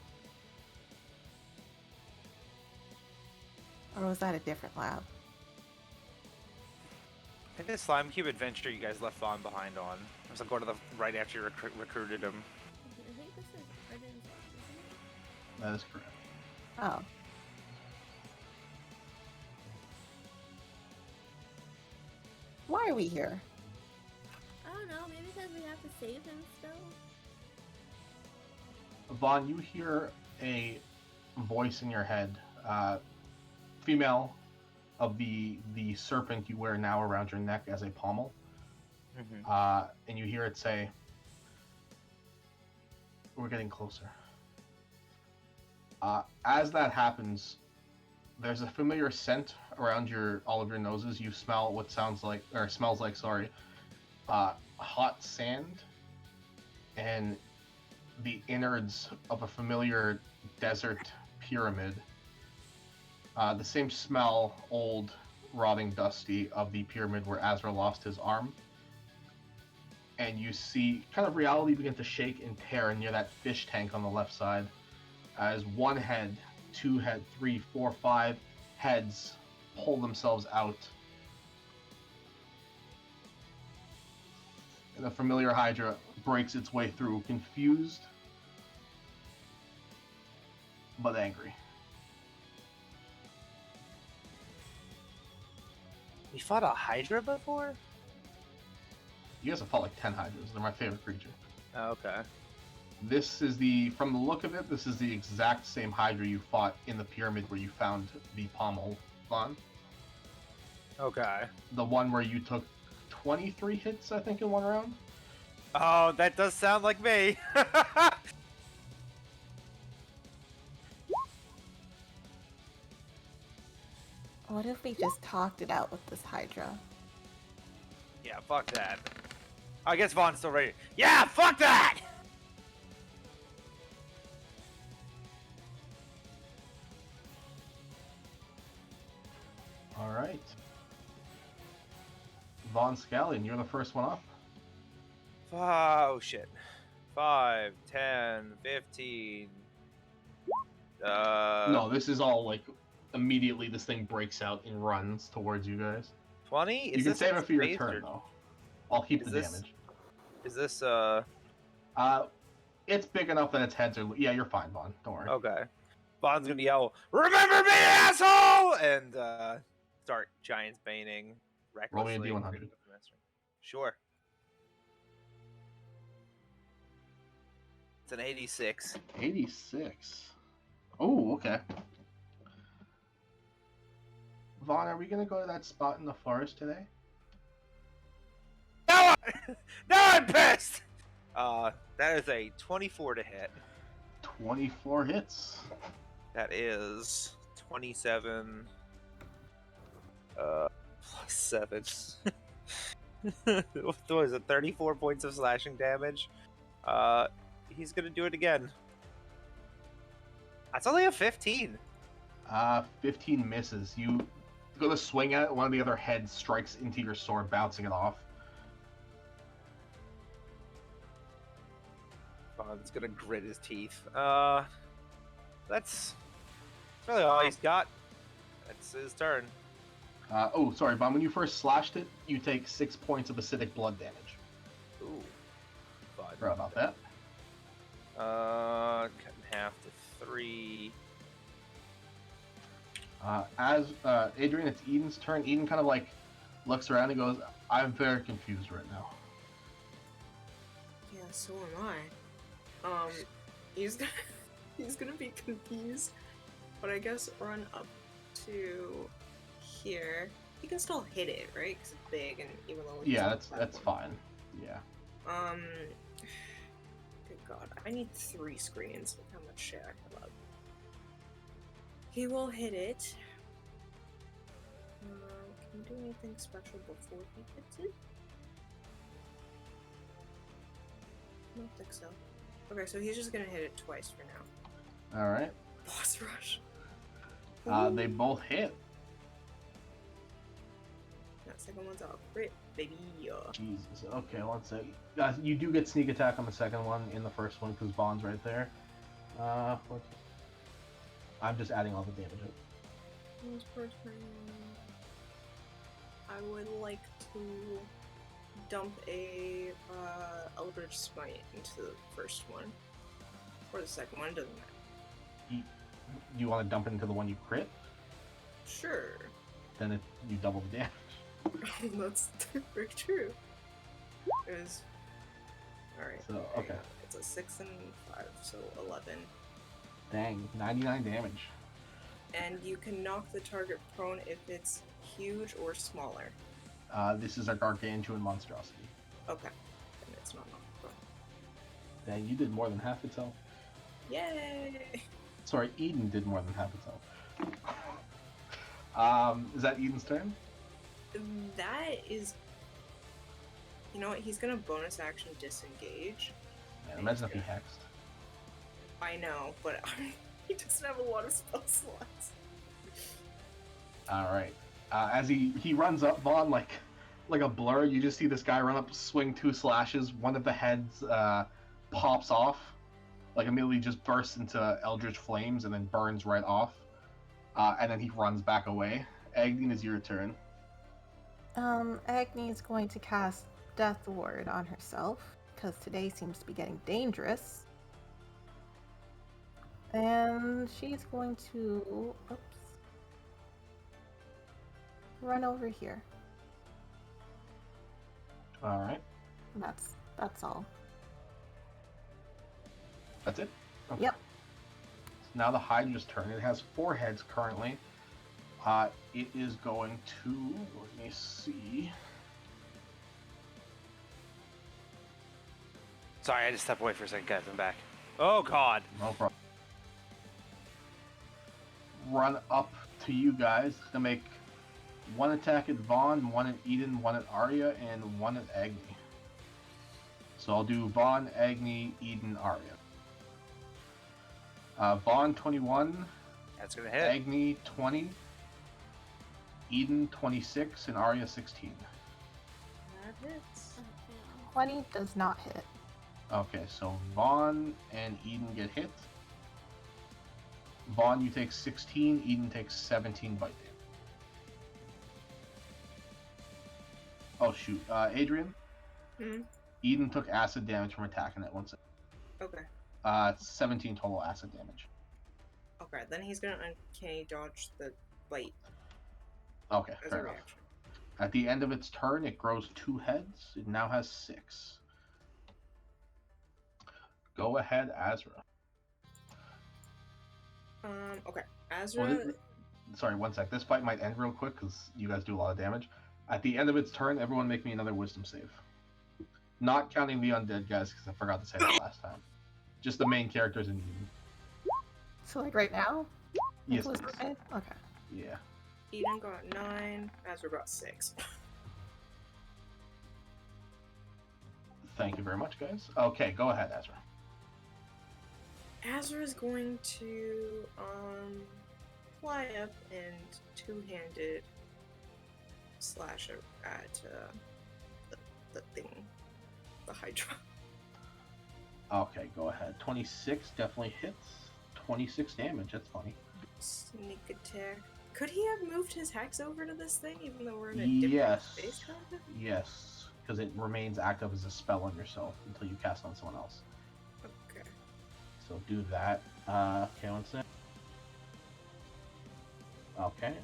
Or was that a different lab? I think the slime cube adventure you guys left Vaughn behind on. I was going to the right after you recruited him. I think this is Arden's isn't it? That is correct. Oh. Why are we here? I don't know, maybe because we have to save him still? Vaughn, you hear a voice in your head, female, of the serpent you wear now around your neck as a pommel, and you hear it say, "We're getting closer." As that happens, there's a familiar scent around all of your noses. You smell what smells like hot sand and the innards of a familiar desert pyramid. The same smell, old, rotting, dusty, of the pyramid where Azra lost his arm. And you see kind of reality begin to shake and tear near that fish tank on the left side as one head, two head, 3, 4, 5 heads pull themselves out. And the familiar Hydra breaks its way through, confused but angry. We fought a Hydra before? You guys have fought like 10 Hydras. They're my favorite creature. Oh, okay. This is from the look of it, this is the exact same Hydra you fought in the pyramid where you found the pommel on. Okay. The one where you took 23 hits, I think, in one round. Oh, that does sound like me. What if we just talked it out with this Hydra? Yeah, fuck that. I guess Vaughn's still ready. Yeah, fuck that! Alright. Vaughn Scallion, you're the first one up. Oh, shit. 5, 10, 15. No, this is all like immediately this thing breaks out and runs towards you guys. 20? You can save it for your turn, though. I'll keep the damage. Is this, It's big enough that its heads are... Yeah, you're fine, Vaughn. Don't worry. Okay. Vaughn's gonna yell, "Remember me, asshole!" And, start Giant's Baning recklessly. Roll me a D100. Sure. It's an 86. 86. Oh, okay. Vaughn, are we gonna go to that spot in the forest today? Now I'm pissed! That is a 24 to hit. 24 hits. That is 27, plus 7. What was it, 34 points of slashing damage? He's gonna do it again. That's only a 15. 15 misses. You go to swing at it, one of the other heads strikes into your sword, bouncing it off. Vaughn's gonna grit his teeth. That's really all he's got. That's his turn. Oh, sorry, Vaughn. When you first slashed it, you take 6 points of acidic blood damage. Ooh. Forgot about that. Cut in half to 3. Adrian, it's Eden's turn. Eden kind of like looks around and goes, "I'm very confused right now." Yeah, So am I. He's gonna, he's gonna be confused, but I guess run up to here. He can still hit it, right? Because it's big, and even though he's Yeah, on the that's platform. fine. Yeah. Good God, I need 3 screens. Look how much shit I have up. He will hit it. Can you do anything special before he hits it? I don't think so. Okay, so he's just gonna hit it twice for now. All right. Boss rush. They both hit. That second one's a crit, baby. Jesus. Okay, one sec. Guys, you do get sneak attack on the second one in the first one because Bond's right there. 14. I'm just adding all the damage up. This person, I would like to dump a Eldritch Smite into the first one. Or the second one, doesn't matter. You want to dump it into the one you crit? Sure. Then you double the damage. That's very true. It was... Alright. So, okay. It's a 6 and 5, so 11. Dang, 99 damage. And you can knock the target prone if it's huge or smaller. This is a gargantuan monstrosity. Okay. Then it's not knocked prone. Dang, you did more than half its health. Yay! Sorry, Eden did more than half its health. Is that Eden's turn? That is... You know what? He's gonna bonus action disengage. Man, imagine if he hexed. I know, but he doesn't have a lot of spell slots. Alright. As he runs up, Vaughn, like a blur, you just see this guy run up, swing 2 slashes, one of the heads pops off, like immediately just bursts into eldritch flames and then burns right off. And then he runs back away. Agni, is your turn. Agni is going to cast Death Ward on herself, because today seems to be getting dangerous. And she's going to, run over here. Alright. That's all. That's it? Okay. Yep. So now the Hydra's turn. It has 4 heads currently. It is going to, let me see. Sorry, I just stepped away for a second, guys. I'm back. Oh, God. No problem. Run up to you guys to make 1 attack at Vaughn, 1 at Eden, 1 at Arya, and 1 at Agni. So I'll do Vaughn, Agni, Eden, Arya. Vaughn 21, That's gonna hit. Agni 20, Eden 26, and Arya 16. That hits. 20 does not hit. Okay, so Vaughn and Eden get hit. Vaughn, you take 16, Eden takes 17 bite damage. Oh shoot, Adrian? Hmm? Eden took acid damage from attacking it once. Okay. 17 total acid damage. Okay, then he's gonna uncanny dodge the bite Okay, as fair a enough. reaction. At the end of its turn, it grows 2 heads. It now has 6. Go ahead, Azra. Okay. Azra... Well, sorry, one sec. This fight might end real quick because you guys do a lot of damage. At the end of its turn, everyone make me another wisdom save. Not counting the undead guys because I forgot to say that last time. Just the main characters in Eden. So like right now? Yes, Was please. it? Okay. Yeah. Eden got 9, Azra got 6. Thank you very much, guys. Okay, go ahead, Azra. Azra is going to fly up and 2-handed slash at the thing, the Hydra. Okay, go ahead. 26 definitely hits. 26 damage, that's funny. Sneak attack. Could he have moved his hex over to this thing even though we're in a different Yes. space, kind of? Yes, because it remains active as a spell on yourself until you cast on someone else. Okay. So do that. Okay, one sec. Okay.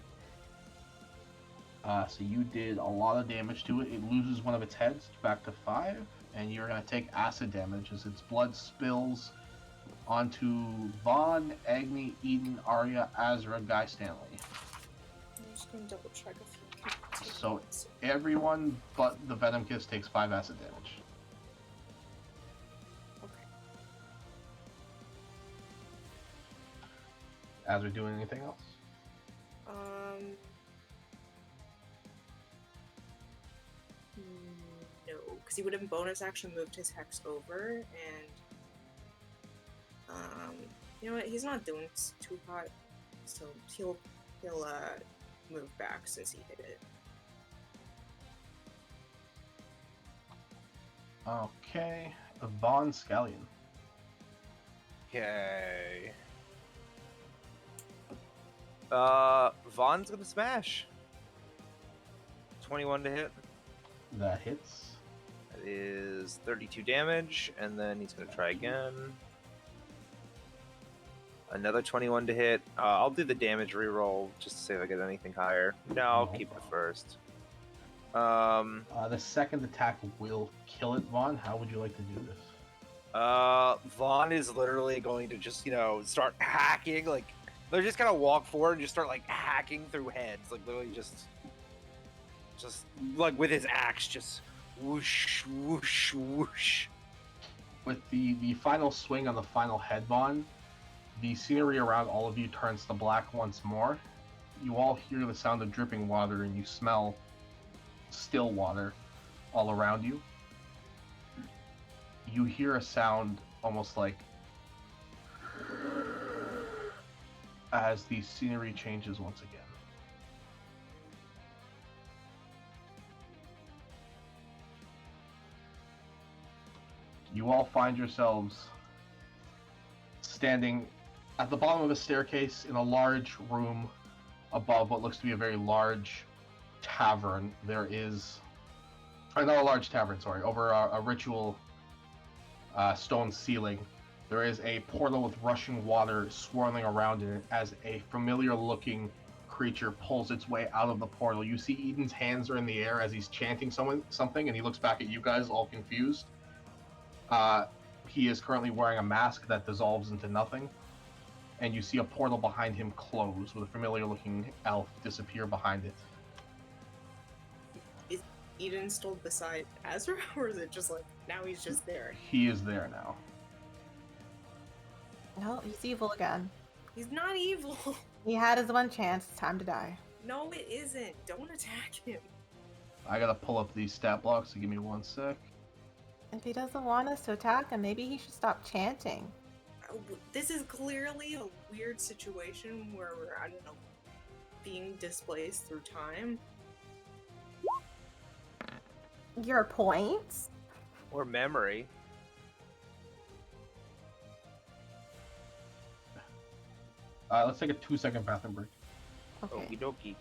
So you did a lot of damage to it. It loses one of its heads back to 5, and you're going to take acid damage as its blood spills onto Vaughn, Agni, Eden, Arya, Azra, Guy Stanley. I'm just gonna double check if you can take So this. everyone but the Venom Kiss takes 5 acid damage. Okay. Azra doing anything else? No, because he would have bonus action moved his hex over, and you know what? He's not doing too hot, so he'll move back since he hit it. Okay, Vaughn Scallion. Okay. Vaughn's gonna smash. 21 to hit. That hits. That is 32 damage, and then he's gonna try again. Another 21 to hit. I'll do the damage reroll just to see if I get anything higher. No, I'll No keep the problem. first. The second attack will kill it, Vaughn. How would you like to do this? Vaughn is literally going to just, start hacking. Like, they're just gonna walk forward and just start, like, hacking through heads. Like, literally just like, with his axe, just whoosh, whoosh, whoosh. With the final swing on the final head, Vaughn, the scenery around all of you turns to black once more. You all hear the sound of dripping water, and you smell still water all around you. You hear a sound almost like as the scenery changes once again. You all find yourselves standing at the bottom of a staircase in a large room above what looks to be a very large tavern. There is, not a large tavern, sorry, over a ritual stone ceiling. There is a portal with rushing water swirling around in it as a familiar looking creature pulls its way out of the portal. You see Eden's hands are in the air as he's chanting something, and he looks back at you guys all confused. He is currently wearing a mask that dissolves into nothing, and you see a portal behind him close with a familiar looking elf disappear behind it. Is Eden still beside Azra, or is it just like now he's just there? He is there now. No, he's evil again. He's not evil. He had his one chance. It's time to die. No, it isn't. Don't attack him. I gotta pull up these stat blocks, so give me 1 sec. If he doesn't want us to attack him, maybe he should stop chanting. This is clearly a weird situation where we're, I don't know, being displaced through time. Your points? Or memory. Let's take a 2-second bathroom break. Okay. Okie dokie.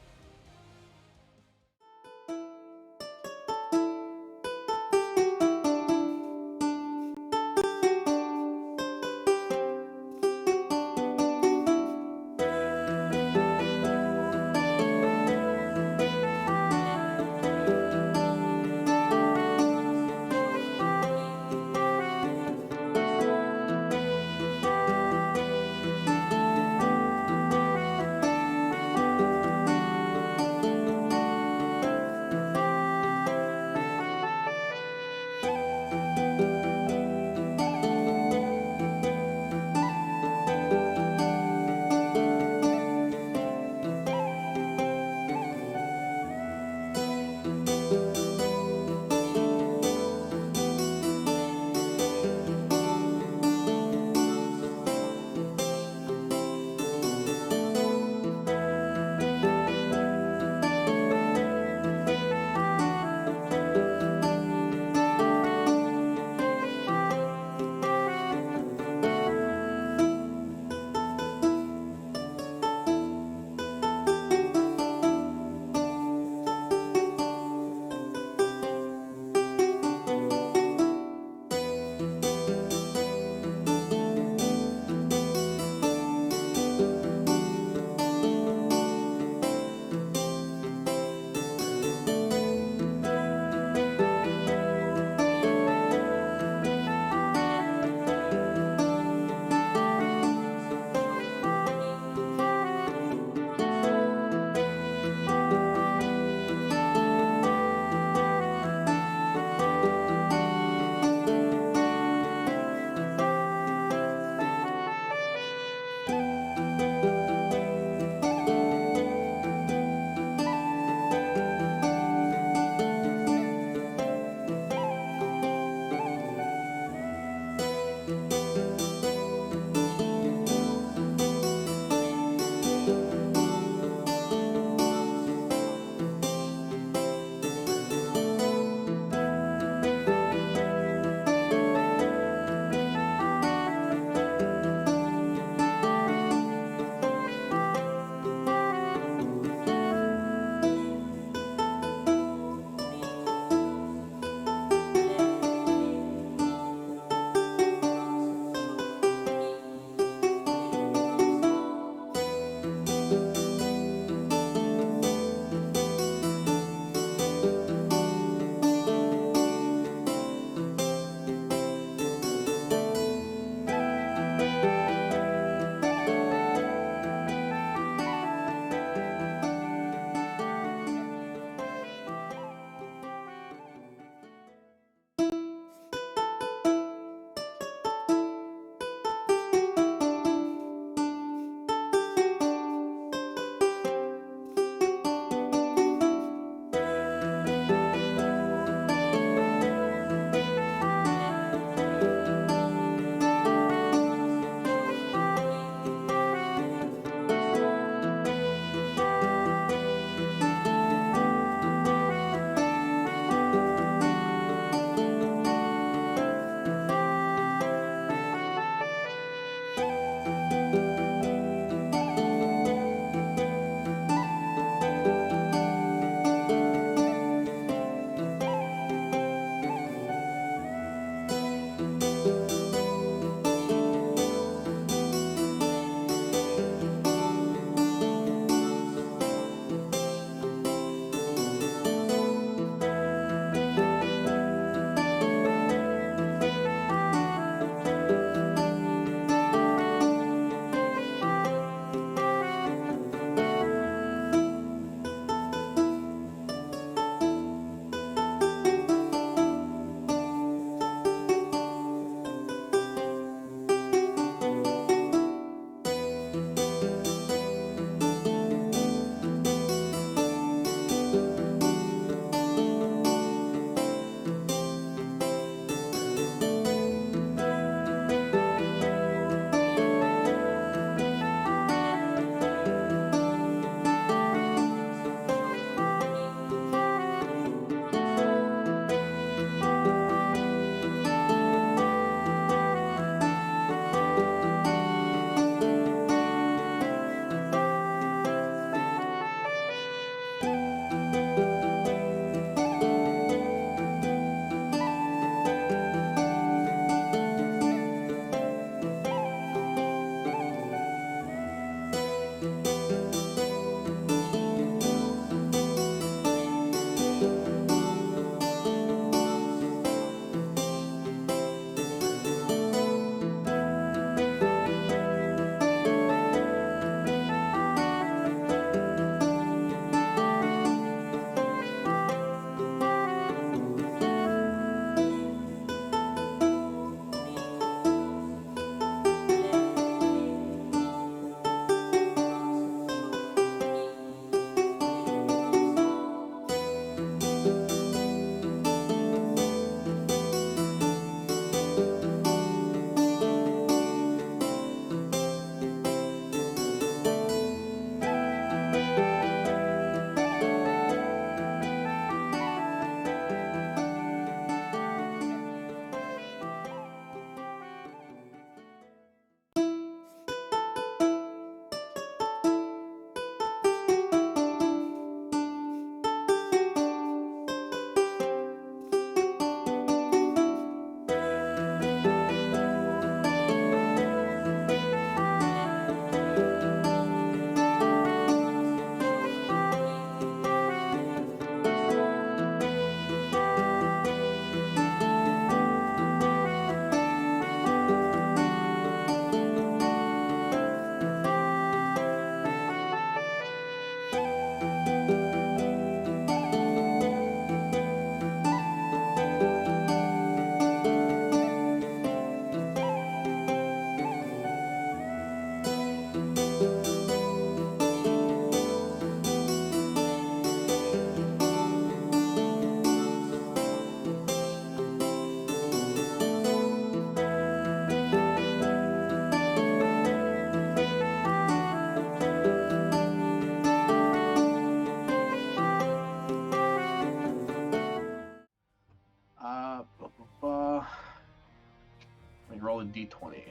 roll a d20.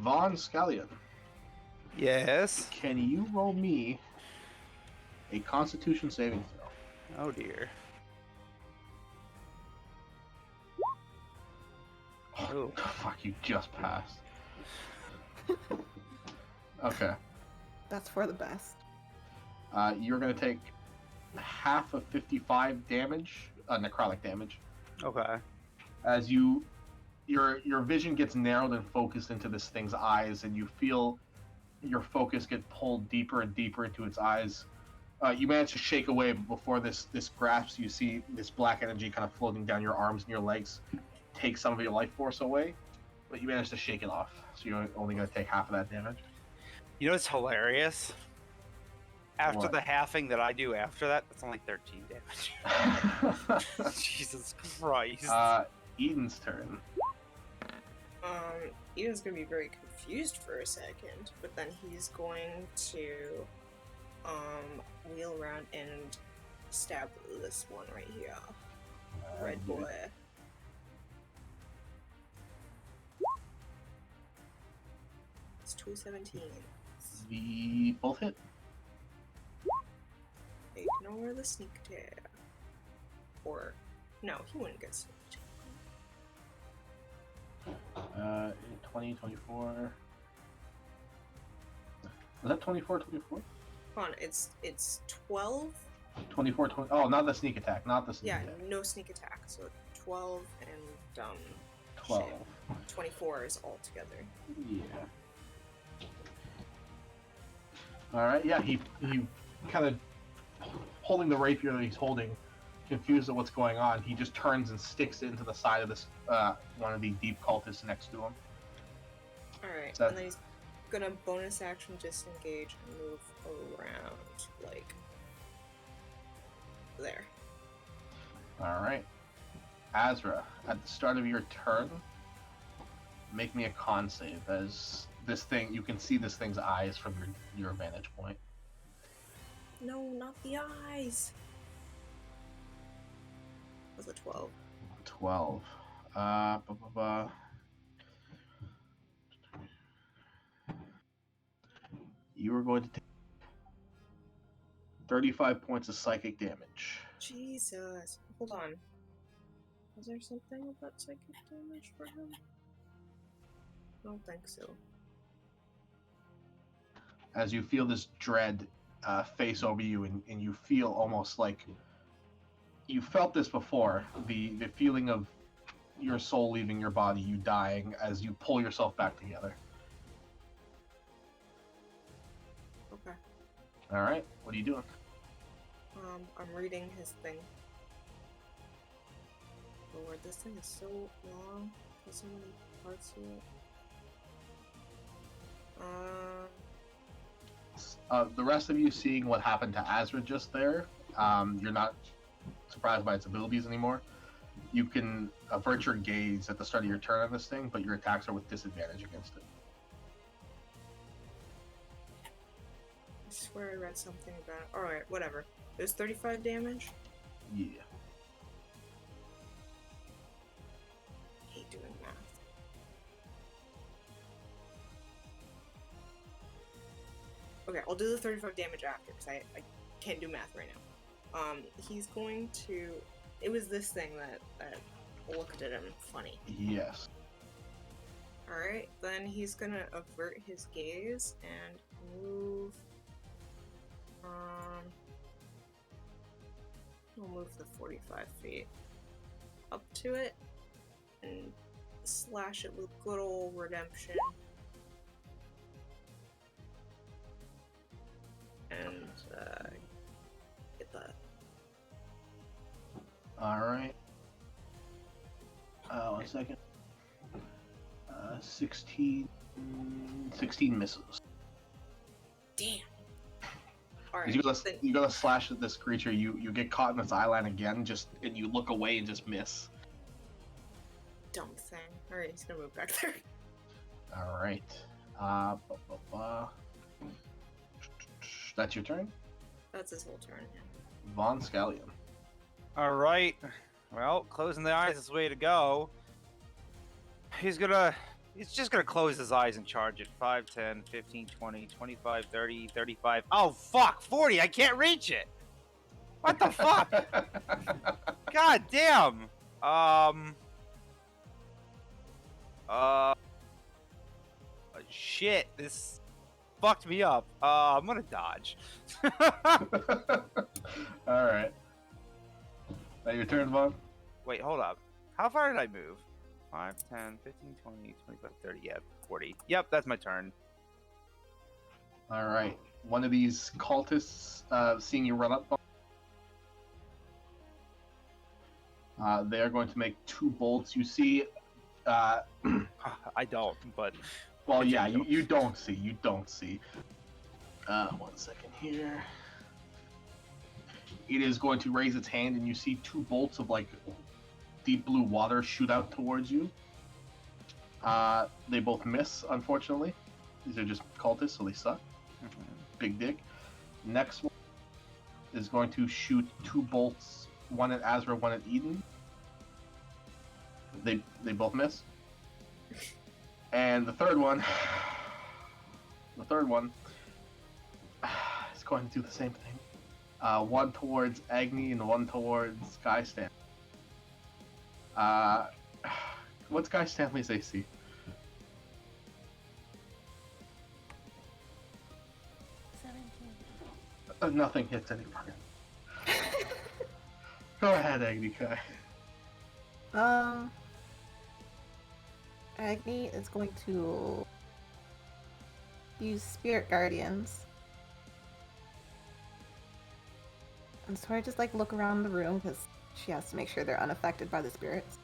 Von Scallion, Yes. can you roll me a Constitution saving throw? Oh dear. Oh, fuck, you just passed. Okay. That's for the best. You're going to take half of 55 damage, necrotic damage, Okay. as your vision gets narrowed and focused into this thing's eyes, and you feel your focus get pulled deeper and deeper into its eyes. You manage to shake away, but before this grasps, you see this black energy kind of floating down your arms and your legs, take some of your life force away, but you manage to shake it off. So you're only going to take half of that damage. You know what's hilarious? After What? the halving that I do after that, that's only 13 damage. Jesus Christ. Eden's turn. Eden's gonna be very confused for a second, but then he's going to wheel around and stab this one right here. Red boy. It's 217. The both hit. Ignore the sneak attack. Or, no, he wouldn't get sneak attack. 20, 24. Was that 24, 24? Hold on, it's 12? 24, 20. Oh, not the sneak attack. Not the sneak Yeah, attack. no sneak attack. So 12 and 12. 24 is all together. Yeah. Alright, yeah, he kind of holding the rapier that he's holding, confused at what's going on, he just turns and sticks it into the side of this one of the deep cultists next to him. Alright, So- and then he's gonna bonus action disengage and move around, like, there. Alright. Azra, at the start of your turn, make me a con save, as this thing, you can see this thing's eyes from your vantage point. No, not the eyes! Was it 12? 12. You are going to take 35 points of psychic damage. Jesus. Hold on. Was there something about psychic damage for him? I don't think so. As you feel this dread face over you, and you feel almost like you felt this before, the feeling of your soul leaving your body, you dying, as you pull yourself back together. Okay. Alright, what are you doing? I'm reading his thing. Lord, this thing is so long. There's so many parts to it. The rest of you seeing what happened to Azra just there, you're not surprised by its abilities anymore. You can avert your gaze at the start of your turn on this thing, but your attacks are with disadvantage against it. I swear I read something about it. Alright, whatever. It was 35 damage? Yeah. I hate doing math. Okay, I'll do the 35 damage after, because I can't do math right now. He's going to... It was this thing that looked at him funny. Yes. Alright, then he's gonna avert his gaze and move... We'll move the 45 feet up to it and slash it with good old redemption. And get that. Alright. 1 second. 16 misses. Damn. 'Cause Alright. You gotta slash at this creature, you get caught in its eyeline again, and you look away and just miss. Dumb thing. Alright, he's gonna move back there. Alright. That's your turn? That's his whole turn. Von Scallion. Alright. Well, closing the eyes is the way to go. He's just gonna close his eyes and charge it. 5, 10, 15, 20, 25, 30, 35. Oh, fuck! 40! I can't reach it! What the fuck? God damn! Shit, this fucked me up. I'm gonna dodge. Alright. That your turn, Vaughn? Wait, hold up. How far did I move? 5, 10, 15, 20, 25, 30, yeah, 40. Yep, that's my turn. Alright. One of these cultists, seeing you run up, they are going to make 2 bolts. You see, I don't, but... well, yeah, you don't see. You don't see. 1 second here. It is going to raise its hand, and you see 2 bolts of, like, deep blue water shoot out towards you. They both miss, unfortunately. These are just cultists, so they suck. Big dick. Next one is going to shoot 2 bolts, one at Azra, one at Eden. They both miss. And the third one is going to do the same thing. One towards Agni and one towards Guy Stanley. What's Guy Stanley's AC? 17. Nothing hits anybody. Go ahead, Agni Kai. Agni is going to use Spirit Guardians. And so I just like look around the room because she has to make sure they're unaffected by the spirits.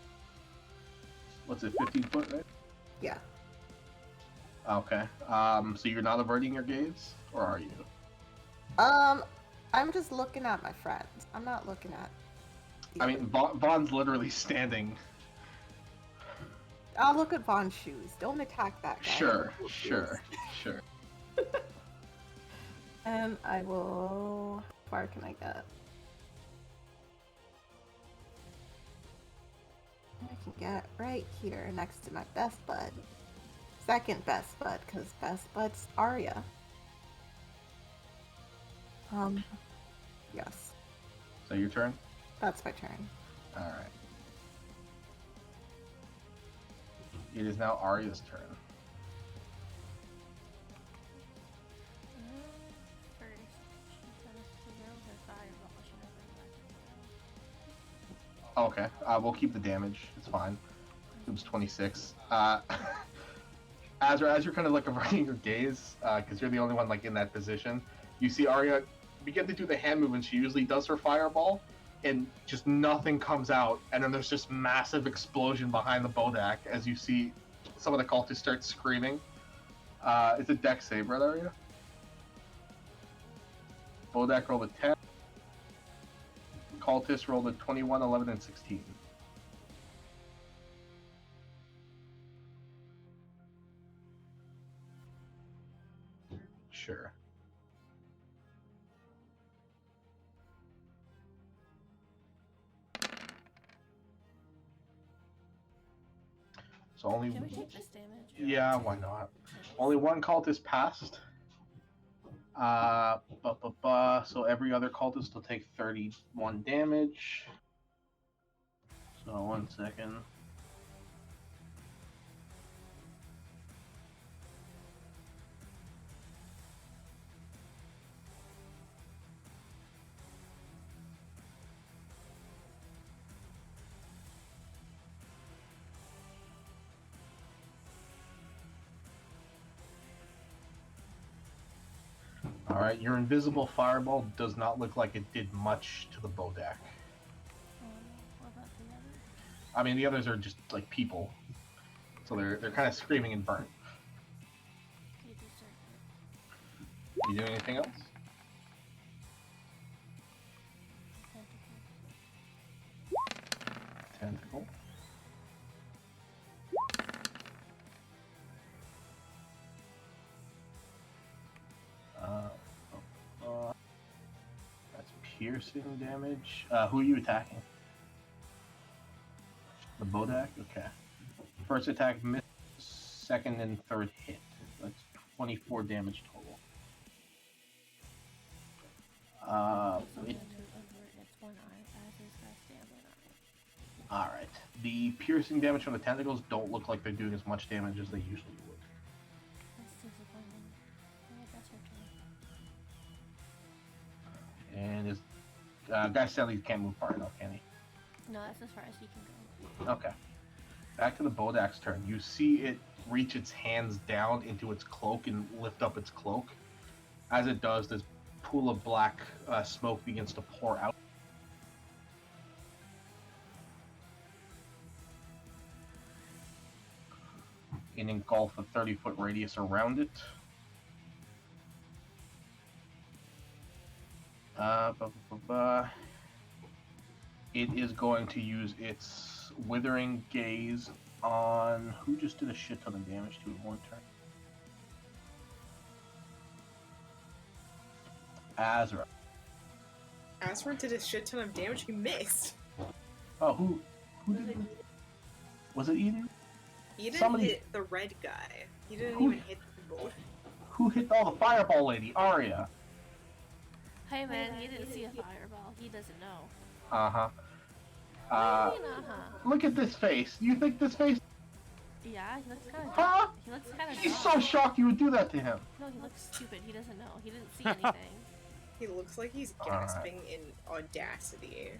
What's it, 15 foot, right? Yeah. Okay. So you're not averting your gaze, or are you? I'm just looking at my friends. I'm not looking at. I mean, Vaughn's literally standing. I'll look at Vaughn's shoes. Don't attack that guy. Sure. And I will. How far can I get? I can get right here next to my best bud. Second best bud, because best bud's Arya. Yes. So your turn? That's my turn. Alright. It is now Arya's turn. First, she says to know her fireball. She knows her fireball. Okay, we'll keep the damage. It's fine. It was 26. Azra, as you're kind of like averting your gaze, because you're the only one like in that position, you see Arya begin to do the hand movement she usually does her fireball, and just nothing comes out, and then there's just massive explosion behind the Bodak as you see some of the cultists start screaming. It's a dex save, right, Arya? Bodak rolled a 10. Cultists rolled a 21, 11, and 16. Sure. So only. Can we take this damage? Yeah, why not? Only one cultist passed. So every other cultist will take 31 damage. So 1 second. Alright, your invisible fireball does not look like it did much to the Bodak. What about the other? I mean, the others are just like people. So they're kind of screaming and burnt. You deserve it. You doing anything else? Tentacle. Tentacle. That's piercing damage. Who are you attacking? The Bodak? Okay. First attack miss, second and third hit. That's 24 damage total. Something It, to avert its one eye as is her stamina. Alright. The piercing damage from the tentacles don't look like they're doing as much damage as they usually would. That's disappointing. Alright, that's her turn. And his guy sadly can't move far enough, can he? No, that's as far as he can go. Okay. Back to the Bodak's turn. You see it reach its hands down into its cloak and lift up its cloak. As it does, this pool of black smoke begins to pour out. And engulf a 30-foot radius around it. It is going to use its Withering Gaze on... Who just did a shit ton of damage to it one turn? Azra. Asper did a shit ton of damage. He missed. Oh, who did it? Was it Eden? He didn't Somebody- hit the red guy. He didn't Who- even hit the boat. Who hit all the fireball lady? Arya. Hey man, he didn't see a fireball. He doesn't know. Uh-huh. What do you mean, uh-huh? Look at this face. You think this face... Yeah, he looks kind of Huh? He looks kind of He's so shocked you would do that to him. No, he looks stupid. He doesn't know. He didn't see anything. He looks like he's Alright. gasping in audacity.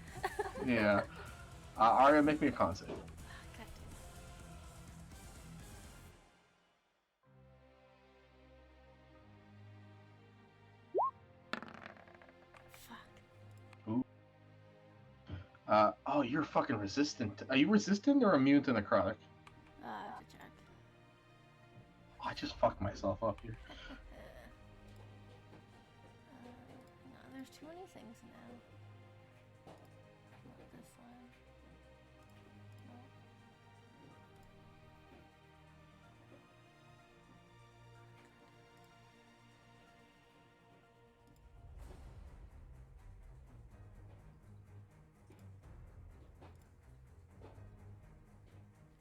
Yeah. Arya, make me a con save. God damn. Fuck. Oh, you're fucking resistant. Are you resistant or immune to necrotic? I have to check. Oh, I just fucked myself up here. No, there's too many things now. Not this one. No.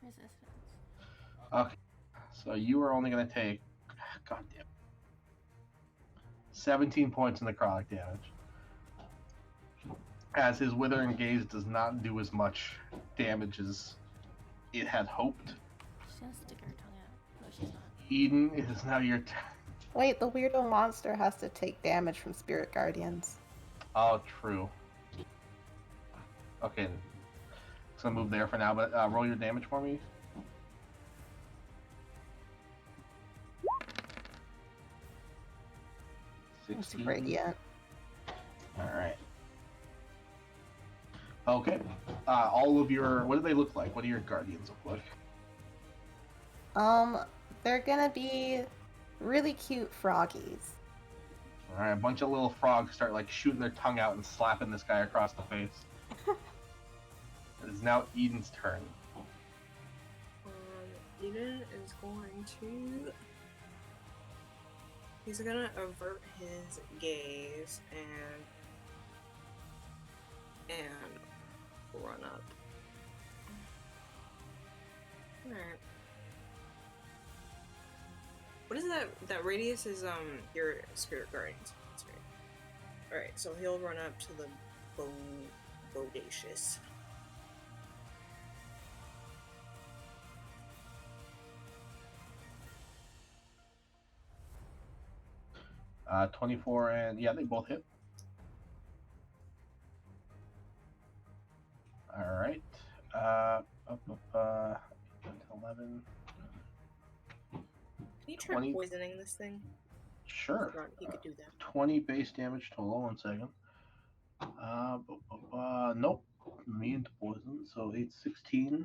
Resistance. Okay. So you are only going to take... God damn. 17 points of necrotic damage. As his Withering Gaze does not do as much damage as it had hoped. She's gonna stick her tongue out. No, she's not. Eden, it is now your turn. Wait, the weirdo monster has to take damage from spirit guardians. Oh, true. Okay. So I'll move there for now, but roll your damage for me. It's 16. radiant. Alright. Okay. All of your... What do they look like? What do your guardians look like? They're gonna be really cute froggies. Alright, a bunch of little frogs start like shooting their tongue out and slapping this guy across the face. It is now Eden's turn. Eden is going to... He's gonna avert his gaze and run up. Alright. What is that? That radius is your spirit guardians. That's right. Alright, so he'll run up to the bodacious. 24 and... Yeah, they both hit. Alright. 11. Can you try 20. poisoning this thing? Sure. Forgot you could do that. 20 base damage total. 1 second. Nope. Immune to poison. So 8, 16.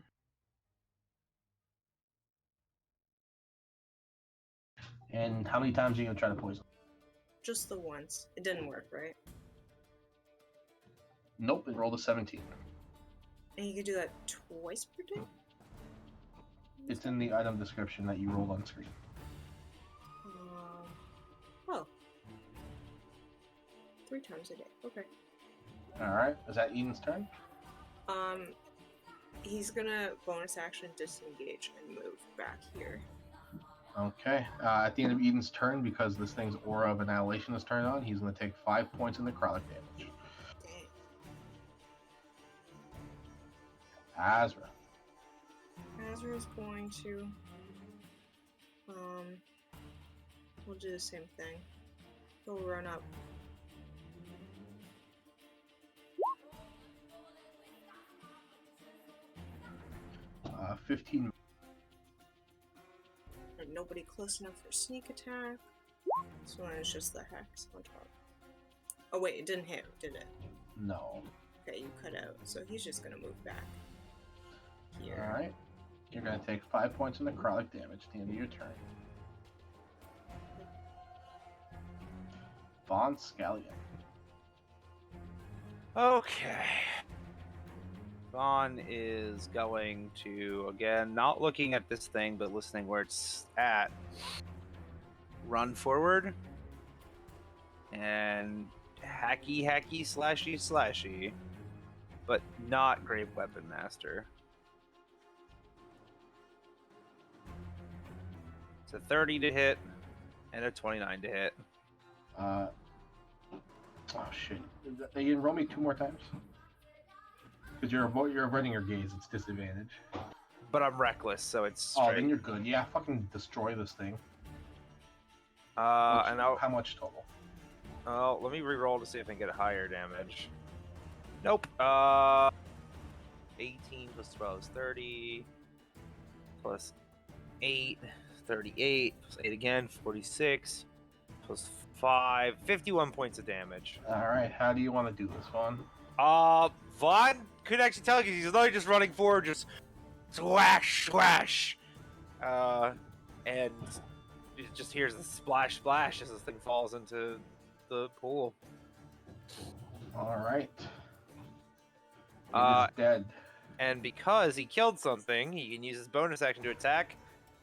And how many times are you gonna try to poison? Just the once. It didn't work, right? Nope. It rolled a 17. And you could do that twice per day? It's in the item description that you rolled on screen. Oh. 3 times a day. Okay. Alright. Is that Eden's turn? He's gonna bonus action disengage and move back here. Okay. At the end of Eden's turn, because this thing's aura of annihilation is turned on, he's going to take 5 points of necrotic damage. Dang. Azra. Azra's going to we'll do the same thing. He'll run up. 15. And nobody close enough for sneak attack. This one is just the hex on top. Oh wait, it didn't hit, did it? No. Okay, you cut out. So he's just gonna move back. Here. Alright. You're going to take 5 points of necrotic damage at the end of your turn. Von Scallion. Okay. Vaughn is going to, again, not looking at this thing, but listening where it's at, run forward and hacky, slashy, but not Grave Weapon Master. It's a 30 to hit and a 29 to hit. Oh shit. You can roll me 2 more times? Because you're avoiding your gaze, it's disadvantage. But I'm reckless, so it's Oh, straight. then you're good. Yeah, fucking destroy this thing. And How much total? Oh, let me re-roll to see if I can get higher damage. Nope. 18 plus 12 is 30. Plus 8, 38. Plus 8 again, 46. Plus 5, 51 points of damage. Alright, how do you want to do this one? Vaughn couldn't actually tell because he's literally just running forward, just swash. And it just hears the splash as this thing falls into the pool. Alright. It Uh, is dead. And because he killed something, he can use his bonus action to attack.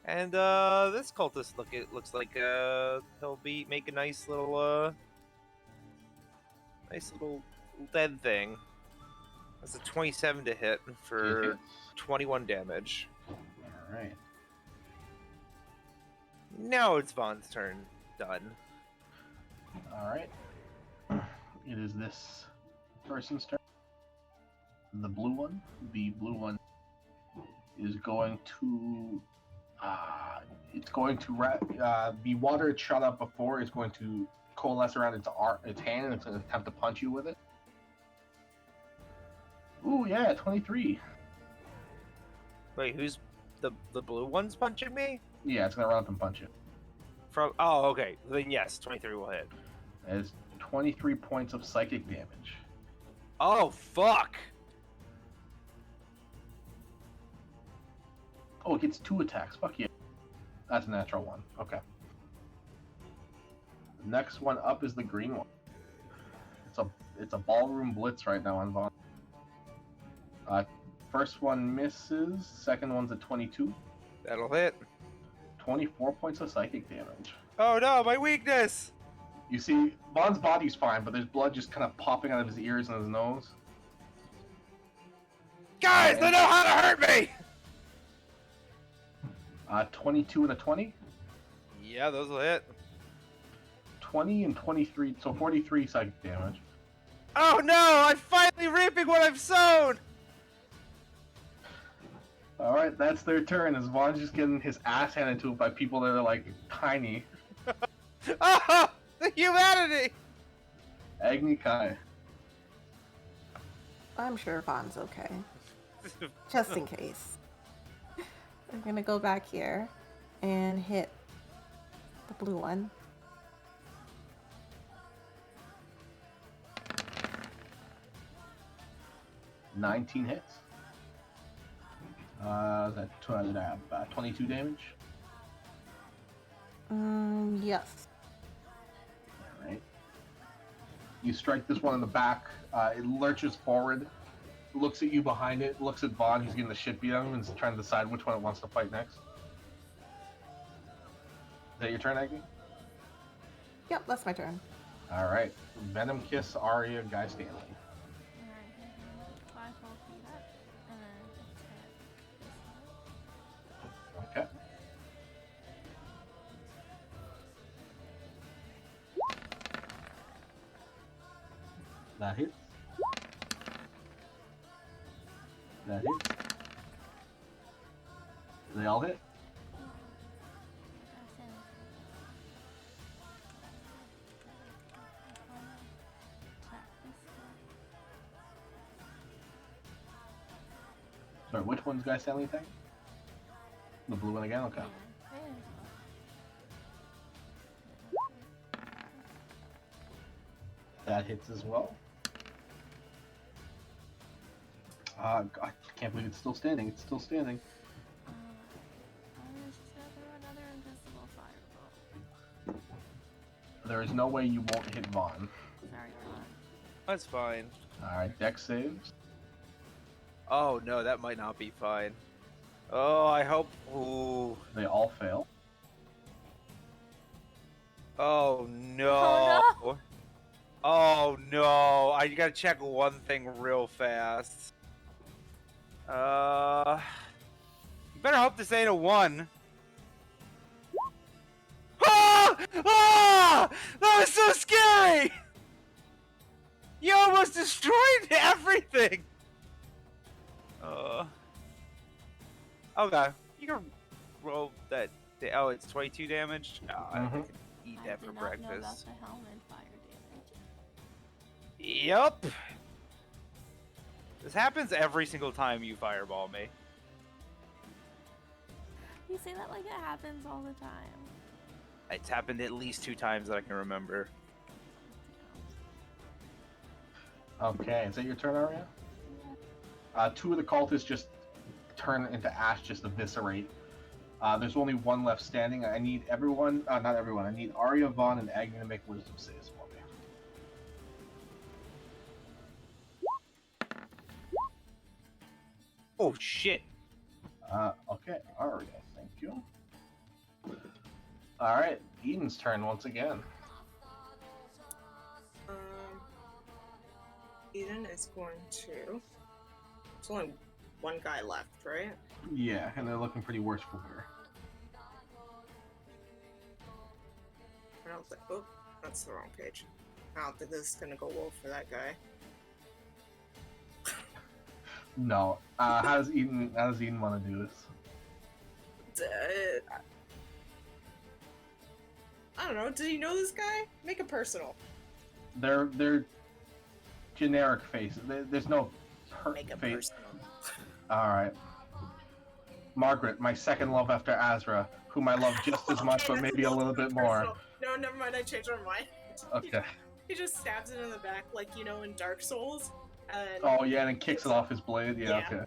And this cultist looks like he'll make a nice little dead thing. That's a 27 to hit for 21 damage. Alright. Now it's Vaughn's turn. Done. Alright. It is this person's turn. The blue one. The blue one is going to... the water it shot up before is going to coalesce around its hand, and it's going to attempt to punch you with it. Ooh, yeah, 23. Wait, who's the blue one's punching me? Yeah, it's going to run up and punch you. Oh, okay. Then yes, 23 will hit. That is 23 points of psychic damage. Oh, fuck! Oh, it gets 2 attacks. Fuck yeah. That's a natural one. Okay. The next one up is the green one. It's a ballroom blitz right now on Vaughn. First one misses. Second one's a 22. That'll hit. 24 points of psychic damage. Oh no, my weakness! You see, Vaughn's body's fine, but there's blood just kind of popping out of his ears and his nose. Guys, they know how to hurt me! 22 and a 20. Yeah, those will hit. 20 and 23, so 43 psychic damage. Oh no, I'm finally reaping what I've sown! Alright, that's their turn, as Vaughn's just getting his ass handed to him by people that are, like, tiny. Oh, the humanity! Agni Kai. I'm sure Vaughn's okay. Just in case. I'm gonna go back here and hit the blue one. $19 hits. That 22 damage. Yes. Alright. You strike this one in the back. It lurches forward, looks at you behind it, looks at Vaughn, who's getting the shit beat out of him, and is trying to decide which one it wants to fight next. Is that your turn, Agni? Yep, that's my turn. Alright. Venom Kiss, Arya, Guy Stanley. Alright, 5 full feet up, and then That hits. That hits. They all hit. Sorry, which one's guy selling thing? The blue one again? Okay. That hits as well. God, I can't believe it's still standing. It's still standing. Another invisible fireball. There is no way you won't hit Vaughn. Sorry, Ron. That's fine. Alright, dex saves. Oh no, that might not be fine. Oh, I hope. Ooh. They all fail. Oh no. Oh, no. Oh no. I gotta check one thing real fast. You better hope this ain't a 1. Ah! Ah! That was so scary! You almost destroyed everything! Okay. You can roll that. Oh, it's 22 damage? Oh, I can eat that for I did not know about breakfast. the helmet fire damage. Yup. This happens every single time you fireball me. You say that like it happens all the time. It's happened at least 2 times that I can remember. Okay, is that your turn, Arya? 2 of the cultists just turn into ash, just eviscerate. There's only 1 left standing. I need everyone, not everyone, I need Arya, Vaughn, and Agni to make wisdom saves for me. Oh shit. Okay, Arya, thank you. Alright, Eden's turn once again. Eden is going to. There's only 1 guy left, right? Yeah, and they're looking pretty worse for wear. I don't think. Oh, that's the wrong page. I don't think this is gonna go well for that guy. No. How does Eden want to do this? I don't know. Do you know this guy? Make it personal. They're generic faces. There's no Make it face. personal. Alright. Margaret, my second love after Azra, whom I love just as much, Okay, but that's maybe a little little bit too more. personal. No, never mind. I changed my mind. Okay. He just stabs it in the back, like you know in Dark Souls. And Oh yeah, and then kicks it off his blade. Yeah, Yeah. okay.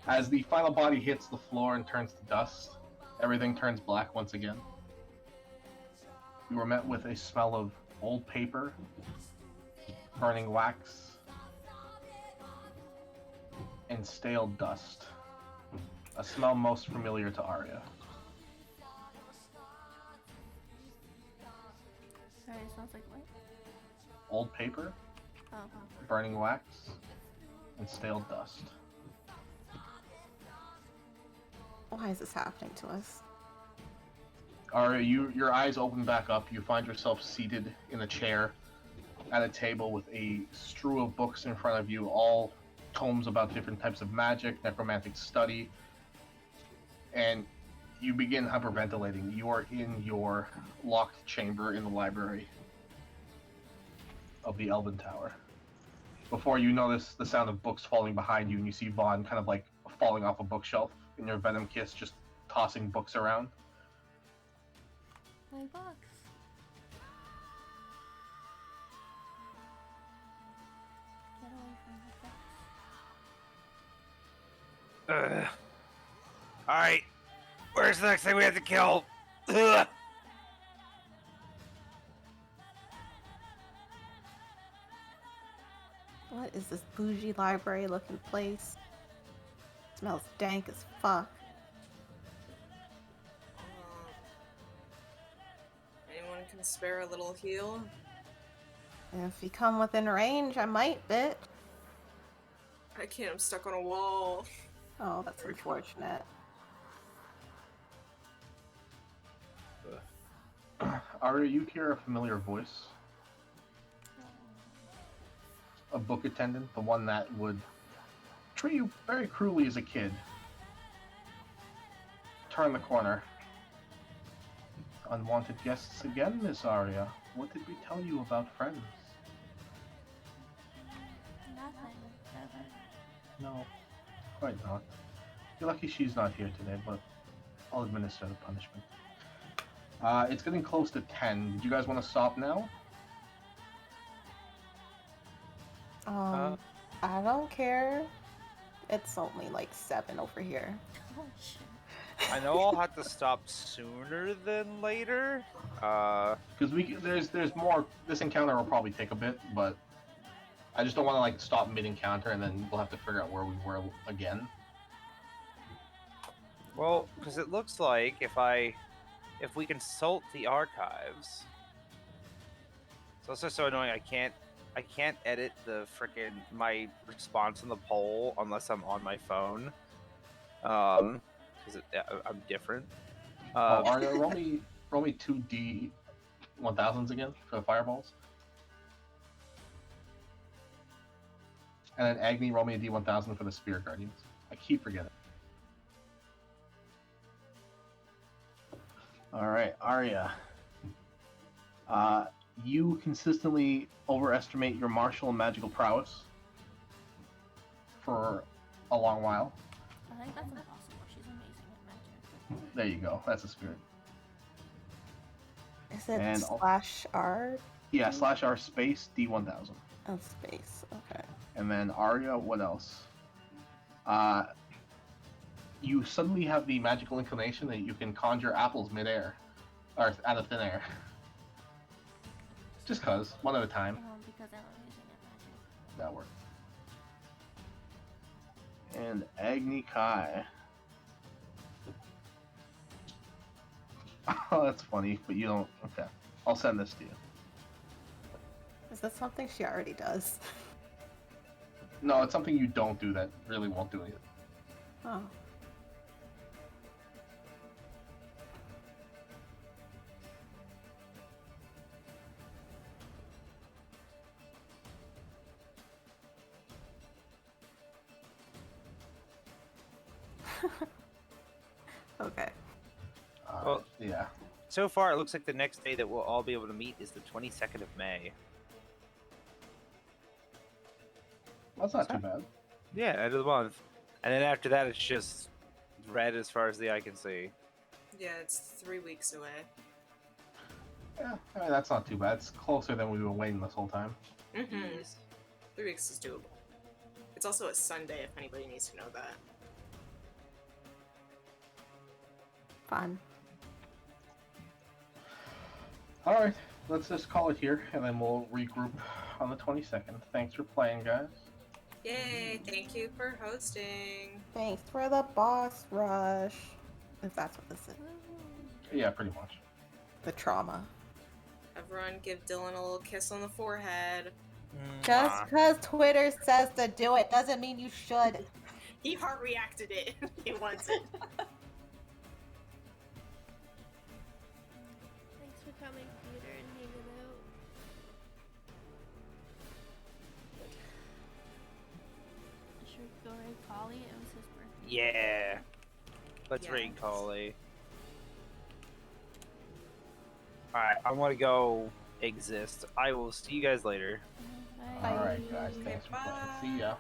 As the final body hits the floor and turns to dust, everything turns black once again. You were met with a smell of old paper, burning wax, and stale dust. A smell most familiar to Arya. Sorry, it sounds like what? Old paper, Oh, burning wax, and stale dust. Why is this happening to us? Arya, your eyes open back up. You find yourself seated in a chair at a table with a strew of books in front of you, all tomes about different types of magic, necromantic study, and you begin hyperventilating. You are in your locked chamber in the library of the Elven Tower. Before you notice the sound of books falling behind you, and you see Vaughn kind of like falling off a bookshelf in your venom kiss, just tossing books around. my box. Get away from the box. Alright. Where's the next thing we have to kill? Ugh. What is this bougie library looking place? Smells dank as fuck. Anyone can spare a little heal? If you come within range, I might, bitch. I can't. I'm stuck on a wall. Oh, that's unfortunate. Arya, you hear a familiar voice. a book attendant, the one that would treat you very cruelly as a kid. Turn the corner. Unwanted guests again, Miss Arya. What did we tell you about friends? Nothing. Never. No, quite not. You're lucky she's not here today, but I'll administer the punishment. It's getting close to 10. Did you guys want to stop now? I don't care. It's only like 7 over here. Oh shit. I know I'll have to stop sooner than later. Because there's more. This encounter will probably take a bit, but I just don't want to like stop mid-encounter and then we'll have to figure out where we were again. Well, because it looks like if we consult the archives, it's also so annoying. I can't edit the frickin' my response on the poll unless I'm on my phone. Because I'm different. Arya, roll me 2d 1000s again for the fireballs. And then Agni, roll me a d1000 for the Spirit Guardians. I keep forgetting. Alright, Arya. You consistently overestimate your martial and magical prowess for a long while. I think that's impossible. She's amazing at magic. There you go. That's a spirit. Is it And /R? Yeah, /R space d1000. Oh, space. Okay. And then Arya, what else? You suddenly have the magical inclination that you can conjure apples midair, or out of thin air. Just cause, one at a time. Because I'm amazing at magic. That works. And Agni Kai. Oh, that's funny, but you don't. Okay, I'll send this to you. Is that something she already does? No, it's something you don't do that really won't do anything. Oh. Okay. Well- Yeah. So far, it looks like the next day that we'll all be able to meet is the 22nd of May. That's not too bad. Yeah, end of the month. And then after that, it's just red as far as the eye can see. Yeah, it's 3 weeks away. Yeah, I mean, that's not too bad. It's closer than we've been waiting this whole time. Mm-hmm. 3 weeks is doable. It's also a Sunday if anybody needs to know that. Fun. Alright, let's just call it here, and then we'll regroup on the 22nd. Thanks for playing, guys. Yay! Thank you for hosting. Thanks for the boss rush. If that's what this is. Yeah, pretty much. The trauma. Everyone give Dylan a little kiss on the forehead. Just because Twitter says to do it doesn't mean you should. He heart reacted it. He wants it. Thanks for coming, Peter, and hanging out. Should we go raid Collie? It was his birthday. Yeah. Let's raid Yes. Collie. Alright, I want to go exist. I will see you guys later. Bye. Alright, guys, thanks for playing. See ya.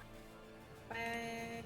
Bye.